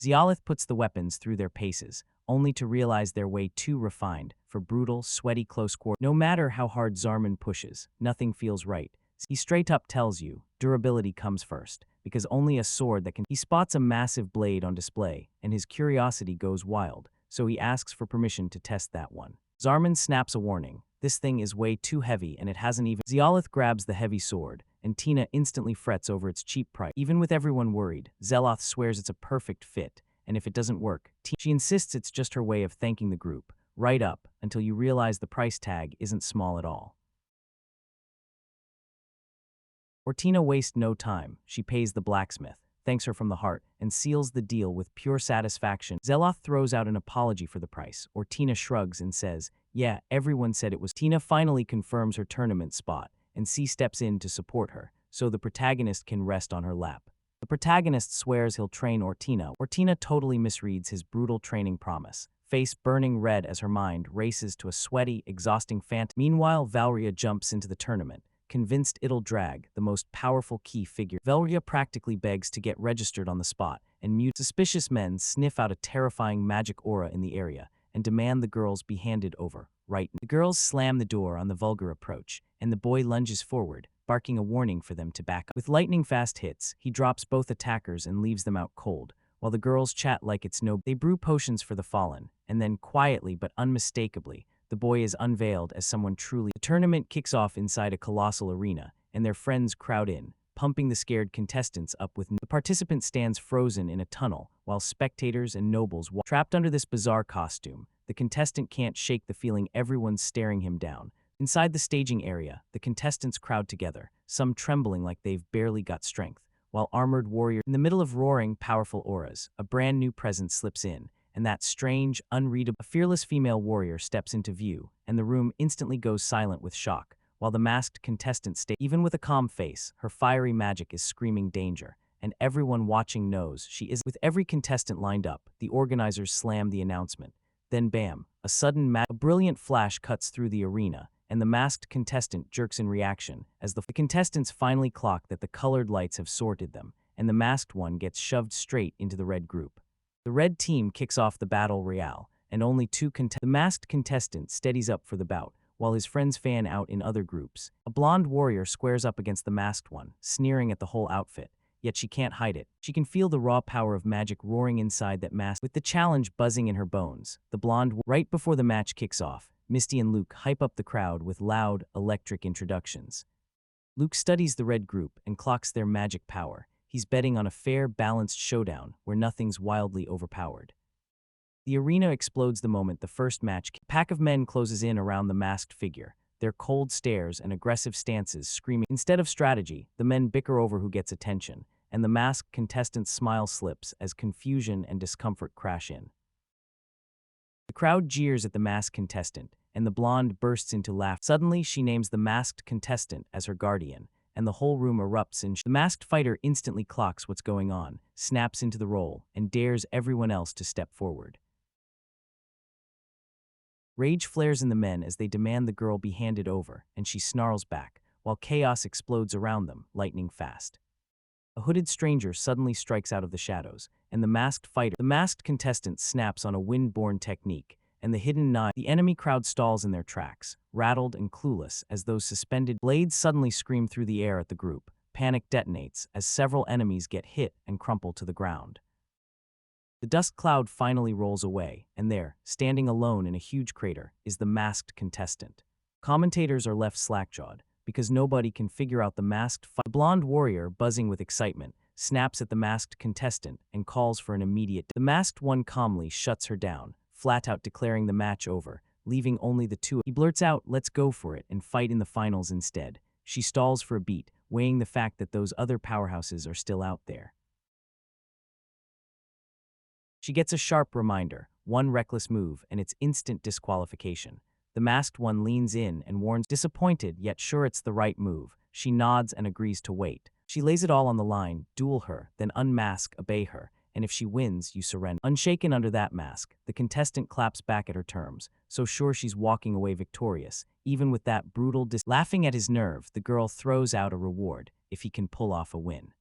Zeolith puts the weapons through their paces, only to realize they're way too refined for brutal, sweaty close quarters. No matter how hard Zarman pushes, nothing feels right. He straight up tells you, durability comes first, because only a sword that can. He spots a massive blade on display, and his curiosity goes wild, so he asks for permission to test that one. Zarman snaps a warning. This thing is way too heavy and it hasn't even. Zeolith grabs the heavy sword, and Tina instantly frets over its cheap price. Even with everyone worried, Zeloth swears it's a perfect fit, and if it doesn't work, she insists it's just her way of thanking the group, right up until you realize the price tag isn't small at all. Ortina wastes no time. She pays the blacksmith, thanks her from the heart, and seals the deal with pure satisfaction. Zeloth throws out an apology for the price. Ortina shrugs and says, yeah, everyone said it was. Tina finally confirms her tournament spot, and C steps in to support her, so the protagonist can rest on her lap. The protagonist swears he'll train Ortina. Ortina totally misreads his brutal training promise, face burning red as her mind races to a sweaty, exhausting phantom. Meanwhile, Valria jumps into the tournament, convinced it'll drag the most powerful key figure. Valria practically begs to get registered on the spot, and mute suspicious men sniff out a terrifying magic aura in the area and demand the girls be handed over. Right. The girls slam the door on the vulgar approach, and the boy lunges forward, barking a warning for them to back up. With lightning-fast hits, he drops both attackers and leaves them out cold, while the girls chat like it's no. They brew potions for the fallen, and then quietly but unmistakably, the boy is unveiled as someone truly. The tournament kicks off inside a colossal arena, and their friends crowd in, pumping the scared contestants up with. The participant stands frozen in a tunnel, while spectators and nobles watch. Trapped under this bizarre costume, the contestant can't shake the feeling everyone's staring him down. Inside the staging area, the contestants crowd together, some trembling like they've barely got strength, while armored warriors. In the middle of roaring, powerful auras, a brand new presence slips in, and that strange, unreadable. A fearless female warrior steps into view, and the room instantly goes silent with shock, while the masked contestant stays. Even with a calm face, her fiery magic is screaming danger, and everyone watching knows she is. With every contestant lined up, the organizers slam the announcement. Then bam, a brilliant flash cuts through the arena, and the masked contestant jerks in reaction as the contestants finally clock that the colored lights have sorted them, and the masked one gets shoved straight into the red group. The red team kicks off the battle royale, and only the masked contestant steadies up for the bout, while his friends fan out in other groups. A blonde warrior squares up against the masked one, sneering at the whole outfit, yet she can't hide it. She can feel the raw power of magic roaring inside that mask. With the challenge buzzing in her bones, right before the match kicks off, Misty and Luke hype up the crowd with loud, electric introductions. Luke studies the red group and clocks their magic power. He's betting on a fair, balanced showdown where nothing's wildly overpowered. The arena explodes the moment the first match. A pack of men closes in around the masked figure, their cold stares and aggressive stances screaming. Instead of strategy, the men bicker over who gets attention, and the masked contestant's smile slips as confusion and discomfort crash in. The crowd jeers at the masked contestant, and the blonde bursts into laughter. Suddenly, she names the masked contestant as her guardian, and the whole room erupts in The masked fighter instantly clocks what's going on, snaps into the role, and dares everyone else to step forward. Rage flares in the men as they demand the girl be handed over, and she snarls back, while chaos explodes around them, lightning fast. A hooded stranger suddenly strikes out of the shadows, and the masked contestant snaps on a wind-borne technique, and the enemy crowd stalls in their tracks, rattled and clueless as those suspended blades suddenly scream through the air at the group. Panic detonates as several enemies get hit and crumple to the ground. The dust cloud finally rolls away, and there, standing alone in a huge crater, is the masked contestant. Commentators are left slack-jawed, because nobody can figure out the masked fight. The blonde warrior, buzzing with excitement, snaps at the masked contestant and calls for an immediate. The masked one calmly shuts her down, flat out declaring the match over, leaving only the two. He blurts out, "Let's go for it and fight in the finals instead." She stalls for a beat, weighing the fact that those other powerhouses are still out there. She gets a sharp reminder, one reckless move, and it's instant disqualification. The masked one leans in and warns, disappointed yet sure it's the right move. She nods and agrees to wait. She lays it all on the line, duel her, then unmask, obey her, and if she wins, you surrender. Unshaken under that mask, the contestant claps back at her terms, so sure she's walking away victorious, even with that brutal Laughing at his nerve, the girl throws out a reward, if he can pull off a win.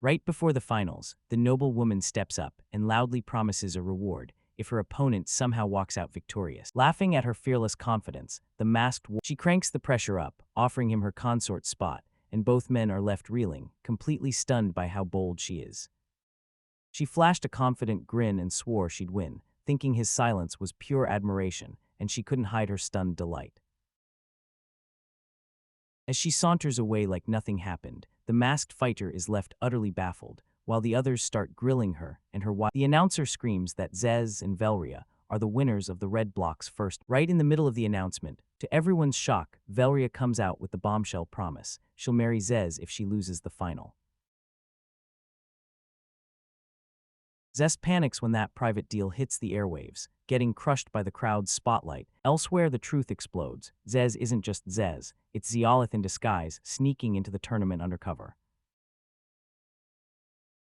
Right before the finals, the noble woman steps up and loudly promises a reward if her opponent somehow walks out victorious. Laughing at her fearless confidence, she cranks the pressure up, offering him her consort's spot, and both men are left reeling, completely stunned by how bold she is. She flashed a confident grin and swore she'd win, thinking his silence was pure admiration, and she couldn't hide her stunned delight. As she saunters away like nothing happened, the masked fighter is left utterly baffled, while the others start grilling her and her wife. The announcer screams that Zez and Velria are the winners of the red block's first. Right in the middle of the announcement, to everyone's shock, Velria comes out with the bombshell promise. She'll marry Zez if she loses the final. Zez panics when that private deal hits the airwaves, getting crushed by the crowd's spotlight. Elsewhere, the truth explodes. Zez isn't just Zez, it's Zeolith in disguise, sneaking into the tournament undercover.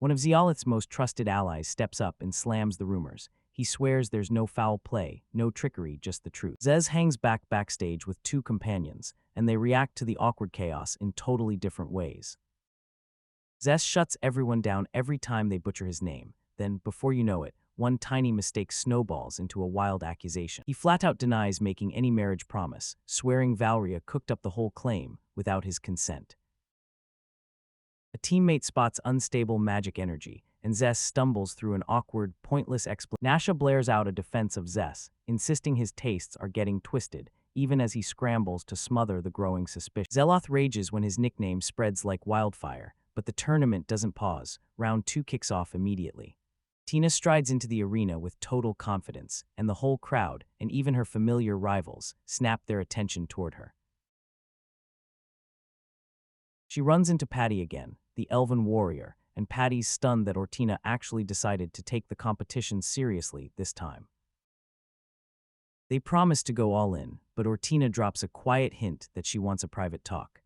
One of Zeolith's most trusted allies steps up and slams the rumors. He swears there's no foul play, no trickery, just the truth. Zez hangs backstage with two companions, and they react to the awkward chaos in totally different ways. Zez shuts everyone down every time they butcher his name. Then, before you know it, one tiny mistake snowballs into a wild accusation. He flat out denies making any marriage promise, swearing Velria cooked up the whole claim without his consent. A teammate spots unstable magic energy, and Zez stumbles through an awkward, pointless explanation. Nasha blares out a defense of Zez, insisting his tastes are getting twisted, even as he scrambles to smother the growing suspicion. Zeloth rages when his nickname spreads like wildfire, but the tournament doesn't pause. Round 2 kicks off immediately. Tina strides into the arena with total confidence, and the whole crowd, and even her familiar rivals, snap their attention toward her. She runs into Patty again, the elven warrior, and Patty's stunned that Ortina actually decided to take the competition seriously this time. They promise to go all in, but Ortina drops a quiet hint that she wants a private talk.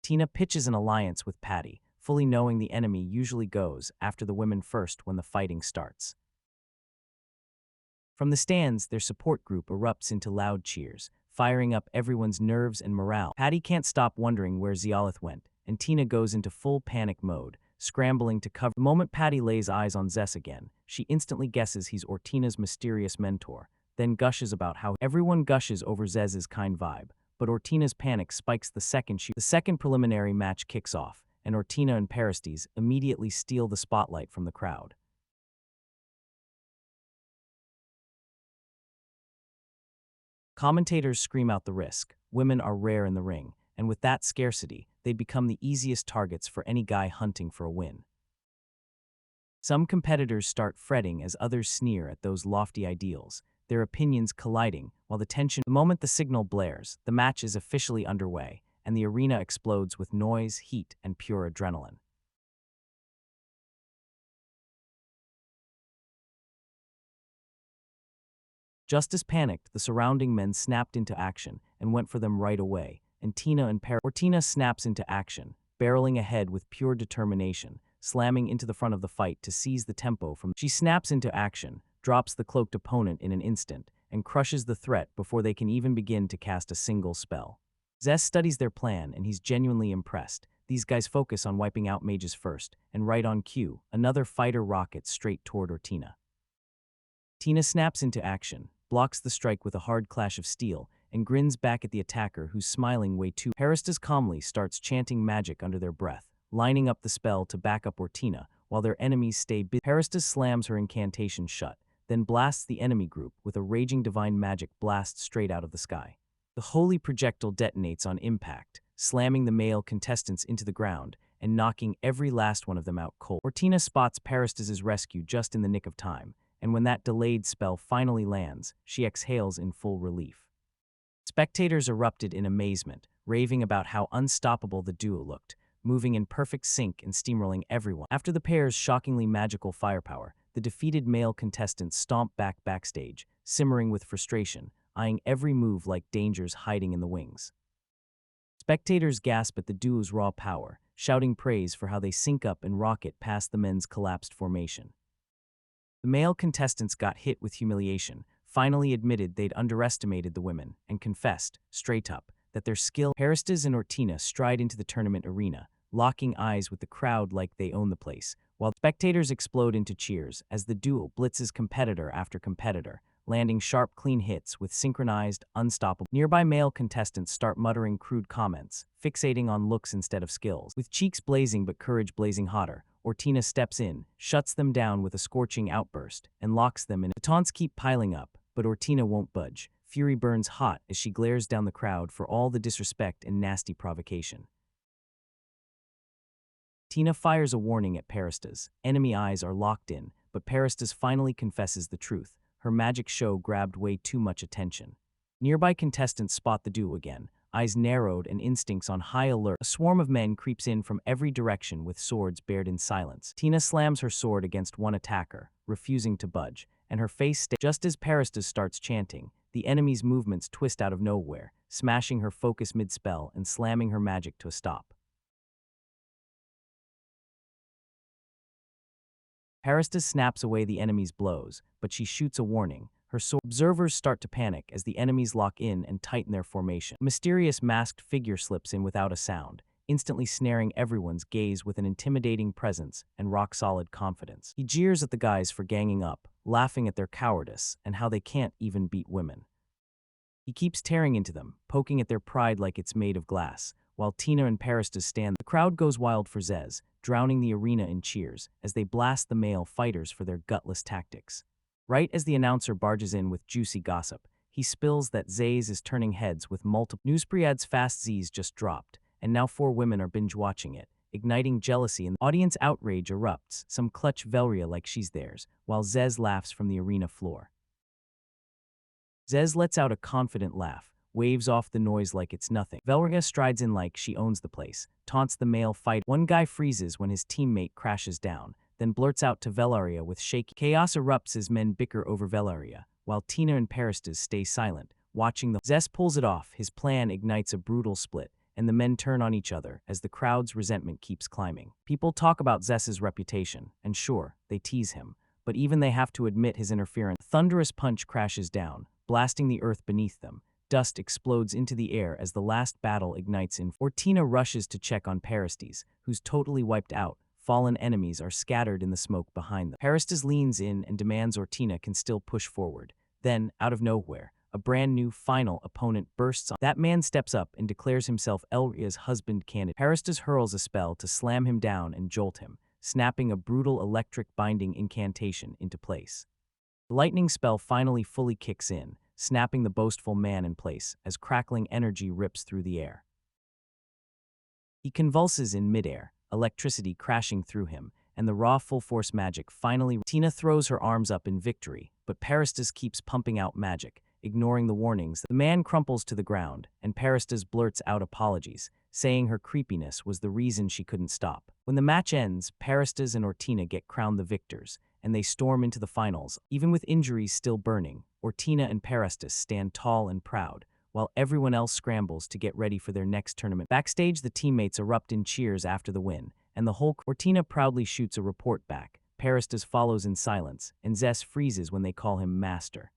Tina pitches an alliance with Patty, fully knowing the enemy usually goes after the women first when the fighting starts. From the stands, their support group erupts into loud cheers, firing up everyone's nerves and morale. Patty can't stop wondering where Zeolith went, and Tina goes into full panic mode, scrambling to cover. The moment Patty lays eyes on Zez again, she instantly guesses he's Ortina's mysterious mentor, then gushes about how everyone gushes over Zez's kind vibe. But Ortina's panic spikes the second preliminary match kicks off, and Ortina and Peristes immediately steal the spotlight from the crowd. Commentators scream out the risk. Women are rare in the ring, and with that scarcity, they'd become the easiest targets for any guy hunting for a win. Some competitors start fretting as others sneer at those lofty ideals, their opinions colliding, while the moment the signal blares, the match is officially underway, and the arena explodes with noise, heat, and pure adrenaline. Just as panicked, the surrounding men snapped into action and went for them right away, and Ortina snaps into action, barreling ahead with pure determination, slamming into the front of the fight to seize the tempo from. She snaps into action, drops the cloaked opponent in an instant, and crushes the threat before they can even begin to cast a single spell. Zess studies their plan, and he's genuinely impressed. These guys focus on wiping out mages first, and right on cue, another fighter rockets straight toward Ortina. Tina snaps into action, blocks the strike with a hard clash of steel, and grins back at the attacker who's smiling way too. Paristas calmly starts chanting magic under their breath, lining up the spell to back up Ortina, while their enemies stay busy. Paristas slams her incantation shut, then blasts the enemy group with a raging divine magic blast straight out of the sky. The holy projectile detonates on impact, slamming the male contestants into the ground and knocking every last one of them out cold. Ortina spots Paristas' rescue just in the nick of time, and when that delayed spell finally lands, she exhales in full relief. Spectators erupted in amazement, raving about how unstoppable the duo looked, moving in perfect sync and steamrolling everyone. After the pair's shockingly magical firepower, the defeated male contestants stomped backstage, simmering with frustration, eyeing every move like dangers hiding in the wings. Spectators gasp at the duo's raw power, shouting praise for how they sync up and rocket past the men's collapsed formation. The male contestants got hit with humiliation, finally admitted they'd underestimated the women, and confessed, straight up, that their skill. Paristas and Ortina stride into the tournament arena, locking eyes with the crowd like they own the place, while spectators explode into cheers as the duo blitzes competitor after competitor, landing sharp, clean hits with synchronized, unstoppable. Nearby male contestants start muttering crude comments, fixating on looks instead of skills. With cheeks blazing but courage blazing hotter, Ortina steps in, shuts them down with a scorching outburst, and locks them in. The taunts keep piling up, but Ortina won't budge. Fury burns hot as she glares down the crowd for all the disrespect and nasty provocation. Tina fires a warning at Paristas. Enemy eyes are locked in, but Paristas finally confesses the truth. Her magic show grabbed way too much attention. Nearby contestants spot the duo again, eyes narrowed and instincts on high alert. A swarm of men creeps in from every direction with swords bared in silence. Tina slams her sword against one attacker, refusing to budge, and her face just as Paristas starts chanting. The enemy's movements twist out of nowhere, smashing her focus mid-spell and slamming her magic to a stop. Paristas snaps away the enemy's blows, but she shoots a warning. Her sword. Observers start to panic as the enemies lock in and tighten their formation. A mysterious masked figure slips in without a sound, instantly snaring everyone's gaze with an intimidating presence and rock-solid confidence. He jeers at the guys for ganging up, laughing at their cowardice and how they can't even beat women. He keeps tearing into them, poking at their pride like it's made of glass, while Tina and Paristas stand. The crowd goes wild for Zez, drowning the arena in cheers as they blast the male fighters for their gutless tactics. Right as the announcer barges in with juicy gossip, he spills that Zez is turning heads with multiple. Newspriad's Fast Z's just dropped, and now 4 women are binge-watching it, igniting jealousy and audience outrage erupts. Some clutch Velria like she's theirs, while Zez laughs from the arena floor. Zez lets out a confident laugh, waves off the noise like it's nothing. Velria strides in like she owns the place, taunts the male fight. One guy freezes when his teammate crashes down, then blurts out to Velaria with shaky. Chaos erupts as men bicker over Velaria, while Tina and Paristas stay silent, watching the. Zess pulls it off. His plan ignites a brutal split, and the men turn on each other as the crowd's resentment keeps climbing. People talk about Zess's reputation, and sure, they tease him, but even they have to admit his interference. A thunderous punch crashes down, blasting the earth beneath them. Dust explodes into the air as the last battle ignites in. Ortina rushes to check on Paristas, who's totally wiped out. Fallen enemies are scattered in the smoke behind them. Paristas leans in and demands Ortina can still push forward. Then, out of nowhere, a brand new final opponent bursts on. That man steps up and declares himself Elria's husband candidate. Paristas hurls a spell to slam him down and jolt him, snapping a brutal electric binding incantation into place. The lightning spell finally fully kicks in, snapping the boastful man in place as crackling energy rips through the air. He convulses in midair, electricity crashing through him, and the raw full-force magic finally. Tina throws her arms up in victory, but Paristas keeps pumping out magic, ignoring the warnings. The man crumples to the ground, and Paristas blurts out apologies, saying her creepiness was the reason she couldn't stop. When the match ends, Paristas and Ortina get crowned the victors, and they storm into the finals. Even with injuries still burning, Ortina and Parastus stand tall and proud, while everyone else scrambles to get ready for their next tournament. Backstage, the teammates erupt in cheers after the win, and the whole Ortina proudly shoots a report back. Parastus follows in silence, and Zez freezes when they call him master.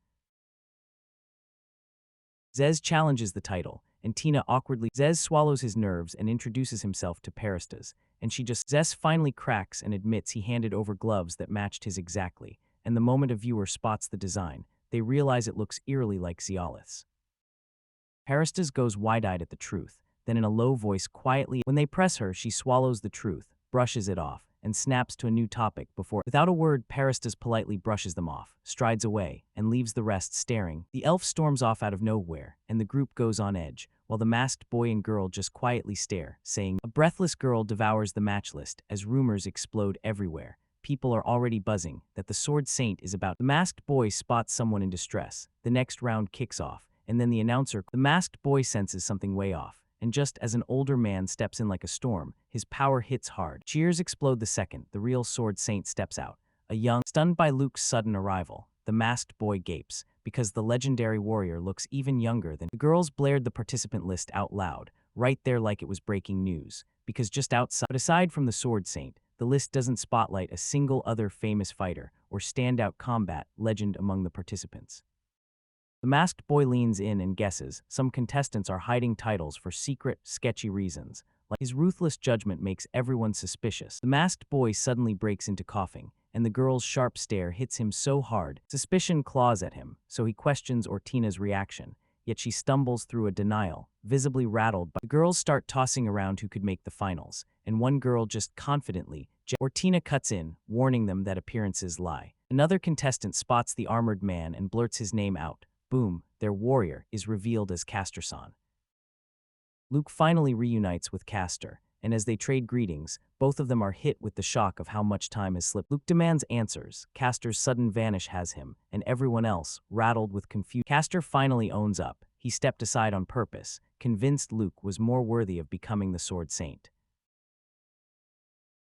Zez challenges the title, and Tina awkwardly. Zez swallows his nerves and introduces himself to Parastus, and Zez finally cracks and admits he handed over gloves that matched his exactly, and the moment a viewer spots the design, they realize it looks eerily like Zeolith's. Parastus goes wide-eyed at the truth, then in a low voice quietly, when they press her, she swallows the truth, brushes it off, and snaps to a new topic before, without a word, Parastus politely brushes them off, strides away, and leaves the rest staring. The elf storms off out of nowhere, and the group goes on edge, while the masked boy and girl just quietly stare, saying, a breathless girl devours the match list as rumors explode everywhere. People are already buzzing that the Sword Saint is about. The masked boy spots someone in distress. The next round kicks off, and then the announcer, the masked boy senses something way off, and just as an older man steps in like a storm, his power hits hard. Cheers explode the second the real Sword Saint steps out. Stunned by Luke's sudden arrival, the masked boy gapes, because the legendary warrior looks even younger than. The girls blared the participant list out loud, right there like it was breaking news, because just outside. But aside from the Sword Saint, the list doesn't spotlight a single other famous fighter or standout combat legend among the participants. The masked boy leans in and guesses some contestants are hiding titles for secret, sketchy reasons. Like his ruthless judgment makes everyone suspicious. The masked boy suddenly breaks into coughing, and the girl's sharp stare hits him so hard. Suspicion claws at him, so he questions Ortina's reaction, yet she stumbles through a denial, visibly rattled by. The girls start tossing around who could make the finals, and one girl just confidently. Ortina cuts in, warning them that appearances lie. Another contestant spots the armored man and blurts his name out. Boom, their warrior is revealed as Castor-san. Luke finally reunites with Castor, and as they trade greetings, both of them are hit with the shock of how much time has slipped. Luke demands answers. Castor's sudden vanish has him, and everyone else, rattled with confusion. Castor finally owns up. He stepped aside on purpose, convinced Luke was more worthy of becoming the Sword Saint.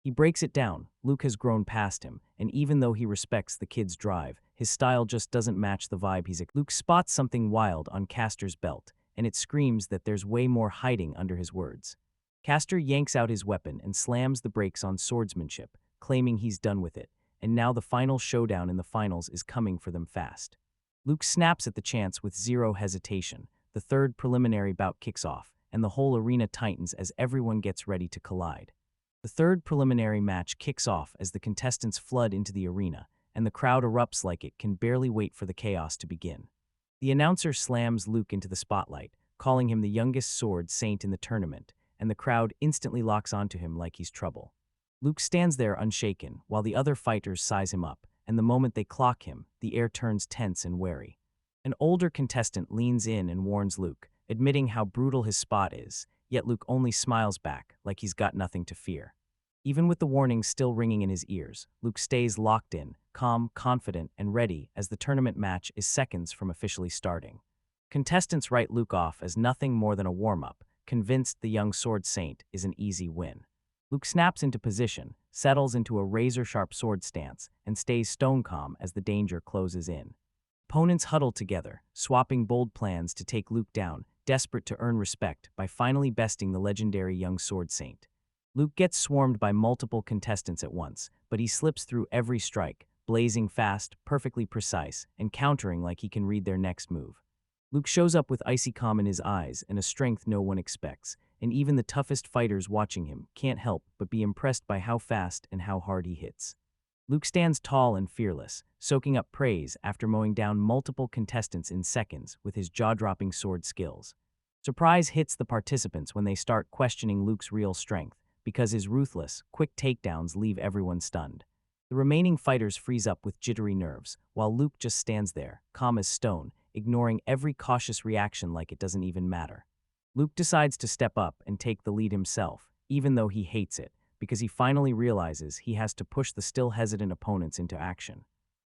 He breaks it down. Luke has grown past him, and even though he respects the kid's drive, his style just doesn't match the vibe he's. Luke spots something wild on Castor's belt, and it screams that there's way more hiding under his words. Castor yanks out his weapon and slams the brakes on swordsmanship, claiming he's done with it, and now the final showdown in the finals is coming for them fast. Luke snaps at the chance with zero hesitation. The third preliminary bout kicks off, and the whole arena tightens as everyone gets ready to collide. The third preliminary match kicks off as the contestants flood into the arena, and the crowd erupts like it can barely wait for the chaos to begin. The announcer slams Luke into the spotlight, calling him the youngest Sword Saint in the tournament, and the crowd instantly locks onto him like he's trouble. Luke stands there unshaken, while the other fighters size him up, and the moment they clock him, the air turns tense and wary. An older contestant leans in and warns Luke, admitting how brutal his spot is, yet Luke only smiles back, like he's got nothing to fear. Even with the warning still ringing in his ears, Luke stays locked in, calm, confident, and ready as the tournament match is seconds from officially starting. Contestants write Luke off as nothing more than a warm-up, convinced the young Sword Saint is an easy win. Luke snaps into position, settles into a razor-sharp sword stance, and stays stone calm as the danger closes in. Opponents huddle together, swapping bold plans to take Luke down, desperate to earn respect by finally besting the legendary young Sword Saint. Luke gets swarmed by multiple contestants at once, but he slips through every strike, blazing fast, perfectly precise, and countering like he can read their next move. Luke shows up with icy calm in his eyes and a strength no one expects, and even the toughest fighters watching him can't help but be impressed by how fast and how hard he hits. Luke stands tall and fearless, soaking up praise after mowing down multiple contestants in seconds with his jaw-dropping sword skills. Surprise hits the participants when they start questioning Luke's real strength, because his ruthless, quick takedowns leave everyone stunned. The remaining fighters freeze up with jittery nerves, while Luke just stands there, calm as stone, ignoring every cautious reaction like it doesn't even matter. Luke decides to step up and take the lead himself, even though he hates it, because he finally realizes he has to push the still hesitant opponents into action.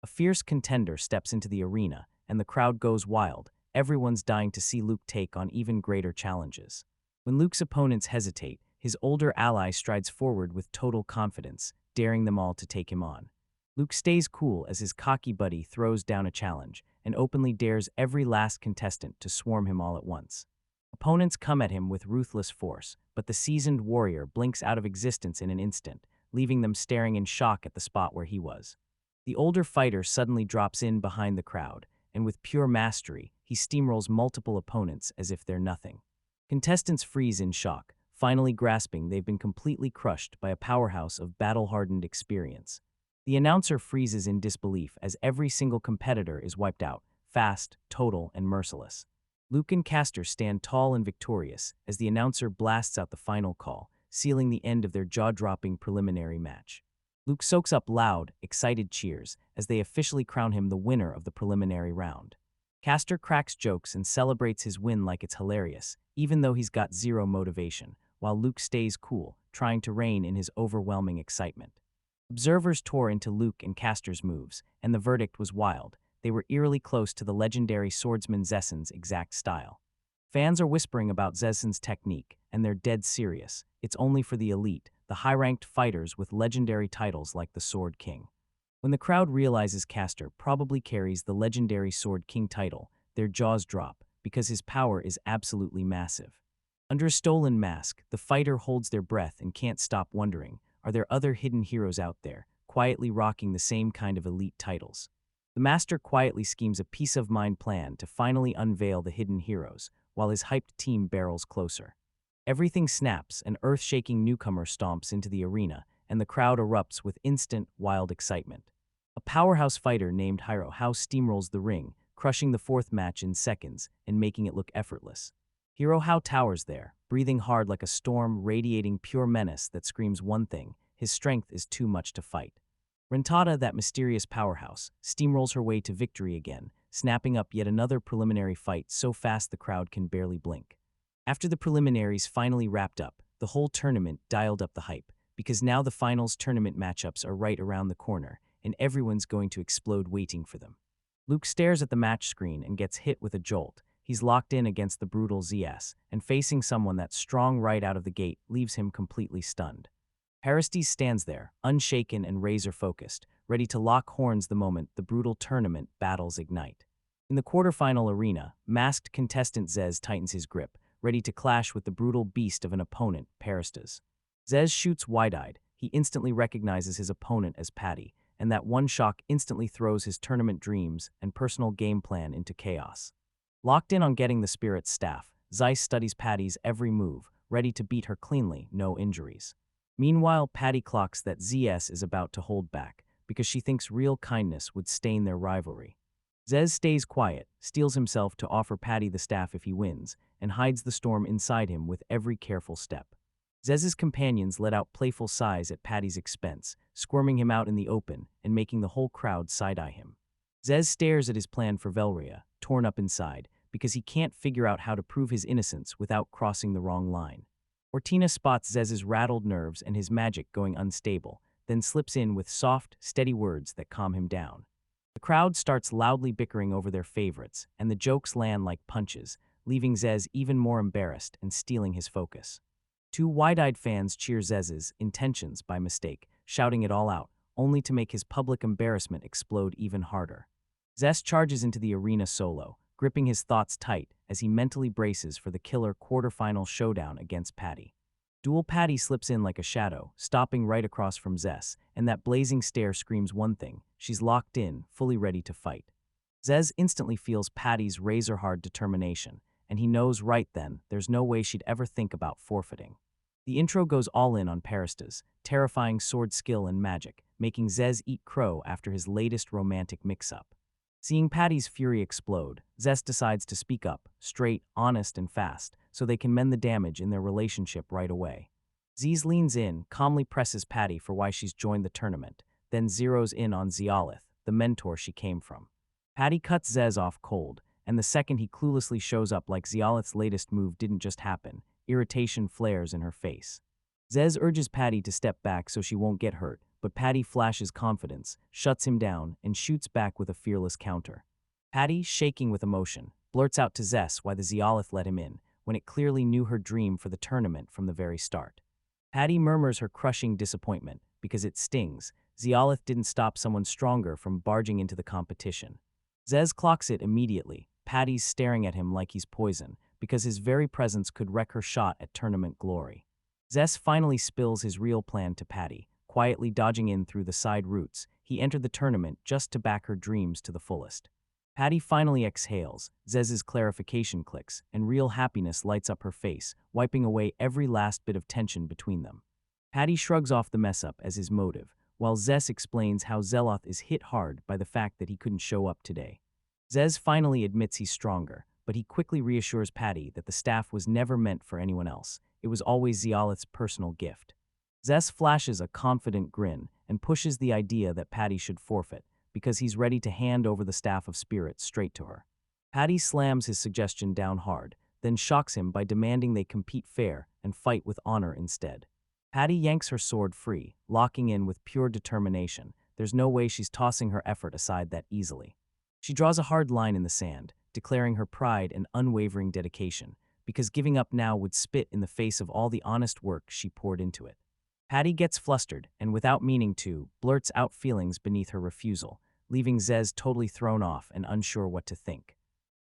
A fierce contender steps into the arena, and the crowd goes wild. Everyone's dying to see Luke take on even greater challenges. When Luke's opponents hesitate, his older ally strides forward with total confidence, daring them all to take him on. Luke stays cool as his cocky buddy throws down a challenge and openly dares every last contestant to swarm him all at once. Opponents come at him with ruthless force, but the seasoned warrior blinks out of existence in an instant, leaving them staring in shock at the spot where he was. The older fighter suddenly drops in behind the crowd, and with pure mastery, he steamrolls multiple opponents as if they're nothing. Contestants freeze in shock, finally grasping they've been completely crushed by a powerhouse of battle-hardened experience. The announcer freezes in disbelief as every single competitor is wiped out, fast, total, and merciless. Luke and Castor stand tall and victorious as the announcer blasts out the final call, sealing the end of their jaw-dropping preliminary match. Luke soaks up loud, excited cheers as they officially crown him the winner of the preliminary round. Castor cracks jokes and celebrates his win like it's hilarious, even though he's got zero motivation, while Luke stays cool, trying to rein in his overwhelming excitement. Observers tore into Luke and Castor's moves, and the verdict was wild. They were eerily close to the legendary swordsman Zessen's exact style. Fans are whispering about Zessen's technique, and they're dead serious. It's only for the elite, the high-ranked fighters with legendary titles like the Sword King. When the crowd realizes Castor probably carries the legendary Sword King title, their jaws drop, because his power is absolutely massive. Under a stolen mask, the fighter holds their breath and can't stop wondering, are there other hidden heroes out there, quietly rocking the same kind of elite titles? The master quietly schemes a peace-of-mind plan to finally unveil the hidden heroes, while his hyped team barrels closer. Everything snaps, an earth-shaking newcomer stomps into the arena, and the crowd erupts with instant, wild excitement. A powerhouse fighter named Hiro Hao steamrolls the ring, crushing the fourth match in seconds and making it look effortless. Hiro Hao towers there, breathing hard like a storm, radiating pure menace that screams one thing: his strength is too much to fight. Rentada, that mysterious powerhouse, steamrolls her way to victory again, snapping up yet another preliminary fight so fast the crowd can barely blink. After the preliminaries finally wrapped up, the whole tournament dialed up the hype, because now the finals tournament matchups are right around the corner, and everyone's going to explode waiting for them. Luke stares at the match screen and gets hit with a jolt. He's locked in against the brutal ZS, and facing someone that's strong right out of the gate leaves him completely stunned. Aristes stands there, unshaken and razor-focused, ready to lock horns the moment the brutal tournament battles ignite. In the quarterfinal arena, masked contestant Zez tightens his grip, ready to clash with the brutal beast of an opponent, Aristes. Zez shoots wide-eyed. He instantly recognizes his opponent as Patty, and that one shock instantly throws his tournament dreams and personal game plan into chaos. Locked in on getting the Spirit's staff, Zeiss studies Patty's every move, ready to beat her cleanly, no injuries. Meanwhile, Patty clocks that ZS is about to hold back, because she thinks real kindness would stain their rivalry. Zez stays quiet, steels himself to offer Patty the staff if he wins, and hides the storm inside him with every careful step. Zez's companions let out playful sighs at Patty's expense, squirming him out in the open and making the whole crowd side-eye him. Zez stares at his plan for Velria, torn up inside, because he can't figure out how to prove his innocence without crossing the wrong line. Ortina spots Zez's rattled nerves and his magic going unstable, then slips in with soft, steady words that calm him down. The crowd starts loudly bickering over their favorites, and the jokes land like punches, leaving Zez even more embarrassed and stealing his focus. Two wide-eyed fans cheer Zez's intentions by mistake, shouting it all out, only to make his public embarrassment explode even harder. Zez charges into the arena solo, gripping his thoughts tight as he mentally braces for the killer quarterfinal showdown against Patty. Dual Patty slips in like a shadow, stopping right across from Zez, and that blazing stare screams one thing: she's locked in, fully ready to fight. Zez instantly feels Patty's razor-hard determination, and he knows right then there's no way she'd ever think about forfeiting. The intro goes all in on Aristes, terrifying sword skill and magic, making Zez eat crow after his latest romantic mix-up. Seeing Patty's fury explode, Zez decides to speak up, straight, honest, and fast, so they can mend the damage in their relationship right away. Zez leans in, calmly presses Patty for why she's joined the tournament, then zeroes in on Zeolith, the mentor she came from. Patty cuts Zez off cold, and the second he cluelessly shows up like Zeolith's latest move didn't just happen, irritation flares in her face. Zez urges Patty to step back so she won't get hurt, but Patty flashes confidence, shuts him down, and shoots back with a fearless counter. Patty, shaking with emotion, blurts out to Zez why the Zeolith let him in, when it clearly knew her dream for the tournament from the very start. Patty murmurs her crushing disappointment, because it stings. Zeolith didn't stop someone stronger from barging into the competition. Zez clocks it immediately. Patty's staring at him like he's poison, because his very presence could wreck her shot at tournament glory. Zess finally spills his real plan to Patty. Quietly dodging in through the side routes, he entered the tournament just to back her dreams to the fullest. Patty finally exhales, Zez's clarification clicks, and real happiness lights up her face, wiping away every last bit of tension between them. Patty shrugs off the mess-up as his motive, while Zess explains how Zeloth is hit hard by the fact that he couldn't show up today. Zez finally admits he's stronger, but he quickly reassures Patty that the staff was never meant for anyone else. It was always Zeolith's personal gift. Zess flashes a confident grin and pushes the idea that Patty should forfeit, because he's ready to hand over the Staff of Spirits straight to her. Patty slams his suggestion down hard, then shocks him by demanding they compete fair and fight with honor instead. Patty yanks her sword free, locking in with pure determination. There's no way she's tossing her effort aside that easily. She draws a hard line in the sand, declaring her pride and unwavering dedication, because giving up now would spit in the face of all the honest work she poured into it. Patty gets flustered and, without meaning to, blurts out feelings beneath her refusal, leaving Zez totally thrown off and unsure what to think.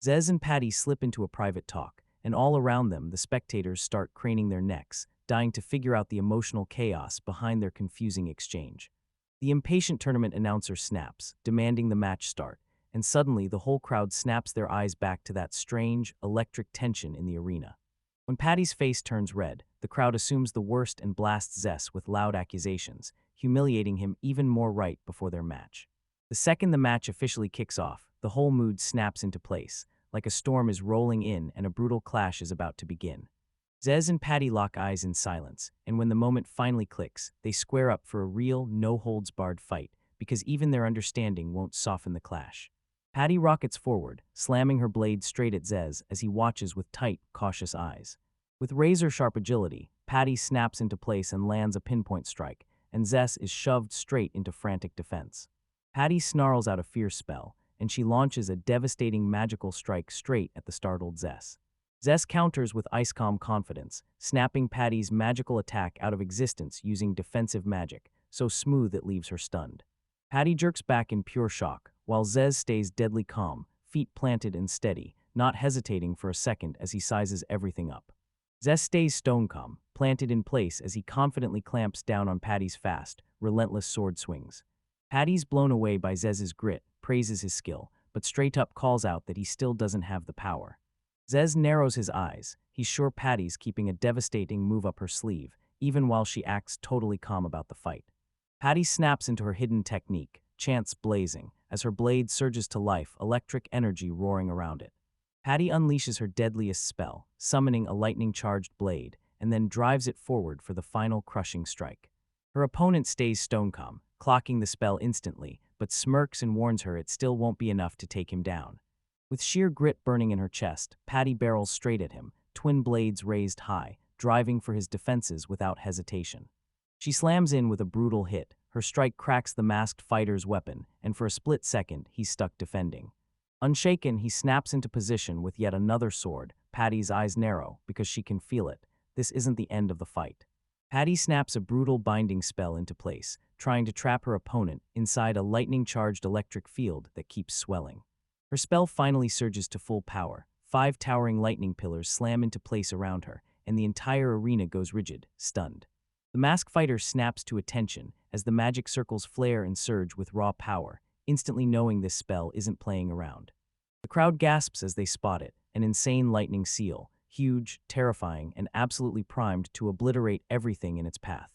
Zez and Patty slip into a private talk, and all around them the spectators start craning their necks, dying to figure out the emotional chaos behind their confusing exchange. The impatient tournament announcer snaps, demanding the match start, and suddenly the whole crowd snaps their eyes back to that strange, electric tension in the arena. When Patty's face turns red, the crowd assumes the worst and blasts Zess with loud accusations, humiliating him even more right before their match. The second the match officially kicks off, the whole mood snaps into place, like a storm is rolling in and a brutal clash is about to begin. Zez and Patty lock eyes in silence, and when the moment finally clicks, they square up for a real, no-holds-barred fight, because even their understanding won't soften the clash. Patty rockets forward, slamming her blade straight at Zez as he watches with tight, cautious eyes. With razor-sharp agility, Patty snaps into place and lands a pinpoint strike, and Zez is shoved straight into frantic defense. Patty snarls out a fierce spell, and she launches a devastating magical strike straight at the startled Zez. Zez counters with ice-calm confidence, snapping Patty's magical attack out of existence using defensive magic, so smooth it leaves her stunned. Patty jerks back in pure shock, while Zez stays deadly calm, feet planted and steady, not hesitating for a second as he sizes everything up. Zez stays stone calm, planted in place as he confidently clamps down on Patty's fast, relentless sword swings. Patty's blown away by Zez's grit, praises his skill, but straight up calls out that he still doesn't have the power. Zez narrows his eyes. He's sure Patty's keeping a devastating move up her sleeve, even while she acts totally calm about the fight. Patty snaps into her hidden technique, chants blazing, as her blade surges to life, electric energy roaring around it. Patty unleashes her deadliest spell, summoning a lightning-charged blade, and then drives it forward for the final crushing strike. Her opponent stays stone calm, clocking the spell instantly, but smirks and warns her it still won't be enough to take him down. With sheer grit burning in her chest, Patty barrels straight at him, twin blades raised high, driving for his defenses without hesitation. She slams in with a brutal hit. Her strike cracks the masked fighter's weapon, and for a split second, he's stuck defending. Unshaken, he snaps into position with yet another sword. Patty's eyes narrow, because she can feel it. This isn't the end of the fight. Patty snaps a brutal binding spell into place, trying to trap her opponent inside a lightning-charged electric field that keeps swelling. Her spell finally surges to full power. 5 towering lightning pillars slam into place around her, and the entire arena goes rigid, stunned. The masked fighter snaps to attention as the magic circles flare and surge with raw power, instantly knowing this spell isn't playing around. The crowd gasps as they spot it, an insane lightning seal, huge, terrifying, and absolutely primed to obliterate everything in its path.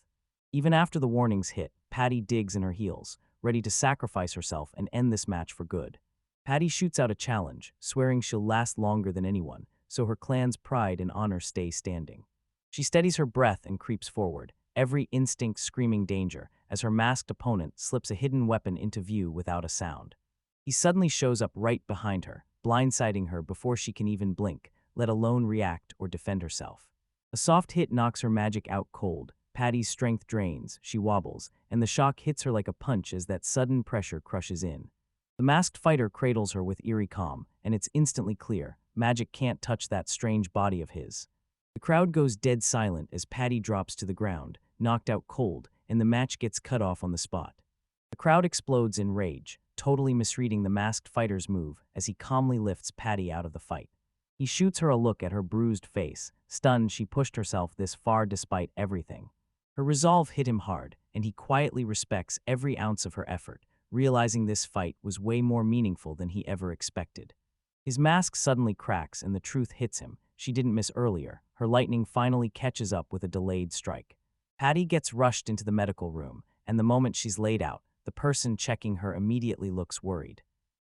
Even after the warnings hit, Patty digs in her heels, ready to sacrifice herself and end this match for good. Patty shoots out a challenge, swearing she'll last longer than anyone, so her clan's pride and honor stay standing. She steadies her breath and creeps forward, every instinct screaming danger, as her masked opponent slips a hidden weapon into view without a sound. He suddenly shows up right behind her, blindsiding her before she can even blink, let alone react or defend herself. A soft hit knocks her magic out cold. Patty's strength drains, she wobbles, and the shock hits her like a punch as that sudden pressure crushes in. The masked fighter cradles her with eerie calm, and it's instantly clear, magic can't touch that strange body of his. The crowd goes dead silent as Patty drops to the ground, knocked out cold, and the match gets cut off on the spot. The crowd explodes in rage, totally misreading the masked fighter's move as he calmly lifts Patty out of the fight. He shoots her a look at her bruised face, stunned she pushed herself this far despite everything. Her resolve hit him hard, and he quietly respects every ounce of her effort, realizing this fight was way more meaningful than he ever expected. His mask suddenly cracks and the truth hits him. She didn't miss earlier. Her lightning finally catches up with a delayed strike. Patty gets rushed into the medical room, and the moment she's laid out, the person checking her immediately looks worried.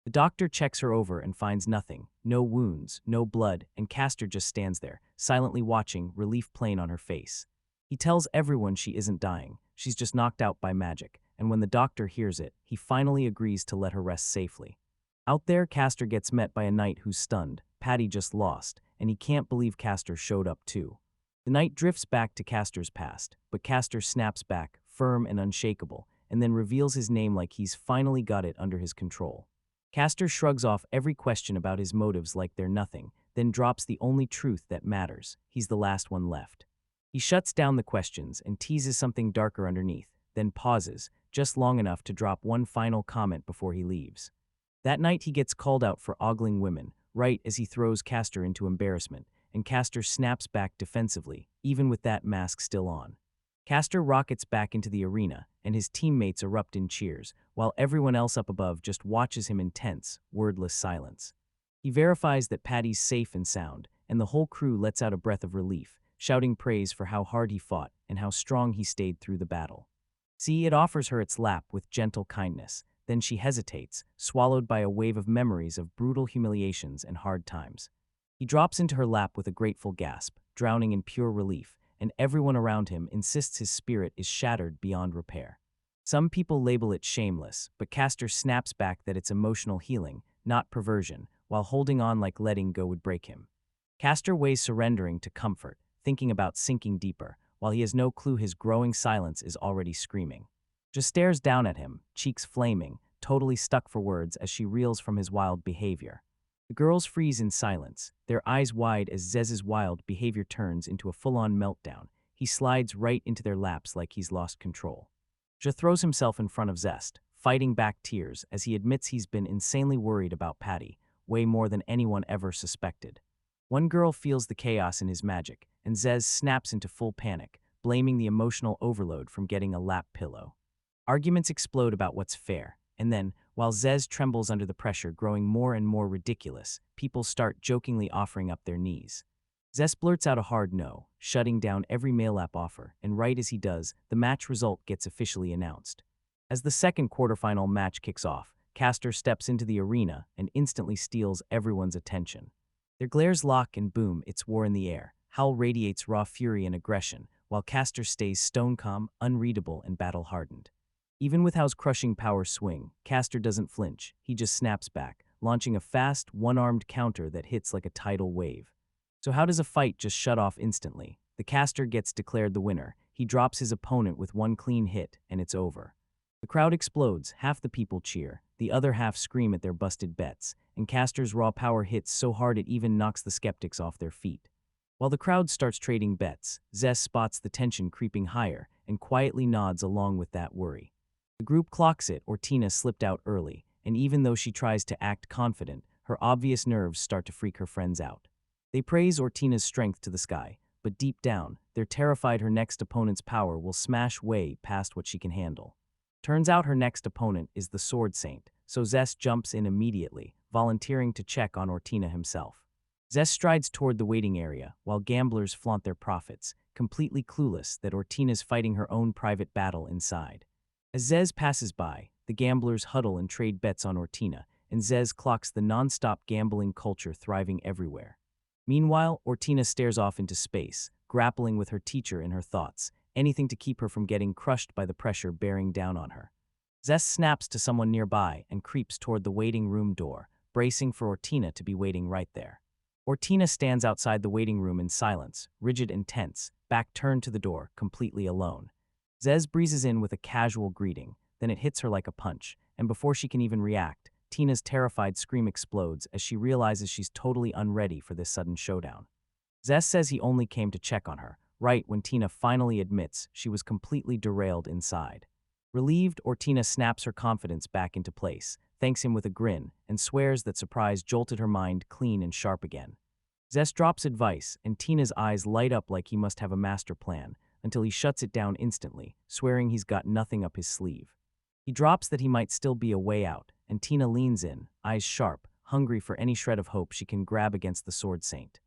The doctor checks her over and finds nothing, no wounds, no blood, and Castor just stands there, silently watching, relief plain on her face. He tells everyone she isn't dying, she's just knocked out by magic, and when the doctor hears it, he finally agrees to let her rest safely. Out there, Castor gets met by a knight who's stunned. Patty just lost, and he can't believe Castor showed up too. The knight drifts back to Castor's past, but Castor snaps back, firm and unshakable, and then reveals his name like he's finally got it under his control. Castor shrugs off every question about his motives like they're nothing, then drops the only truth that matters. He's the last one left. He shuts down the questions and teases something darker underneath, then pauses, just long enough to drop one final comment before he leaves. That night he gets called out for ogling women, right as he throws Castor into embarrassment, and Castor snaps back defensively, even with that mask still on. Castor rockets back into the arena, and his teammates erupt in cheers, while everyone else up above just watches him in tense, wordless silence. He verifies that Patty's safe and sound, and the whole crew lets out a breath of relief, shouting praise for how hard he fought and how strong he stayed through the battle. See, it offers her its lap with gentle kindness. Then she hesitates, swallowed by a wave of memories of brutal humiliations and hard times. He drops into her lap with a grateful gasp, drowning in pure relief, and everyone around him insists his spirit is shattered beyond repair. Some people label it shameless, but Castor snaps back that it's emotional healing, not perversion, while holding on like letting go would break him. Castor weighs surrendering to comfort, thinking about sinking deeper, while he has no clue his growing silence is already screaming. Just stares down at him, cheeks flaming, totally stuck for words as she reels from his wild behavior. The girls freeze in silence, their eyes wide as Zez's wild behavior turns into a full-on meltdown. He slides right into their laps like he's lost control. Ja throws himself in front of Zest, fighting back tears as he admits he's been insanely worried about Patty, way more than anyone ever suspected. One girl feels the chaos in his magic, and Zez snaps into full panic, blaming the emotional overload from getting a lap pillow. Arguments explode about what's fair, and then, while Zez trembles under the pressure growing more and more ridiculous, people start jokingly offering up their knees. Zez blurts out a hard no, shutting down every male app offer, and right as he does, the match result gets officially announced. As the second quarterfinal match kicks off, Castor steps into the arena and instantly steals everyone's attention. Their glares lock and boom, it's war in the air. Howl radiates raw fury and aggression, while Castor stays stone-calm, unreadable, and battle-hardened. Even with How's crushing power swing, Castor doesn't flinch, he just snaps back, launching a fast, one-armed counter that hits like a tidal wave. So how does a fight just shut off instantly? The Castor gets declared the winner, he drops his opponent with one clean hit, and it's over. The crowd explodes, half the people cheer, the other half scream at their busted bets, and Castor's raw power hits so hard it even knocks the skeptics off their feet. While the crowd starts trading bets, Zez spots the tension creeping higher and quietly nods along with that worry. The group clocks it, Ortina slipped out early, and even though she tries to act confident, her obvious nerves start to freak her friends out. They praise Ortina's strength to the sky, but deep down, they're terrified her next opponent's power will smash way past what she can handle. Turns out her next opponent is the Sword Saint, so Zest jumps in immediately, volunteering to check on Ortina himself. Zest strides toward the waiting area, while gamblers flaunt their profits, completely clueless that Ortina's fighting her own private battle inside. As Zez passes by, the gamblers huddle and trade bets on Ortina, and Zez clocks the non-stop gambling culture thriving everywhere. Meanwhile, Ortina stares off into space, grappling with her teacher in her thoughts, anything to keep her from getting crushed by the pressure bearing down on her. Zest snaps to someone nearby and creeps toward the waiting room door, bracing for Ortina to be waiting right there. Ortina stands outside the waiting room in silence, rigid and tense, back turned to the door, completely alone. Zez breezes in with a casual greeting, then it hits her like a punch, and before she can even react, Tina's terrified scream explodes as she realizes she's totally unready for this sudden showdown. Zez says he only came to check on her, right when Tina finally admits she was completely derailed inside. Relieved, Ortina snaps her confidence back into place, thanks him with a grin, and swears that surprise jolted her mind clean and sharp again. Zest drops advice, and Tina's eyes light up like he must have a master plan, until he shuts it down instantly, swearing he's got nothing up his sleeve. He drops that he might still be a way out, and Tina leans in, eyes sharp, hungry for any shred of hope she can grab against the Sword Saint.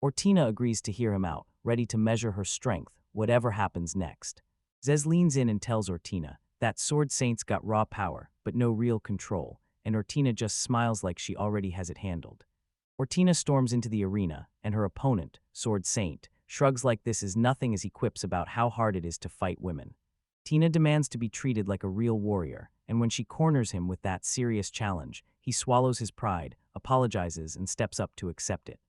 Ortina agrees to hear him out, ready to measure her strength, whatever happens next. Zez leans in and tells Ortina that Sword Saint's got raw power, but no real control, and Ortina just smiles like she already has it handled. Ortina storms into the arena, and her opponent, Sword Saint, shrugs like this is nothing as he quips about how hard it is to fight women. Tina demands to be treated like a real warrior, and when she corners him with that serious challenge, he swallows his pride, apologizes, and steps up to accept it.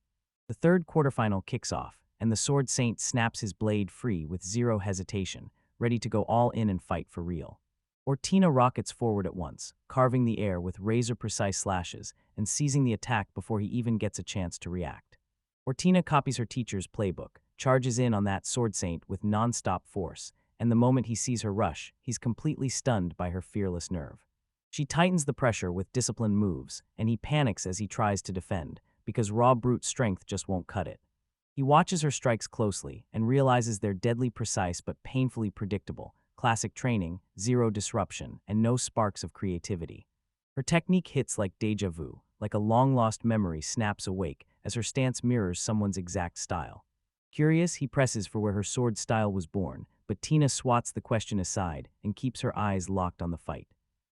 The third quarterfinal kicks off, and the Sword Saint snaps his blade free with zero hesitation, ready to go all in and fight for real. Ortina rockets forward at once, carving the air with razor-precise slashes and seizing the attack before he even gets a chance to react. Ortina copies her teacher's playbook, charges in on that Sword Saint with non-stop force, and the moment he sees her rush, he's completely stunned by her fearless nerve. She tightens the pressure with disciplined moves, and he panics as he tries to defend, because raw brute strength just won't cut it. He watches her strikes closely and realizes they're deadly precise but painfully predictable. Classic training, zero disruption, and no sparks of creativity. Her technique hits like déjà vu, like a long-lost memory snaps awake as her stance mirrors someone's exact style. Curious, he presses for where her sword style was born, but Tina swats the question aside and keeps her eyes locked on the fight.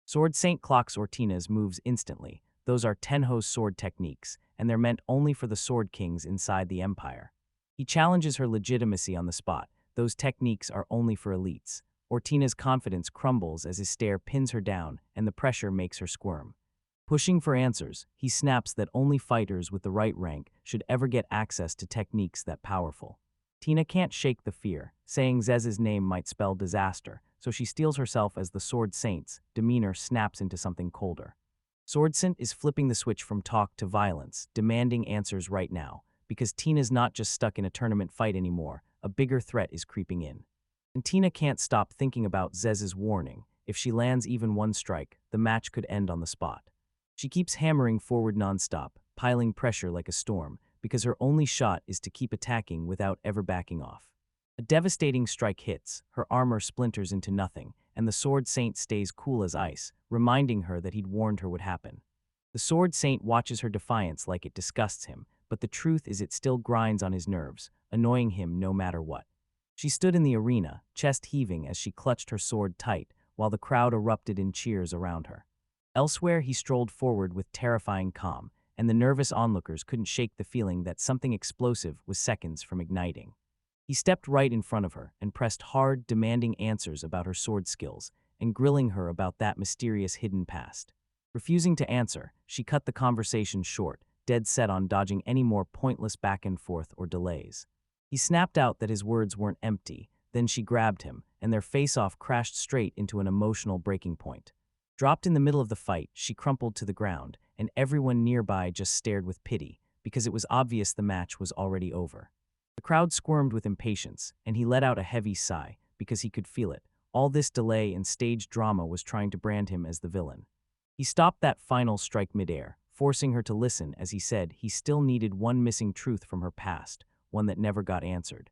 Sword Saint clocks Ortina's moves instantly. Those are Tenho's sword techniques, and they're meant only for the Sword Kings inside the Empire. He challenges her legitimacy on the spot. Those techniques are only for elites. Ortina's confidence crumbles as his stare pins her down and the pressure makes her squirm. Pushing for answers, he snaps that only fighters with the right rank should ever get access to techniques that powerful. Tina can't shake the fear, saying Zez's name might spell disaster, so she steels herself as the Sword Saint's demeanor snaps into something colder. Sword Saint is flipping the switch from talk to violence, demanding answers right now, because Tina's not just stuck in a tournament fight anymore, a bigger threat is creeping in. And Tina can't stop thinking about Zez's warning. If she lands even one strike, the match could end on the spot. She keeps hammering forward nonstop, piling pressure like a storm, because her only shot is to keep attacking without ever backing off. A devastating strike hits, her armor splinters into nothing, and the Sword Saint stays cool as ice, reminding her that he'd warned her would happen. The Sword Saint watches her defiance like it disgusts him, but the truth is it still grinds on his nerves, annoying him no matter what. She stood in the arena, chest heaving as she clutched her sword tight, while the crowd erupted in cheers around her. Elsewhere, he strolled forward with terrifying calm, and the nervous onlookers couldn't shake the feeling that something explosive was seconds from igniting. He stepped right in front of her and pressed hard, demanding answers about her sword skills and grilling her about that mysterious hidden past. Refusing to answer, she cut the conversation short, dead set on dodging any more pointless back and forth or delays. He snapped out that his words weren't empty, then she grabbed him, and their face-off crashed straight into an emotional breaking point. Dropped in the middle of the fight, she crumpled to the ground, and everyone nearby just stared with pity, because it was obvious the match was already over. The crowd squirmed with impatience, and he let out a heavy sigh, because he could feel it. All this delay and staged drama was trying to brand him as the villain. He stopped that final strike midair, forcing her to listen as he said he still needed one missing truth from her past, one that never got answered.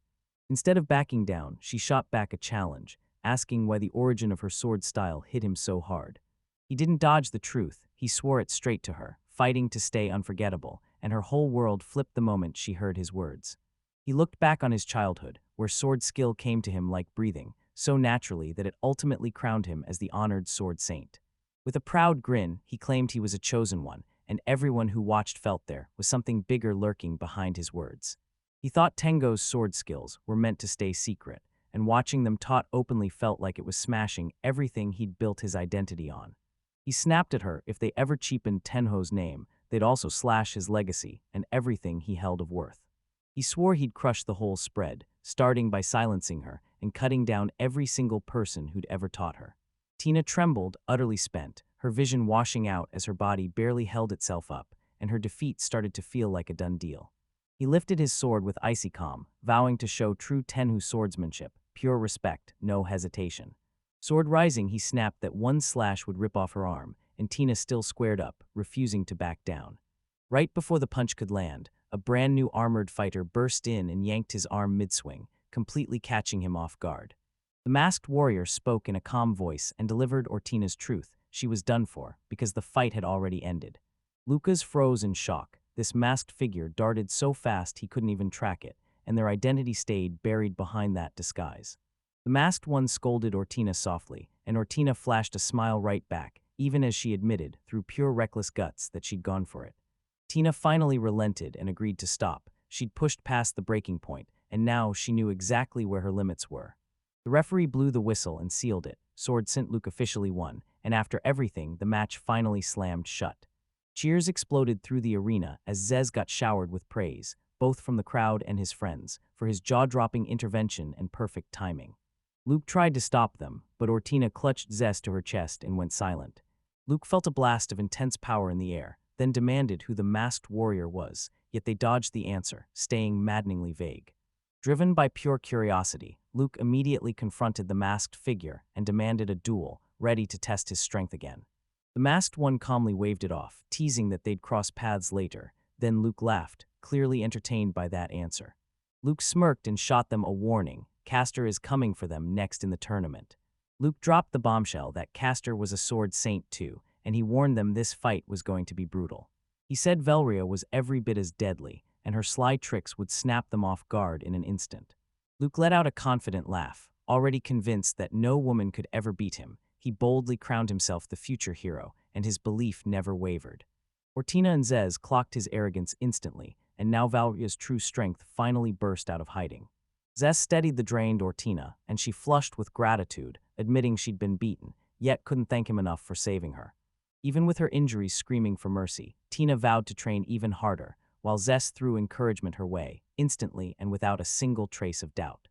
Instead of backing down, she shot back a challenge, asking why the origin of her sword style hit him so hard. He didn't dodge the truth, he swore it straight to her, fighting to stay unforgettable, and her whole world flipped the moment she heard his words. He looked back on his childhood, where sword skill came to him like breathing, so naturally that it ultimately crowned him as the honored Sword Saint. With a proud grin, he claimed he was a chosen one, and everyone who watched felt there was something bigger lurking behind his words. He thought Tengo's sword skills were meant to stay secret, and watching them taught openly felt like it was smashing everything he'd built his identity on. He snapped at her if they ever cheapened Tenho's name, they'd also slash his legacy and everything he held of worth. He swore he'd crush the whole spread, starting by silencing her and cutting down every single person who'd ever taught her. Tina trembled, utterly spent, her vision washing out as her body barely held itself up, and her defeat started to feel like a done deal. He lifted his sword with icy calm, vowing to show true Tenhu swordsmanship, pure respect, no hesitation. Sword rising, he snapped that one slash would rip off her arm, and Tina still squared up, refusing to back down. Right before the punch could land, a brand new armored fighter burst in and yanked his arm mid-swing, completely catching him off guard. The masked warrior spoke in a calm voice and delivered Ortina's truth. She was done for, because the fight had already ended. Lucas froze in shock. This masked figure darted so fast he couldn't even track it, and their identity stayed buried behind that disguise. The masked one scolded Ortina softly, and Ortina flashed a smile right back, even as she admitted, through pure reckless guts, that she'd gone for it. Tina finally relented and agreed to stop. She'd pushed past the breaking point, and now she knew exactly where her limits were. The referee blew the whistle and sealed it. Sword St. Luke officially won, and after everything, the match finally slammed shut. Cheers exploded through the arena as Zez got showered with praise, both from the crowd and his friends, for his jaw-dropping intervention and perfect timing. Luke tried to stop them, but Ortina clutched Zez to her chest and went silent. Luke felt a blast of intense power in the air, then demanded who the masked warrior was, yet they dodged the answer, staying maddeningly vague. Driven by pure curiosity, Luke immediately confronted the masked figure and demanded a duel, ready to test his strength again. The masked one calmly waved it off, teasing that they'd cross paths later. Then Luke laughed, clearly entertained by that answer. Luke smirked and shot them a warning. Castor is coming for them next in the tournament. Luke dropped the bombshell that Castor was a sword saint too, and he warned them this fight was going to be brutal. He said Velria was every bit as deadly, and her sly tricks would snap them off guard in an instant. Luke let out a confident laugh. Already convinced that no woman could ever beat him, he boldly crowned himself the future hero, and his belief never wavered. Ortina and Zez clocked his arrogance instantly, and now Valria's true strength finally burst out of hiding. Zez steadied the drained Ortina, and she flushed with gratitude, admitting she'd been beaten, yet couldn't thank him enough for saving her. Even with her injuries screaming for mercy, Tina vowed to train even harder, while Zez threw encouragement her way, instantly and without a single trace of doubt.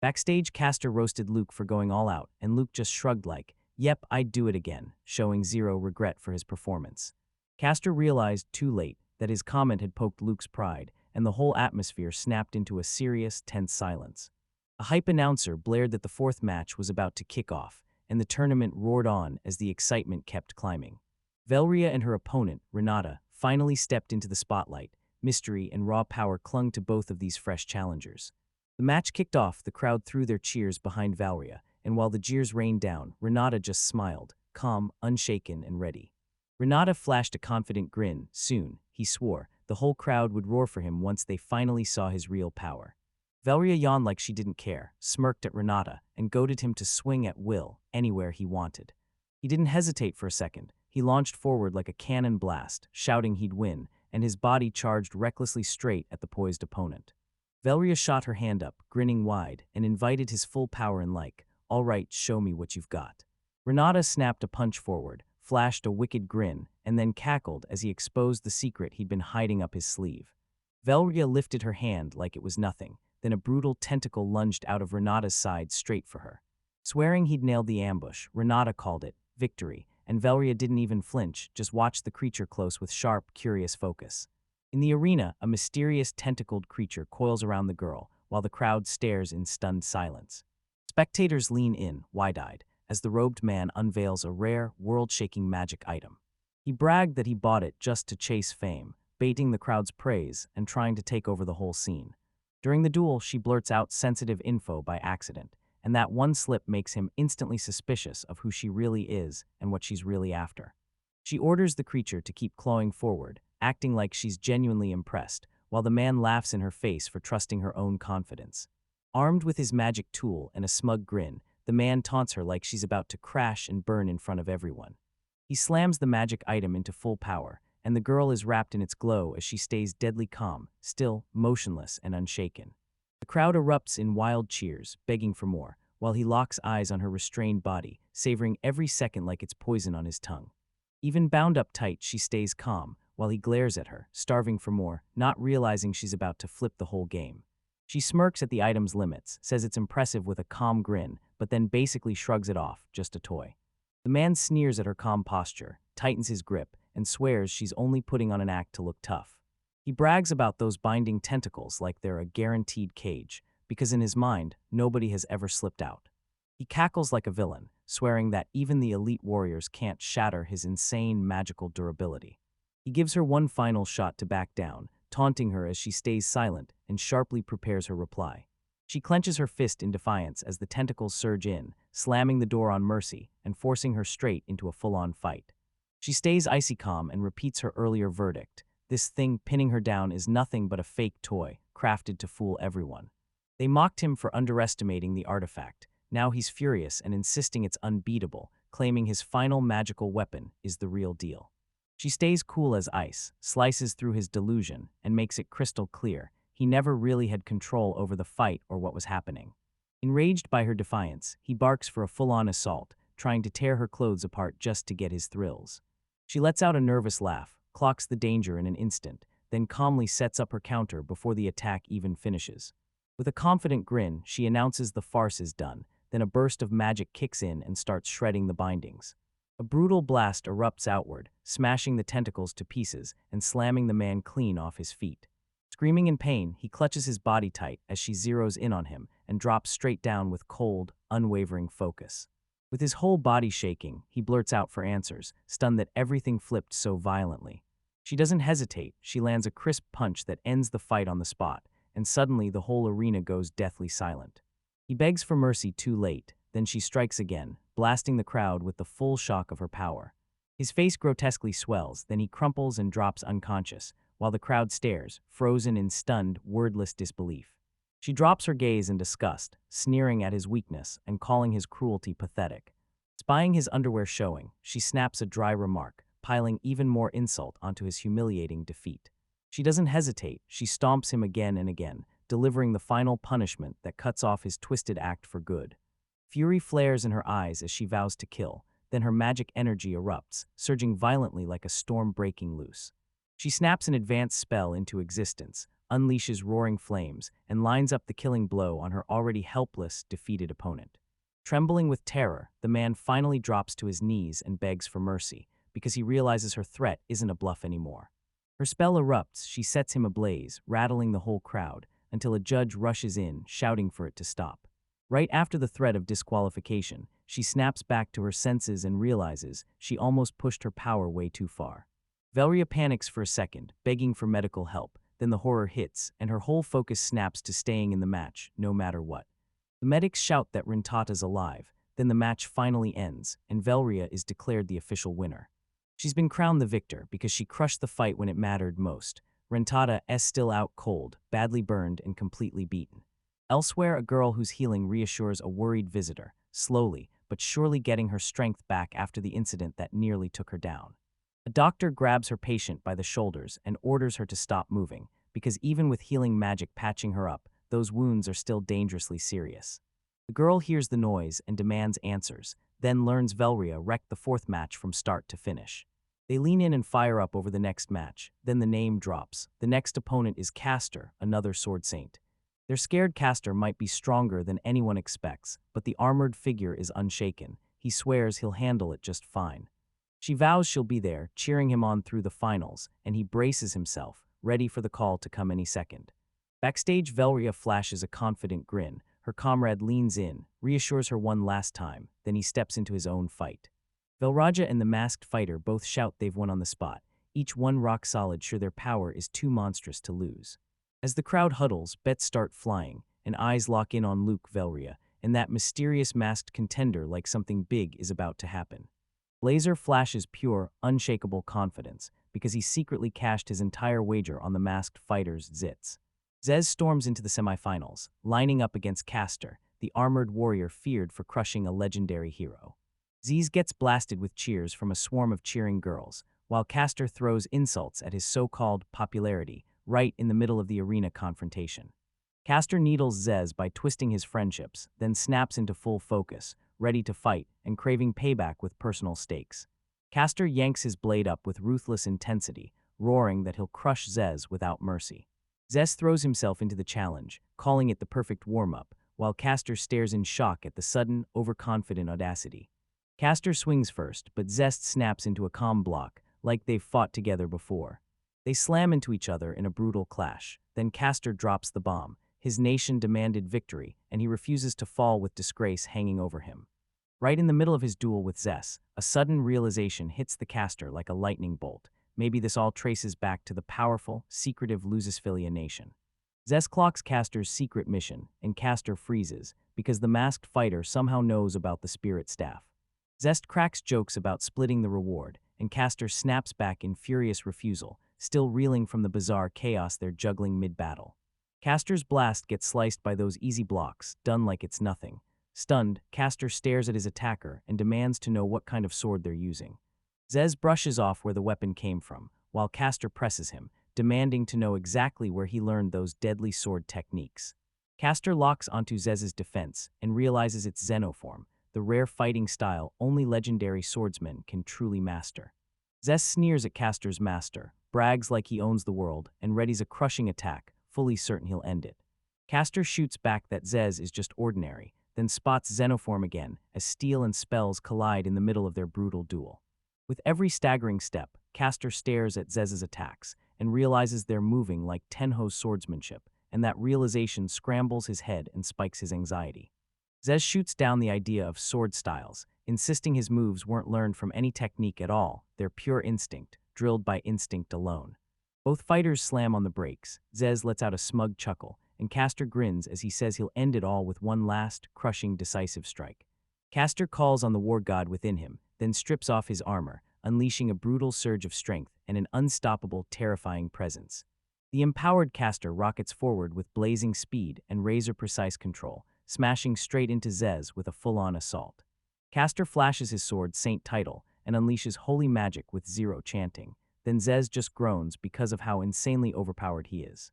Backstage, Castor roasted Luke for going all out, and Luke just shrugged like, "Yep, I'd do it again," showing zero regret for his performance. Castor realized, too late, that his comment had poked Luke's pride, and the whole atmosphere snapped into a serious, tense silence. A hype announcer blared that the fourth match was about to kick off, and the tournament roared on as the excitement kept climbing. Velria and her opponent, Renata, finally stepped into the spotlight. Mystery and raw power clung to both of these fresh challengers. The match kicked off, the crowd threw their cheers behind Velria, and while the jeers rained down, Renata just smiled, calm, unshaken, and ready. Renata flashed a confident grin. Soon, he swore, the whole crowd would roar for him once they finally saw his real power. Velria yawned like she didn't care, smirked at Renata, and goaded him to swing at will, anywhere he wanted. He didn't hesitate for a second. He launched forward like a cannon blast, shouting he'd win, and his body charged recklessly straight at the poised opponent. Velria shot her hand up, grinning wide, and invited his full power and like, "All right, show me what you've got." Renata snapped a punch forward, flashed a wicked grin, and then cackled as he exposed the secret he'd been hiding up his sleeve. Velria lifted her hand like it was nothing, then a brutal tentacle lunged out of Renata's side straight for her. Swearing he'd nailed the ambush, Renata called it victory, and Velria didn't even flinch, just watched the creature close with sharp, curious focus. In the arena, a mysterious tentacled creature coils around the girl, while the crowd stares in stunned silence. Spectators lean in, wide-eyed, as the robed man unveils a rare, world-shaking magic item. He bragged that he bought it just to chase fame, baiting the crowd's praise and trying to take over the whole scene. During the duel, she blurts out sensitive info by accident, and that one slip makes him instantly suspicious of who she really is and what she's really after. She orders the creature to keep clawing forward, acting like she's genuinely impressed, while the man laughs in her face for trusting her own confidence. Armed with his magic tool and a smug grin, the man taunts her like she's about to crash and burn in front of everyone. He slams the magic item into full power, and the girl is wrapped in its glow as she stays deadly calm, still, motionless, and unshaken. The crowd erupts in wild cheers, begging for more, while he locks eyes on her restrained body, savoring every second like it's poison on his tongue. Even bound up tight, she stays calm, while he glares at her, starving for more, not realizing she's about to flip the whole game. She smirks at the item's limits, says it's impressive with a calm grin, but then basically shrugs it off, just a toy. The man sneers at her calm posture, tightens his grip, and swears she's only putting on an act to look tough. He brags about those binding tentacles like they're a guaranteed cage, because in his mind, nobody has ever slipped out. He cackles like a villain, swearing that even the elite warriors can't shatter his insane magical durability. He gives her one final shot to back down, taunting her as she stays silent and sharply prepares her reply. She clenches her fist in defiance as the tentacles surge in, slamming the door on Mercy and forcing her straight into a full-on fight. She stays icy calm and repeats her earlier verdict. This thing pinning her down is nothing but a fake toy, crafted to fool everyone. They mocked him for underestimating the artifact. Now he's furious and insisting it's unbeatable, claiming his final magical weapon is the real deal. She stays cool as ice, slices through his delusion, and makes it crystal clear he never really had control over the fight or what was happening. Enraged by her defiance, he barks for a full-on assault, trying to tear her clothes apart just to get his thrills. She lets out a nervous laugh, clocks the danger in an instant, then calmly sets up her counter before the attack even finishes. With a confident grin, she announces the farce is done, then a burst of magic kicks in and starts shredding the bindings. A brutal blast erupts outward, smashing the tentacles to pieces and slamming the man clean off his feet. Screaming in pain, he clutches his body tight as she zeroes in on him and drops straight down with cold, unwavering focus. With his whole body shaking, he blurts out for answers, stunned that everything flipped so violently. She doesn't hesitate, she lands a crisp punch that ends the fight on the spot, and suddenly the whole arena goes deathly silent. He begs for mercy too late, then she strikes again, blasting the crowd with the full shock of her power. His face grotesquely swells, then he crumples and drops unconscious, while the crowd stares, frozen in stunned, wordless disbelief. She drops her gaze in disgust, sneering at his weakness and calling his cruelty pathetic. Spying his underwear showing, she snaps a dry remark, piling even more insult onto his humiliating defeat. She doesn't hesitate, she stomps him again and again, delivering the final punishment that cuts off his twisted act for good. Fury flares in her eyes as she vows to kill, then her magic energy erupts, surging violently like a storm breaking loose. She snaps an advanced spell into existence, unleashes roaring flames, and lines up the killing blow on her already helpless, defeated opponent. Trembling with terror, the man finally drops to his knees and begs for mercy, because he realizes her threat isn't a bluff anymore. Her spell erupts, she sets him ablaze, rattling the whole crowd, until a judge rushes in, shouting for it to stop. Right after the threat of disqualification, she snaps back to her senses and realizes she almost pushed her power way too far. Velria panics for a second, begging for medical help, then the horror hits, and her whole focus snaps to staying in the match, no matter what. The medics shout that Rentata's alive, then the match finally ends, and Velria is declared the official winner. She's been crowned the victor because she crushed the fight when it mattered most. Rentata is still out cold, badly burned, and completely beaten. Elsewhere, a girl who's healing reassures a worried visitor, slowly but surely getting her strength back after the incident that nearly took her down. A doctor grabs her patient by the shoulders and orders her to stop moving, because even with healing magic patching her up, those wounds are still dangerously serious. The girl hears the noise and demands answers, then learns Velria wrecked the fourth match from start to finish. They lean in and fire up over the next match, then the name drops. The next opponent is Castor, another sword saint. Their scared Castor might be stronger than anyone expects, but the armored figure is unshaken. He swears he'll handle it just fine. She vows she'll be there, cheering him on through the finals, and he braces himself, ready for the call to come any second. Backstage, Velria flashes a confident grin. Her comrade leans in, reassures her one last time, then he steps into his own fight. Velraja and the masked fighter both shout they've won on the spot, each one rock solid sure their power is too monstrous to lose. As the crowd huddles, bets start flying, and eyes lock in on Luke Velria, and that mysterious masked contender like something big is about to happen. Blazer flashes pure, unshakable confidence, because he secretly cashed his entire wager on the masked fighter's zits. Zez storms into the semifinals, lining up against Castor, the armored warrior feared for crushing a legendary hero. Zez gets blasted with cheers from a swarm of cheering girls, while Castor throws insults at his so-called popularity right in the middle of the arena confrontation. Castor needles Zez by twisting his friendships, then snaps into full focus, ready to fight and craving payback with personal stakes. Castor yanks his blade up with ruthless intensity, roaring that he'll crush Zez without mercy. Zez throws himself into the challenge, calling it the perfect warm-up, while Castor stares in shock at the sudden, overconfident audacity. Castor swings first, but Zest snaps into a calm block, like they've fought together before. They slam into each other in a brutal clash. Then Castor drops the bomb. His nation demanded victory, and he refuses to fall with disgrace hanging over him. Right in the middle of his duel with Zess, a sudden realization hits the caster like a lightning bolt. Maybe this all traces back to the powerful, secretive Lusisphilia nation. Zess clocks Caster's secret mission, and Caster freezes, because the masked fighter somehow knows about the spirit staff. Zest cracks jokes about splitting the reward, and Caster snaps back in furious refusal, still reeling from the bizarre chaos they're juggling mid-battle. Caster's blast gets sliced by those easy blocks, done like it's nothing. Stunned, Caster stares at his attacker and demands to know what kind of sword they're using. Zez brushes off where the weapon came from, while Caster presses him, demanding to know exactly where he learned those deadly sword techniques. Caster locks onto Zez's defense and realizes it's Xenoform, the rare fighting style only legendary swordsmen can truly master. Zez sneers at Caster's master, brags like he owns the world, and readies a crushing attack, fully certain he'll end it. Caster shoots back that Zez is just ordinary, then spots Xenoform again as steel and spells collide in the middle of their brutal duel. With every staggering step, Caster stares at Zez's attacks and realizes they're moving like Tenho's swordsmanship, and that realization scrambles his head and spikes his anxiety. Zez shoots down the idea of sword styles, insisting his moves weren't learned from any technique at all, they're pure instinct, drilled by instinct alone. Both fighters slam on the brakes. Zez lets out a smug chuckle, and Caster grins as he says he'll end it all with one last, crushing, decisive strike. Caster calls on the war god within him, then strips off his armor, unleashing a brutal surge of strength and an unstoppable, terrifying presence. The empowered Caster rockets forward with blazing speed and razor-precise control, smashing straight into Zez with a full-on assault. Caster flashes his sword Saint Title and unleashes holy magic with zero chanting. Then Zez just groans because of how insanely overpowered he is.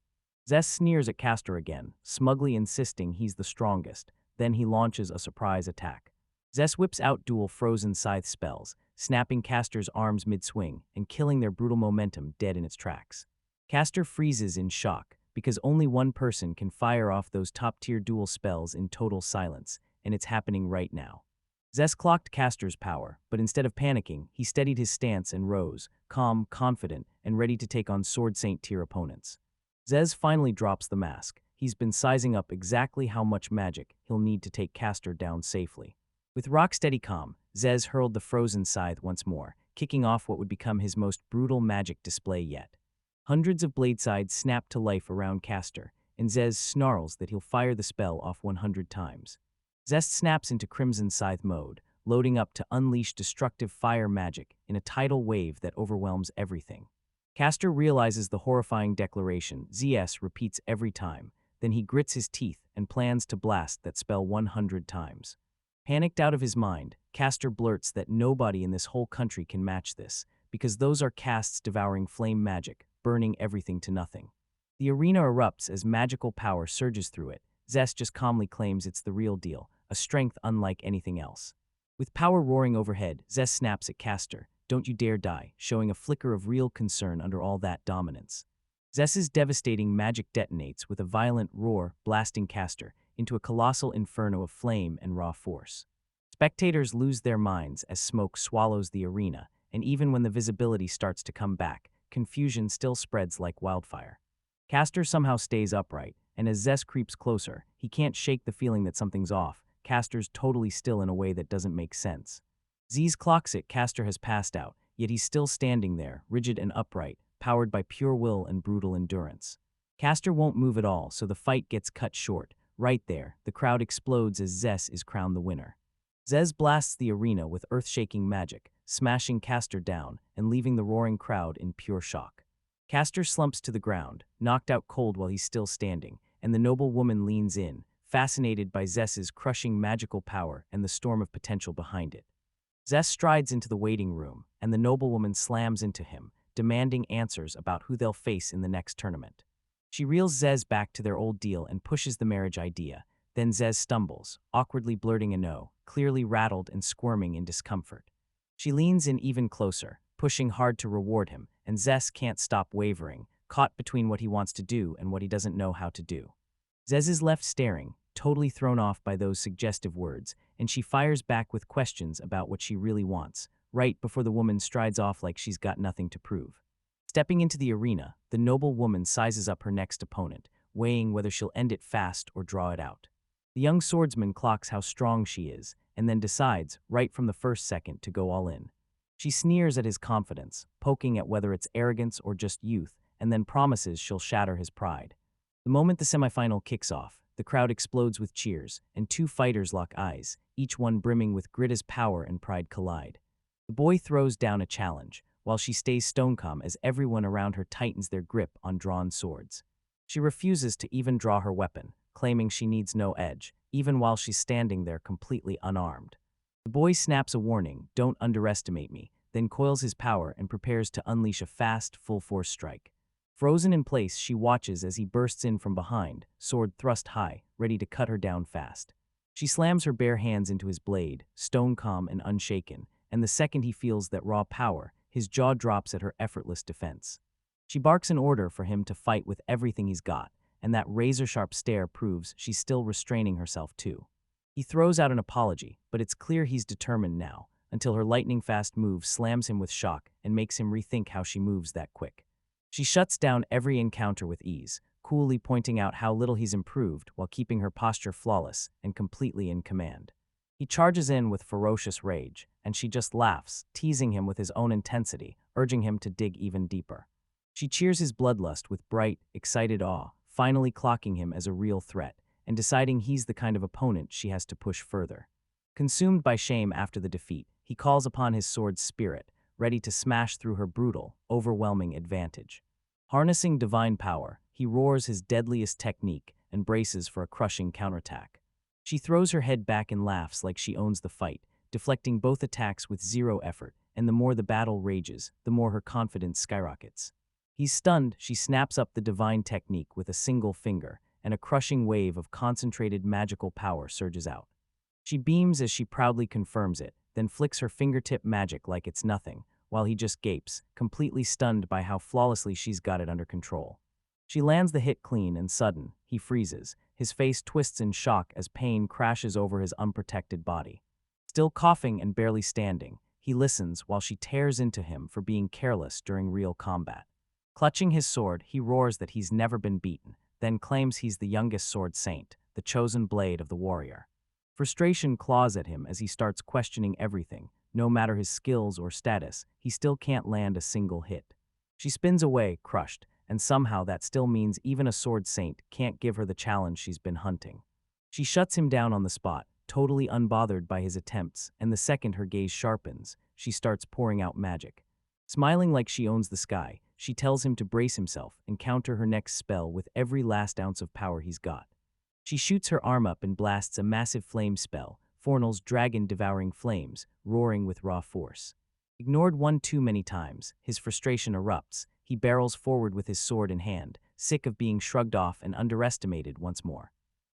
Zez sneers at Caster again, smugly insisting he's the strongest. Then he launches a surprise attack. Zez whips out dual frozen scythe spells, snapping Caster's arms mid-swing and killing their brutal momentum dead in its tracks. Caster freezes in shock, because only one person can fire off those top-tier dual spells in total silence, and it's happening right now. Zez clocked Caster's power, but instead of panicking, he steadied his stance and rose, calm, confident, and ready to take on Sword Saint tier opponents. Zez finally drops the mask. He's been sizing up exactly how much magic he'll need to take Caster down safely. With rock-steady calm, Zez hurled the frozen scythe once more, kicking off what would become his most brutal magic display yet. Hundreds of blade sides snap to life around Caster, and Zez snarls that he'll fire the spell off 100 times. Zest snaps into Crimson Scythe mode, loading up to unleash destructive fire magic in a tidal wave that overwhelms everything. Caster realizes the horrifying declaration ZS repeats every time, then he grits his teeth and plans to blast that spell 100 times. Panicked out of his mind, Caster blurts that nobody in this whole country can match this, because those are casts devouring flame magic, burning everything to nothing. The arena erupts as magical power surges through it. Zest just calmly claims it's the real deal, a strength unlike anything else. With power roaring overhead, Zest snaps at Caster, "Don't you dare die," showing a flicker of real concern under all that dominance. Zest's devastating magic detonates with a violent roar, blasting Caster into a colossal inferno of flame and raw force. Spectators lose their minds as smoke swallows the arena, and even when the visibility starts to come back, confusion still spreads like wildfire. Caster somehow stays upright, and as Zest creeps closer, he can't shake the feeling that something's off. Caster's totally still in a way that doesn't make sense. Zez clocks it Caster has passed out, yet he's still standing there, rigid and upright, powered by pure will and brutal endurance. Caster won't move at all, so the fight gets cut short. Right there, the crowd explodes as Zez is crowned the winner. Zez blasts the arena with earth-shaking magic, smashing Caster down and leaving the roaring crowd in pure shock. Caster slumps to the ground, knocked out cold while he's still standing, and the noble woman leans in, fascinated by Zez's crushing magical power and the storm of potential behind it. Zez strides into the waiting room, and the noblewoman slams into him, demanding answers about who they'll face in the next tournament. She reels Zez back to their old deal and pushes the marriage idea. Then Zez stumbles, awkwardly blurting a no, clearly rattled and squirming in discomfort. She leans in even closer, pushing hard to reward him, and Zez can't stop wavering, caught between what he wants to do and what he doesn't know how to do. Zez is left staring, totally thrown off by those suggestive words, and she fires back with questions about what she really wants, right before the woman strides off like she's got nothing to prove. Stepping into the arena, the noble woman sizes up her next opponent, weighing whether she'll end it fast or draw it out. The young swordsman clocks how strong she is, and then decides, right from the first second, to go all in. She sneers at his confidence, poking at whether it's arrogance or just youth, and then promises she'll shatter his pride. The moment the semifinal kicks off, the crowd explodes with cheers, and two fighters lock eyes, each one brimming with grit as power and pride collide. The boy throws down a challenge, while she stays stone calm as everyone around her tightens their grip on drawn swords. She refuses to even draw her weapon, claiming she needs no edge, even while she's standing there completely unarmed. The boy snaps a warning, "Don't underestimate me," then coils his power and prepares to unleash a fast, full-force strike. Frozen in place, she watches as he bursts in from behind, sword thrust high, ready to cut her down fast. She slams her bare hands into his blade, stone calm and unshaken, and the second he feels that raw power, his jaw drops at her effortless defense. She barks an order for him to fight with everything he's got, and that razor-sharp stare proves she's still restraining herself too. He throws out an apology, but it's clear he's determined now, until her lightning-fast move slams him with shock and makes him rethink how she moves that quick. She shuts down every encounter with ease, coolly pointing out how little he's improved while keeping her posture flawless and completely in command. He charges in with ferocious rage, and she just laughs, teasing him with his own intensity, urging him to dig even deeper. She cheers his bloodlust with bright, excited awe, finally clocking him as a real threat, and deciding he's the kind of opponent she has to push further. Consumed by shame after the defeat, he calls upon his sword's spirit, ready to smash through her brutal, overwhelming advantage. Harnessing divine power, he roars his deadliest technique and braces for a crushing counterattack. She throws her head back and laughs like she owns the fight, deflecting both attacks with zero effort, and the more the battle rages, the more her confidence skyrockets. He's stunned, she snaps up the divine technique with a single finger, and a crushing wave of concentrated magical power surges out. She beams as she proudly confirms it, then flicks her fingertip magic like it's nothing, while he just gapes, completely stunned by how flawlessly she's got it under control. She lands the hit clean and sudden, he freezes, his face twists in shock as pain crashes over his unprotected body. Still coughing and barely standing, he listens while she tears into him for being careless during real combat. Clutching his sword, he roars that he's never been beaten, then claims he's the youngest sword saint, the chosen blade of the warrior. Frustration claws at him as he starts questioning everything. No matter his skills or status, he still can't land a single hit. She spins away, crushed, and somehow that still means even a sword saint can't give her the challenge she's been hunting. She shuts him down on the spot, totally unbothered by his attempts, and the second her gaze sharpens, she starts pouring out magic. Smiling like she owns the sky, she tells him to brace himself and counter her next spell with every last ounce of power he's got. She shoots her arm up and blasts a massive flame spell, Fornal's dragon-devouring flames, roaring with raw force. Ignored one too many times, his frustration erupts. He barrels forward with his sword in hand, sick of being shrugged off and underestimated once more.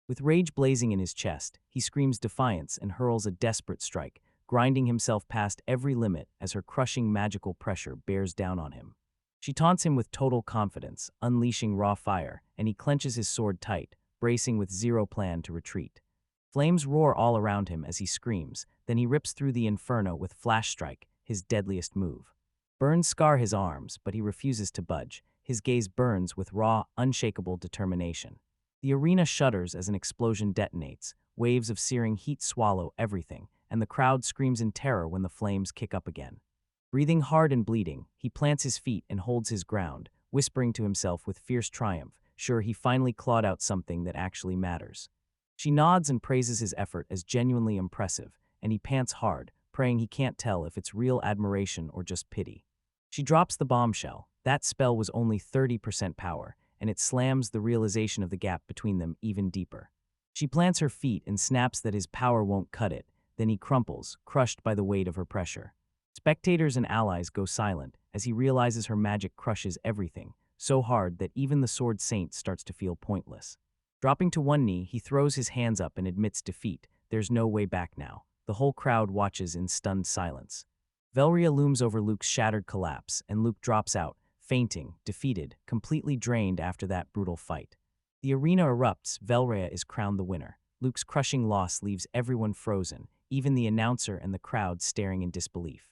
With rage blazing in his chest, he screams defiance and hurls a desperate strike, grinding himself past every limit as her crushing magical pressure bears down on him. She taunts him with total confidence, unleashing raw fire, and he clenches his sword tight, bracing with zero plan to retreat. Flames roar all around him as he screams, then he rips through the inferno with Flash Strike, his deadliest move. Burns scar his arms, but he refuses to budge. His gaze burns with raw, unshakable determination. The arena shudders as an explosion detonates, waves of searing heat swallow everything, and the crowd screams in terror when the flames kick up again. Breathing hard and bleeding, he plants his feet and holds his ground, whispering to himself with fierce triumph, sure he finally clawed out something that actually matters. She nods and praises his effort as genuinely impressive, and he pants hard, praying he can't tell if it's real admiration or just pity. She drops the bombshell. That spell was only 30% power, and it slams the realization of the gap between them even deeper. She plants her feet and snaps that his power won't cut it, then he crumples, crushed by the weight of her pressure. Spectators and allies go silent as he realizes her magic crushes everything, so hard that even the Sword Saint starts to feel pointless. Dropping to one knee, he throws his hands up and admits defeat. There's no way back now. The whole crowd watches in stunned silence. Velria looms over Luke's shattered collapse, and Luke drops out, fainting, defeated, completely drained after that brutal fight. The arena erupts. Velria is crowned the winner. Luke's crushing loss leaves everyone frozen, even the announcer and the crowd staring in disbelief.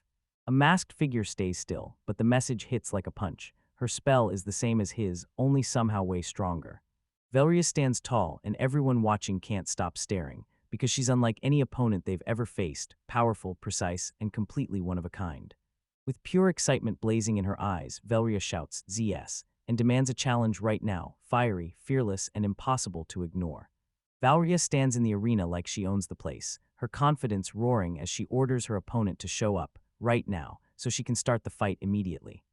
A masked figure stays still, but the message hits like a punch. Her spell is the same as his, only somehow way stronger. Velria stands tall, and everyone watching can't stop staring, because she's unlike any opponent they've ever faced, powerful, precise, and completely one of a kind. With pure excitement blazing in her eyes, Velria shouts, "ZS," and demands a challenge right now, fiery, fearless, and impossible to ignore. Valeria stands in the arena like she owns the place, her confidence roaring as she orders her opponent to show up, right now, so she can start the fight immediately.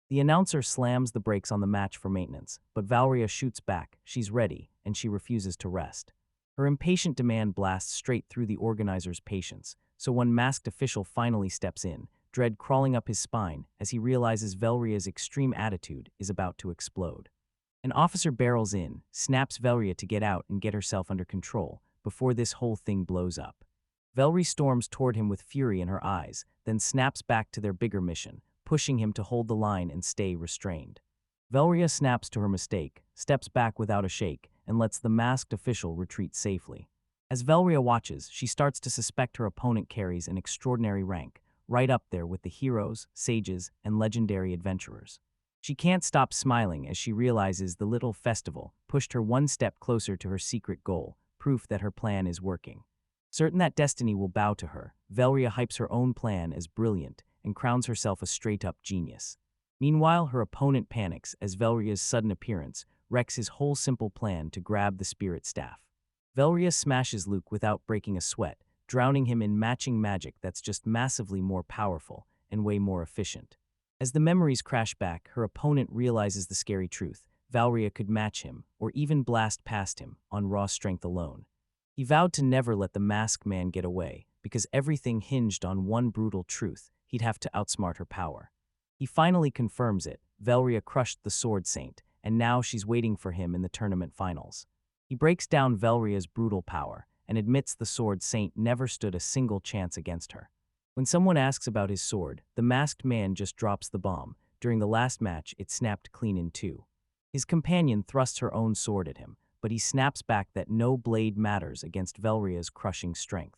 The announcer slams the brakes on the match for maintenance, but Valeria shoots back, she's ready, and she refuses to rest. Her impatient demand blasts straight through the organizer's patience, so one masked official finally steps in, dread crawling up his spine as he realizes Velria's extreme attitude is about to explode. An officer barrels in, snaps Velria to get out and get herself under control before this whole thing blows up. Velri storms toward him with fury in her eyes, then snaps back to their bigger mission, pushing him to hold the line and stay restrained. Velria snaps to her mistake, steps back without a shake, and lets the masked official retreat safely. As Velria watches, she starts to suspect her opponent carries an extraordinary rank, right up there with the heroes, sages, and legendary adventurers. She can't stop smiling as she realizes the little festival pushed her one step closer to her secret goal, proof that her plan is working. Certain that destiny will bow to her, Velria hypes her own plan as brilliant and crowns herself a straight-up genius. Meanwhile, her opponent panics as Velria's sudden appearance wrecks his whole simple plan to grab the spirit staff. Velria smashes Luke without breaking a sweat, drowning him in matching magic that's just massively more powerful and way more efficient. As the memories crash back, her opponent realizes the scary truth. Valeria could match him, or even blast past him, on raw strength alone. He vowed to never let the masked man get away, because everything hinged on one brutal truth: he'd have to outsmart her power. He finally confirms it. Valeria crushed the Sword Saint, and now she's waiting for him in the tournament finals. He breaks down Valeria's brutal power, and admits the Sword Saint never stood a single chance against her. When someone asks about his sword, the masked man just drops the bomb. During the last match, it snapped clean in two. His companion thrusts her own sword at him, but he snaps back that no blade matters against Velria's crushing strength.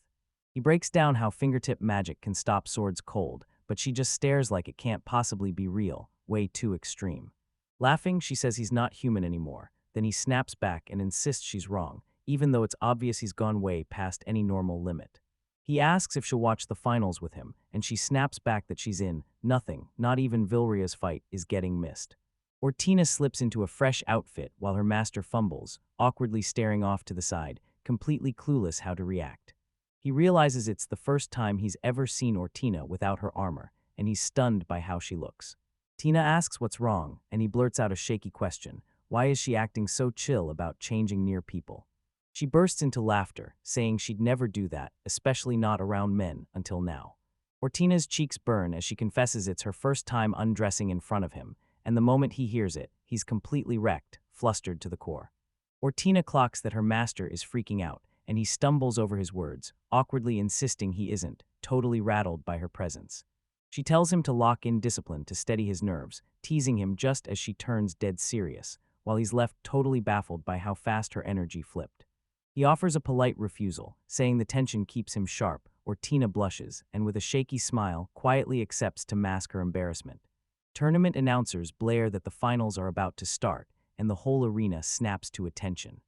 He breaks down how fingertip magic can stop swords cold, but she just stares like it can't possibly be real, way too extreme. Laughing, she says he's not human anymore. Then he snaps back and insists she's wrong, even though it's obvious he's gone way past any normal limit. He asks if she'll watch the finals with him, and she snaps back that she's in. Nothing, not even Vilria's fight, is getting missed. Ortina slips into a fresh outfit while her master fumbles, awkwardly staring off to the side, completely clueless how to react. He realizes it's the first time he's ever seen Ortina without her armor, and he's stunned by how she looks. Tina asks what's wrong, and he blurts out a shaky question. Why is she acting so chill about changing near people? She bursts into laughter, saying she'd never do that, especially not around men, until now. Ortina's cheeks burn as she confesses it's her first time undressing in front of him, and the moment he hears it, he's completely wrecked, flustered to the core. Ortina clocks that her master is freaking out, and he stumbles over his words, awkwardly insisting he isn't, totally rattled by her presence. She tells him to lock in discipline to steady his nerves, teasing him just as she turns dead serious, while he's left totally baffled by how fast her energy flipped. He offers a polite refusal, saying the tension keeps him sharp. Ortina blushes, and with a shaky smile, quietly accepts to mask her embarrassment. Tournament announcers blare that the finals are about to start, and the whole arena snaps to attention.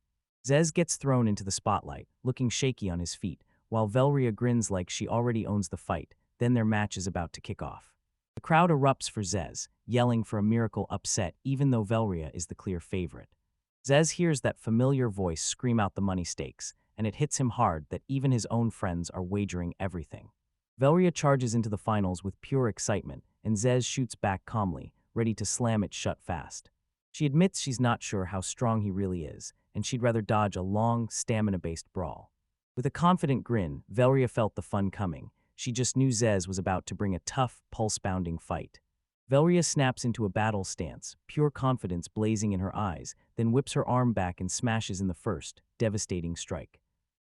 Zez gets thrown into the spotlight, looking shaky on his feet, while Velria grins like she already owns the fight. Then their match is about to kick off. The crowd erupts for Zez, yelling for a miracle upset even though Velria is the clear favorite. Zez hears that familiar voice scream out the money stakes, and it hits him hard that even his own friends are wagering everything. Velria charges into the finals with pure excitement, and Zez shoots back calmly, ready to slam it shut fast. She admits she's not sure how strong he really is, and she'd rather dodge a long, stamina-based brawl. With a confident grin, Velria felt the fun coming. She just knew Zez was about to bring a tough, pulse-pounding fight. Velria snaps into a battle stance, pure confidence blazing in her eyes, then whips her arm back and smashes in the first, devastating strike.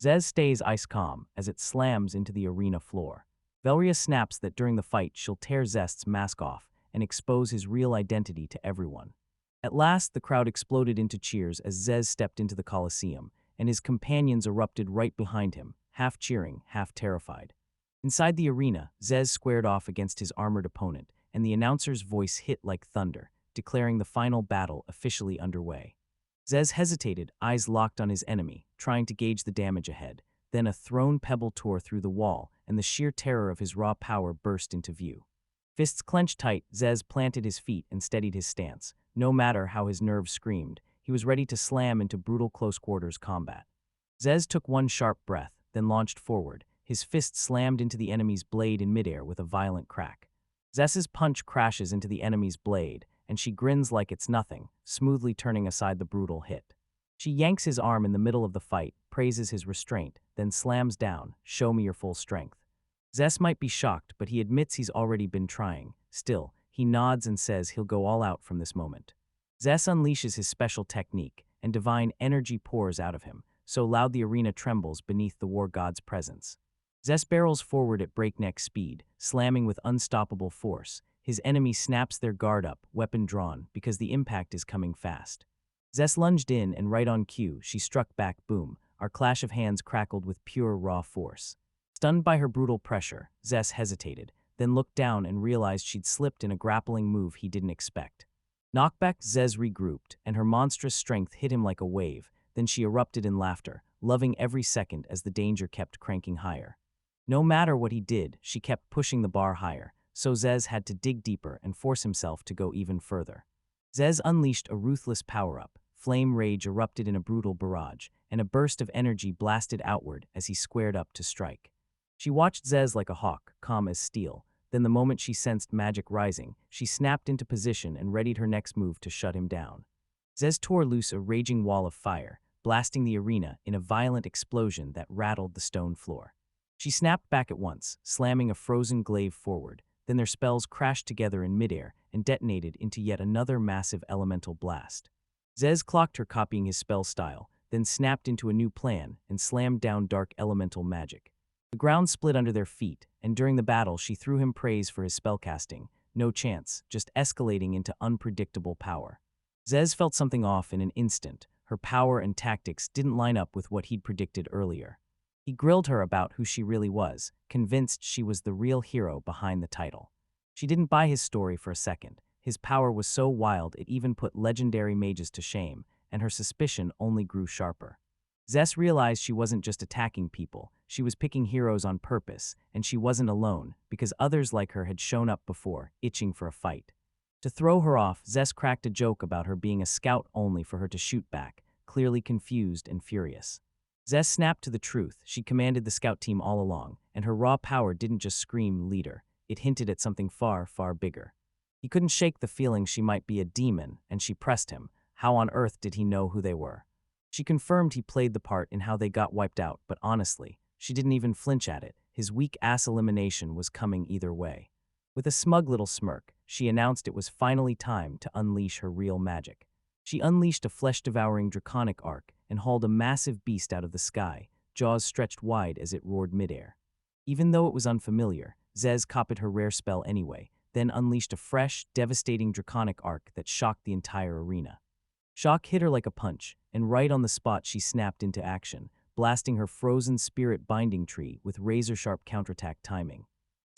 Zez stays ice-calm as it slams into the arena floor. Velria snaps that during the fight she'll tear Zest's mask off and expose his real identity to everyone. At last, the crowd exploded into cheers as Zez stepped into the Colosseum, and his companions erupted right behind him, half cheering, half terrified. Inside the arena, Zez squared off against his armored opponent, and the announcer's voice hit like thunder, declaring the final battle officially underway. Zez hesitated, eyes locked on his enemy, trying to gauge the damage ahead, Then a thrown pebble tore through the wall, and the sheer terror of his raw power burst into view. Fists clenched tight, Zez planted his feet and steadied his stance. No matter how his nerves screamed, he was ready to slam into brutal close-quarters combat. Zez took one sharp breath, then launched forward. His fist slammed into the enemy's blade in midair with a violent crack. Zez's punch crashes into the enemy's blade, and she grins like it's nothing, smoothly turning aside the brutal hit. She yanks his arm in the middle of the fight, praises his restraint, then slams down, "Show me your full strength." Zess might be shocked, but he admits he's already been trying. Still, he nods and says he'll go all out from this moment. Zess unleashes his special technique, and divine energy pours out of him, so loud the arena trembles beneath the war god's presence. Zess barrels forward at breakneck speed, slamming with unstoppable force. His enemy snaps their guard up, weapon drawn, because the impact is coming fast. Zess lunged in, and right on cue, she struck back. Boom. Our clash of hands crackled with pure raw force. Stunned by her brutal pressure, Zess hesitated, then looked down and realized she'd slipped in a grappling move he didn't expect. Knockback. Zez regrouped, and her monstrous strength hit him like a wave. Then she erupted in laughter, loving every second as the danger kept cranking higher. No matter what he did, she kept pushing the bar higher, so Zez had to dig deeper and force himself to go even further. Zez unleashed a ruthless power-up. Flame rage erupted in a brutal barrage, and a burst of energy blasted outward as he squared up to strike. She watched Zez like a hawk, calm as steel. Then the moment she sensed magic rising, she snapped into position and readied her next move to shut him down. Zez tore loose a raging wall of fire, blasting the arena in a violent explosion that rattled the stone floor. She snapped back at once, slamming a frozen glaive forward. Then their spells crashed together in midair and detonated into yet another massive elemental blast. Zez clocked her, copying his spell style, then snapped into a new plan and slammed down dark elemental magic. The ground split under their feet, and during the battle she threw him praise for his spellcasting. No chance, just escalating into unpredictable power. Zez felt something off in an instant. Her power and tactics didn't line up with what he'd predicted earlier. He grilled her about who she really was, convinced she was the real hero behind the title. She didn't buy his story for a second. His power was so wild it even put legendary mages to shame, and her suspicion only grew sharper. Zess realized she wasn't just attacking people, she was picking heroes on purpose, and she wasn't alone, because others like her had shown up before, itching for a fight. To throw her off, Zess cracked a joke about her being a scout only for her to shoot back, clearly confused and furious. Zess snapped to the truth. She commanded the scout team all along, and her raw power didn't just scream leader, it hinted at something far, far bigger. He couldn't shake the feeling she might be a demon, and she pressed him. How on earth did he know who they were? She confirmed he played the part in how they got wiped out, but honestly, she didn't even flinch at it. His weak-ass elimination was coming either way. With a smug little smirk, she announced it was finally time to unleash her real magic. She unleashed a flesh-devouring draconic arc and hauled a massive beast out of the sky, jaws stretched wide as it roared midair. Even though it was unfamiliar, Zez copied her rare spell anyway, then unleashed a fresh, devastating draconic arc that shocked the entire arena. Shock hit her like a punch, and right on the spot she snapped into action, blasting her frozen spirit binding tree with razor-sharp counterattack timing.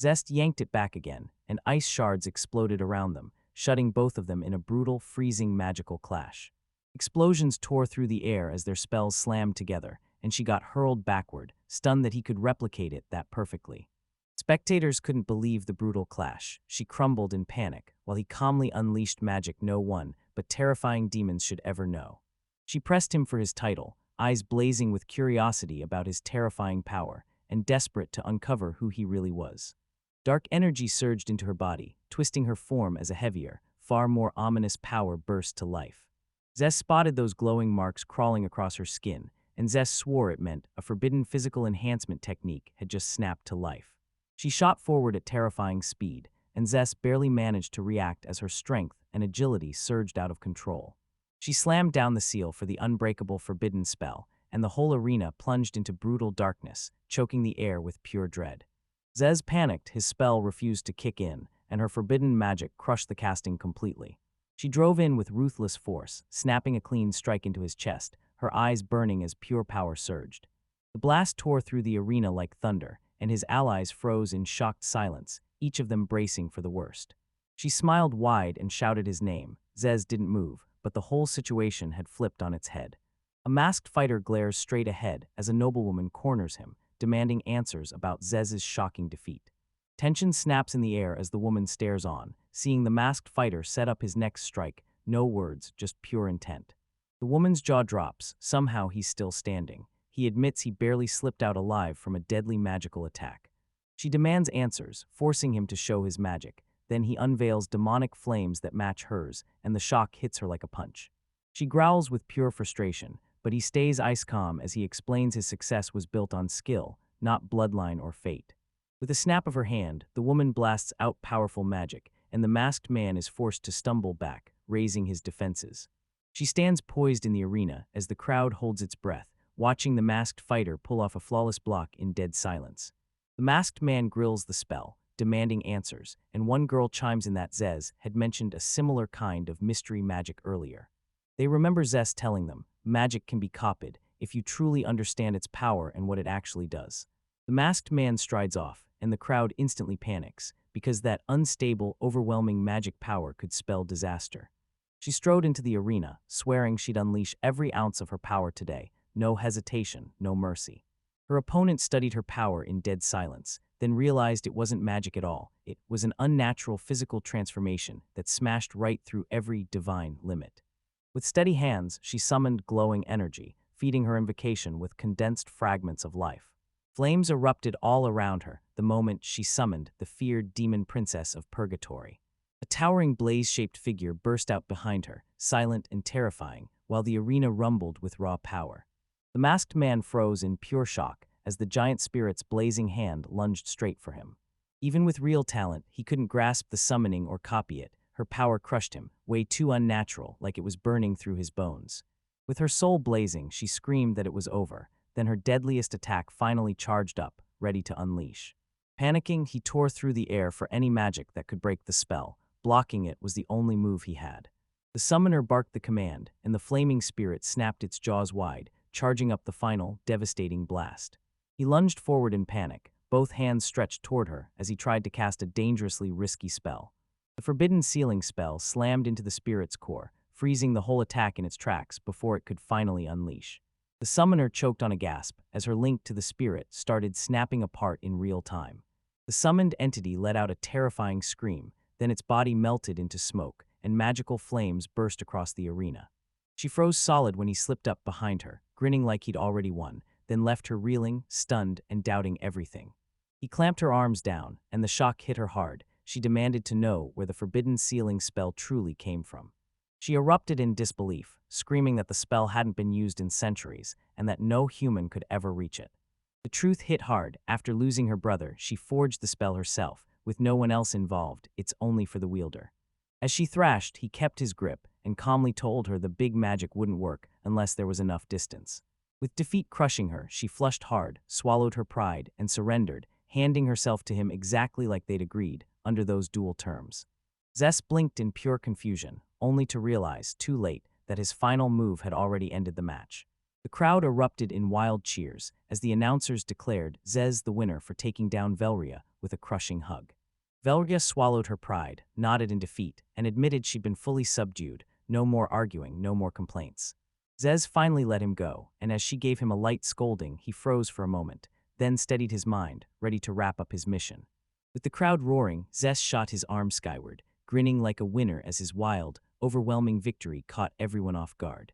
Zest yanked it back again, and ice shards exploded around them, shutting both of them in a brutal, freezing magical clash. Explosions tore through the air as their spells slammed together, and she got hurled backward, stunned that he could replicate it that perfectly. Spectators couldn't believe the brutal clash. She crumbled in panic, while he calmly unleashed magic no one but terrifying demons should ever know. She pressed him for his title, eyes blazing with curiosity about his terrifying power, and desperate to uncover who he really was. Dark energy surged into her body, twisting her form as a heavier, far more ominous power burst to life. Zess spotted those glowing marks crawling across her skin, and Zess swore it meant a forbidden physical enhancement technique had just snapped to life. She shot forward at terrifying speed, and Zess barely managed to react as her strength and agility surged out of control. She slammed down the seal for the unbreakable forbidden spell, and the whole arena plunged into brutal darkness, choking the air with pure dread. Zez panicked, his spell refused to kick in, and her forbidden magic crushed the casting completely. She drove in with ruthless force, snapping a clean strike into his chest, her eyes burning as pure power surged. The blast tore through the arena like thunder, and his allies froze in shocked silence, each of them bracing for the worst. She smiled wide and shouted his name. Zez didn't move, but the whole situation had flipped on its head. A masked fighter glares straight ahead as a noblewoman corners him, demanding answers about Zez's shocking defeat. Tension snaps in the air as the woman stares on, seeing the masked fighter set up his next strike, no words, just pure intent. The woman's jaw drops, somehow he's still standing. He admits he barely slipped out alive from a deadly magical attack. She demands answers, forcing him to show his magic. Then he unveils demonic flames that match hers, and the shock hits her like a punch. She growls with pure frustration, but he stays ice calm as he explains his success was built on skill, not bloodline or fate. With a snap of her hand, the woman blasts out powerful magic, and the masked man is forced to stumble back, raising his defenses. She stands poised in the arena as the crowd holds its breath, watching the masked fighter pull off a flawless block in dead silence. The masked man grills the spell, demanding answers, and one girl chimes in that Zez had mentioned a similar kind of mystery magic earlier. They remember Zez telling them, magic can be copied if you truly understand its power and what it actually does. The masked man strides off, and the crowd instantly panics, because that unstable, overwhelming magic power could spell disaster. She strode into the arena, swearing she'd unleash every ounce of her power today, no hesitation, no mercy. Her opponent studied her power in dead silence, then realized it wasn't magic at all. It was an unnatural physical transformation that smashed right through every divine limit. With steady hands, she summoned glowing energy, feeding her invocation with condensed fragments of life. Flames erupted all around her the moment she summoned the feared demon princess of purgatory. A towering blaze-shaped figure burst out behind her, silent and terrifying, while the arena rumbled with raw power. The masked man froze in pure shock as the giant spirit's blazing hand lunged straight for him. Even with real talent, he couldn't grasp the summoning or copy it. Her power crushed him, way too unnatural, like it was burning through his bones. With her soul blazing, she screamed that it was over. Then her deadliest attack finally charged up, ready to unleash. Panicking, he tore through the air for any magic that could break the spell. Blocking it was the only move he had. The summoner barked the command, and the flaming spirit snapped its jaws wide, charging up the final, devastating blast. He lunged forward in panic, both hands stretched toward her as he tried to cast a dangerously risky spell. The forbidden sealing spell slammed into the spirit's core, freezing the whole attack in its tracks before it could finally unleash. The summoner choked on a gasp as her link to the spirit started snapping apart in real time. The summoned entity let out a terrifying scream, then its body melted into smoke, and magical flames burst across the arena. She froze solid when he slipped up behind her, grinning like he'd already won, then left her reeling, stunned, and doubting everything. He clamped her arms down, and the shock hit her hard. She demanded to know where the forbidden sealing spell truly came from. She erupted in disbelief, screaming that the spell hadn't been used in centuries, and that no human could ever reach it. The truth hit hard. After losing her brother, she forged the spell herself, with no one else involved. It's only for the wielder. As she thrashed, he kept his grip, and calmly told her the big magic wouldn't work unless there was enough distance. With defeat crushing her, she flushed hard, swallowed her pride, and surrendered, handing herself to him exactly like they'd agreed, under those dual terms. Zez blinked in pure confusion, only to realize, too late, that his final move had already ended the match. The crowd erupted in wild cheers as the announcers declared Zez the winner for taking down Velria with a crushing hug. Velria swallowed her pride, nodded in defeat, and admitted she'd been fully subdued. No more arguing, no more complaints. Zez finally let him go, and as she gave him a light scolding, he froze for a moment, then steadied his mind, ready to wrap up his mission. With the crowd roaring, Zez shot his arm skyward, grinning like a winner as his wild, overwhelming victory caught everyone off guard.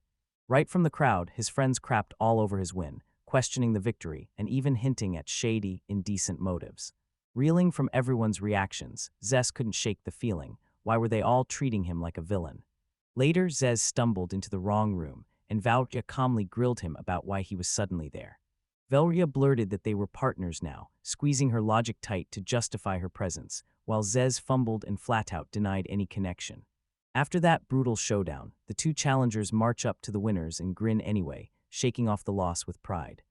Right from the crowd, his friends crapped all over his win, questioning the victory and even hinting at shady, indecent motives. Reeling from everyone's reactions, Zez couldn't shake the feeling. Why were they all treating him like a villain? Later, Zez stumbled into the wrong room, and Velria calmly grilled him about why he was suddenly there. Velria blurted that they were partners now, squeezing her logic tight to justify her presence, while Zez fumbled and flat-out denied any connection. After that brutal showdown, the two challengers march up to the winners and grin anyway, shaking off the loss with pride.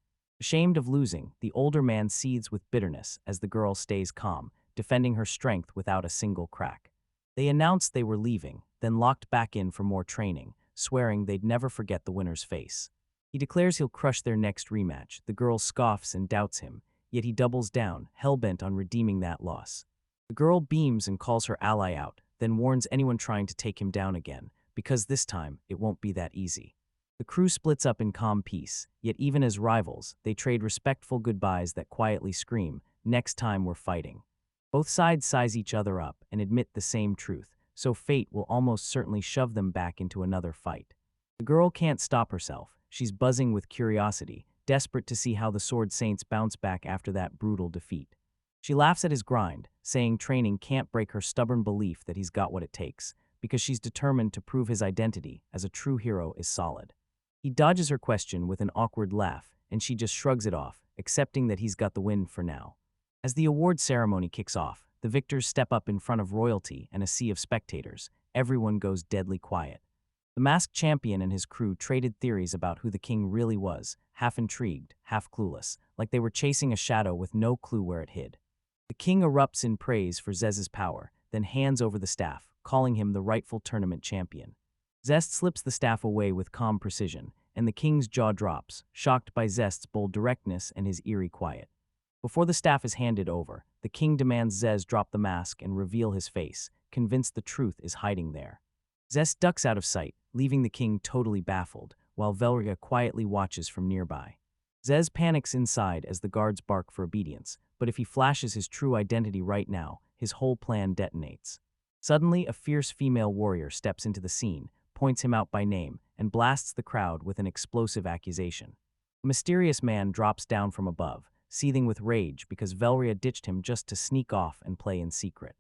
Ashamed of losing, the older man seethes with bitterness as the girl stays calm, defending her strength without a single crack. They announced they were leaving, then locked back in for more training, swearing they'd never forget the winner's face. He declares he'll crush their next rematch. The girl scoffs and doubts him, yet he doubles down, hell-bent on redeeming that loss. The girl beams and calls her ally out, then warns anyone trying to take him down again, because this time, it won't be that easy. The The crew splits up in calm peace, yet even as rivals, they trade respectful goodbyes that quietly scream, "Next time we're fighting." Both sides size each other up and admit the same truth, so fate will almost certainly shove them back into another fight. The girl can't stop herself. She's buzzing with curiosity, desperate to see how the Sword Saints bounce back after that brutal defeat. She laughs at his grind, saying training can't break her stubborn belief that he's got what it takes, because she's determined to prove his identity as a true hero is solid. He dodges her question with an awkward laugh, and she just shrugs it off, accepting that he's got the win for now. As the award ceremony kicks off, the victors step up in front of royalty and a sea of spectators. Everyone goes deadly quiet. The masked champion and his crew traded theories about who the king really was, half intrigued, half clueless, like they were chasing a shadow with no clue where it hid. The king erupts in praise for Zez's power, then hands over the staff, calling him the rightful tournament champion. Zest slips the staff away with calm precision, and the king's jaw drops, shocked by Zest's bold directness and his eerie quiet. Before the staff is handed over, the king demands Zez drop the mask and reveal his face, convinced the truth is hiding there. Zest ducks out of sight, leaving the king totally baffled, while Velria quietly watches from nearby. Zez panics inside as the guards bark for obedience, but if he flashes his true identity right now, his whole plan detonates. Suddenly, a fierce female warrior steps into the scene, points him out by name, and blasts the crowd with an explosive accusation. A mysterious man drops down from above, seething with rage because Velria ditched him just to sneak off and play in secret.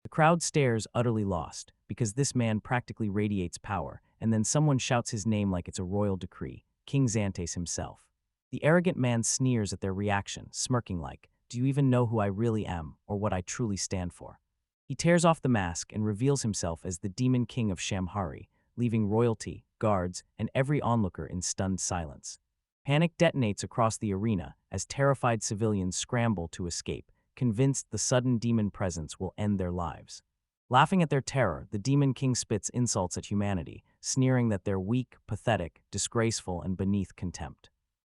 The crowd stares, utterly lost, because this man practically radiates power, and then someone shouts his name like it's a royal decree, King Xantes himself. The arrogant man sneers at their reaction, smirking like, "Do you even know who I really am, or what I truly stand for?" He tears off the mask and reveals himself as the Demon King of Shamhari, leaving royalty, guards, and every onlooker in stunned silence. Panic detonates across the arena as terrified civilians scramble to escape, convinced the sudden demon presence will end their lives. Laughing at their terror, the Demon King spits insults at humanity, sneering that they're weak, pathetic, disgraceful, and beneath contempt.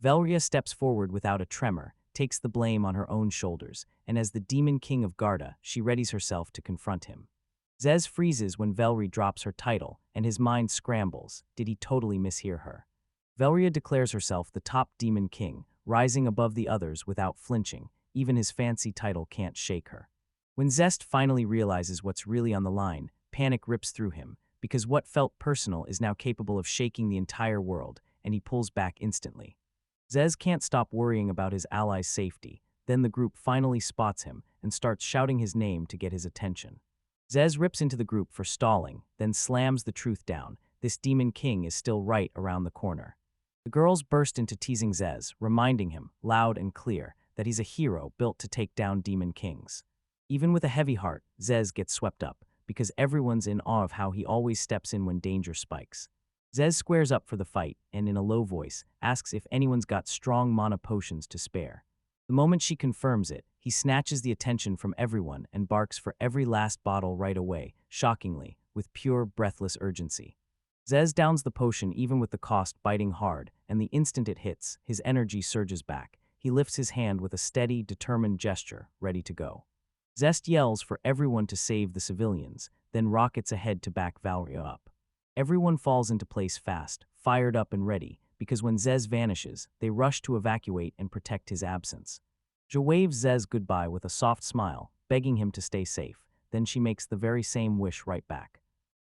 Velria steps forward without a tremor, takes the blame on her own shoulders, and as the Demon King of Garda, she readies herself to confront him. Zez freezes when Velri drops her title, and his mind scrambles. Did he totally mishear her? Velria declares herself the top Demon King, rising above the others without flinching. Even his fancy title can't shake her. When Zest finally realizes what's really on the line, panic rips through him, because what felt personal is now capable of shaking the entire world, and he pulls back instantly. Zez can't stop worrying about his allies' safety. Then the group finally spots him and starts shouting his name to get his attention. Zez rips into the group for stalling, then slams the truth down. This Demon King is still right around the corner. The girls burst into teasing Zez, reminding him, loud and clear, that he's a hero built to take down Demon Kings. Even with a heavy heart, Zez gets swept up, because everyone's in awe of how he always steps in when danger spikes. Zez squares up for the fight and, in a low voice, asks if anyone's got strong mana potions to spare. The moment she confirms it, he snatches the attention from everyone and barks for every last bottle right away, shockingly, with pure, breathless urgency. Zez downs the potion even with the cost biting hard, and the instant it hits, his energy surges back. He lifts his hand with a steady, determined gesture, ready to go. Zest yells for everyone to save the civilians, then rockets ahead to back Valria up. Everyone falls into place fast, fired up and ready, because when Zez vanishes, they rush to evacuate and protect his absence. Jo waves Zez goodbye with a soft smile, begging him to stay safe. Then she makes the very same wish right back.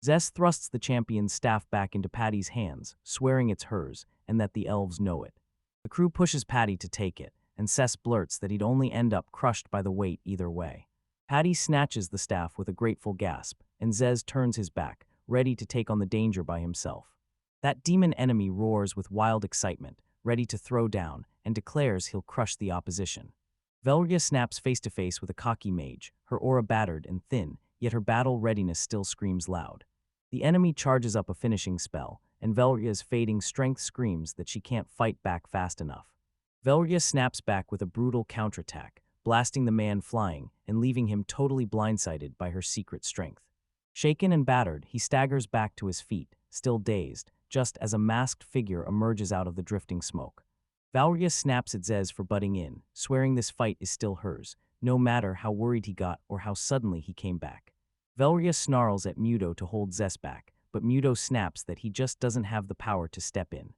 Zez thrusts the champion's staff back into Patty's hands, swearing it's hers, and that the elves know it. The crew pushes Patty to take it, and Cess blurts that he'd only end up crushed by the weight either way. Patty snatches the staff with a grateful gasp, and Zez turns his back, ready to take on the danger by himself. That demon enemy roars with wild excitement, ready to throw down, and declares he'll crush the opposition. Velria snaps face-to-face with a cocky mage, her aura battered and thin, yet her battle readiness still screams loud. The enemy charges up a finishing spell, and Velria's fading strength screams that she can't fight back fast enough. Velria snaps back with a brutal counterattack, blasting the man flying and leaving him totally blindsided by her secret strength. Shaken and battered, he staggers back to his feet, still dazed, just as a masked figure emerges out of the drifting smoke. Velria snaps at Zez for butting in, swearing this fight is still hers, no matter how worried he got or how suddenly he came back. Velria snarls at Muto to hold Zez back, but Muto snaps that he just doesn't have the power to step in.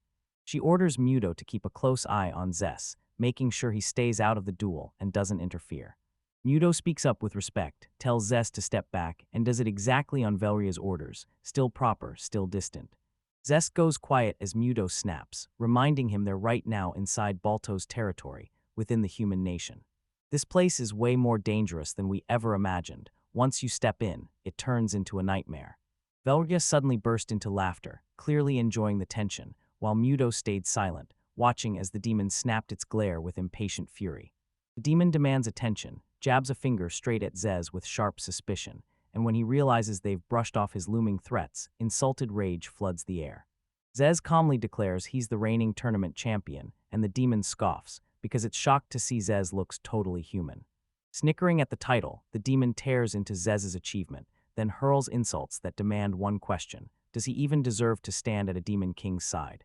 She orders Muto to keep a close eye on Zess, making sure he stays out of the duel and doesn't interfere. Muto speaks up with respect, tells Zess to step back, and does it exactly on Velria's orders, still proper, still distant. Zess goes quiet as Muto snaps, reminding him they're right now inside Balto's territory, within the human nation. This place is way more dangerous than we ever imagined. Once you step in, it turns into a nightmare. Velria suddenly burst into laughter, clearly enjoying the tension, while Muto stayed silent, watching as the demon snapped its glare with impatient fury. The demon demands attention, jabs a finger straight at Zez with sharp suspicion, and when he realizes they've brushed off his looming threats, insulted rage floods the air. Zez calmly declares he's the reigning tournament champion, and the demon scoffs, because it's shocked to see Zez looks totally human. Snickering at the title, the demon tears into Zez's achievement, then hurls insults that demand one question: does he even deserve to stand at a demon king's side?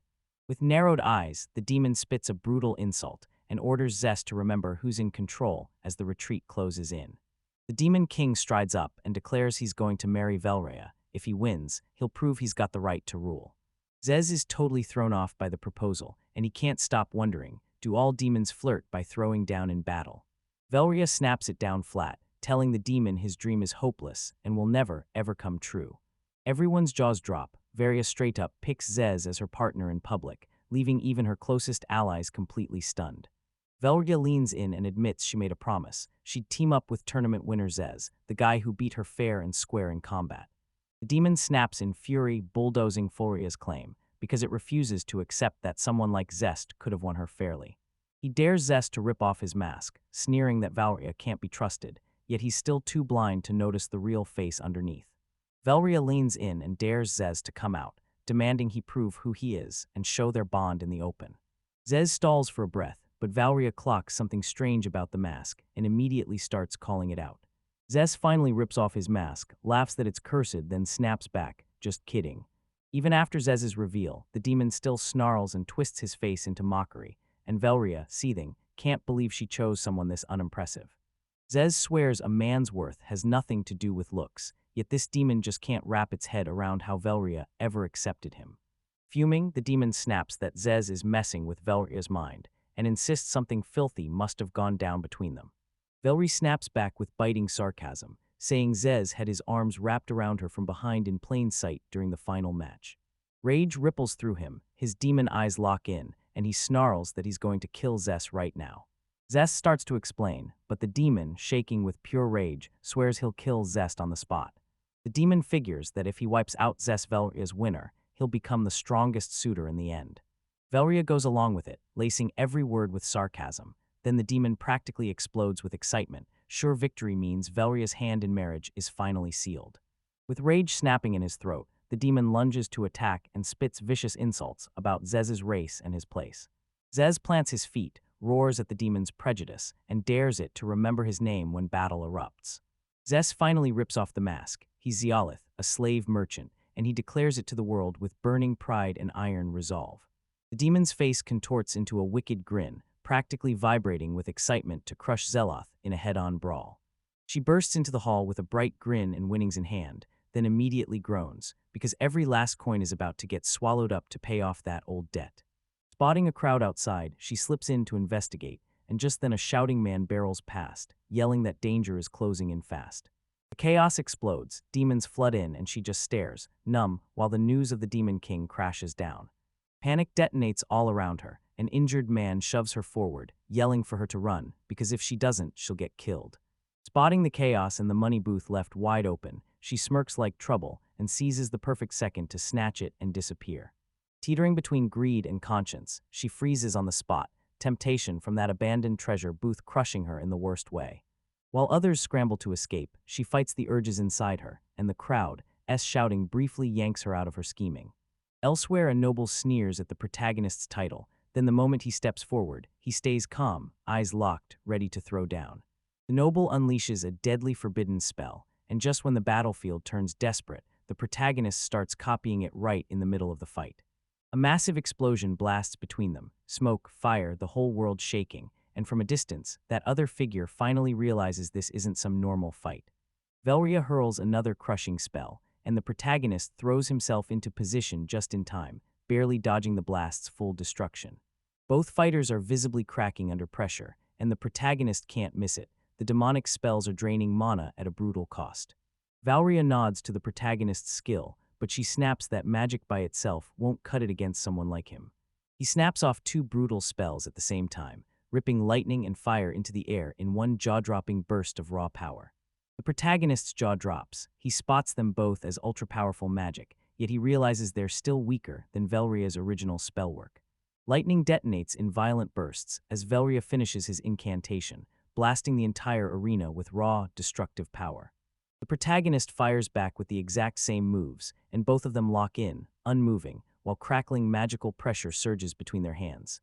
With narrowed eyes, the demon spits a brutal insult and orders Zess to remember who's in control as the retreat closes in. The demon king strides up and declares he's going to marry Velrea. If he wins, he'll prove he's got the right to rule. Zez is totally thrown off by the proposal, and he can't stop wondering, do all demons flirt by throwing down in battle? Velrea snaps it down flat, telling the demon his dream is hopeless and will never, ever come true. Everyone's jaws drop. Veria straight up picks Zez as her partner in public, leaving even her closest allies completely stunned. Velria leans in and admits she made a promise. She'd team up with tournament winner Zez, the guy who beat her fair and square in combat. The demon snaps in fury, bulldozing Foria's claim, because it refuses to accept that someone like Zest could have won her fairly. He dares Zest to rip off his mask, sneering that Velria can't be trusted, yet he's still too blind to notice the real face underneath. Velria leans in and dares Zez to come out, demanding he prove who he is and show their bond in the open. Zez stalls for a breath, but Velria clocks something strange about the mask and immediately starts calling it out. Zez finally rips off his mask, laughs that it's cursed, then snaps back, just kidding. Even after Zez's reveal, the demon still snarls and twists his face into mockery, and Velria, seething, can't believe she chose someone this unimpressive. Zez swears a man's worth has nothing to do with looks, yet this demon just can't wrap its head around how Velria ever accepted him. Fuming, the demon snaps that Zez is messing with Velria's mind, and insists something filthy must have gone down between them. Velri snaps back with biting sarcasm, saying Zez had his arms wrapped around her from behind in plain sight during the final match. Rage ripples through him, his demon eyes lock in, and he snarls that he's going to kill Zess right now. Zest starts to explain, but the demon, shaking with pure rage, swears he'll kill Zest on the spot. The demon figures that if he wipes out Zest Velria's winner, he'll become the strongest suitor in the end. Velria goes along with it, lacing every word with sarcasm. Then the demon practically explodes with excitement. Sure victory means Velria's hand in marriage is finally sealed. With rage snapping in his throat, the demon lunges to attack and spits vicious insults about Zez's race and his place. Zez plants his feet, roars at the demon's prejudice, and dares it to remember his name when battle erupts. Zez finally rips off the mask. He's Zeolith, a slave merchant, and he declares it to the world with burning pride and iron resolve. The demon's face contorts into a wicked grin, practically vibrating with excitement to crush Zeloth in a head-on brawl. She bursts into the hall with a bright grin and winnings in hand, then immediately groans, because every last coin is about to get swallowed up to pay off that old debt. Spotting a crowd outside, she slips in to investigate, and just then a shouting man barrels past, yelling that danger is closing in fast. The chaos explodes, demons flood in, and she just stares, numb, while the news of the Demon King crashes down. Panic detonates all around her. An injured man shoves her forward, yelling for her to run, because if she doesn't, she'll get killed. Spotting the chaos and the money booth left wide open, she smirks like trouble and seizes the perfect second to snatch it and disappear. Teetering between greed and conscience, she freezes on the spot, temptation from that abandoned treasure booth crushing her in the worst way. While others scramble to escape, she fights the urges inside her, and the crowd, shouting, briefly yanks her out of her scheming. Elsewhere, a noble sneers at the protagonist's title. Then the moment he steps forward, he stays calm, eyes locked, ready to throw down. The noble unleashes a deadly forbidden spell, and just when the battlefield turns desperate, the protagonist starts copying it right in the middle of the fight. A massive explosion blasts between them, smoke, fire, the whole world shaking, and from a distance, that other figure finally realizes this isn't some normal fight. Velria hurls another crushing spell, and the protagonist throws himself into position just in time, barely dodging the blast's full destruction. Both fighters are visibly cracking under pressure, and the protagonist can't miss it. The demonic spells are draining mana at a brutal cost. Valeria nods to the protagonist's skill, but she snaps that magic by itself won't cut it against someone like him. He snaps off two brutal spells at the same time, ripping lightning and fire into the air in one jaw-dropping burst of raw power. The protagonist's jaw drops. He spots them both as ultra-powerful magic, yet he realizes they're still weaker than Velria's original spellwork. Lightning detonates in violent bursts as Velria finishes his incantation, blasting the entire arena with raw, destructive power. The protagonist fires back with the exact same moves, and both of them lock in, unmoving, while crackling magical pressure surges between their hands.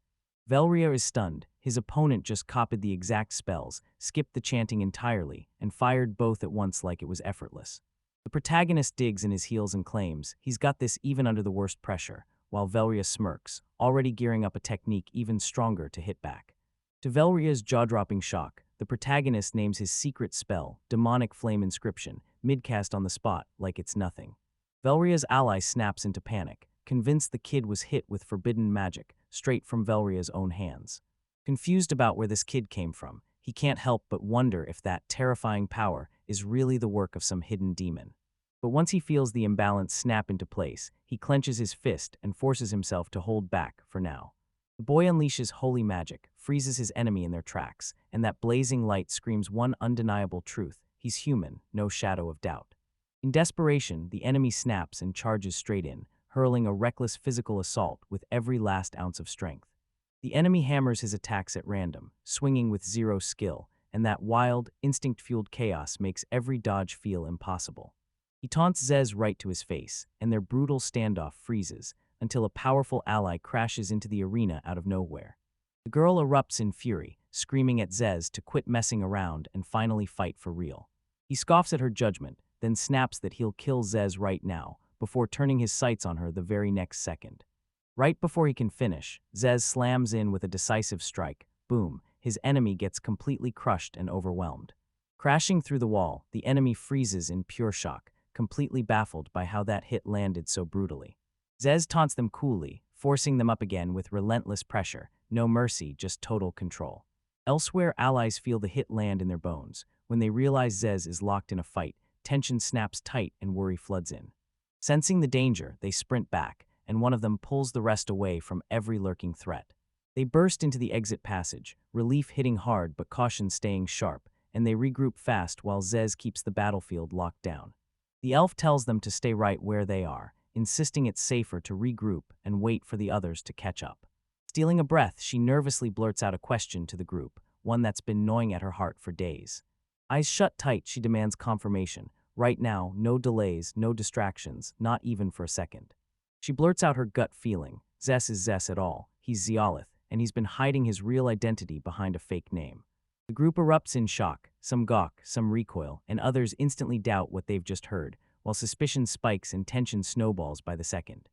Velria is stunned. His opponent just copied the exact spells, skipped the chanting entirely, and fired both at once like it was effortless. The protagonist digs in his heels and claims he's got this even under the worst pressure, while Velria smirks, already gearing up a technique even stronger to hit back. To Velria's jaw-dropping shock, the protagonist names his secret spell, Demonic Flame Inscription, midcast on the spot like it's nothing. Velria's ally snaps into panic, convinced the kid was hit with forbidden magic, straight from Velria's own hands. Confused about where this kid came from, he can't help but wonder if that terrifying power is really the work of some hidden demon. But once he feels the imbalance snap into place, he clenches his fist and forces himself to hold back for now. The boy unleashes holy magic, freezes his enemy in their tracks, and that blazing light screams one undeniable truth: he's human, no shadow of doubt. In desperation, the enemy snaps and charges straight in, hurling a reckless physical assault with every last ounce of strength. The enemy hammers his attacks at random, swinging with zero skill, and that wild, instinct-fueled chaos makes every dodge feel impossible. He taunts Zez right to his face, and their brutal standoff freezes, until a powerful ally crashes into the arena out of nowhere. The girl erupts in fury, screaming at Zez to quit messing around and finally fight for real. He scoffs at her judgment, then snaps that he'll kill Zez right now, before turning his sights on her the very next second. Right before he can finish, Zez slams in with a decisive strike. Boom, his enemy gets completely crushed and overwhelmed. Crashing through the wall, the enemy freezes in pure shock, completely baffled by how that hit landed so brutally. Zez taunts them coolly, forcing them up again with relentless pressure, no mercy, just total control. Elsewhere, allies feel the hit land in their bones. When they realize Zez is locked in a fight, tension snaps tight and worry floods in. Sensing the danger, they sprint back, and one of them pulls the rest away from every lurking threat. They burst into the exit passage, relief hitting hard but caution staying sharp, and they regroup fast while Zez keeps the battlefield locked down. The elf tells them to stay right where they are, insisting it's safer to regroup and wait for the others to catch up. Stealing a breath, she nervously blurts out a question to the group, one that's been gnawing at her heart for days. Eyes shut tight, she demands confirmation. Right now, no delays, no distractions, not even for a second. She blurts out her gut feeling. Zess is Zess at all. He's Zeolith, and he's been hiding his real identity behind a fake name. The group erupts in shock. Some gawk, some recoil, and others instantly doubt what they've just heard, while suspicion spikes and tension snowballs by the second.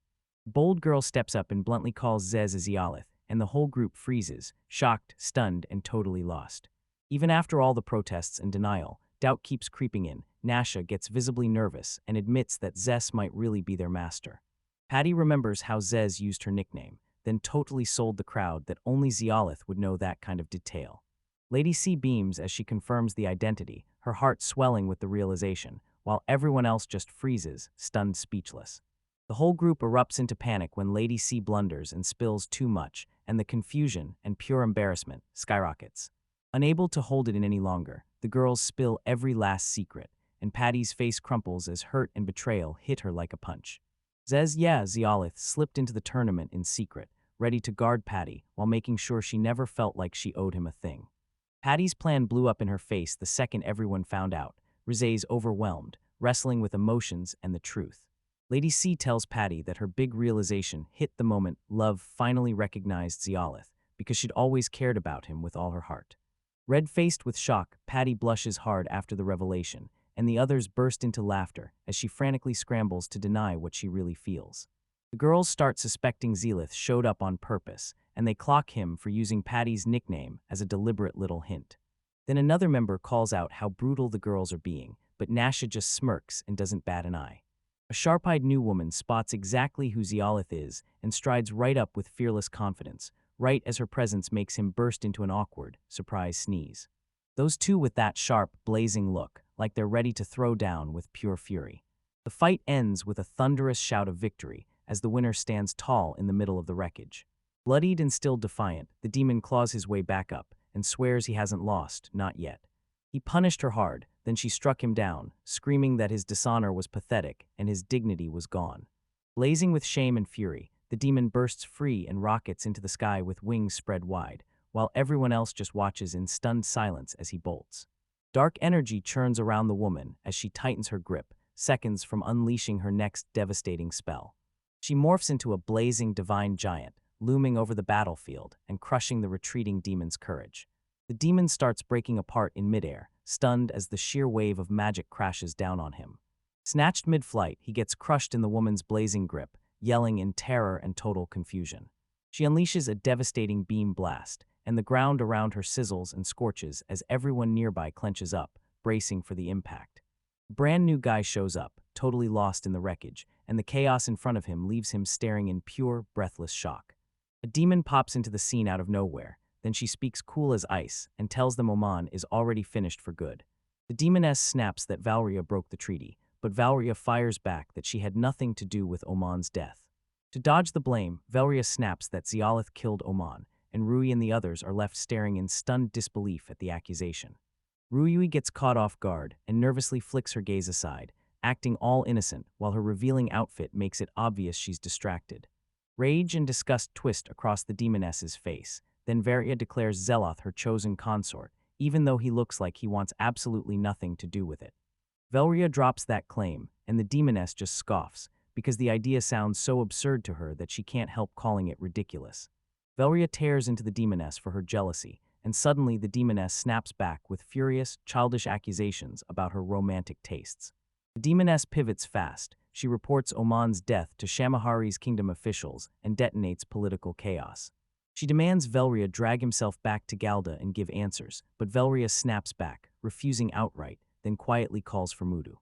The bold girl steps up and bluntly calls Zez a Zeolith, and the whole group freezes, shocked, stunned, and totally lost. Even after all the protests and denial, doubt keeps creeping in. Nasha gets visibly nervous and admits that Zess might really be their master. Patty remembers how Zez used her nickname, then totally sold the crowd that only Zeolith would know that kind of detail. Lady C beams as she confirms the identity, her heart swelling with the realization, while everyone else just freezes, stunned speechless. The whole group erupts into panic when Lady C blunders and spills too much, and the confusion and pure embarrassment skyrockets. Unable to hold it in any longer, the girls spill every last secret, and Patty's face crumples as hurt and betrayal hit her like a punch. Zeolith slipped into the tournament in secret, ready to guard Patty while making sure she never felt like she owed him a thing. Patty's plan blew up in her face the second everyone found out. Rize's overwhelmed, wrestling with emotions and the truth. Lady C tells Patty that her big realization hit the moment love finally recognized Zeolith, because she'd always cared about him with all her heart. Red-faced with shock, Patty blushes hard after the revelation, and the others burst into laughter as she frantically scrambles to deny what she really feels. The girls start suspecting Zeolith showed up on purpose, and they clock him for using Patty's nickname as a deliberate little hint. Then another member calls out how brutal the girls are being, but Nasha just smirks and doesn't bat an eye. A sharp-eyed new woman spots exactly who Zeolith is and strides right up with fearless confidence, right as her presence makes him burst into an awkward, surprised sneeze. Those two with that sharp, blazing look, like they're ready to throw down with pure fury. The fight ends with a thunderous shout of victory as the winner stands tall in the middle of the wreckage. Bloodied and still defiant, the demon claws his way back up and swears he hasn't lost, not yet. He punished her hard, then she struck him down, screaming that his dishonor was pathetic and his dignity was gone. Blazing with shame and fury, the demon bursts free and rockets into the sky with wings spread wide, while everyone else just watches in stunned silence as he bolts. Dark energy churns around the woman as she tightens her grip, seconds from unleashing her next devastating spell. She morphs into a blazing divine giant, looming over the battlefield and crushing the retreating demon's courage. The demon starts breaking apart in midair, stunned as the sheer wave of magic crashes down on him. Snatched mid-flight, he gets crushed in the woman's blazing grip, yelling in terror and total confusion. She unleashes a devastating beam blast, and the ground around her sizzles and scorches as everyone nearby clenches up, bracing for the impact. A brand new guy shows up, totally lost in the wreckage, and the chaos in front of him leaves him staring in pure, breathless shock. A demon pops into the scene out of nowhere. Then she speaks cool as ice and tells them Oman is already finished for good. The demoness snaps that Valeria broke the treaty, but Valeria fires back that she had nothing to do with Oman's death. To dodge the blame, Valeria snaps that Zeolith killed Oman, and Rui and the others are left staring in stunned disbelief at the accusation. Rui gets caught off guard and nervously flicks her gaze aside, acting all innocent while her revealing outfit makes it obvious she's distracted. Rage and disgust twist across the demoness's face. Then Varia declares Zeloth her chosen consort, even though he looks like he wants absolutely nothing to do with it. Velria drops that claim, and the demoness just scoffs, because the idea sounds so absurd to her that she can't help calling it ridiculous. Velria tears into the demoness for her jealousy, and suddenly the demoness snaps back with furious, childish accusations about her romantic tastes. The demoness pivots fast. She reports Oman's death to Shamahari's kingdom officials and detonates political chaos. She demands Velria drag himself back to Galda and give answers, but Velria snaps back, refusing outright, then quietly calls for Mudu.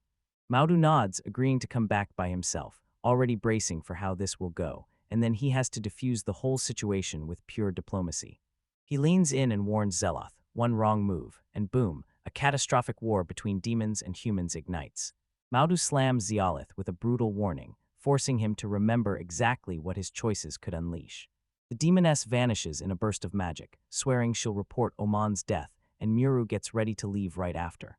Maudu nods, agreeing to come back by himself, already bracing for how this will go, and then he has to defuse the whole situation with pure diplomacy. He leans in and warns Zeloth, one wrong move, and boom, a catastrophic war between demons and humans ignites. Maudu slams Zeolith with a brutal warning, forcing him to remember exactly what his choices could unleash. The demoness vanishes in a burst of magic, swearing she'll report Oman's death, and Muru gets ready to leave right after.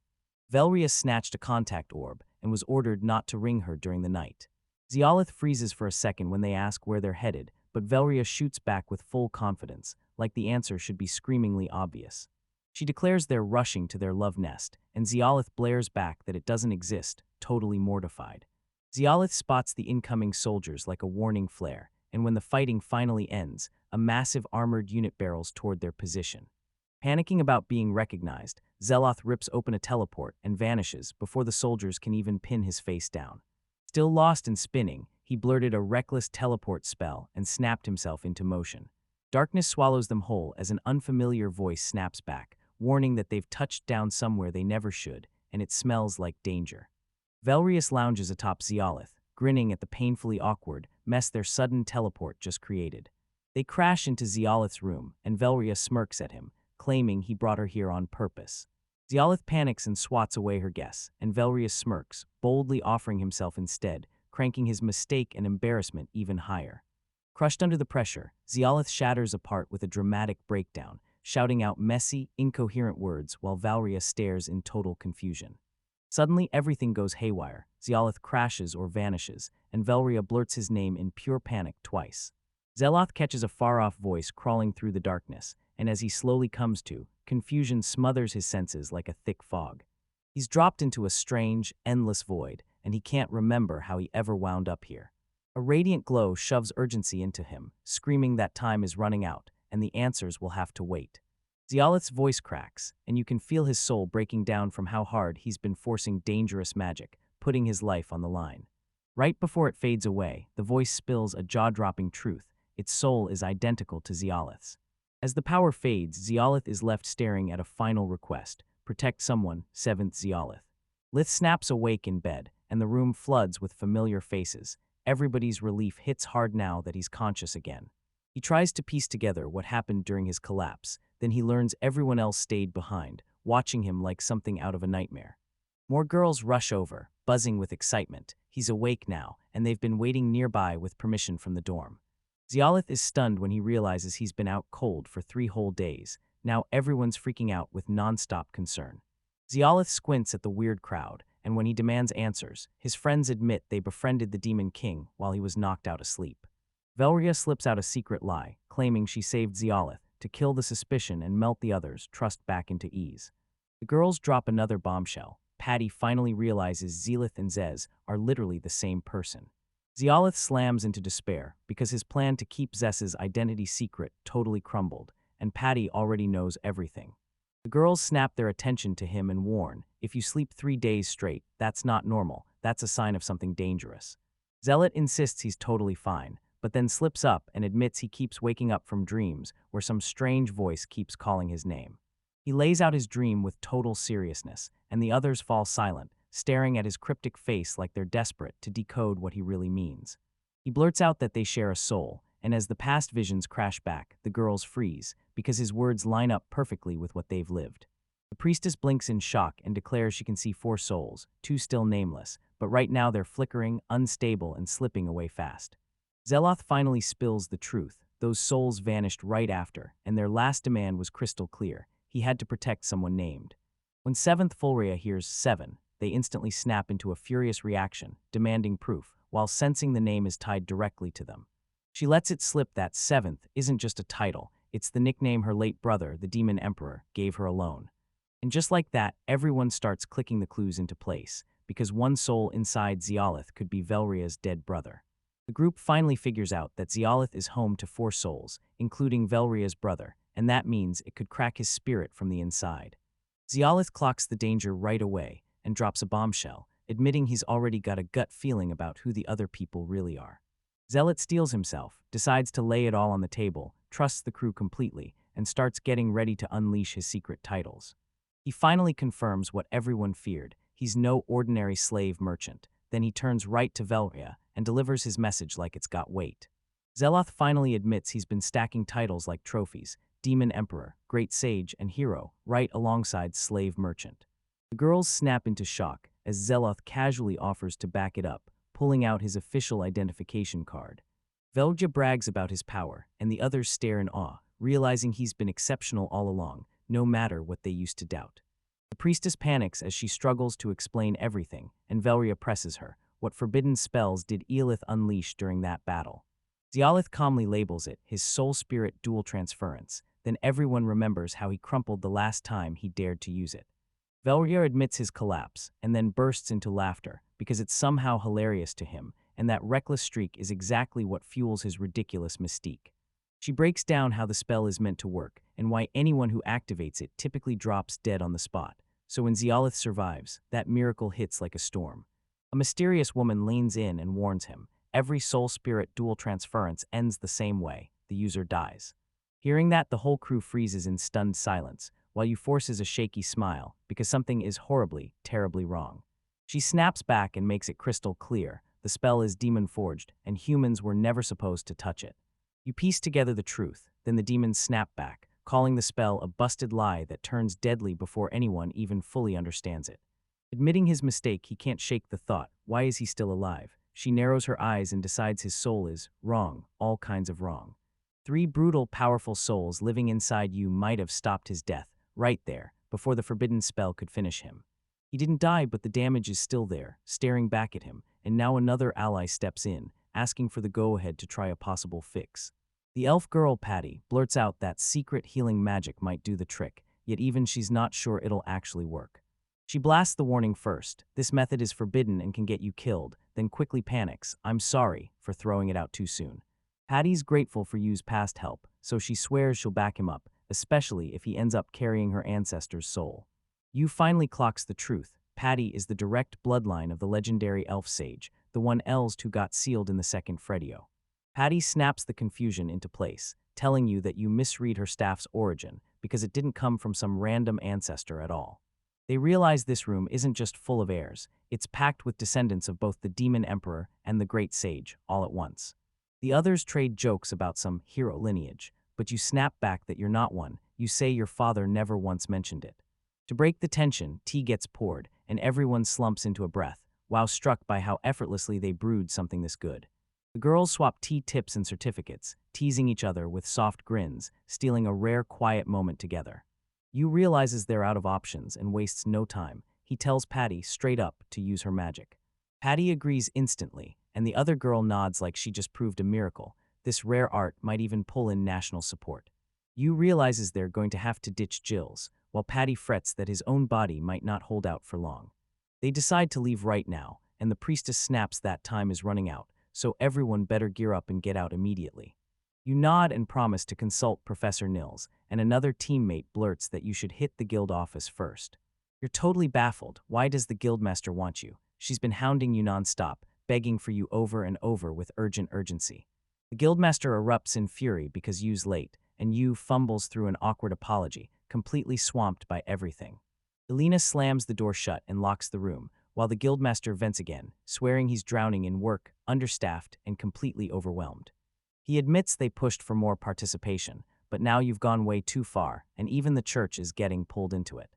Velria snatched a contact orb and was ordered not to ring her during the night. Zeolith freezes for a second when they ask where they're headed, but Velria shoots back with full confidence, like the answer should be screamingly obvious. She declares they're rushing to their love nest, and Zeolith blares back that it doesn't exist, totally mortified. Zeolith spots the incoming soldiers like a warning flare, and when the fighting finally ends, a massive armored unit barrels toward their position. Panicking about being recognized, Zeloth rips open a teleport and vanishes before the soldiers can even pin his face down. Still lost and spinning, he blurted a reckless teleport spell and snapped himself into motion. Darkness swallows them whole as an unfamiliar voice snaps back, warning that they've touched down somewhere they never should, and it smells like danger. Velrius lounges atop Zeolith, grinning at the painfully awkward mess their sudden teleport just created. They crash into Zeolith's room, and Velria smirks at him, claiming he brought her here on purpose. Zeolith panics and swats away her guess, and Velria smirks, boldly offering himself instead, cranking his mistake and embarrassment even higher. Crushed under the pressure, Zeolith shatters apart with a dramatic breakdown, shouting out messy, incoherent words while Velria stares in total confusion. Suddenly, everything goes haywire. Zeolith crashes or vanishes, and Velria blurts his name in pure panic twice. Zeloth catches a far-off voice crawling through the darkness, and as he slowly comes to, confusion smothers his senses like a thick fog. He's dropped into a strange, endless void, and he can't remember how he ever wound up here. A radiant glow shoves urgency into him, screaming that time is running out, and the answers will have to wait. Zeolith's voice cracks, and you can feel his soul breaking down from how hard he's been forcing dangerous magic, putting his life on the line. Right before it fades away, the voice spills a jaw-dropping truth. Its soul is identical to Zeolith's. As the power fades, Zeolith is left staring at a final request: protect someone, 7th Zeolith. Lith snaps awake in bed, and the room floods with familiar faces. Everybody's relief hits hard now that he's conscious again. He tries to piece together what happened during his collapse, then he learns everyone else stayed behind, watching him like something out of a nightmare. More girls rush over, buzzing with excitement. He's awake now, and they've been waiting nearby with permission from the dorm. Zialith is stunned when he realizes he's been out cold for 3 whole days. Now everyone's freaking out with nonstop concern. Zialith squints at the weird crowd, and when he demands answers, his friends admit they befriended the Demon King while he was knocked out asleep. Velria slips out a secret lie, claiming she saved Zialith to kill the suspicion and melt the others' trust back into ease. The girls drop another bombshell. Patty finally realizes Zealith and Zez are literally the same person. Zialith slams into despair because his plan to keep Zez's identity secret totally crumbled, and Patty already knows everything. The girls snap their attention to him and warn, if you sleep 3 days straight, that's not normal, that's a sign of something dangerous. Zealot insists he's totally fine, but then slips up and admits he keeps waking up from dreams where some strange voice keeps calling his name. He lays out his dream with total seriousness, and the others fall silent, staring at his cryptic face like they're desperate to decode what he really means. He blurts out that they share a soul, and as the past visions crash back, the girls freeze, because his words line up perfectly with what they've lived. The priestess blinks in shock and declares she can see 4 souls, 2 still nameless, but right now they're flickering, unstable, and slipping away fast. Zeloth finally spills the truth. Those souls vanished right after, and their last demand was crystal clear. He had to protect someone named. When 7th Fulria hears 7, they instantly snap into a furious reaction, demanding proof, while sensing the name is tied directly to them. She lets it slip that 7th isn't just a title, it's the nickname her late brother, the Demon Emperor, gave her alone. And just like that, everyone starts clicking the clues into place, because one soul inside Zeolith could be Velria's dead brother. The group finally figures out that Zeolith is home to 4 souls, including Velria's brother, and that means it could crack his spirit from the inside. Zeolith clocks the danger right away and drops a bombshell, admitting he's already got a gut feeling about who the other people really are. Zealot steels himself, decides to lay it all on the table, trusts the crew completely, and starts getting ready to unleash his secret titles. He finally confirms what everyone feared. He's no ordinary slave merchant. Then he turns right to Velria and delivers his message like it's got weight. Zeloth finally admits he's been stacking titles like trophies, Demon Emperor, Great Sage, and Hero, right alongside Slave Merchant. The girls snap into shock as Zeloth casually offers to back it up, pulling out his official identification card. Velgia brags about his power, and the others stare in awe, realizing he's been exceptional all along, no matter what they used to doubt. The priestess panics as she struggles to explain everything, and Velria presses her. What forbidden spells did Eolith unleash during that battle? Zeolith calmly labels it his soul-spirit dual transference, then everyone remembers how he crumpled the last time he dared to use it. Velria admits his collapse, and then bursts into laughter, because it's somehow hilarious to him, and that reckless streak is exactly what fuels his ridiculous mystique. She breaks down how the spell is meant to work, and why anyone who activates it typically drops dead on the spot. So when Zeolith survives, that miracle hits like a storm. A mysterious woman leans in and warns him, every soul-spirit dual transference ends the same way, the user dies. Hearing that, the whole crew freezes in stunned silence, while Yu forces a shaky smile, because something is horribly, terribly wrong. She snaps back and makes it crystal clear, the spell is demon-forged, and humans were never supposed to touch it. You piece together the truth, then the demons snap back, calling the spell a busted lie that turns deadly before anyone even fully understands it. Admitting his mistake, he can't shake the thought, why is he still alive? She narrows her eyes and decides his soul is wrong, all kinds of wrong. 3 brutal, powerful souls living inside you might have stopped his death, right there, before the forbidden spell could finish him. He didn't die, but the damage is still there, staring back at him, and now another ally steps in, asking for the go-ahead to try a possible fix. The elf girl, Patty, blurts out that secret healing magic might do the trick, yet even she's not sure it'll actually work. She blasts the warning first, this method is forbidden and can get you killed, then quickly panics, I'm sorry, for throwing it out too soon. Patty's grateful for Yu's past help, so she swears she'll back him up, especially if he ends up carrying her ancestor's soul. Yu finally clocks the truth. Patty is the direct bloodline of the legendary elf sage, the one Elzed who got sealed in the second Fredio. Patty snaps the confusion into place, telling you that you misread her staff's origin because it didn't come from some random ancestor at all. They realize this room isn't just full of heirs, it's packed with descendants of both the demon emperor and the great sage, all at once. The others trade jokes about some hero lineage, but you snap back that you're not one. You say your father never once mentioned it. To break the tension, tea gets poured, and everyone slumps into a breath, while struck by how effortlessly they brewed something this good. The girls swap tea tips and certificates, teasing each other with soft grins, stealing a rare quiet moment together. Yu realizes they're out of options and wastes no time. He tells Patty straight up to use her magic. Patty agrees instantly, and the other girl nods like she just proved a miracle. This rare art might even pull in national support. Yu realizes they're going to have to ditch Jill's, while Patty frets that his own body might not hold out for long. They decide to leave right now, and the priestess snaps that time is running out, so everyone better gear up and get out immediately. You nod and promise to consult Professor Nils, and another teammate blurts that you should hit the guild office first. You're totally baffled. Why does the guildmaster want you? She's been hounding you nonstop, begging for you over and over with urgent urgency. The guildmaster erupts in fury because Yu's late, and Yu fumbles through an awkward apology, completely swamped by everything. Elena slams the door shut and locks the room, while the guildmaster vents again, swearing he's drowning in work, understaffed, and completely overwhelmed. He admits they pushed for more participation, but now you've gone way too far, and even the church is getting pulled into it.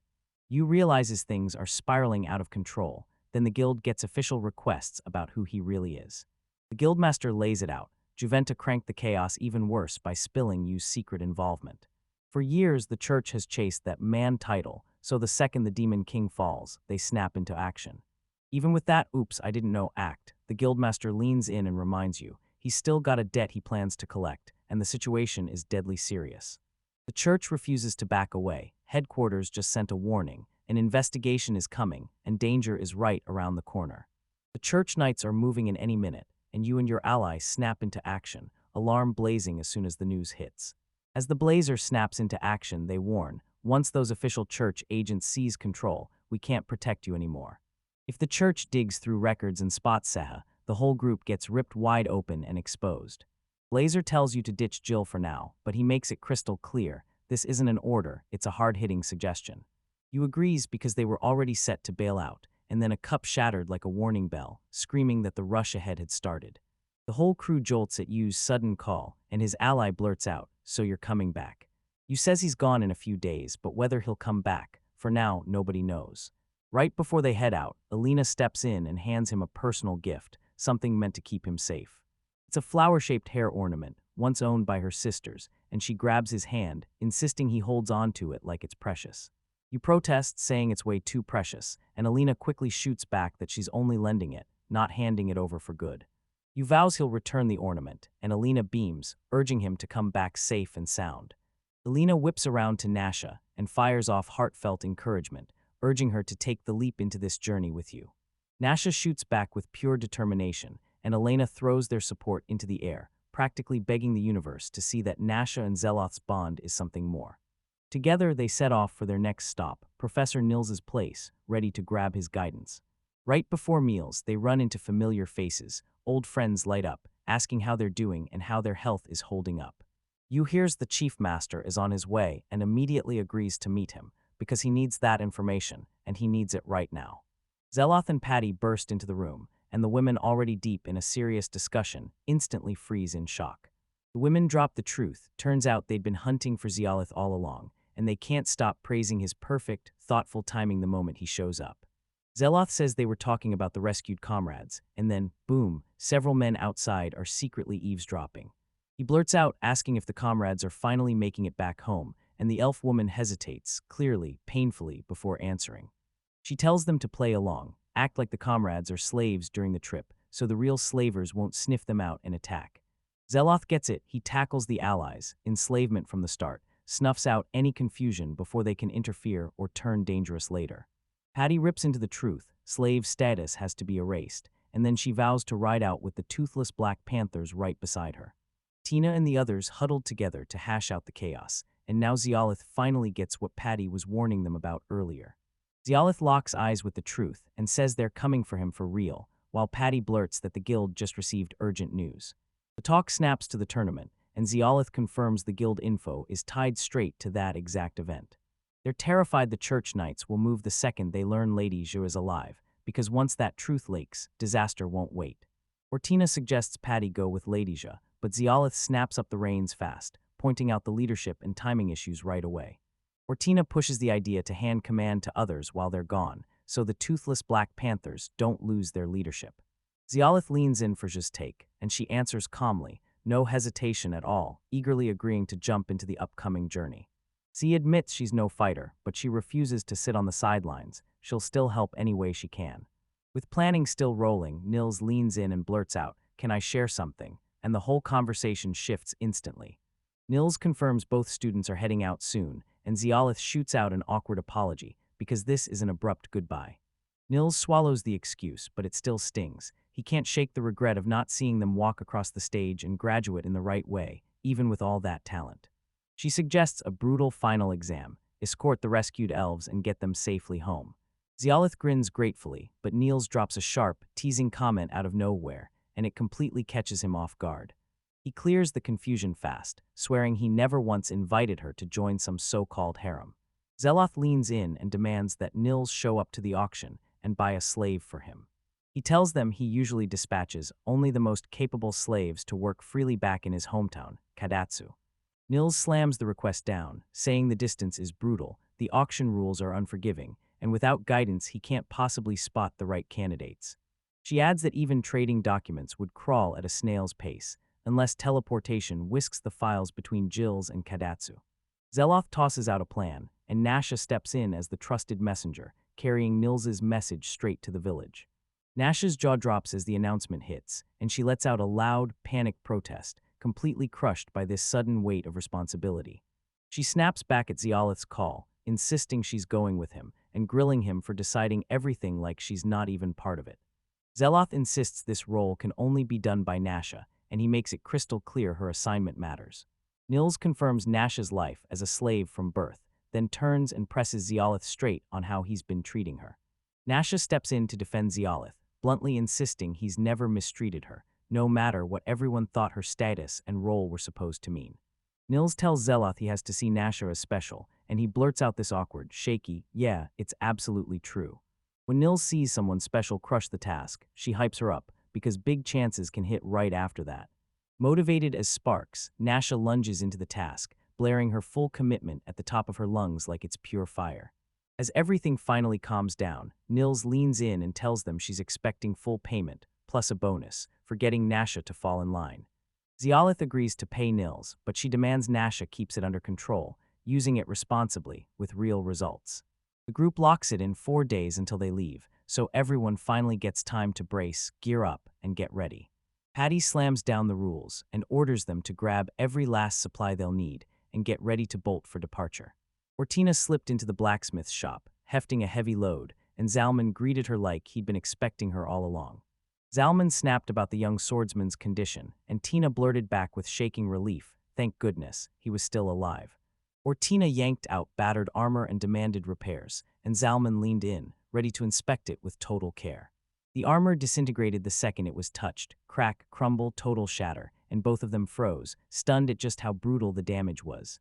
Yu realizes things are spiraling out of control, then the guild gets official requests about who he really is. The guildmaster lays it out. Juventa cranked the chaos even worse by spilling Yu's secret involvement. For years, the church has chased that man title, so the second the Demon King falls, they snap into action. Even with that oops, I didn't know act, the guildmaster leans in and reminds you, he's still got a debt he plans to collect, and the situation is deadly serious. The church refuses to back away. Headquarters just sent a warning. An investigation is coming, and danger is right around the corner. The church knights are moving in any minute, and you and your ally snap into action, alarm blazing as soon as the news hits. As the blazer snaps into action, they warn, once those official church agents seize control, we can't protect you anymore. If the church digs through records and spots Seha, the whole group gets ripped wide open and exposed. Blazer tells you to ditch Jill for now, but he makes it crystal clear, this isn't an order, it's a hard-hitting suggestion. You agrees because they were already set to bail out, and then a cup shattered like a warning bell, screaming that the rush ahead had started. The whole crew jolts at Yu's sudden call, and his ally blurts out, so you're coming back. Yu says he's gone in a few days, but whether he'll come back, for now, nobody knows. Right before they head out, Elena steps in and hands him a personal gift, something meant to keep him safe. It's a flower-shaped hair ornament, once owned by her sisters, and she grabs his hand, insisting he holds on to it like it's precious. You protest, saying it's way too precious, and Elena quickly shoots back that she's only lending it, not handing it over for good. You vows he'll return the ornament, and Elena beams, urging him to come back safe and sound. Elena whips around to Nasha and fires off heartfelt encouragement, urging her to take the leap into this journey with you. Nasha shoots back with pure determination, and Elena throws their support into the air, practically begging the universe to see that Nasha and Zeloth's bond is something more. Together, they set off for their next stop, Professor Nils's place, ready to grab his guidance. Right before meals, they run into familiar faces. Old friends light up, asking how they're doing and how their health is holding up. Yu hears the chief master is on his way and immediately agrees to meet him, because he needs that information, and he needs it right now. Zeloth and Patty burst into the room, and the women already deep in a serious discussion instantly freeze in shock. The women drop the truth. Turns out they'd been hunting for Zeolith all along, and they can't stop praising his perfect, thoughtful timing the moment he shows up. Zeloth says they were talking about the rescued comrades, and then, boom, several men outside are secretly eavesdropping. He blurts out, asking if the comrades are finally making it back home, and the elf woman hesitates, clearly, painfully, before answering. She tells them to play along, act like the comrades are slaves during the trip, so the real slavers won't sniff them out and attack. Zeloth gets it. He tackles the allies, enslavement from the start, snuffs out any confusion before they can interfere or turn dangerous later. Patty rips into the truth. Slave status has to be erased, and then she vows to ride out with the toothless Black Panthers right beside her. Tina and the others huddled together to hash out the chaos, and now Zeolith finally gets what Patty was warning them about earlier. Zeolith locks eyes with the truth and says they're coming for him for real, while Patty blurts that the guild just received urgent news. The talk snaps to the tournament, and Zeolith confirms the guild info is tied straight to that exact event. They're terrified the church knights will move the second they learn Lady Zhu is alive, because once that truth leaks, disaster won't wait. Ortina suggests Patty go with Lady Zhu, but Zeolith snaps up the reins fast, pointing out the leadership and timing issues right away. Ortina pushes the idea to hand command to others while they're gone, so the toothless Black Panthers don't lose their leadership. Zeolith leans in for Zhu's take, and she answers calmly, no hesitation at all, eagerly agreeing to jump into the upcoming journey. Z admits she's no fighter, but she refuses to sit on the sidelines. She'll still help any way she can. With planning still rolling, Nils leans in and blurts out, "Can I share something?" And the whole conversation shifts instantly. Nils confirms both students are heading out soon, and Zeolith shoots out an awkward apology, because this is an abrupt goodbye. Nils swallows the excuse, but it still stings. He can't shake the regret of not seeing them walk across the stage and graduate in the right way, even with all that talent. She suggests a brutal final exam, escort the rescued elves and get them safely home. Zeolith grins gratefully, but Nils drops a sharp, teasing comment out of nowhere, and it completely catches him off guard. He clears the confusion fast, swearing he never once invited her to join some so-called harem. Zeloth leans in and demands that Nils show up to the auction and buy a slave for him. He tells them he usually dispatches only the most capable slaves to work freely back in his hometown, Kadatsu. Nils slams the request down, saying the distance is brutal, the auction rules are unforgiving, and without guidance he can't possibly spot the right candidates. She adds that even trading documents would crawl at a snail's pace, unless teleportation whisks the files between Jill's and Kadatsu. Zeloth tosses out a plan, and Nasha steps in as the trusted messenger, carrying Nils's message straight to the village. Nasha's jaw drops as the announcement hits, and she lets out a loud, panicked protest, completely crushed by this sudden weight of responsibility. She snaps back at Zeolith's call, insisting she's going with him, and grilling him for deciding everything like she's not even part of it. Zeloth insists this role can only be done by Nasha, and he makes it crystal clear her assignment matters. Nils confirms Nasha's life as a slave from birth, then turns and presses Zeolith straight on how he's been treating her. Nasha steps in to defend Zeolith, bluntly insisting he's never mistreated her, no matter what everyone thought her status and role were supposed to mean. Nils tells Zeloth he has to see Nasha as special, and he blurts out this awkward, shaky, "Yeah, it's absolutely true." When Nils sees someone special crush the task, she hypes her up, because big chances can hit right after that. Motivated as sparks, Nasha lunges into the task, blaring her full commitment at the top of her lungs like it's pure fire. As everything finally calms down, Nils leans in and tells them she's expecting full payment, plus a bonus, for getting Nasha to fall in line. Zeolith agrees to pay Nils, but she demands Nasha keeps it under control, using it responsibly, with real results. The group locks it in 4 days until they leave, so everyone finally gets time to brace, gear up, and get ready. Patty slams down the rules and orders them to grab every last supply they'll need and get ready to bolt for departure. Ortina slipped into the blacksmith's shop, hefting a heavy load, and Zalman greeted her like he'd been expecting her all along. Zalman snapped about the young swordsman's condition, and Tina blurted back with shaking relief, thank goodness, he was still alive. Ortina yanked out battered armor and demanded repairs, and Zalman leaned in, ready to inspect it with total care. The armor disintegrated the second it was touched, crack, crumble, total shatter, and both of them froze, stunned at just how brutal the damage was.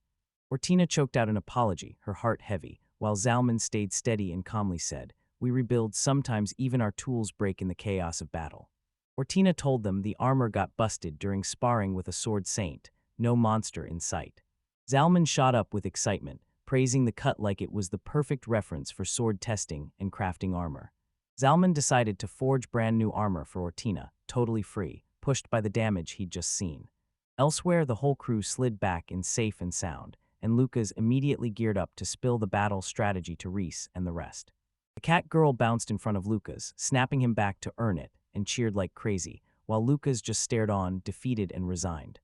Ortina choked out an apology, her heart heavy, while Zalman stayed steady and calmly said, "We rebuild, sometimes even our tools break in the chaos of battle." Ortina told them the armor got busted during sparring with a sword saint, no monster in sight. Zalman shot up with excitement, praising the cut like it was the perfect reference for sword testing and crafting armor. Zalman decided to forge brand new armor for Ortina, totally free, pushed by the damage he'd just seen. Elsewhere, the whole crew slid back in safe and sound, and Lucas immediately geared up to spill the battle strategy to Reese and the rest. The cat girl bounced in front of Lucas, snapping him back to earn it, and cheered like crazy, while Lucas just stared on, defeated and resigned.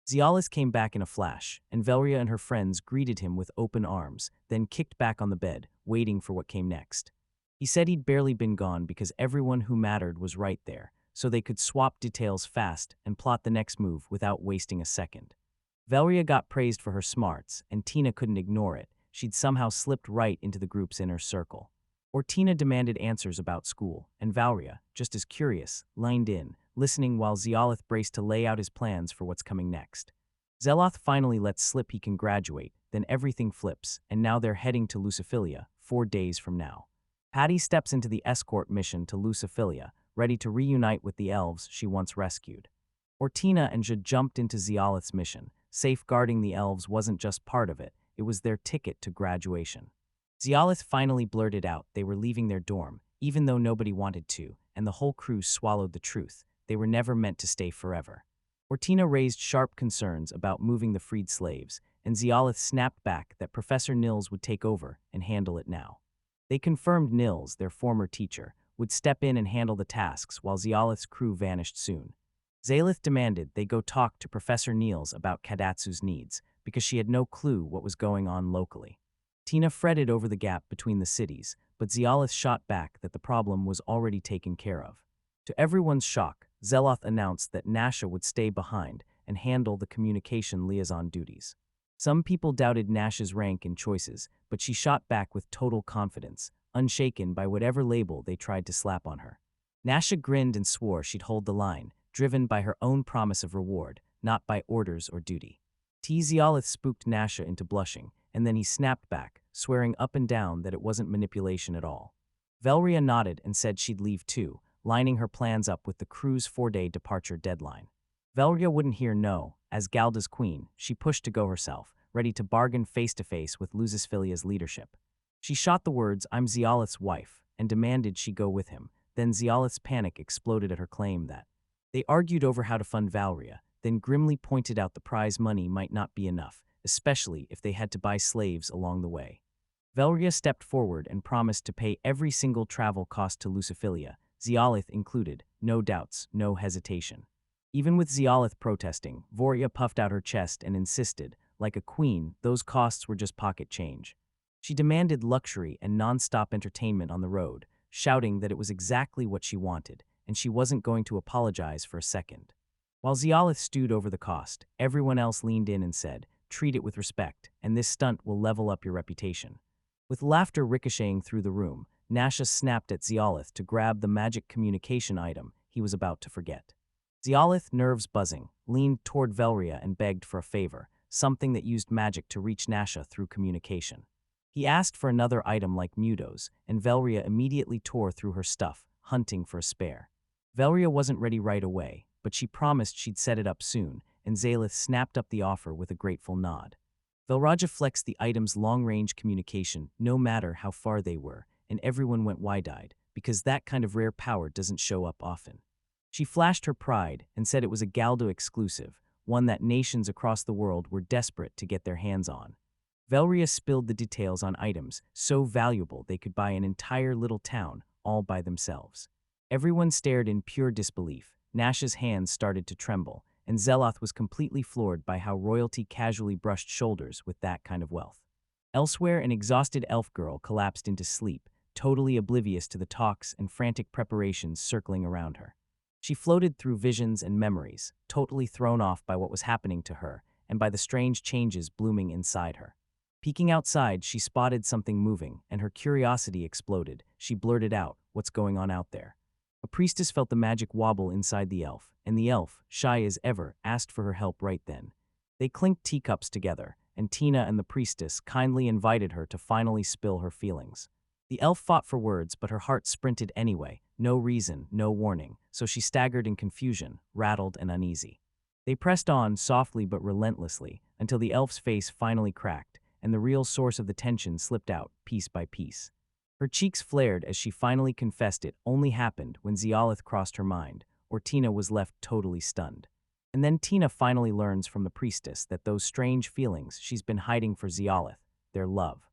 Zeolith came back in a flash, and Velria and her friends greeted him with open arms, then kicked back on the bed, waiting for what came next. He said he'd barely been gone because everyone who mattered was right there, so they could swap details fast and plot the next move without wasting a second. Velria got praised for her smarts, and Tina couldn't ignore it. She'd somehow slipped right into the group's inner circle. Ortina demanded answers about school, and Valria, just as curious, lined in, listening while Zeolith braced to lay out his plans for what's coming next. Zeloth finally lets slip he can graduate, then everything flips, and now they're heading to Luciphilia, 4 days from now. Patty steps into the escort mission to Luciphilia, ready to reunite with the elves she once rescued. Ortina and Jade jumped into Zeolith's mission. Safeguarding the elves wasn't just part of it, it was their ticket to graduation. Zeolith finally blurted out they were leaving their dorm, even though nobody wanted to, and the whole crew swallowed the truth. They were never meant to stay forever. Ortina raised sharp concerns about moving the freed slaves, and Zeolith snapped back that Professor Nils would take over and handle it now. They confirmed Nils, their former teacher, would step in and handle the tasks while Zeolith's crew vanished soon. Zalith demanded they go talk to Professor Nils about Kadatsu's needs, because she had no clue what was going on locally. Tina fretted over the gap between the cities, but Zeolith shot back that the problem was already taken care of. To everyone's shock, Zeloth announced that Nasha would stay behind and handle the communication liaison duties. Some people doubted Nasha's rank and choices, but she shot back with total confidence, unshaken by whatever label they tried to slap on her. Nasha grinned and swore she'd hold the line, driven by her own promise of reward, not by orders or duty. Zeolith spooked Nasha into blushing, and then he snapped back, swearing up and down that it wasn't manipulation at all. Velria nodded and said she'd leave too, lining her plans up with the crew's 4-day departure deadline. Velria wouldn't hear no. As Galda's queen, she pushed to go herself, ready to bargain face-to-face with Lucisphilia's leadership. She shot the words, "I'm Zeolith's wife," and demanded she go with him. Then Zeolith's panic exploded at her claim that they argued over how to fund Valria, then grimly pointed out the prize money might not be enough, especially if they had to buy slaves along the way. Velria stepped forward and promised to pay every single travel cost to Luciphilia, Zeolith included, no doubts, no hesitation. Even with Zeolith protesting, Voria puffed out her chest and insisted, like a queen, those costs were just pocket change. She demanded luxury and non-stop entertainment on the road, shouting that it was exactly what she wanted, and she wasn't going to apologize for a second. While Zeolith stewed over the cost, everyone else leaned in and said, "Treat it with respect, and this stunt will level up your reputation." With laughter ricocheting through the room, Nasha snapped at Zeolith to grab the magic communication item he was about to forget. Zeolith, nerves buzzing, leaned toward Velria and begged for a favor, something that used magic to reach Nasha through communication. He asked for another item like Mudo's, and Velria immediately tore through her stuff, hunting for a spare. Velria wasn't ready right away, but she promised she'd set it up soon, and Zalith snapped up the offer with a grateful nod. Velraja flexed the item's long-range communication no matter how far they were, and everyone went wide-eyed, because that kind of rare power doesn't show up often. She flashed her pride and said it was a Galdo exclusive, one that nations across the world were desperate to get their hands on. Velria spilled the details on items so valuable they could buy an entire little town all by themselves. Everyone stared in pure disbelief. Nasha's hands started to tremble, and Zeloth was completely floored by how royalty casually brushed shoulders with that kind of wealth. Elsewhere, an exhausted elf girl collapsed into sleep, totally oblivious to the talks and frantic preparations circling around her. She floated through visions and memories, totally thrown off by what was happening to her and by the strange changes blooming inside her. Peeking outside, she spotted something moving, and her curiosity exploded. She blurted out, "What's going on out there?" A priestess felt the magic wobble inside the elf, and the elf, shy as ever, asked for her help right then. They clinked teacups together, and Tina and the priestess kindly invited her to finally spill her feelings. The elf fought for words, but her heart sprinted anyway, no reason, no warning, so she staggered in confusion, rattled and uneasy. They pressed on, softly but relentlessly, until the elf's face finally cracked, and the real source of the tension slipped out, piece by piece. Her cheeks flared as she finally confessed it only happened when Zeolith crossed her mind, or Tina was left totally stunned. And then Tina finally learns from the priestess that those strange feelings she's been hiding for Zeolith, their love.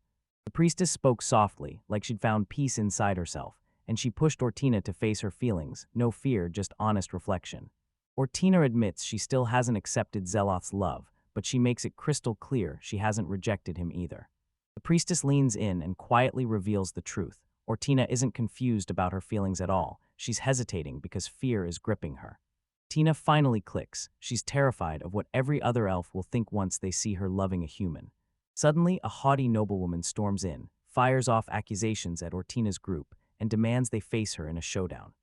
The priestess spoke softly, like she'd found peace inside herself, and she pushed Ortina to face her feelings, no fear, just honest reflection. Ortina admits she still hasn't accepted Zeloth's love, but she makes it crystal clear she hasn't rejected him either. The priestess leans in and quietly reveals the truth. Ortina isn't confused about her feelings at all. She's hesitating because fear is gripping her. Tina finally clicks. She's terrified of what every other elf will think once they see her loving a human. Suddenly, a haughty noblewoman storms in, fires off accusations at Ortina's group, and demands they face her in a showdown.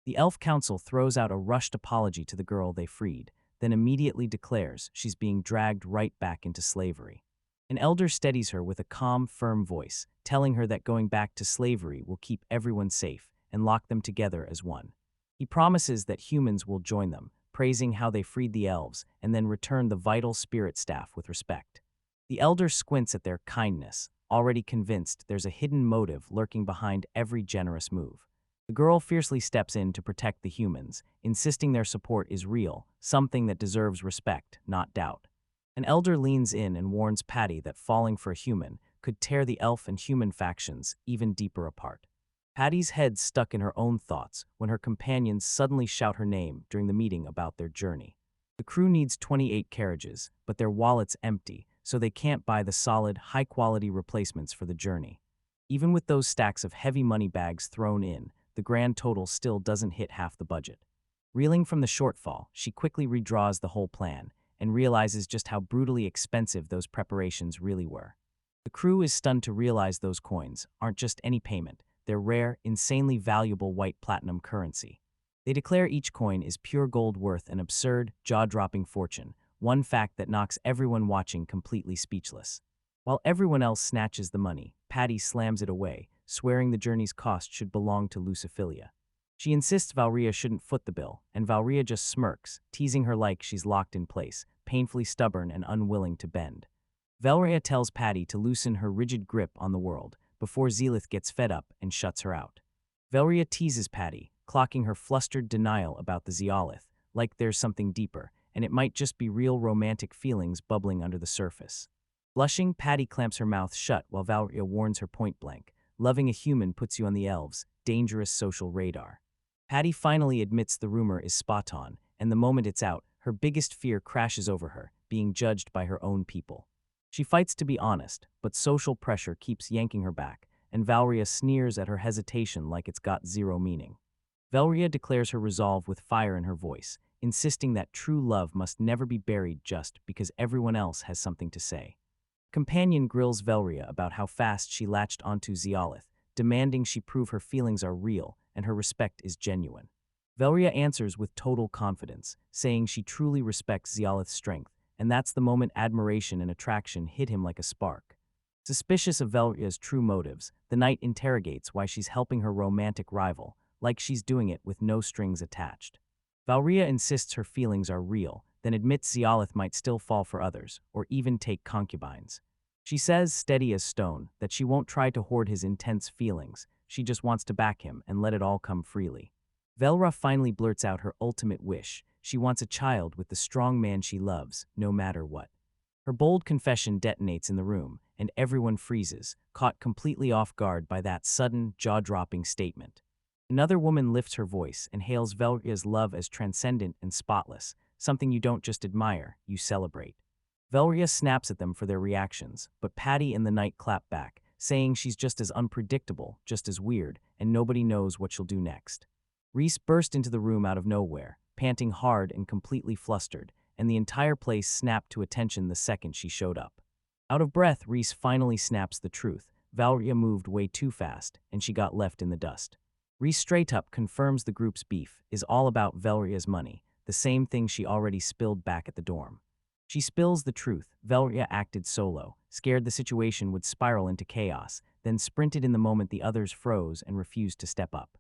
The elf council throws out a rushed apology to the girl they freed, then immediately declares she's being dragged right back into slavery. An elder steadies her with a calm, firm voice, telling her that going back to slavery will keep everyone safe and lock them together as one. He promises that humans will join them, praising how they freed the elves and then returned the vital spirit staff with respect. The elder squints at their kindness, already convinced there's a hidden motive lurking behind every generous move. The girl fiercely steps in to protect the humans, insisting their support is real, something that deserves respect, not doubt. An elder leans in and warns Patty that falling for a human could tear the elf and human factions even deeper apart. Patty's head stuck in her own thoughts when her companions suddenly shout her name during the meeting about their journey. The crew needs 28 carriages, but their wallet's empty, so they can't buy the solid, high-quality replacements for the journey. Even with those stacks of heavy money bags thrown in, the grand total still doesn't hit half the budget. Reeling from the shortfall, she quickly redraws the whole plan and realizes just how brutally expensive those preparations really were. The crew is stunned to realize those coins aren't just any payment, they're rare, insanely valuable white platinum currency. They declare each coin is pure gold worth an absurd, jaw-dropping fortune, one fact that knocks everyone watching completely speechless. While everyone else snatches the money, Patty slams it away, swearing the journey's cost should belong to Luciphilia. She insists Valria shouldn't foot the bill, and Valria just smirks, teasing her like she's locked in place, painfully stubborn and unwilling to bend. Valria tells Patty to loosen her rigid grip on the world before Zealith gets fed up and shuts her out. Valria teases Patty, clocking her flustered denial about the Zealith, like there's something deeper, and it might just be real romantic feelings bubbling under the surface. Blushing, Patty clamps her mouth shut while Valria warns her point blank, loving a human puts you on the elves' dangerous social radar. Patty finally admits the rumor is spot on, and the moment it's out, her biggest fear crashes over her, being judged by her own people. She fights to be honest, but social pressure keeps yanking her back, and Valria sneers at her hesitation like it's got zero meaning. Valria declares her resolve with fire in her voice, insisting that true love must never be buried just because everyone else has something to say. Companion grills Valria about how fast she latched onto Zealith, demanding she prove her feelings are real and her respect is genuine. Valria answers with total confidence, saying she truly respects Zealith's strength, and that's the moment admiration and attraction hit him like a spark. Suspicious of Valria's true motives, the knight interrogates why she's helping her romantic rival, like she's doing it with no strings attached. Valria insists her feelings are real, then admits Zealith might still fall for others, or even take concubines. She says, steady as stone, that she won't try to hoard his intense feelings, she just wants to back him and let it all come freely. Velra finally blurts out her ultimate wish. She wants a child with the strong man she loves, no matter what. Her bold confession detonates in the room, and everyone freezes, caught completely off guard by that sudden, jaw-dropping statement. Another woman lifts her voice and hails Velria's love as transcendent and spotless, something you don't just admire, you celebrate. Velria snaps at them for their reactions, but Patty and the knight clap back, saying she's just as unpredictable, just as weird, and nobody knows what she'll do next. Reese burst into the room out of nowhere, panting hard and completely flustered, and the entire place snapped to attention the second she showed up. Out of breath, Reese finally snaps the truth. Valria moved way too fast, and she got left in the dust. Reese straight up confirms the group's beef is all about Valria's money, the same thing she already spilled back at the dorm. She spills the truth. Valria acted solo, scared the situation would spiral into chaos, then sprinted in the moment the others froze and refused to step up.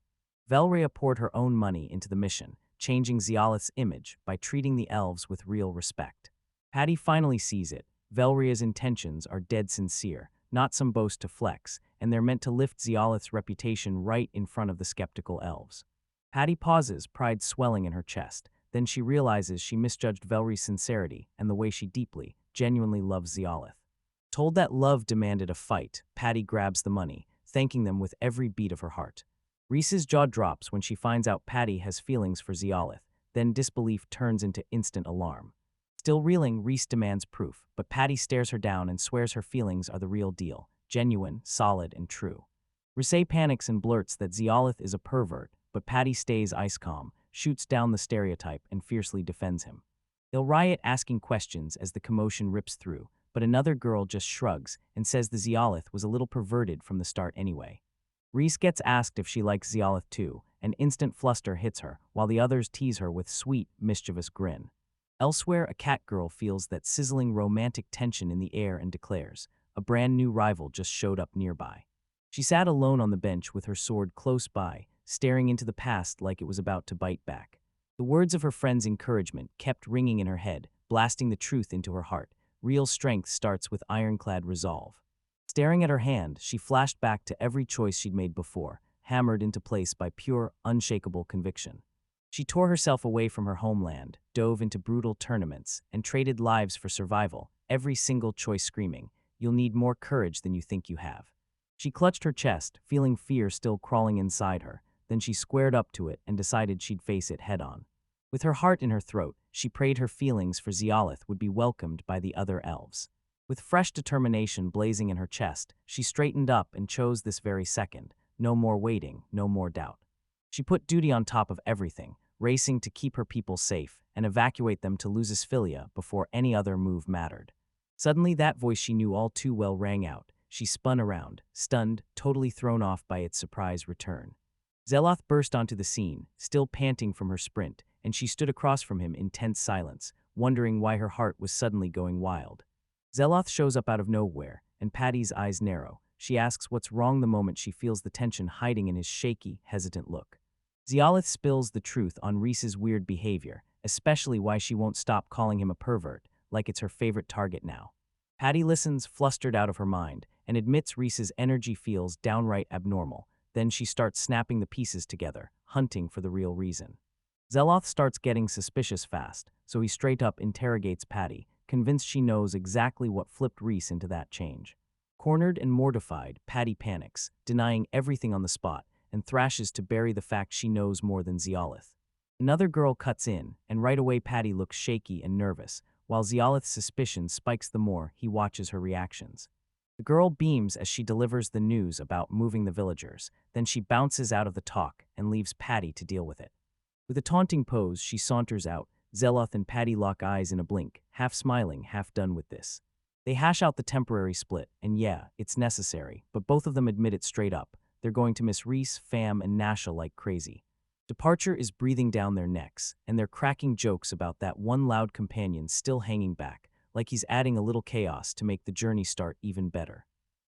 Valria poured her own money into the mission, changing Zealith's image by treating the elves with real respect. Patty finally sees it. Valria's intentions are dead sincere, not some boast to flex, and they're meant to lift Zealith's reputation right in front of the skeptical elves. Patty pauses, pride swelling in her chest. Then she realizes she misjudged Velri's sincerity and the way she deeply, genuinely loves Zealith. Told that love demanded a fight, Patty grabs the money, thanking them with every beat of her heart. Reese's jaw drops when she finds out Patty has feelings for Zealith, then disbelief turns into instant alarm. Still reeling, Reese demands proof, but Patty stares her down and swears her feelings are the real deal, genuine, solid, and true. Reese panics and blurts that Zealith is a pervert, but Patty stays ice calm, shoots down the stereotype, and fiercely defends him. They'll riot asking questions as the commotion rips through, but another girl just shrugs and says the Zealith was a little perverted from the start anyway. Reese gets asked if she likes Zealith too, and instant fluster hits her, while the others tease her with sweet, mischievous grin. Elsewhere, a cat girl feels that sizzling romantic tension in the air and declares, a brand new rival just showed up nearby. She sat alone on the bench with her sword close by, staring into the past like it was about to bite back. The words of her friend's encouragement kept ringing in her head, blasting the truth into her heart. Real strength starts with ironclad resolve. Staring at her hand, she flashed back to every choice she'd made before, hammered into place by pure, unshakable conviction. She tore herself away from her homeland, dove into brutal tournaments, and traded lives for survival, every single choice screaming, "You'll need more courage than you think you have." She clutched her chest, feeling fear still crawling inside her, then she squared up to it and decided she'd face it head-on. With her heart in her throat, she prayed her feelings for Zeolith would be welcomed by the other elves. With fresh determination blazing in her chest, she straightened up and chose this very second. No more waiting, no more doubt. She put duty on top of everything, racing to keep her people safe and evacuate them to Lusisphilia before any other move mattered. Suddenly, that voice she knew all too well rang out. She spun around, stunned, totally thrown off by its surprise return. Zeloth burst onto the scene, still panting from her sprint, and she stood across from him in tense silence, wondering why her heart was suddenly going wild. Zeloth shows up out of nowhere, and Patty's eyes narrow. She asks what's wrong the moment she feels the tension hiding in his shaky, hesitant look. Zeolith spills the truth on Reese's weird behavior, especially why she won't stop calling him a pervert, like it's her favorite target now. Patty listens, flustered out of her mind, and admits Reese's energy feels downright abnormal. Then she starts snapping the pieces together, hunting for the real reason. Zeloth starts getting suspicious fast, so he straight up interrogates Patty, convinced she knows exactly what flipped Reese into that change. Cornered and mortified, Patty panics, denying everything on the spot, and thrashes to bury the fact she knows more than Zeolith. Another girl cuts in, and right away Patty looks shaky and nervous, while Zeolith's suspicion spikes the more he watches her reactions. The girl beams as she delivers the news about moving the villagers, then she bounces out of the talk and leaves Patty to deal with it. With a taunting pose, she saunters out. Zeloth and Patty lock eyes in a blink, half smiling, half done with this. They hash out the temporary split, and yeah, it's necessary, but both of them admit it straight up. They're going to miss Reese, Fam, and Nasha like crazy. Departure is breathing down their necks, and they're cracking jokes about that one loud companion still hanging back, like he's adding a little chaos to make the journey start even better.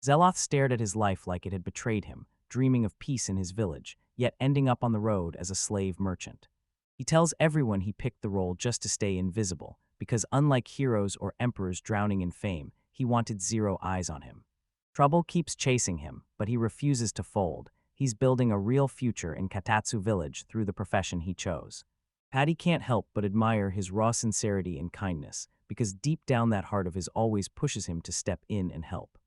Zeloth stared at his life like it had betrayed him, dreaming of peace in his village, yet ending up on the road as a slave merchant. He tells everyone he picked the role just to stay invisible, because unlike heroes or emperors drowning in fame, he wanted zero eyes on him. Trouble keeps chasing him, but he refuses to fold. He's building a real future in Katatsu Village through the profession he chose. Patty can't help but admire his raw sincerity and kindness, because deep down that heart of his always pushes him to step in and help.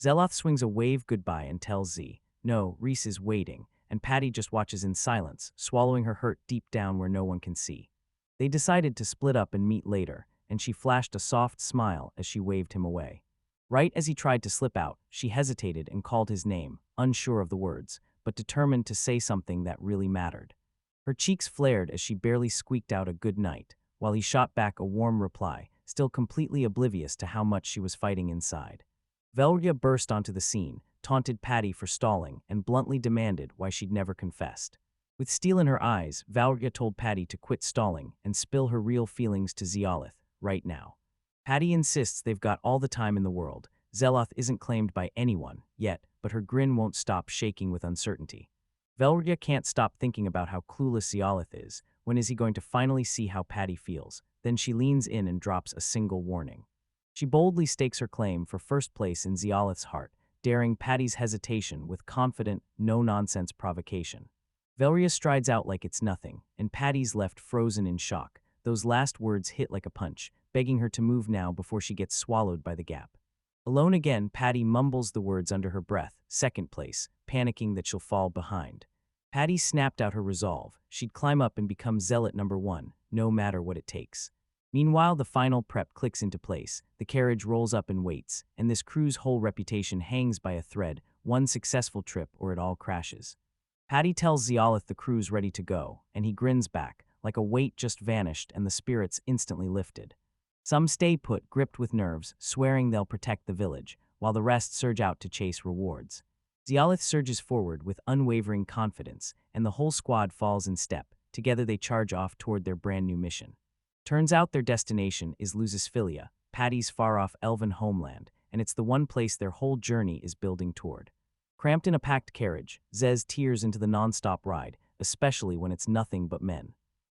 Zeloth swings a wave goodbye and tells Z, no, Reese is waiting, and Patty just watches in silence, swallowing her hurt deep down where no one can see. They decided to split up and meet later, and she flashed a soft smile as she waved him away. Right as he tried to slip out, she hesitated and called his name, unsure of the words, but determined to say something that really mattered. Her cheeks flared as she barely squeaked out a good night, while he shot back a warm reply, still completely oblivious to how much she was fighting inside. Velria burst onto the scene, taunted Patty for stalling, and bluntly demanded why she'd never confessed. With steel in her eyes, Velria told Patty to quit stalling and spill her real feelings to Zeolith, right now. Patty insists they've got all the time in the world. Zeloth isn't claimed by anyone, yet, but her grin won't stop shaking with uncertainty. Velria can't stop thinking about how clueless Zeolith is. When is he going to finally see how Patty feels? Then she leans in and drops a single warning. She boldly stakes her claim for first place in Zeolith's heart, daring Patty's hesitation with confident, no-nonsense provocation. Velria strides out like it's nothing, and Patty's left frozen in shock. Those last words hit like a punch, begging her to move now before she gets swallowed by the gap. Alone again, Patty mumbles the words under her breath, second place, panicking that she'll fall behind. Patty snapped out her resolve. She'd climb up and become Zealot number 1, no matter what it takes. Meanwhile, the final prep clicks into place, the carriage rolls up and waits, and this crew's whole reputation hangs by a thread, one successful trip or it all crashes. Patty tells Zeolith the crew's ready to go, and he grins back, like a weight just vanished and the spirits instantly lifted. Some stay put, gripped with nerves, swearing they'll protect the village, while the rest surge out to chase rewards. Zeolith surges forward with unwavering confidence, and the whole squad falls in step. Together they charge off toward their brand new mission. Turns out their destination is Lusisphilia, Patty's far-off elven homeland, and it's the one place their whole journey is building toward. Cramped in a packed carriage, Zez tears into the non-stop ride, especially when it's nothing but men.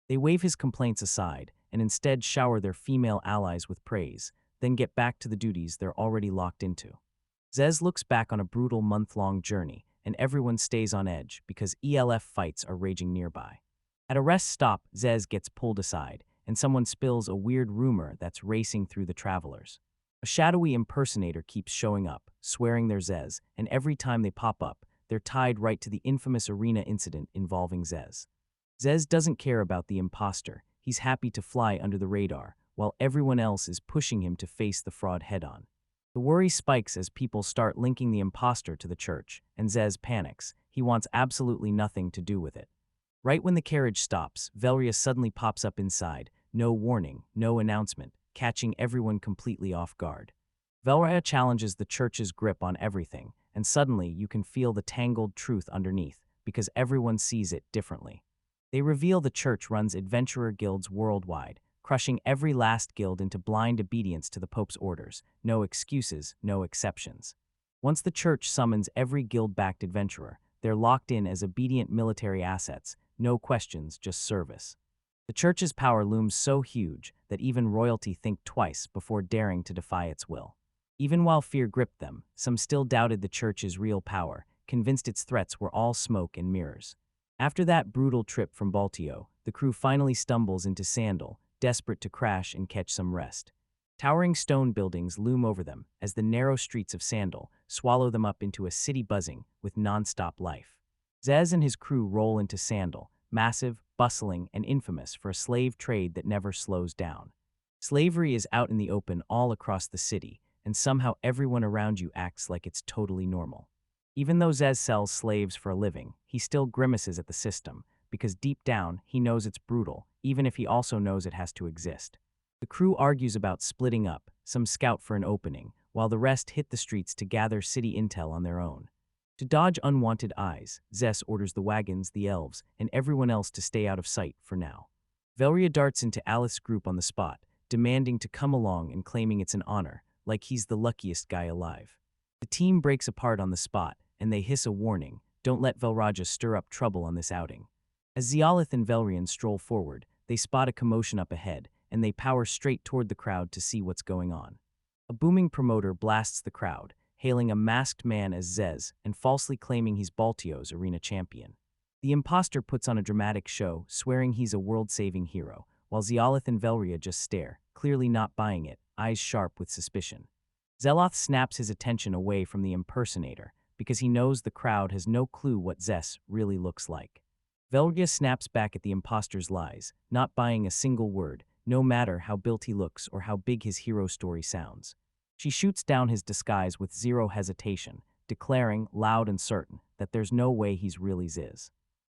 They wave his complaints aside and instead shower their female allies with praise, then get back to the duties they're already locked into. Zez looks back on a brutal month-long journey, and everyone stays on edge because ELF fights are raging nearby. At a rest stop, Zez gets pulled aside, and someone spills a weird rumor that's racing through the travelers. A shadowy impersonator keeps showing up, swearing they're Zez, and every time they pop up, they're tied right to the infamous arena incident involving Zez. Zez doesn't care about the imposter. He's happy to fly under the radar, while everyone else is pushing him to face the fraud head-on. The worry spikes as people start linking the imposter to the church, and Zez panics. He wants absolutely nothing to do with it. Right when the carriage stops, Velria suddenly pops up inside, no warning, no announcement, catching everyone completely off guard. Velria challenges the church's grip on everything, and suddenly you can feel the tangled truth underneath, because everyone sees it differently. They reveal the church runs adventurer guilds worldwide, crushing every last guild into blind obedience to the Pope's orders, no excuses, no exceptions. Once the church summons every guild-backed adventurer, they're locked in as obedient military assets, no questions, just service. The church's power looms so huge that even royalty think twice before daring to defy its will. Even while fear gripped them, some still doubted the church's real power, convinced its threats were all smoke and mirrors. After that brutal trip from Baltio, the crew finally stumbles into Sandal, desperate to crash and catch some rest. Towering stone buildings loom over them as the narrow streets of Sandal swallow them up into a city buzzing with non-stop life. Zez and his crew roll into Sandal, massive, bustling, and infamous for a slave trade that never slows down. Slavery is out in the open all across the city, and somehow everyone around you acts like it's totally normal. Even though Zez sells slaves for a living, he still grimaces at the system, because deep down, he knows it's brutal, even if he also knows it has to exist. The crew argues about splitting up, some scout for an opening, while the rest hit the streets to gather city intel on their own. To dodge unwanted eyes, Zess orders the wagons, the elves, and everyone else to stay out of sight for now. Velria darts into Alith's group on the spot, demanding to come along and claiming it's an honor, like he's the luckiest guy alive. The team breaks apart on the spot, and they hiss a warning, don't let Velraja stir up trouble on this outing. As Zeolith and Velrian stroll forward, they spot a commotion up ahead, and they power straight toward the crowd to see what's going on. A booming promoter blasts the crowd, hailing a masked man as Zez and falsely claiming he's Baltio's arena champion. The imposter puts on a dramatic show, swearing he's a world-saving hero, while Zeolith and Velria just stare, clearly not buying it, eyes sharp with suspicion. Zeloth snaps his attention away from the impersonator, because he knows the crowd has no clue what Zess really looks like. Velria snaps back at the imposter's lies, not buying a single word, no matter how built he looks or how big his hero story sounds. She shoots down his disguise with zero hesitation, declaring, loud and certain, that there's no way he's really Ziz.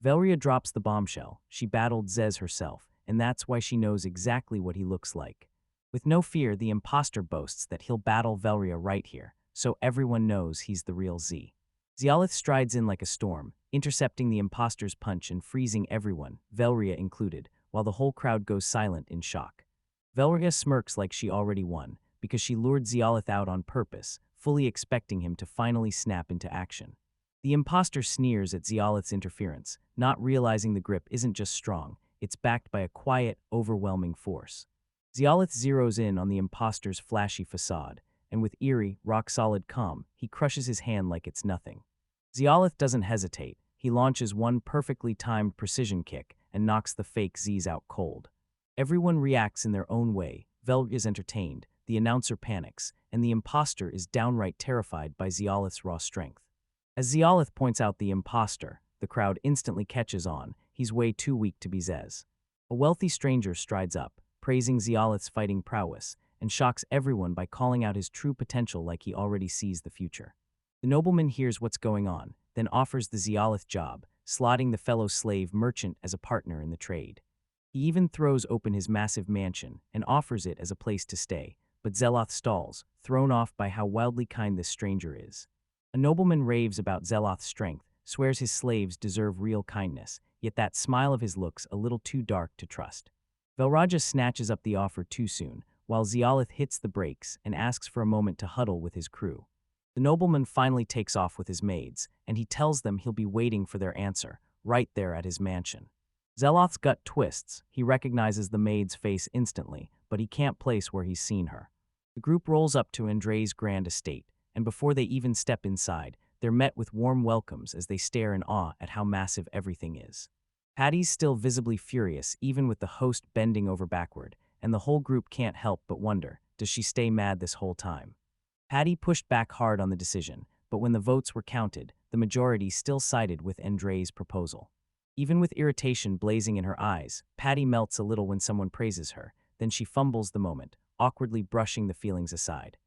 Velria drops the bombshell. She battled Zez herself, and that's why she knows exactly what he looks like. With no fear, the imposter boasts that he'll battle Velria right here, so everyone knows he's the real Z. Zeolith strides in like a storm, intercepting the imposter's punch and freezing everyone, Velria included, while the whole crowd goes silent in shock. Velria smirks like she already won, because she lured Zeolith out on purpose, fully expecting him to finally snap into action. The imposter sneers at Zeolith's interference, not realizing the grip isn't just strong, it's backed by a quiet, overwhelming force. Zeolith zeroes in on the imposter's flashy facade, and with eerie, rock-solid calm, he crushes his hand like it's nothing. Zeolith doesn't hesitate. He launches one perfectly timed precision kick and knocks the fake Z's out cold. Everyone reacts in their own way. Velg is entertained, the announcer panics, and the imposter is downright terrified by Zeolith's raw strength. As Zeolith points out the imposter, the crowd instantly catches on. He's way too weak to be Zez. A wealthy stranger strides up, praising Zeolith's fighting prowess, and shocks everyone by calling out his true potential like he already sees the future. The nobleman hears what's going on, then offers the Zeolith job, slotting the fellow slave merchant as a partner in the trade. He even throws open his massive mansion and offers it as a place to stay, but Zeloth stalls, thrown off by how wildly kind this stranger is. A nobleman raves about Zeloth's strength, swears his slaves deserve real kindness, yet that smile of his looks a little too dark to trust. Velraja snatches up the offer too soon, while Zialith hits the brakes and asks for a moment to huddle with his crew. The nobleman finally takes off with his maids, and he tells them he'll be waiting for their answer, right there at his mansion. Zeloth's gut twists. He recognizes the maid's face instantly, but he can't place where he's seen her. The group rolls up to Andrei's grand estate, and before they even step inside, they're met with warm welcomes as they stare in awe at how massive everything is. Patty's still visibly furious, even with the host bending over backward, and the whole group can't help but wonder, does she stay mad this whole time? Patty pushed back hard on the decision, but when the votes were counted, the majority still sided with Andrei's proposal. Even with irritation blazing in her eyes, Patty melts a little when someone praises her, then she fumbles the moment, awkwardly brushing the feelings aside.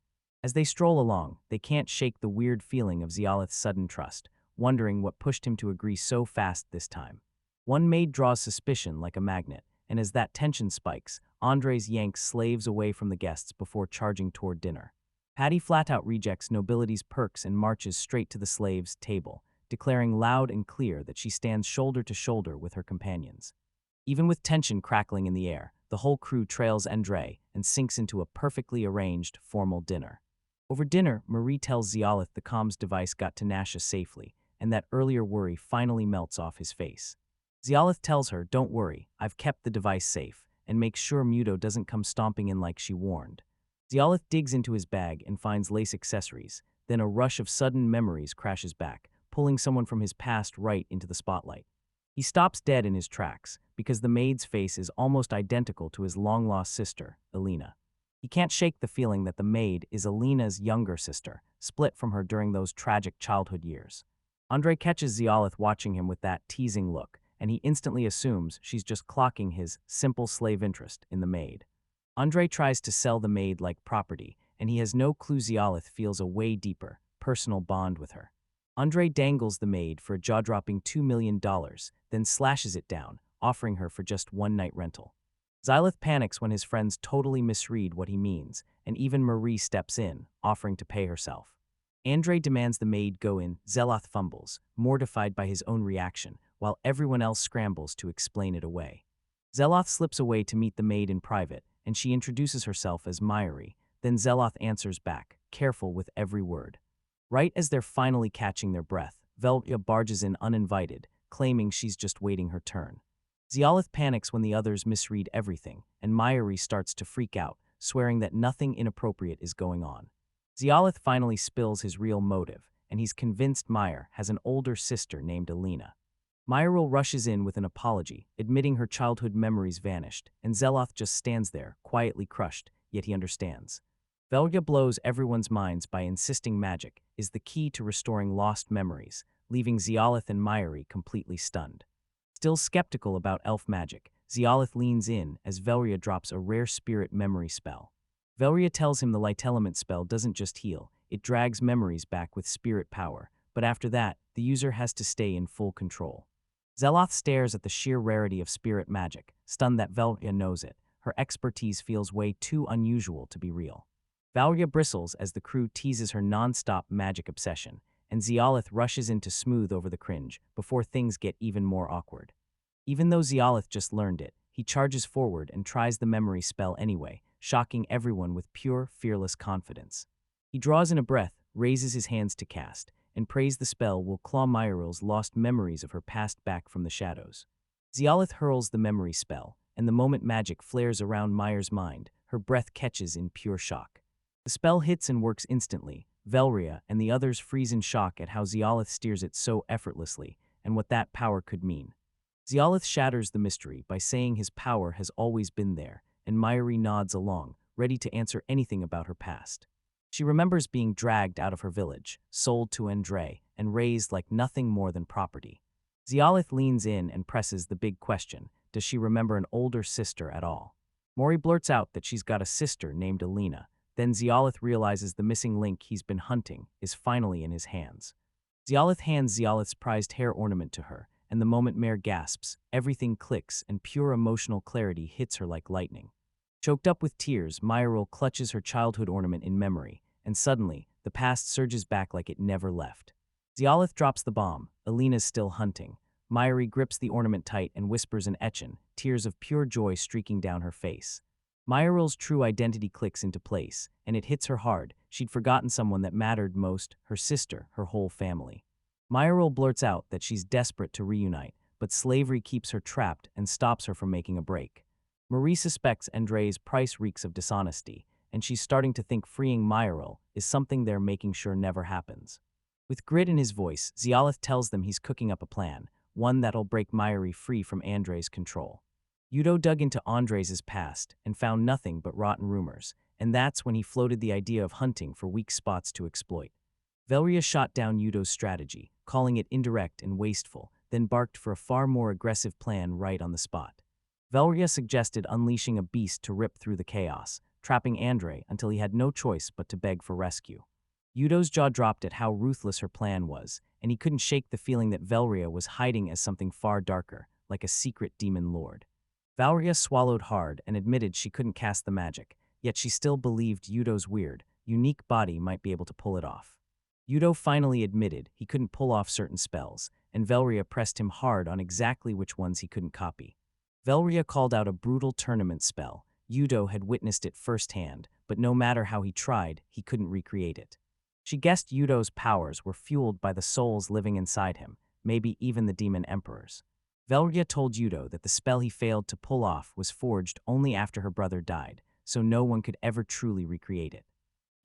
As they stroll along, they can't shake the weird feeling of Zialith's sudden trust, wondering what pushed him to agree so fast this time. One maid draws suspicion like a magnet, and as that tension spikes, Andres yanks slaves away from the guests before charging toward dinner. Patty flat-out rejects nobility's perks and marches straight to the slaves' table, declaring loud and clear that she stands shoulder to shoulder with her companions. Even with tension crackling in the air, the whole crew trails Andre and sinks into a perfectly arranged, formal dinner. Over dinner, Marie tells Zialith the comms device got to Nasha safely, and that earlier worry finally melts off his face. Zialith tells her, "Don't worry, I've kept the device safe," and makes sure Muto doesn't come stomping in like she warned. Zialith digs into his bag and finds lace accessories, then a rush of sudden memories crashes back, pulling someone from his past right into the spotlight. He stops dead in his tracks, because the maid's face is almost identical to his long-lost sister, Elena. He can't shake the feeling that the maid is Elena's younger sister, split from her during those tragic childhood years. Andre catches Zialith watching him with that teasing look, and he instantly assumes she's just clocking his simple slave interest in the maid. Andre tries to sell the maid like property, and he has no clue Zialith feels a way deeper, personal bond with her. Andre dangles the maid for a jaw-dropping $2 million, then slashes it down, offering her for just one-night rental. Zialith panics when his friends totally misread what he means, and even Marie steps in, offering to pay herself. Andre demands the maid go in. Zeloth fumbles, mortified by his own reaction, while everyone else scrambles to explain it away. Zeloth slips away to meet the maid in private, and she introduces herself as Myri. Then Zeloth answers back, careful with every word. Right as they're finally catching their breath, Velya barges in uninvited, claiming she's just waiting her turn. Zialith panics when the others misread everything, and Myri starts to freak out, swearing that nothing inappropriate is going on. Zialith finally spills his real motive, and he's convinced Meyer has an older sister named Elena. Myril rushes in with an apology, admitting her childhood memories vanished, and Zeloth just stands there, quietly crushed, yet he understands. Velga blows everyone's minds by insisting magic is the key to restoring lost memories, leaving Zialith and Myri completely stunned. Still skeptical about elf magic, Zialith leans in as Velria drops a rare spirit memory spell. Velria tells him the light element spell doesn't just heal, it drags memories back with spirit power, but after that, the user has to stay in full control. Zeloth stares at the sheer rarity of spirit magic, stunned that Velria knows it. Her expertise feels way too unusual to be real. Valria bristles as the crew teases her non-stop magic obsession, and Zialith rushes in to smooth over the cringe before things get even more awkward. Even though Zialith just learned it, he charges forward and tries the memory spell anyway, shocking everyone with pure, fearless confidence. He draws in a breath, raises his hands to cast, and prays the spell will claw Myril's lost memories of her past back from the shadows. Zialith hurls the memory spell, and the moment magic flares around Meyer's mind, her breath catches in pure shock. The spell hits and works instantly. Velria and the others freeze in shock at how Zialith steers it so effortlessly, and what that power could mean. Zialith shatters the mystery by saying his power has always been there, and Myri nods along, ready to answer anything about her past. She remembers being dragged out of her village, sold to Andre, and raised like nothing more than property. Zialith leans in and presses the big question, does she remember an older sister at all? Mori blurts out that she's got a sister named Elena. Then Zialith realizes the missing link he's been hunting is finally in his hands. Zialith hands Zialith's prized hair ornament to her, and the moment Mare gasps, everything clicks and pure emotional clarity hits her like lightning. Choked up with tears, Myril clutches her childhood ornament in memory, and suddenly, the past surges back like it never left. Zialith drops the bomb, Elena's still hunting. Mayuri grips the ornament tight and whispers an etchin, tears of pure joy streaking down her face. Mayuril's true identity clicks into place, and it hits her hard. She'd forgotten someone that mattered most, her sister, her whole family. Mayuril blurts out that she's desperate to reunite, but slavery keeps her trapped and stops her from making a break. Marie suspects Andre's price reeks of dishonesty, and she's starting to think freeing Mayuril is something they're making sure never happens. With grit in his voice, Zialith tells them he's cooking up a plan, one that'll break Mayuri free from Andre's control. Yudo dug into Andres' past and found nothing but rotten rumors, and that's when he floated the idea of hunting for weak spots to exploit. Velria shot down Yudo's strategy, calling it indirect and wasteful, then barked for a far more aggressive plan right on the spot. Velria suggested unleashing a beast to rip through the chaos, trapping Andre until he had no choice but to beg for rescue. Yudo's jaw dropped at how ruthless her plan was, and he couldn't shake the feeling that Velria was hiding as something far darker, like a secret demon lord. Valria swallowed hard and admitted she couldn't cast the magic, yet she still believed Yudo's weird, unique body might be able to pull it off. Yudo finally admitted he couldn't pull off certain spells, and Velria pressed him hard on exactly which ones he couldn't copy. Velria called out a brutal tournament spell. Yudo had witnessed it firsthand, but no matter how he tried, he couldn't recreate it. She guessed Yudo's powers were fueled by the souls living inside him, maybe even the demon emperors. Velria told Yudo that the spell he failed to pull off was forged only after her brother died, so no one could ever truly recreate it.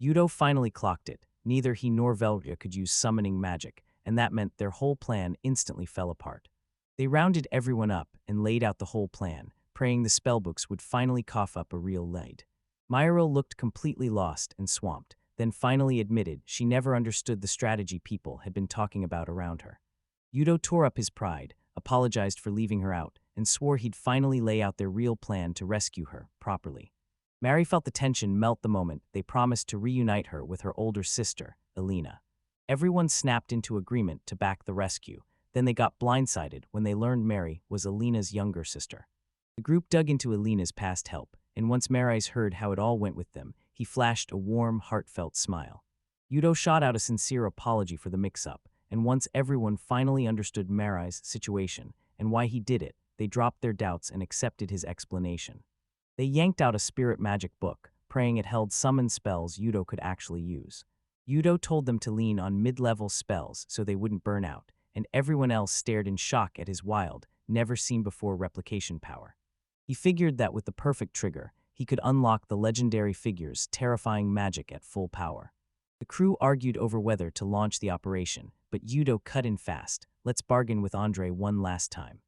Yudo finally clocked it. Neither he nor Velria could use summoning magic, and that meant their whole plan instantly fell apart. They rounded everyone up and laid out the whole plan, praying the spellbooks would finally cough up a real lead. Mayuril looked completely lost and swamped, then finally admitted she never understood the strategy people had been talking about around her. Yudo tore up his pride, apologized for leaving her out, and swore he'd finally lay out their real plan to rescue her properly. Mary felt the tension melt the moment they promised to reunite her with her older sister, Elena. Everyone snapped into agreement to back the rescue, then they got blindsided when they learned Mary was Elena's younger sister. The group dug into Elena's past help, and once Marais heard how it all went with them, he flashed a warm, heartfelt smile. Yudo shot out a sincere apology for the mix-up, and once everyone finally understood Marais' situation and why he did it, they dropped their doubts and accepted his explanation. They yanked out a spirit magic book, praying it held summon spells Yudo could actually use. Yudo told them to lean on mid-level spells so they wouldn't burn out, and everyone else stared in shock at his wild, never-seen-before replication power. He figured that with the perfect trigger, he could unlock the legendary figure's terrifying magic at full power. The crew argued over whether to launch the operation, but Yudo cut in fast. Let's bargain with Andre one last time.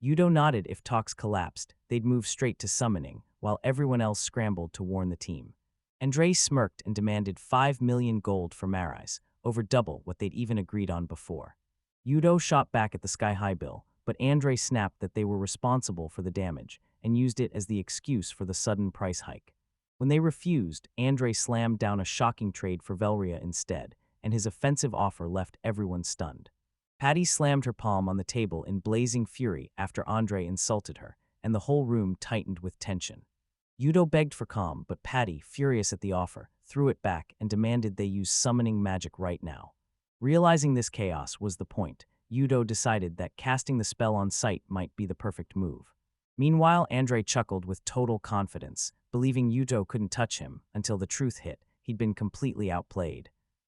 Yudo nodded. If talks collapsed, they'd move straight to summoning, while everyone else scrambled to warn the team. Andre smirked and demanded 5 million gold for Marais, over double what they'd even agreed on before. Yudo shot back at the sky-high bill, but Andre snapped that they were responsible for the damage and used it as the excuse for the sudden price hike. When they refused, Andre slammed down a shocking trade for Velria instead, and his offensive offer left everyone stunned. Patty slammed her palm on the table in blazing fury after Andre insulted her, and the whole room tightened with tension. Yudo begged for calm, but Patty, furious at the offer, threw it back and demanded they use summoning magic right now. Realizing this chaos was the point, Yudo decided that casting the spell on sight might be the perfect move. Meanwhile, Andre chuckled with total confidence, believing Yudo couldn't touch him until the truth hit. He'd been completely outplayed.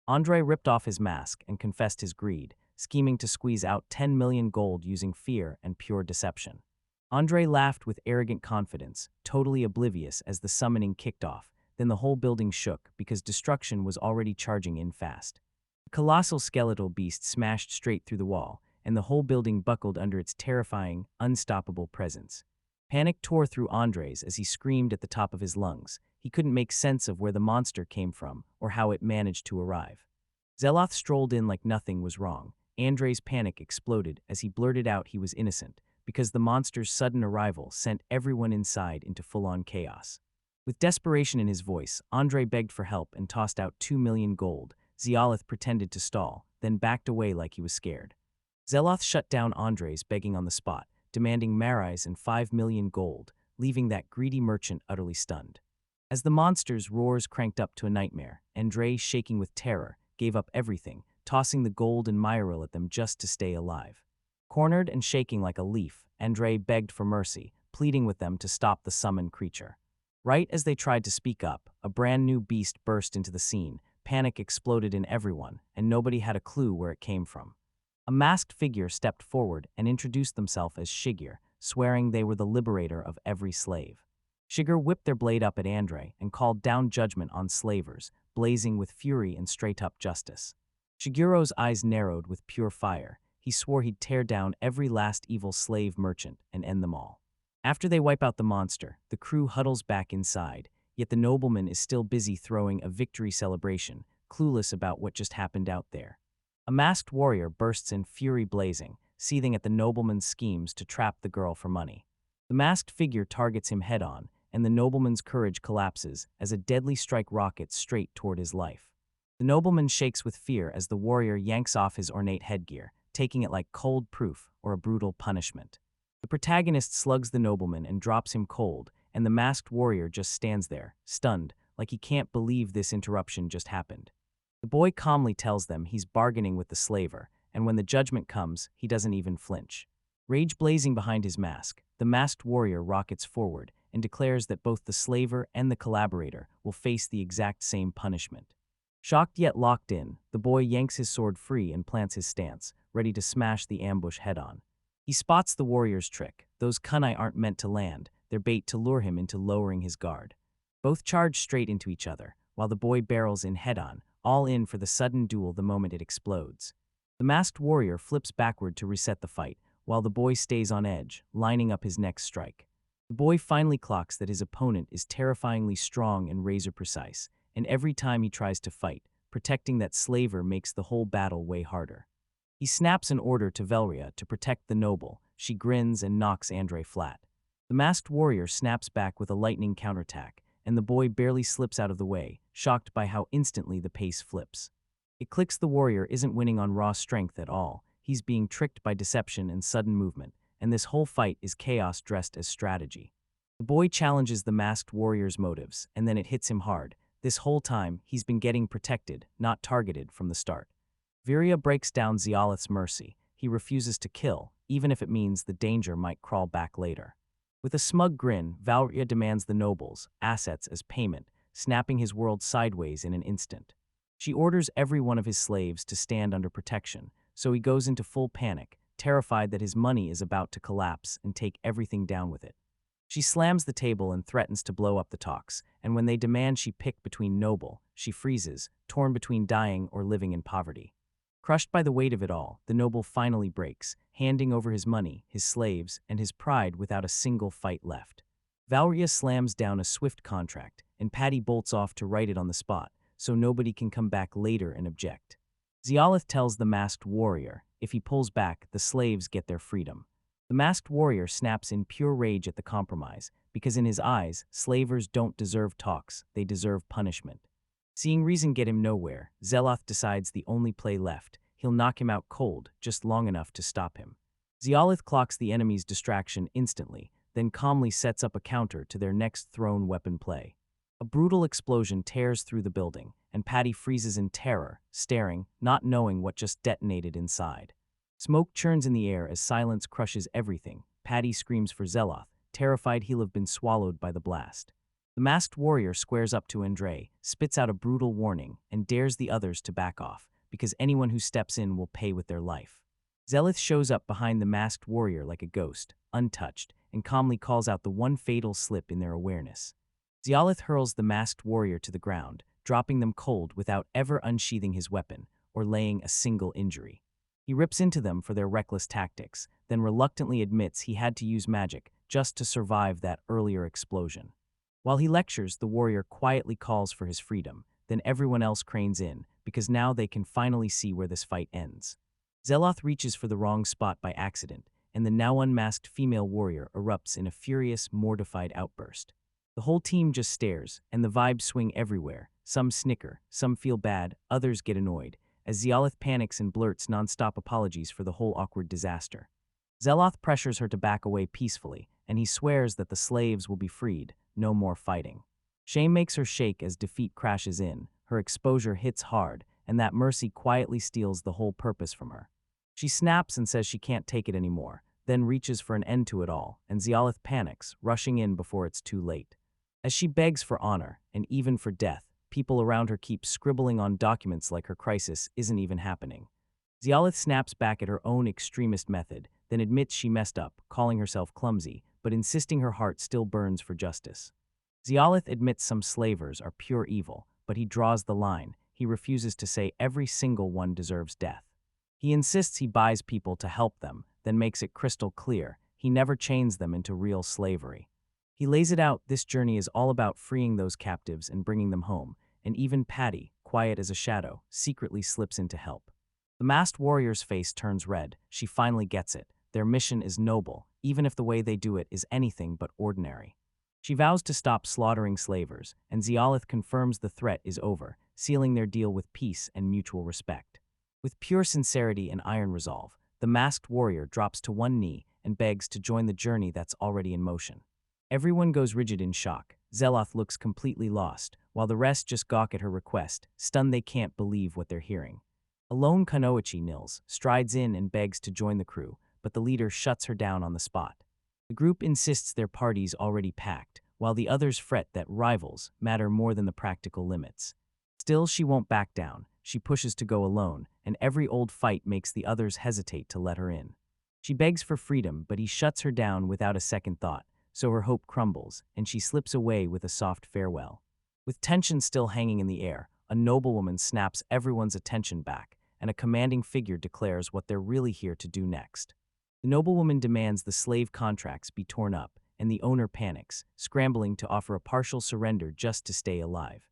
Andre ripped off his mask and confessed his greed, scheming to squeeze out 10 million gold using fear and pure deception. Andre laughed with arrogant confidence, totally oblivious as the summoning kicked off. Then the whole building shook because destruction was already charging in fast. The colossal skeletal beast smashed straight through the wall, and the whole building buckled under its terrifying, unstoppable presence. Panic tore through Andres as he screamed at the top of his lungs. He couldn't make sense of where the monster came from or how it managed to arrive. Zeloth strolled in like nothing was wrong. Andre's panic exploded as he blurted out he was innocent, because the monster's sudden arrival sent everyone inside into full-on chaos. With desperation in his voice, Andre begged for help and tossed out 2 million gold. Zeolith pretended to stall, then backed away like he was scared. Zeloth shut down Andres begging on the spot, demanding Marais and 5 million gold, leaving that greedy merchant utterly stunned. As the monster's roars cranked up to a nightmare, Andre, shaking with terror, gave up everything, tossing the gold and Myril at them just to stay alive. Cornered and shaking like a leaf, Andre begged for mercy, pleading with them to stop the summoned creature. Right as they tried to speak up, a brand new beast burst into the scene. Panic exploded in everyone, and nobody had a clue where it came from. A masked figure stepped forward and introduced themselves as Shigure, swearing they were the liberator of every slave. Shigure whipped their blade up at Andre and called down judgment on slavers, blazing with fury and straight-up justice. Shiguro's eyes narrowed with pure fire. He swore he'd tear down every last evil slave merchant and end them all. After they wipe out the monster, the crew huddles back inside, yet the nobleman is still busy throwing a victory celebration, clueless about what just happened out there. A masked warrior bursts in, fury blazing, seething at the nobleman's schemes to trap the girl for money. The masked figure targets him head-on, and the nobleman's courage collapses as a deadly strike rockets straight toward his life. The nobleman shakes with fear as the warrior yanks off his ornate headgear, taking it like cold proof or a brutal punishment. The protagonist slugs the nobleman and drops him cold, and the masked warrior just stands there, stunned, like he can't believe this interruption just happened. The boy calmly tells them he's bargaining with the slaver, and when the judgment comes, he doesn't even flinch. Rage blazing behind his mask, the masked warrior rockets forward and declares that both the slaver and the collaborator will face the exact same punishment. Shocked yet locked in, the boy yanks his sword free and plants his stance, ready to smash the ambush head-on. He spots the warrior's trick. Those kunai aren't meant to land, they're bait to lure him into lowering his guard. Both charge straight into each other, while the boy barrels in head-on, all in for the sudden duel the moment it explodes. The masked warrior flips backward to reset the fight, while the boy stays on edge, lining up his next strike. The boy finally clocks that his opponent is terrifyingly strong and razor-precise, and every time he tries to fight, protecting that slaver makes the whole battle way harder. He snaps an order to Velria to protect the noble. She grins and knocks Andre flat. The masked warrior snaps back with a lightning counterattack, and the boy barely slips out of the way, shocked by how instantly the pace flips. It clicks the warrior isn't winning on raw strength at all. He's being tricked by deception and sudden movement, and this whole fight is chaos dressed as strategy. The boy challenges the masked warrior's motives, and then it hits him hard. This whole time, he's been getting protected, not targeted from the start. Viria breaks down Zeolith's mercy. He refuses to kill, even if it means the danger might crawl back later. With a smug grin, Valria demands the nobles' assets as payment, snapping his world sideways in an instant. She orders every one of his slaves to stand under protection, so he goes into full panic, terrified that his money is about to collapse and take everything down with it. She slams the table and threatens to blow up the talks, and when they demand she pick between noble, she freezes, torn between dying or living in poverty. Crushed by the weight of it all, the noble finally breaks, handing over his money, his slaves, and his pride without a single fight left. Valria slams down a swift contract, and Patty bolts off to write it on the spot, so nobody can come back later and object. Zeolith tells the masked warrior, if he pulls back, the slaves get their freedom. The masked warrior snaps in pure rage at the compromise, because in his eyes, slavers don't deserve talks, they deserve punishment. Seeing reason get him nowhere, Zeloth decides the only play left. He'll knock him out cold, just long enough to stop him. Zeolith clocks the enemy's distraction instantly, then calmly sets up a counter to their next thrown weapon play. A brutal explosion tears through the building, and Patty freezes in terror, staring, not knowing what just detonated inside. Smoke churns in the air as silence crushes everything. Patty screams for Zeloth, terrified he'll have been swallowed by the blast. The masked warrior squares up to Andre, spits out a brutal warning, and dares the others to back off, because anyone who steps in will pay with their life. Zelith shows up behind the masked warrior like a ghost, untouched, and calmly calls out the one fatal slip in their awareness. Zeolith hurls the masked warrior to the ground, dropping them cold without ever unsheathing his weapon or laying a single injury. He rips into them for their reckless tactics, then reluctantly admits he had to use magic just to survive that earlier explosion. While he lectures, the warrior quietly calls for his freedom, then everyone else cranes in, because now they can finally see where this fight ends. Zeloth reaches for the wrong spot by accident, and the now unmasked female warrior erupts in a furious, mortified outburst. The whole team just stares, and the vibes swing everywhere. Some snicker, some feel bad, others get annoyed, as Zeolith panics and blurts non-stop apologies for the whole awkward disaster. Zeloth pressures her to back away peacefully, and he swears that the slaves will be freed, no more fighting. Shame makes her shake as defeat crashes in, her exposure hits hard, and that mercy quietly steals the whole purpose from her. She snaps and says she can't take it anymore, then reaches for an end to it all, and Zialith panics, rushing in before it's too late. As she begs for honor, and even for death, people around her keep scribbling on documents like her crisis isn't even happening. Zialith snaps back at her own extremist method, then admits she messed up, calling herself clumsy, but insisting her heart still burns for justice. Zialith admits some slavers are pure evil, but he draws the line. He refuses to say every single one deserves death. He insists he buys people to help them, then makes it crystal clear he never chains them into real slavery. He lays it out this journey is all about freeing those captives and bringing them home, and even Patty, quiet as a shadow, secretly slips in to help. The masked warrior's face turns red. She finally gets it. Their mission is noble, even if the way they do it is anything but ordinary. She vows to stop slaughtering slavers, and Zialith confirms the threat is over, sealing their deal with peace and mutual respect. With pure sincerity and iron resolve, the masked warrior drops to one knee and begs to join the journey that's already in motion. Everyone goes rigid in shock. Zeloth looks completely lost, while the rest just gawk at her request, stunned they can't believe what they're hearing. Alone Kunoichi Nils strides in and begs to join the crew, but the leader shuts her down on the spot. The group insists their party's already packed, while the others fret that rivals matter more than the practical limits. Still, she won't back down. She pushes to go alone, and every old fight makes the others hesitate to let her in. She begs for freedom, but he shuts her down without a second thought, so her hope crumbles, and she slips away with a soft farewell. With tension still hanging in the air, a noblewoman snaps everyone's attention back, and a commanding figure declares what they're really here to do next. The noblewoman demands the slave contracts be torn up, and the owner panics, scrambling to offer a partial surrender just to stay alive.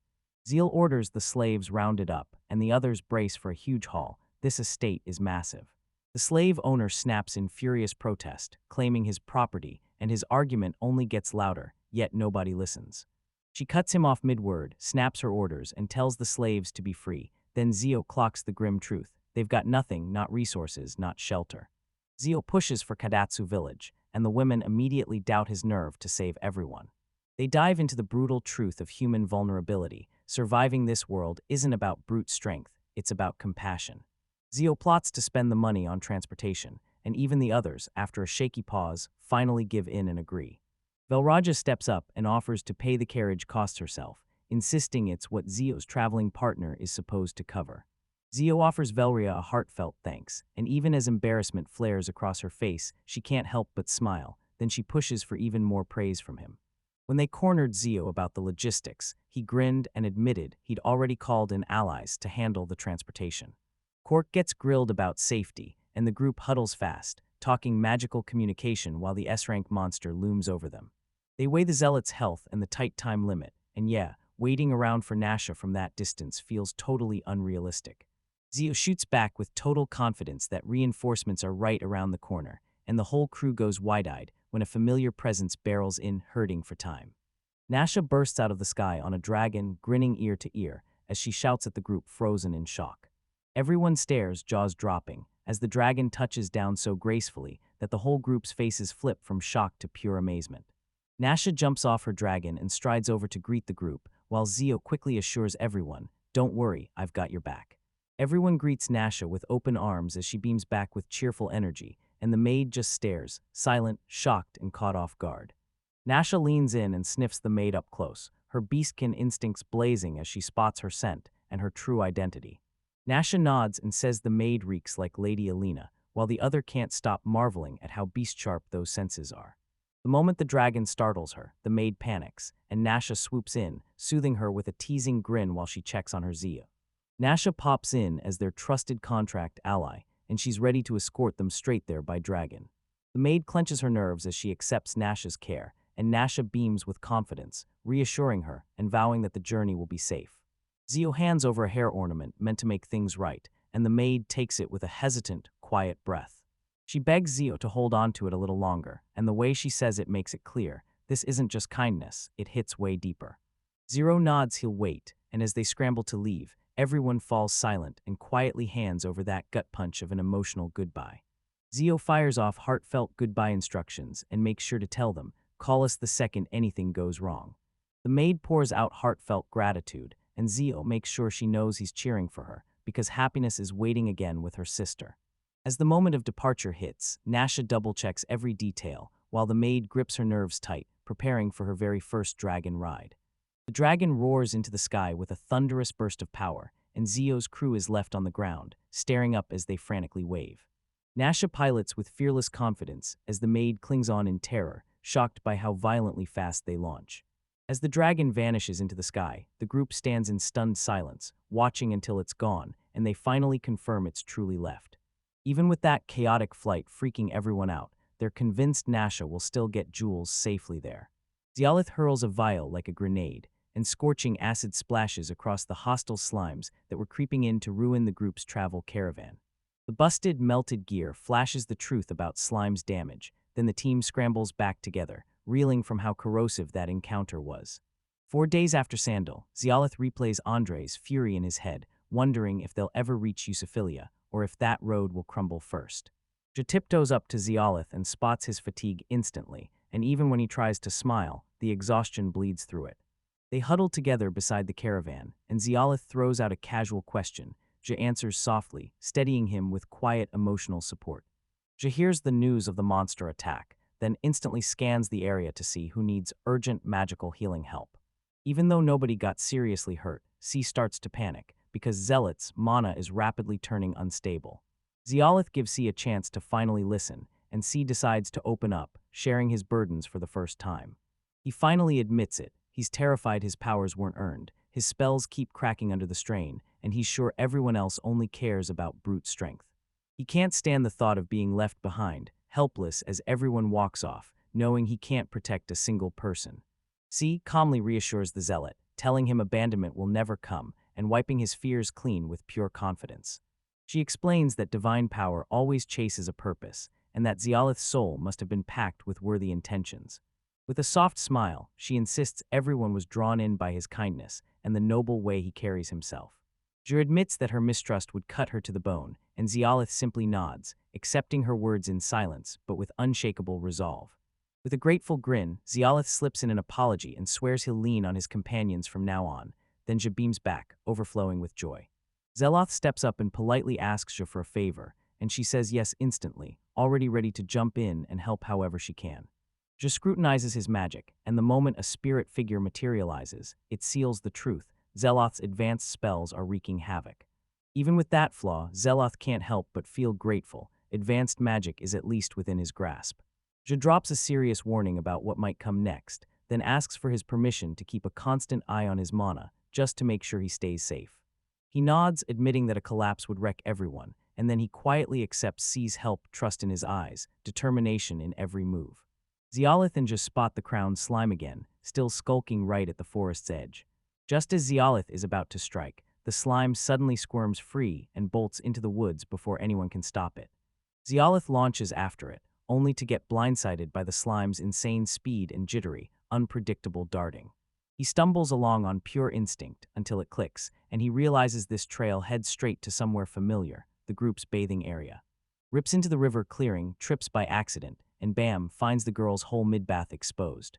Zeal orders the slaves rounded up, and the others brace for a huge haul. This estate is massive. The slave owner snaps in furious protest, claiming his property, and his argument only gets louder, yet nobody listens. She cuts him off mid-word, snaps her orders, and tells the slaves to be free. Then Zio clocks the grim truth. They've got nothing, not resources, not shelter. Zio pushes for Kadatsu village, and the women immediately doubt his nerve to save everyone. They dive into the brutal truth of human vulnerability. Surviving this world isn't about brute strength, it's about compassion. Zio plots to spend the money on transportation, and even the others, after a shaky pause, finally give in and agree. Velraja steps up and offers to pay the carriage costs herself, insisting it's what Zio's traveling partner is supposed to cover. Zio offers Velria a heartfelt thanks, and even as embarrassment flares across her face, she can't help but smile. Then she pushes for even more praise from him. When they cornered Zio about the logistics, he grinned and admitted he'd already called in allies to handle the transportation. Cork gets grilled about safety, and the group huddles fast, talking magical communication while the S-rank monster looms over them. They weigh the zealot's health and the tight time limit, and yeah, waiting around for Nasha from that distance feels totally unrealistic. Zio shoots back with total confidence that reinforcements are right around the corner, and the whole crew goes wide-eyed when a familiar presence barrels in, hurting for time. Nasha bursts out of the sky on a dragon, grinning ear to ear, as she shouts at the group frozen in shock. Everyone stares, jaws dropping, as the dragon touches down so gracefully that the whole group's faces flip from shock to pure amazement. Nasha jumps off her dragon and strides over to greet the group, while Zio quickly assures everyone, "Don't worry, I've got your back." Everyone greets Nasha with open arms as she beams back with cheerful energy, and the maid just stares, silent, shocked, and caught off guard. Nasha leans in and sniffs the maid up close, her beastkin instincts blazing as she spots her scent and her true identity. Nasha nods and says the maid reeks like Lady Alina, while the other can't stop marveling at how beast-sharp those senses are. The moment the dragon startles her, the maid panics, and Nasha swoops in, soothing her with a teasing grin while she checks on her Zio. Nasha pops in as their trusted contract ally, and she's ready to escort them straight there by dragon. The maid clenches her nerves as she accepts Nasha's care, and Nasha beams with confidence, reassuring her and vowing that the journey will be safe. Zio hands over a hair ornament meant to make things right, and the maid takes it with a hesitant, quiet breath. She begs Zio to hold on to it a little longer, and the way she says it makes it clear, this isn't just kindness, it hits way deeper. Zero nods he'll wait, and as they scramble to leave, everyone falls silent and quietly hands over that gut punch of an emotional goodbye. Zio fires off heartfelt goodbye instructions and makes sure to tell them, call us the second anything goes wrong. The maid pours out heartfelt gratitude, and Zio makes sure she knows he's cheering for her, because happiness is waiting again with her sister. As the moment of departure hits, Nasha double-checks every detail, while the maid grips her nerves tight, preparing for her very first dragon ride. The dragon roars into the sky with a thunderous burst of power, and Zio's crew is left on the ground, staring up as they frantically wave. Nasha pilots with fearless confidence as the maid clings on in terror, shocked by how violently fast they launch. As the dragon vanishes into the sky, the group stands in stunned silence, watching until it's gone, and they finally confirm it's truly left. Even with that chaotic flight freaking everyone out, they're convinced Nasha will still get Jules safely there. Zialith hurls a vial like a grenade, and scorching acid splashes across the hostile slimes that were creeping in to ruin the group's travel caravan. The busted, melted gear flashes the truth about Slime's damage, then the team scrambles back together, reeling from how corrosive that encounter was. 4 days after Sandal, Zialith replays Andre's fury in his head, wondering if they'll ever reach Eusophilia, or if that road will crumble first. Ja tiptoes up to Zialith and spots his fatigue instantly, and even when he tries to smile, the exhaustion bleeds through it. They huddle together beside the caravan, and Zialith throws out a casual question. Ja answers softly, steadying him with quiet emotional support. Ja hears the news of the monster attack, then instantly scans the area to see who needs urgent magical healing help. Even though nobody got seriously hurt, C starts to panic, because Zealot's mana is rapidly turning unstable. Zialith gives C a chance to finally listen, and C decides to open up, sharing his burdens for the first time. He finally admits it. He's terrified his powers weren't earned, his spells keep cracking under the strain, and he's sure everyone else only cares about brute strength. He can't stand the thought of being left behind, helpless as everyone walks off, knowing he can't protect a single person. C calmly reassures the zealot, telling him abandonment will never come, and wiping his fears clean with pure confidence. She explains that divine power always chases a purpose, and that Zialith's soul must have been packed with worthy intentions. With a soft smile, she insists everyone was drawn in by his kindness and the noble way he carries himself. Jur admits that her mistrust would cut her to the bone, and Zialith simply nods, accepting her words in silence, but with unshakable resolve. With a grateful grin, Zialith slips in an apology and swears he'll lean on his companions from now on, then Ja beams back, overflowing with joy. Zeloth steps up and politely asks Ja for a favor, and she says yes instantly, already ready to jump in and help however she can. Ja scrutinizes his magic, and the moment a spirit figure materializes, it seals the truth. Zeloth's advanced spells are wreaking havoc. Even with that flaw, Zeloth can't help but feel grateful. Advanced magic is at least within his grasp. Ja drops a serious warning about what might come next, then asks for his permission to keep a constant eye on his mana, just to make sure he stays safe. He nods, admitting that a collapse would wreck everyone, and then he quietly accepts C's help, trust in his eyes, determination in every move. Zialith and Ja spot the crowned slime again, still skulking right at the forest's edge. Just as Zialith is about to strike, the slime suddenly squirms free and bolts into the woods before anyone can stop it. Zialith launches after it, only to get blindsided by the slime's insane speed and jittery, unpredictable darting. He stumbles along on pure instinct until it clicks, and he realizes this trail heads straight to somewhere familiar, the group's bathing area. Rips into the river clearing, trips by accident, and bam, finds the girl's whole mid-bath exposed.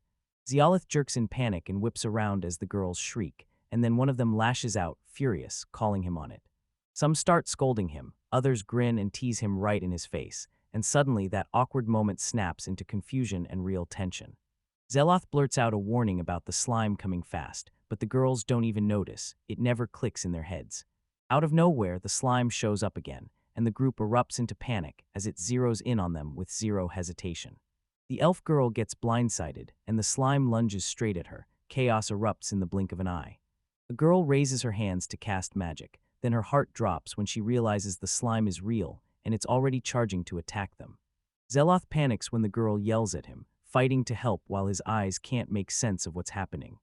Zialith jerks in panic and whips around as the girls shriek, and then one of them lashes out, furious, calling him on it. Some start scolding him, others grin and tease him right in his face, and suddenly that awkward moment snaps into confusion and real tension. Zeloth blurts out a warning about the slime coming fast, but the girls don't even notice. It never clicks in their heads. Out of nowhere, the slime shows up again, and the group erupts into panic as it zeroes in on them with zero hesitation. The elf girl gets blindsided, and the slime lunges straight at her. Chaos erupts in the blink of an eye. The girl raises her hands to cast magic, then her heart drops when she realizes the slime is real, and it's already charging to attack them. Zeloth panics when the girl yells at him, fighting to help while his eyes can't make sense of what's happening.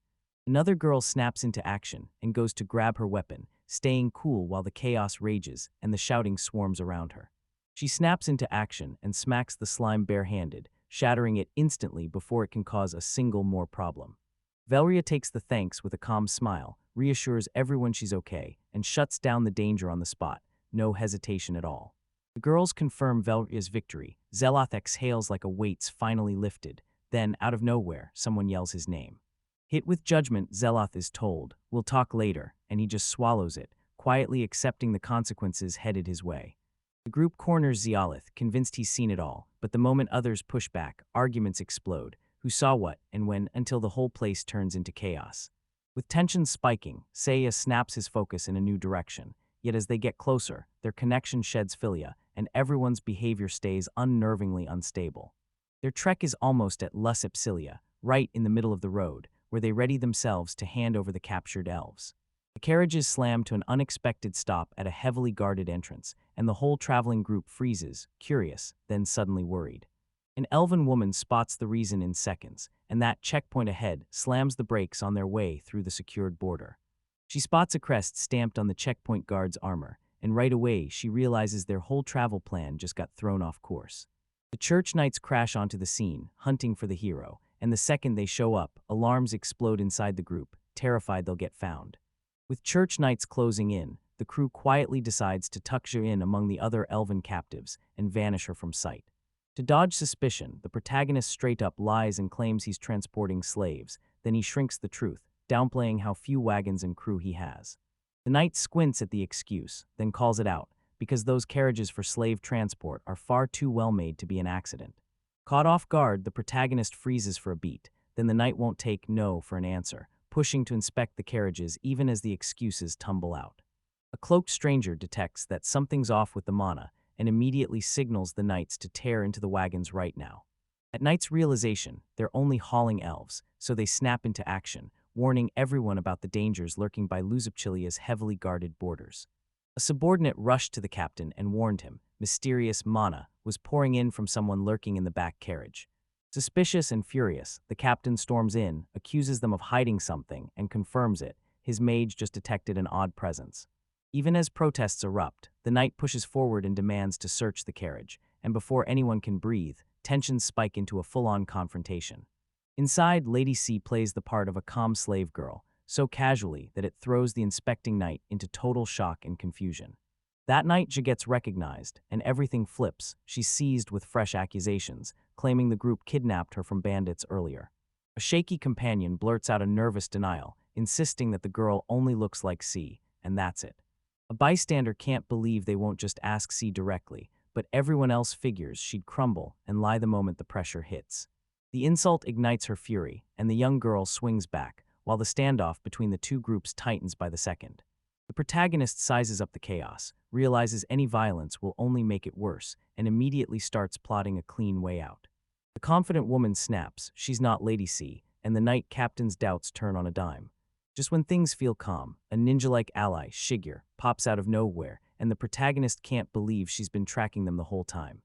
Another girl snaps into action and goes to grab her weapon, staying cool while the chaos rages and the shouting swarms around her. She snaps into action and smacks the slime barehanded, shattering it instantly before it can cause a single more problem. Velria takes the thanks with a calm smile, reassures everyone she's okay, and shuts down the danger on the spot, no hesitation at all. The girls confirm Velria's victory. Zeloth exhales like a weight's finally lifted. Then, out of nowhere, someone yells his name. Hit with judgment, Zeloth is told, "We'll talk later," and he just swallows it, quietly accepting the consequences headed his way. The group corners Zialith, convinced he's seen it all, but the moment others push back, arguments explode. Who saw what and when until the whole place turns into chaos. With tensions spiking, Seiya snaps his focus in a new direction. Yet as they get closer, their connection sheds philia, and everyone's behavior stays unnervingly unstable. Their trek is almost at Lus Ipsilia, right in the middle of the road, where they ready themselves to hand over the captured elves. The carriages slam to an unexpected stop at a heavily guarded entrance, and the whole traveling group freezes, curious, then suddenly worried. An elven woman spots the reason in seconds, and that checkpoint ahead slams the brakes on their way through the secured border. She spots a crest stamped on the checkpoint guard's armor, and right away she realizes their whole travel plan just got thrown off course. The church knights crash onto the scene, hunting for the hero, and the second they show up, alarms explode inside the group, terrified they'll get found. With church knights closing in, the crew quietly decides to tuck her in among the other elven captives and vanish her from sight. To dodge suspicion, the protagonist straight up lies and claims he's transporting slaves, then he shrinks the truth, downplaying how few wagons and crew he has. The knight squints at the excuse, then calls it out, because those carriages for slave transport are far too well made to be an accident. Caught off guard, the protagonist freezes for a beat, then the knight won't take no for an answer, pushing to inspect the carriages even as the excuses tumble out. A cloaked stranger detects that something's off with the mana, and immediately signals the knights to tear into the wagons right now. At Knight's realization, they're only hauling elves, so they snap into action, warning everyone about the dangers lurking by Lusopchilia's heavily guarded borders. A subordinate rushed to the captain and warned him mysterious mana was pouring in from someone lurking in the back carriage. Suspicious and furious, the captain storms in, accuses them of hiding something, and confirms it. His mage just detected an odd presence. Even as protests erupt, the knight pushes forward and demands to search the carriage, and before anyone can breathe, tensions spike into a full-on confrontation. Inside, Lady C plays the part of a calm slave girl, so casually that it throws the inspecting knight into total shock and confusion. That night, she gets recognized, and everything flips. She's seized with fresh accusations, claiming the group kidnapped her from bandits earlier. A shaky companion blurts out a nervous denial, insisting that the girl only looks like C, and that's it. A bystander can't believe they won't just ask C directly, but everyone else figures she'd crumble and lie the moment the pressure hits. The insult ignites her fury, and the young girl swings back, while the standoff between the two groups tightens by the second. The protagonist sizes up the chaos, realizes any violence will only make it worse, and immediately starts plotting a clean way out. The confident woman snaps, she's not Lady C, and the knight captain's doubts turn on a dime. Just when things feel calm, a ninja-like ally, Shigeru, pops out of nowhere, and the protagonist can't believe she's been tracking them the whole time.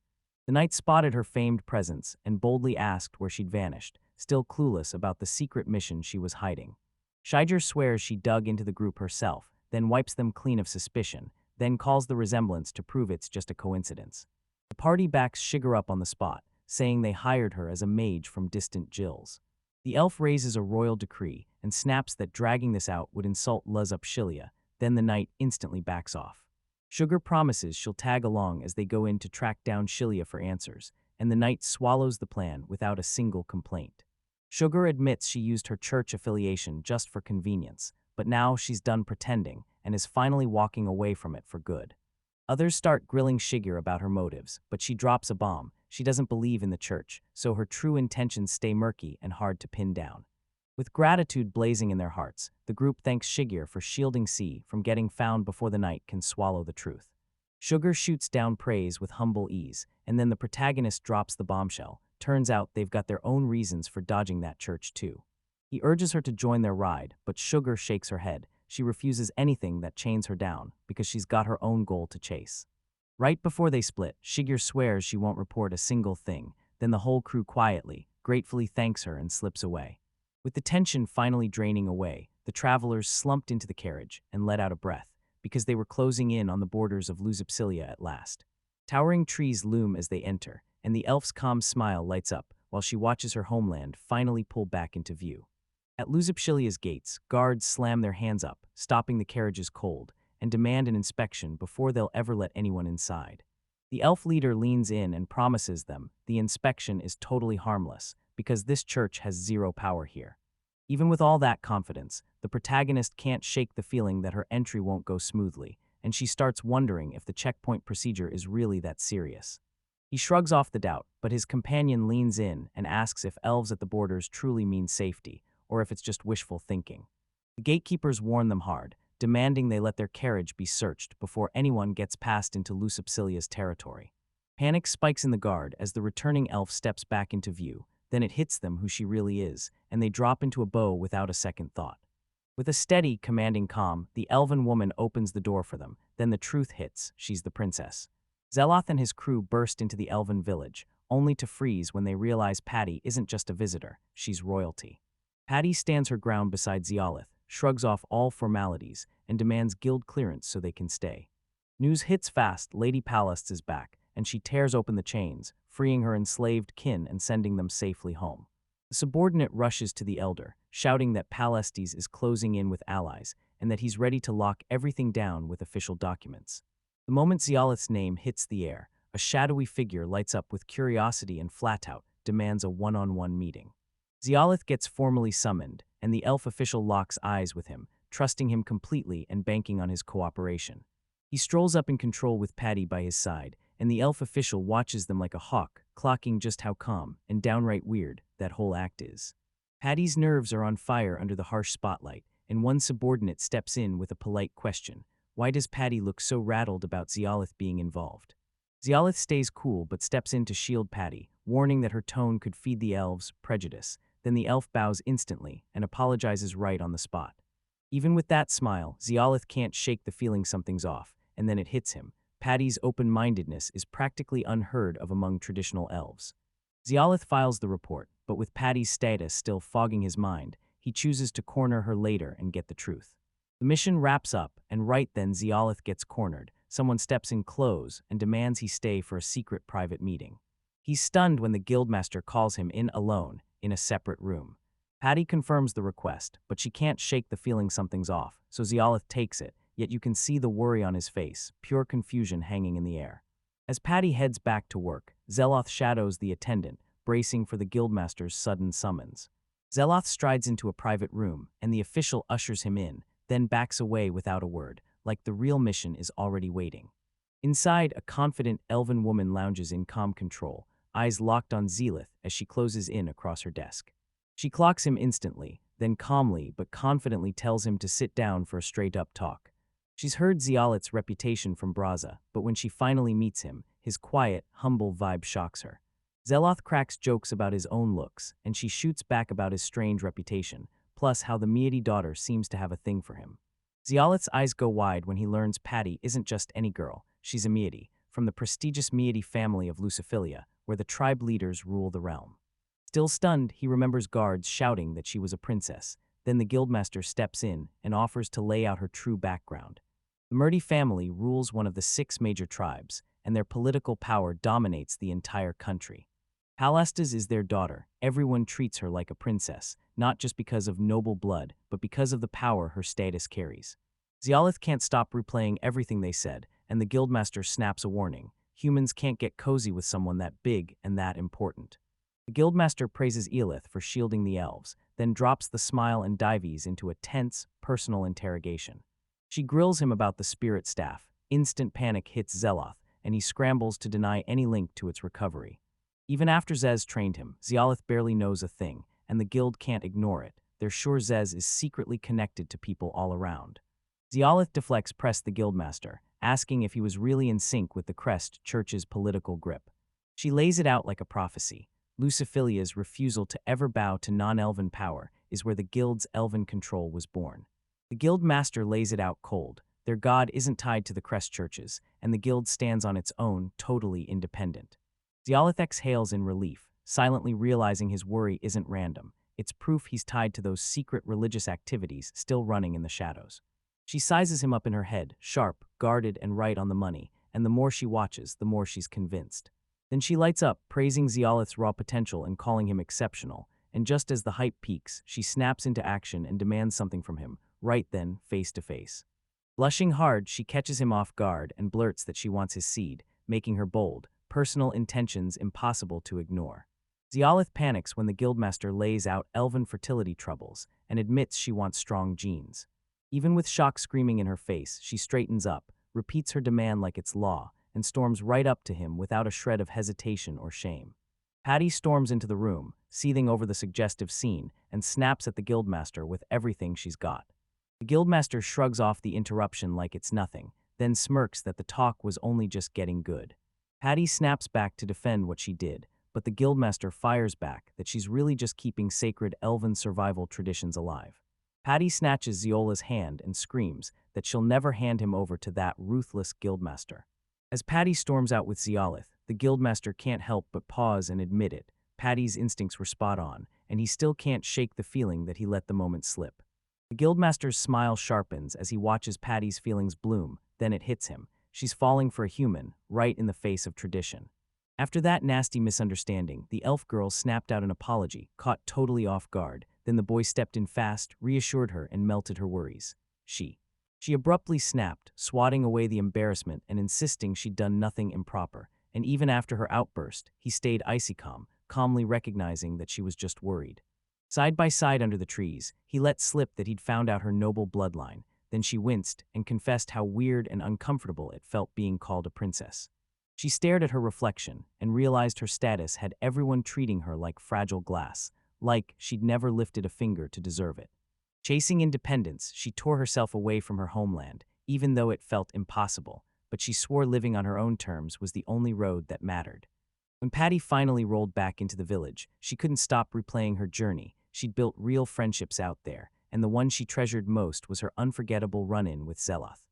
The knight spotted her famed presence and boldly asked where she'd vanished, still clueless about the secret mission she was hiding. Shigeru swears she dug into the group herself, then wipes them clean of suspicion, then calls the resemblance to prove it's just a coincidence. The party backs Shigeru up on the spot, saying they hired her as a mage from distant Jills. The elf raises a royal decree and snaps that dragging this out would insult Lusopchilia, then the knight instantly backs off. Sugar promises she'll tag along as they go in to track down Shilia for answers, and the knight swallows the plan without a single complaint. Sugar admits she used her church affiliation just for convenience, but now she's done pretending and is finally walking away from it for good. Others start grilling Shigeru about her motives, but she drops a bomb. She doesn't believe in the church, so her true intentions stay murky and hard to pin down. With gratitude blazing in their hearts, the group thanks Shigeru for shielding C from getting found before the knight can swallow the truth. Sugar shoots down praise with humble ease, and then the protagonist drops the bombshell. Turns out they've got their own reasons for dodging that church too. He urges her to join their ride, but Sugar shakes her head. She refuses anything that chains her down, because she's got her own goal to chase. Right before they split, Shigeru swears she won't report a single thing, then the whole crew quietly, gratefully thanks her and slips away. With the tension finally draining away, the travelers slumped into the carriage and let out a breath, because they were closing in on the borders of Lusopchilia at last. Towering trees loom as they enter, and the elf's calm smile lights up while she watches her homeland finally pull back into view. At Lusopchilia's gates, guards slam their hands up, stopping the carriages cold, and demand an inspection before they'll ever let anyone inside. The elf leader leans in and promises them the inspection is totally harmless, because this church has zero power here. Even with all that confidence, the protagonist can't shake the feeling that her entry won't go smoothly, and she starts wondering if the checkpoint procedure is really that serious. He shrugs off the doubt, but his companion leans in and asks if elves at the borders truly mean safety, or if it's just wishful thinking. The gatekeepers warn them hard, demanding they let their carriage be searched before anyone gets passed into Lucipsilia's territory. Panic spikes in the guard as the returning elf steps back into view, then it hits them who she really is, and they drop into a bow without a second thought. With a steady, commanding calm, the elven woman opens the door for them, then the truth hits, she's the princess. Zeloth and his crew burst into the elven village, only to freeze when they realize Patty isn't just a visitor, she's royalty. Patty stands her ground beside Zeolith, shrugs off all formalities, and demands guild clearance so they can stay. News hits fast, Lady Pallas is back, and she tears open the chains, freeing her enslaved kin and sending them safely home. The subordinate rushes to the elder, shouting that Palestes is closing in with allies, and that he's ready to lock everything down with official documents. The moment Zeolith's name hits the air, a shadowy figure lights up with curiosity and flat-out demands a one-on-one meeting. Zeolith gets formally summoned, and the elf official locks eyes with him, trusting him completely and banking on his cooperation. He strolls up in control with Patty by his side, and the elf official watches them like a hawk, clocking just how calm and downright weird that whole act is. Patty's nerves are on fire under the harsh spotlight, and one subordinate steps in with a polite question. Why does Patty look so rattled about Zeolith being involved? Zeolith stays cool but steps in to shield Patty, warning that her tone could feed the elves' prejudice. Then the elf bows instantly and apologizes right on the spot. Even with that smile, Zeolith can't shake the feeling something's off, and then it hits him. Patty's open-mindedness is practically unheard of among traditional elves. Zeolith files the report, but with Patty's status still fogging his mind, he chooses to corner her later and get the truth. The mission wraps up, and right then Zeolith gets cornered. Someone steps in close and demands he stay for a secret private meeting. He's stunned when the guildmaster calls him in alone, in a separate room. Patty confirms the request, but she can't shake the feeling something's off, so Zeolith takes it, yet you can see the worry on his face, pure confusion hanging in the air. As Patty heads back to work, Zeloth shadows the attendant, bracing for the guildmaster's sudden summons. Zeloth strides into a private room, and the official ushers him in, then backs away without a word, like the real mission is already waiting. Inside, a confident elven woman lounges in calm control, eyes locked on Zeolith as she closes in across her desk. She clocks him instantly, then calmly but confidently tells him to sit down for a straight-up talk. She's heard Zeolith's reputation from Braza, but when she finally meets him, his quiet, humble vibe shocks her. Zeloth cracks jokes about his own looks, and she shoots back about his strange reputation, plus how the Meity daughter seems to have a thing for him. Zeolith's eyes go wide when he learns Patty isn't just any girl, she's a Meity, from the prestigious Meity family of Luciphilia, where the tribe leaders rule the realm. Still stunned, he remembers guards shouting that she was a princess. Then the guildmaster steps in and offers to lay out her true background. The Meity family rules one of the 6 major tribes, and their political power dominates the entire country. Palestes is their daughter. Everyone treats her like a princess, not just because of noble blood, but because of the power her status carries. Zeolith can't stop replaying everything they said, and the guildmaster snaps a warning. Humans can't get cozy with someone that big and that important. The guildmaster praises Eolith for shielding the elves, then drops the smile and dives into a tense, personal interrogation. She grills him about the spirit staff. Instant panic hits Zeloth, and he scrambles to deny any link to its recovery. Even after Zez trained him, Zeolith barely knows a thing, and the guild can't ignore it. They're sure Zez is secretly connected to people all around. Zeolith deflects pressed the guildmaster, asking if he was really in sync with the Crest Church's political grip. She lays it out like a prophecy. Luciphilia's refusal to ever bow to non-elven power is where the guild's elven control was born. The guild master lays it out cold. Their god isn't tied to the Crest Churches, and the guild stands on its own, totally independent. Zeolith exhales in relief, silently realizing his worry isn't random. It's proof he's tied to those secret religious activities still running in the shadows. She sizes him up in her head, sharp, guarded, and right on the money, and the more she watches, the more she's convinced. Then she lights up, praising Zeolith's raw potential and calling him exceptional, and just as the hype peaks, she snaps into action and demands something from him, right then, face to face. Blushing hard, she catches him off guard and blurts that she wants his seed, making her bold, personal intentions impossible to ignore. Zeolith panics when the guildmaster lays out elven fertility troubles and admits she wants strong genes. Even with shock screaming in her face, she straightens up, repeats her demand like it's law, and storms right up to him without a shred of hesitation or shame. Patty storms into the room, seething over the suggestive scene, and snaps at the guildmaster with everything she's got. The guildmaster shrugs off the interruption like it's nothing, then smirks that the talk was only just getting good. Patty snaps back to defend what she did, but the guildmaster fires back that she's really just keeping sacred elven survival traditions alive. Patty snatches Zeola's hand and screams that she'll never hand him over to that ruthless guildmaster. As Patty storms out with Zeolith, the guildmaster can't help but pause and admit it. Patty's instincts were spot on, and he still can't shake the feeling that he let the moment slip. The guildmaster's smile sharpens as he watches Patty's feelings bloom, then it hits him. She's falling for a human, right in the face of tradition. After that nasty misunderstanding, the elf girl snapped out an apology, caught totally off guard. Then the boy stepped in fast, reassured her, and melted her worries. She abruptly snapped, swatting away the embarrassment and insisting she'd done nothing improper. And even after her outburst, he stayed icy calm, calmly recognizing that she was just worried. Side by side under the trees, he let slip that he'd found out her noble bloodline. Then she winced and confessed how weird and uncomfortable it felt being called a princess. She stared at her reflection and realized her status had everyone treating her like fragile glass, like she'd never lifted a finger to deserve it. Chasing independence, she tore herself away from her homeland, even though it felt impossible, but she swore living on her own terms was the only road that mattered. When Patty finally rolled back into the village, she couldn't stop replaying her journey. She'd built real friendships out there, and the one she treasured most was her unforgettable run-in with Zeloth.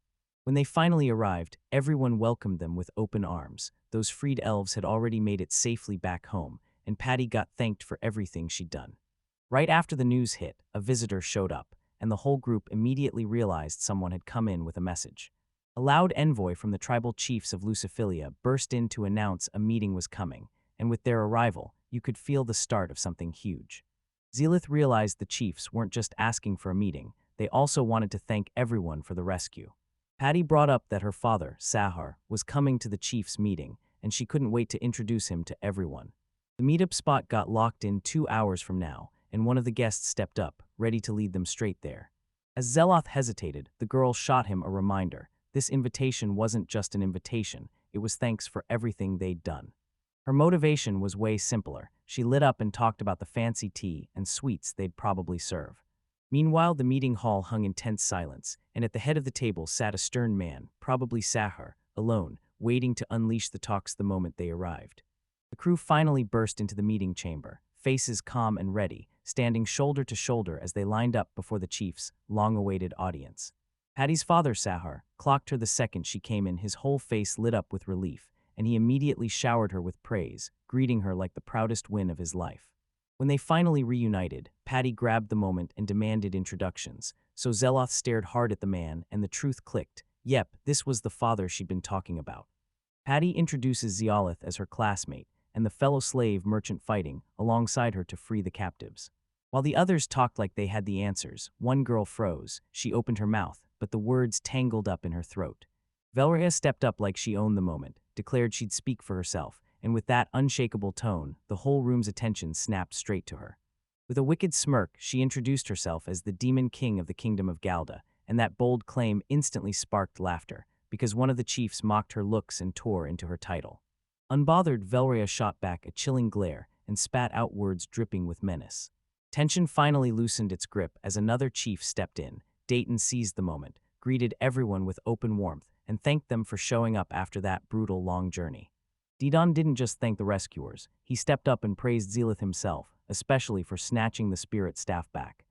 When they finally arrived, everyone welcomed them with open arms. Those freed elves had already made it safely back home, and Patty got thanked for everything she'd done. Right after the news hit, a visitor showed up, and the whole group immediately realized someone had come in with a message. A loud envoy from the tribal chiefs of Luciphilia burst in to announce a meeting was coming, and with their arrival, you could feel the start of something huge. Zeolith realized the chiefs weren't just asking for a meeting, they also wanted to thank everyone for the rescue. Patty brought up that her father, Sahar, was coming to the chiefs' meeting, and she couldn't wait to introduce him to everyone. The meetup spot got locked in 2 hours from now, and one of the guests stepped up, ready to lead them straight there. As Zeloth hesitated, the girl shot him a reminder. This invitation wasn't just an invitation, it was thanks for everything they'd done. Her motivation was way simpler. She lit up and talked about the fancy tea and sweets they'd probably serve. Meanwhile, the meeting hall hung in tense silence, and at the head of the table sat a stern man, probably Sahar, alone, waiting to unleash the talks the moment they arrived. The crew finally burst into the meeting chamber, faces calm and ready, standing shoulder to shoulder as they lined up before the chief's long-awaited audience. Patty's father, Sahar, clocked her the second she came in, his whole face lit up with relief, and he immediately showered her with praise, greeting her like the proudest win of his life. When they finally reunited, Patty grabbed the moment and demanded introductions, so Zeloth stared hard at the man and the truth clicked. Yep, this was the father she'd been talking about. Patty introduces Zeolith as her classmate, and the fellow slave merchant fighting alongside her to free the captives. While the others talked like they had the answers, one girl froze. She opened her mouth, but the words tangled up in her throat. Velria stepped up like she owned the moment, declared she'd speak for herself, and with that unshakable tone, the whole room's attention snapped straight to her. With a wicked smirk, she introduced herself as the Demon King of the Kingdom of Galda, and that bold claim instantly sparked laughter, because one of the chiefs mocked her looks and tore into her title. Unbothered, Velria shot back a chilling glare and spat out words dripping with menace. Tension finally loosened its grip as another chief stepped in. Dayton seized the moment, greeted everyone with open warmth, and thanked them for showing up after that brutal long journey. Didon didn't just thank the rescuers, he stepped up and praised Zeolith himself, especially for snatching the spirit staff back.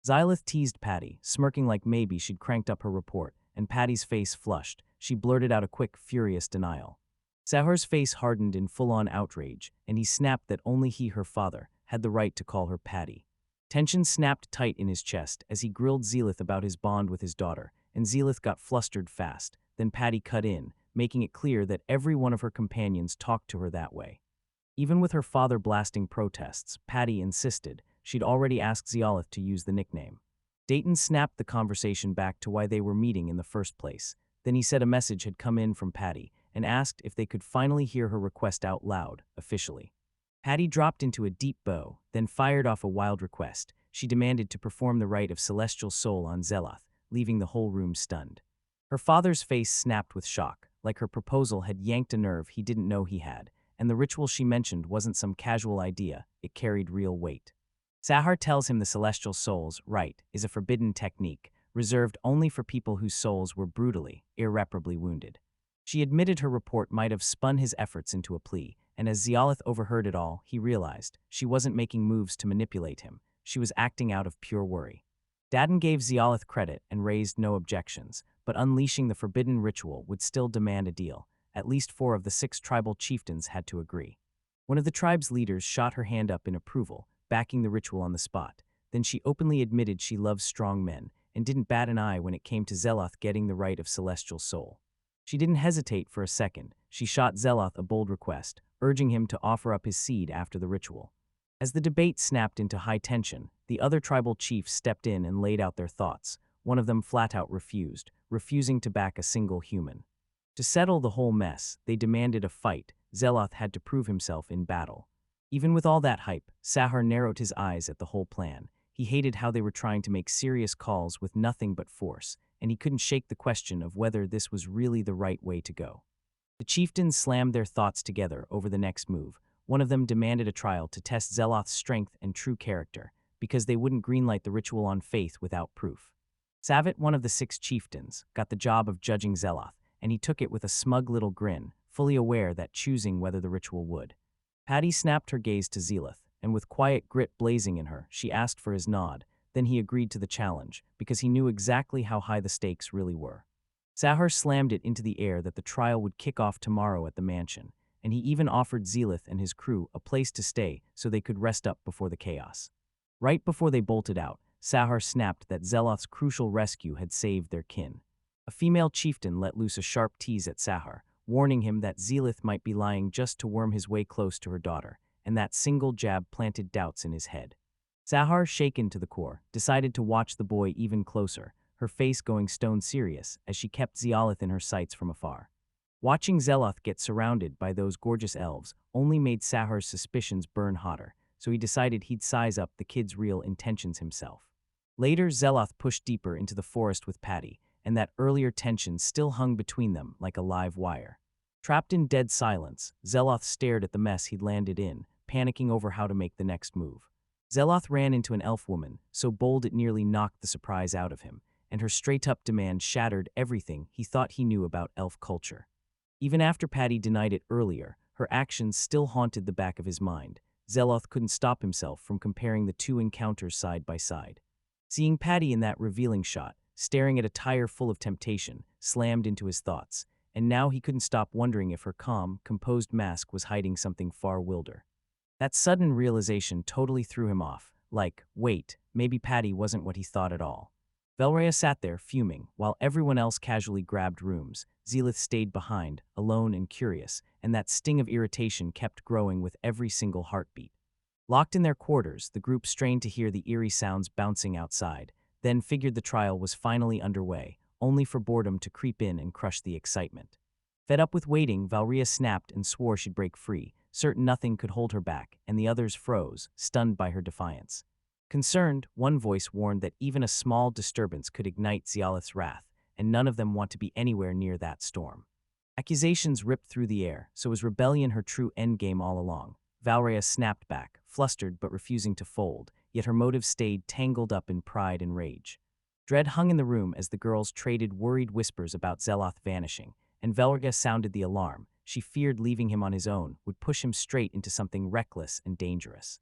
Zeolith teased Patty, smirking like maybe she'd cranked up her report, and Patty's face flushed. She blurted out a quick, furious denial. Sahar's face hardened in full-on outrage, and he snapped that only he, her father, had the right to call her Patty. Tension snapped tight in his chest as he grilled Zeolith about his bond with his daughter, and Zeolith got flustered fast. Then Patty cut in, making it clear that every one of her companions talked to her that way. Even with her father blasting protests, Patty insisted. She'd already asked Zeolith to use the nickname. Dayton snapped the conversation back to why they were meeting in the first place. Then he said a message had come in from Patty and asked if they could finally hear her request out loud, officially. Patty dropped into a deep bow, then fired off a wild request. She demanded to perform the rite of celestial soul on Zeloth, leaving the whole room stunned. Her father's face snapped with shock, like her proposal had yanked a nerve he didn't know he had, and the ritual she mentioned wasn't some casual idea, it carried real weight. Sahar tells him the celestial soul's rite is a forbidden technique, reserved only for people whose souls were brutally, irreparably wounded. She admitted her report might have spun his efforts into a plea, and as Zialith overheard it all, he realized she wasn't making moves to manipulate him, she was acting out of pure worry. Dadden gave Zialith credit and raised no objections, but unleashing the forbidden ritual would still demand a deal. At least 4 of the 6 tribal chieftains had to agree. One of the tribe's leaders shot her hand up in approval, backing the ritual on the spot. Then she openly admitted she loves strong men, and didn't bat an eye when it came to Zeloth getting the right of celestial soul. She didn't hesitate for a second. She shot Zeloth a bold request, urging him to offer up his seed after the ritual. As the debate snapped into high tension, the other tribal chiefs stepped in and laid out their thoughts. One of them flat out refusing to back a single human. To settle the whole mess, they demanded a fight. Zeloth had to prove himself in battle. Even with all that hype, Sahar narrowed his eyes at the whole plan. He hated how they were trying to make serious calls with nothing but force, and he couldn't shake the question of whether this was really the right way to go. The chieftains slammed their thoughts together over the next move. One of them demanded a trial to test Zeloth's strength and true character, because they wouldn't greenlight the ritual on faith without proof. Savit, one of the 6 chieftains, got the job of judging Zeloth, and he took it with a smug little grin, fully aware that choosing whether the ritual would. Patty snapped her gaze to Zealoth, and with quiet grit blazing in her, she asked for his nod. Then he agreed to the challenge, because he knew exactly how high the stakes really were. Sahar slammed it into the air that the trial would kick off tomorrow at the mansion, and he even offered Zealoth and his crew a place to stay so they could rest up before the chaos. Right before they bolted out, Sahar snapped that Zeloth's crucial rescue had saved their kin. A female chieftain let loose a sharp tease at Sahar, warning him that Zealoth might be lying just to worm his way close to her daughter, and that single jab planted doubts in his head. Sahar, shaken to the core, decided to watch the boy even closer, her face going stone serious as she kept Zealoth in her sights from afar. Watching Zeloth get surrounded by those gorgeous elves only made Sahar's suspicions burn hotter, so he decided he'd size up the kid's real intentions himself. Later, Zeloth pushed deeper into the forest with Patty, and that earlier tension still hung between them like a live wire. Trapped in dead silence, Zeloth stared at the mess he'd landed in, panicking over how to make the next move. Zeloth ran into an elf woman, so bold it nearly knocked the surprise out of him, and her straight-up demand shattered everything he thought he knew about elf culture. Even after Patty denied it earlier, her actions still haunted the back of his mind. Zeloth couldn't stop himself from comparing the 2 encounters side by side. Seeing Patty in that revealing shot, staring at a tire full of temptation, slammed into his thoughts, and now he couldn't stop wondering if her calm, composed mask was hiding something far wilder. That sudden realization totally threw him off, like, wait, maybe Patty wasn't what he thought at all. Velrhea sat there, fuming, while everyone else casually grabbed rooms. Zealoth stayed behind, alone and curious, and that sting of irritation kept growing with every single heartbeat. Locked in their quarters, the group strained to hear the eerie sounds bouncing outside, then figured the trial was finally underway, only for boredom to creep in and crush the excitement. Fed up with waiting, Velrhea snapped and swore she'd break free, certain nothing could hold her back, and the others froze, stunned by her defiance. Concerned, one voice warned that even a small disturbance could ignite Zealoth's wrath, and none of them want to be anywhere near that storm. Accusations ripped through the air, so was rebellion her true endgame all along? Velrhea snapped back, flustered but refusing to fold, yet her motives stayed tangled up in pride and rage. Dread hung in the room as the girls traded worried whispers about Zeloth vanishing, and Velrhea sounded the alarm. She feared leaving him on his own would push him straight into something reckless and dangerous.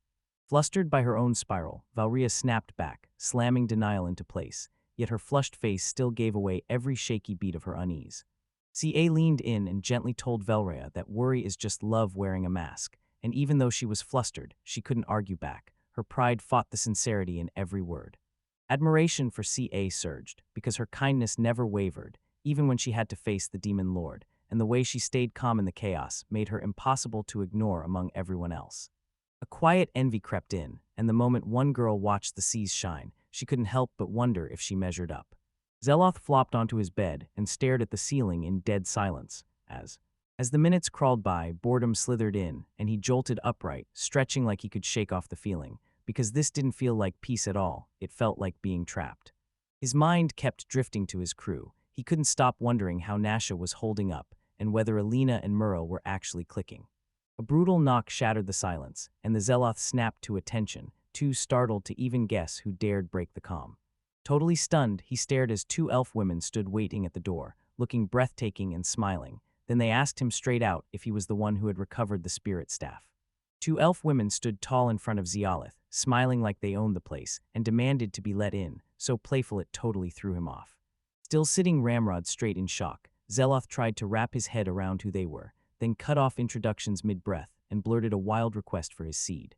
Flustered by her own spiral, Velrhea snapped back, slamming denial into place, yet her flushed face still gave away every shaky beat of her unease. CA leaned in and gently told Velrhea that worry is just love wearing a mask, and even though she was flustered, she couldn't argue back. Her pride fought the sincerity in every word. Admiration for CA surged, because her kindness never wavered, even when she had to face the demon lord, and the way she stayed calm in the chaos made her impossible to ignore among everyone else. A quiet envy crept in, and the moment one girl watched the seas shine, she couldn't help but wonder if she measured up. Zeloth flopped onto his bed and stared at the ceiling in dead silence, as the minutes crawled by, boredom slithered in, and he jolted upright, stretching like he could shake off the feeling, because this didn't feel like peace at all, it felt like being trapped. His mind kept drifting to his crew. He couldn't stop wondering how Nasha was holding up and whether Alina and Murrow were actually clicking. A brutal knock shattered the silence, and the Zealoth snapped to attention, too startled to even guess who dared break the calm. Totally stunned, he stared as two elf women stood waiting at the door, looking breathtaking and smiling. Then they asked him straight out if he was the one who had recovered the spirit staff. Two elf women stood tall in front of Zeolith, smiling like they owned the place, and demanded to be let in, so playful it totally threw him off. Still sitting ramrod straight in shock, Zeloth tried to wrap his head around who they were, then cut off introductions mid-breath and blurted a wild request for his seed.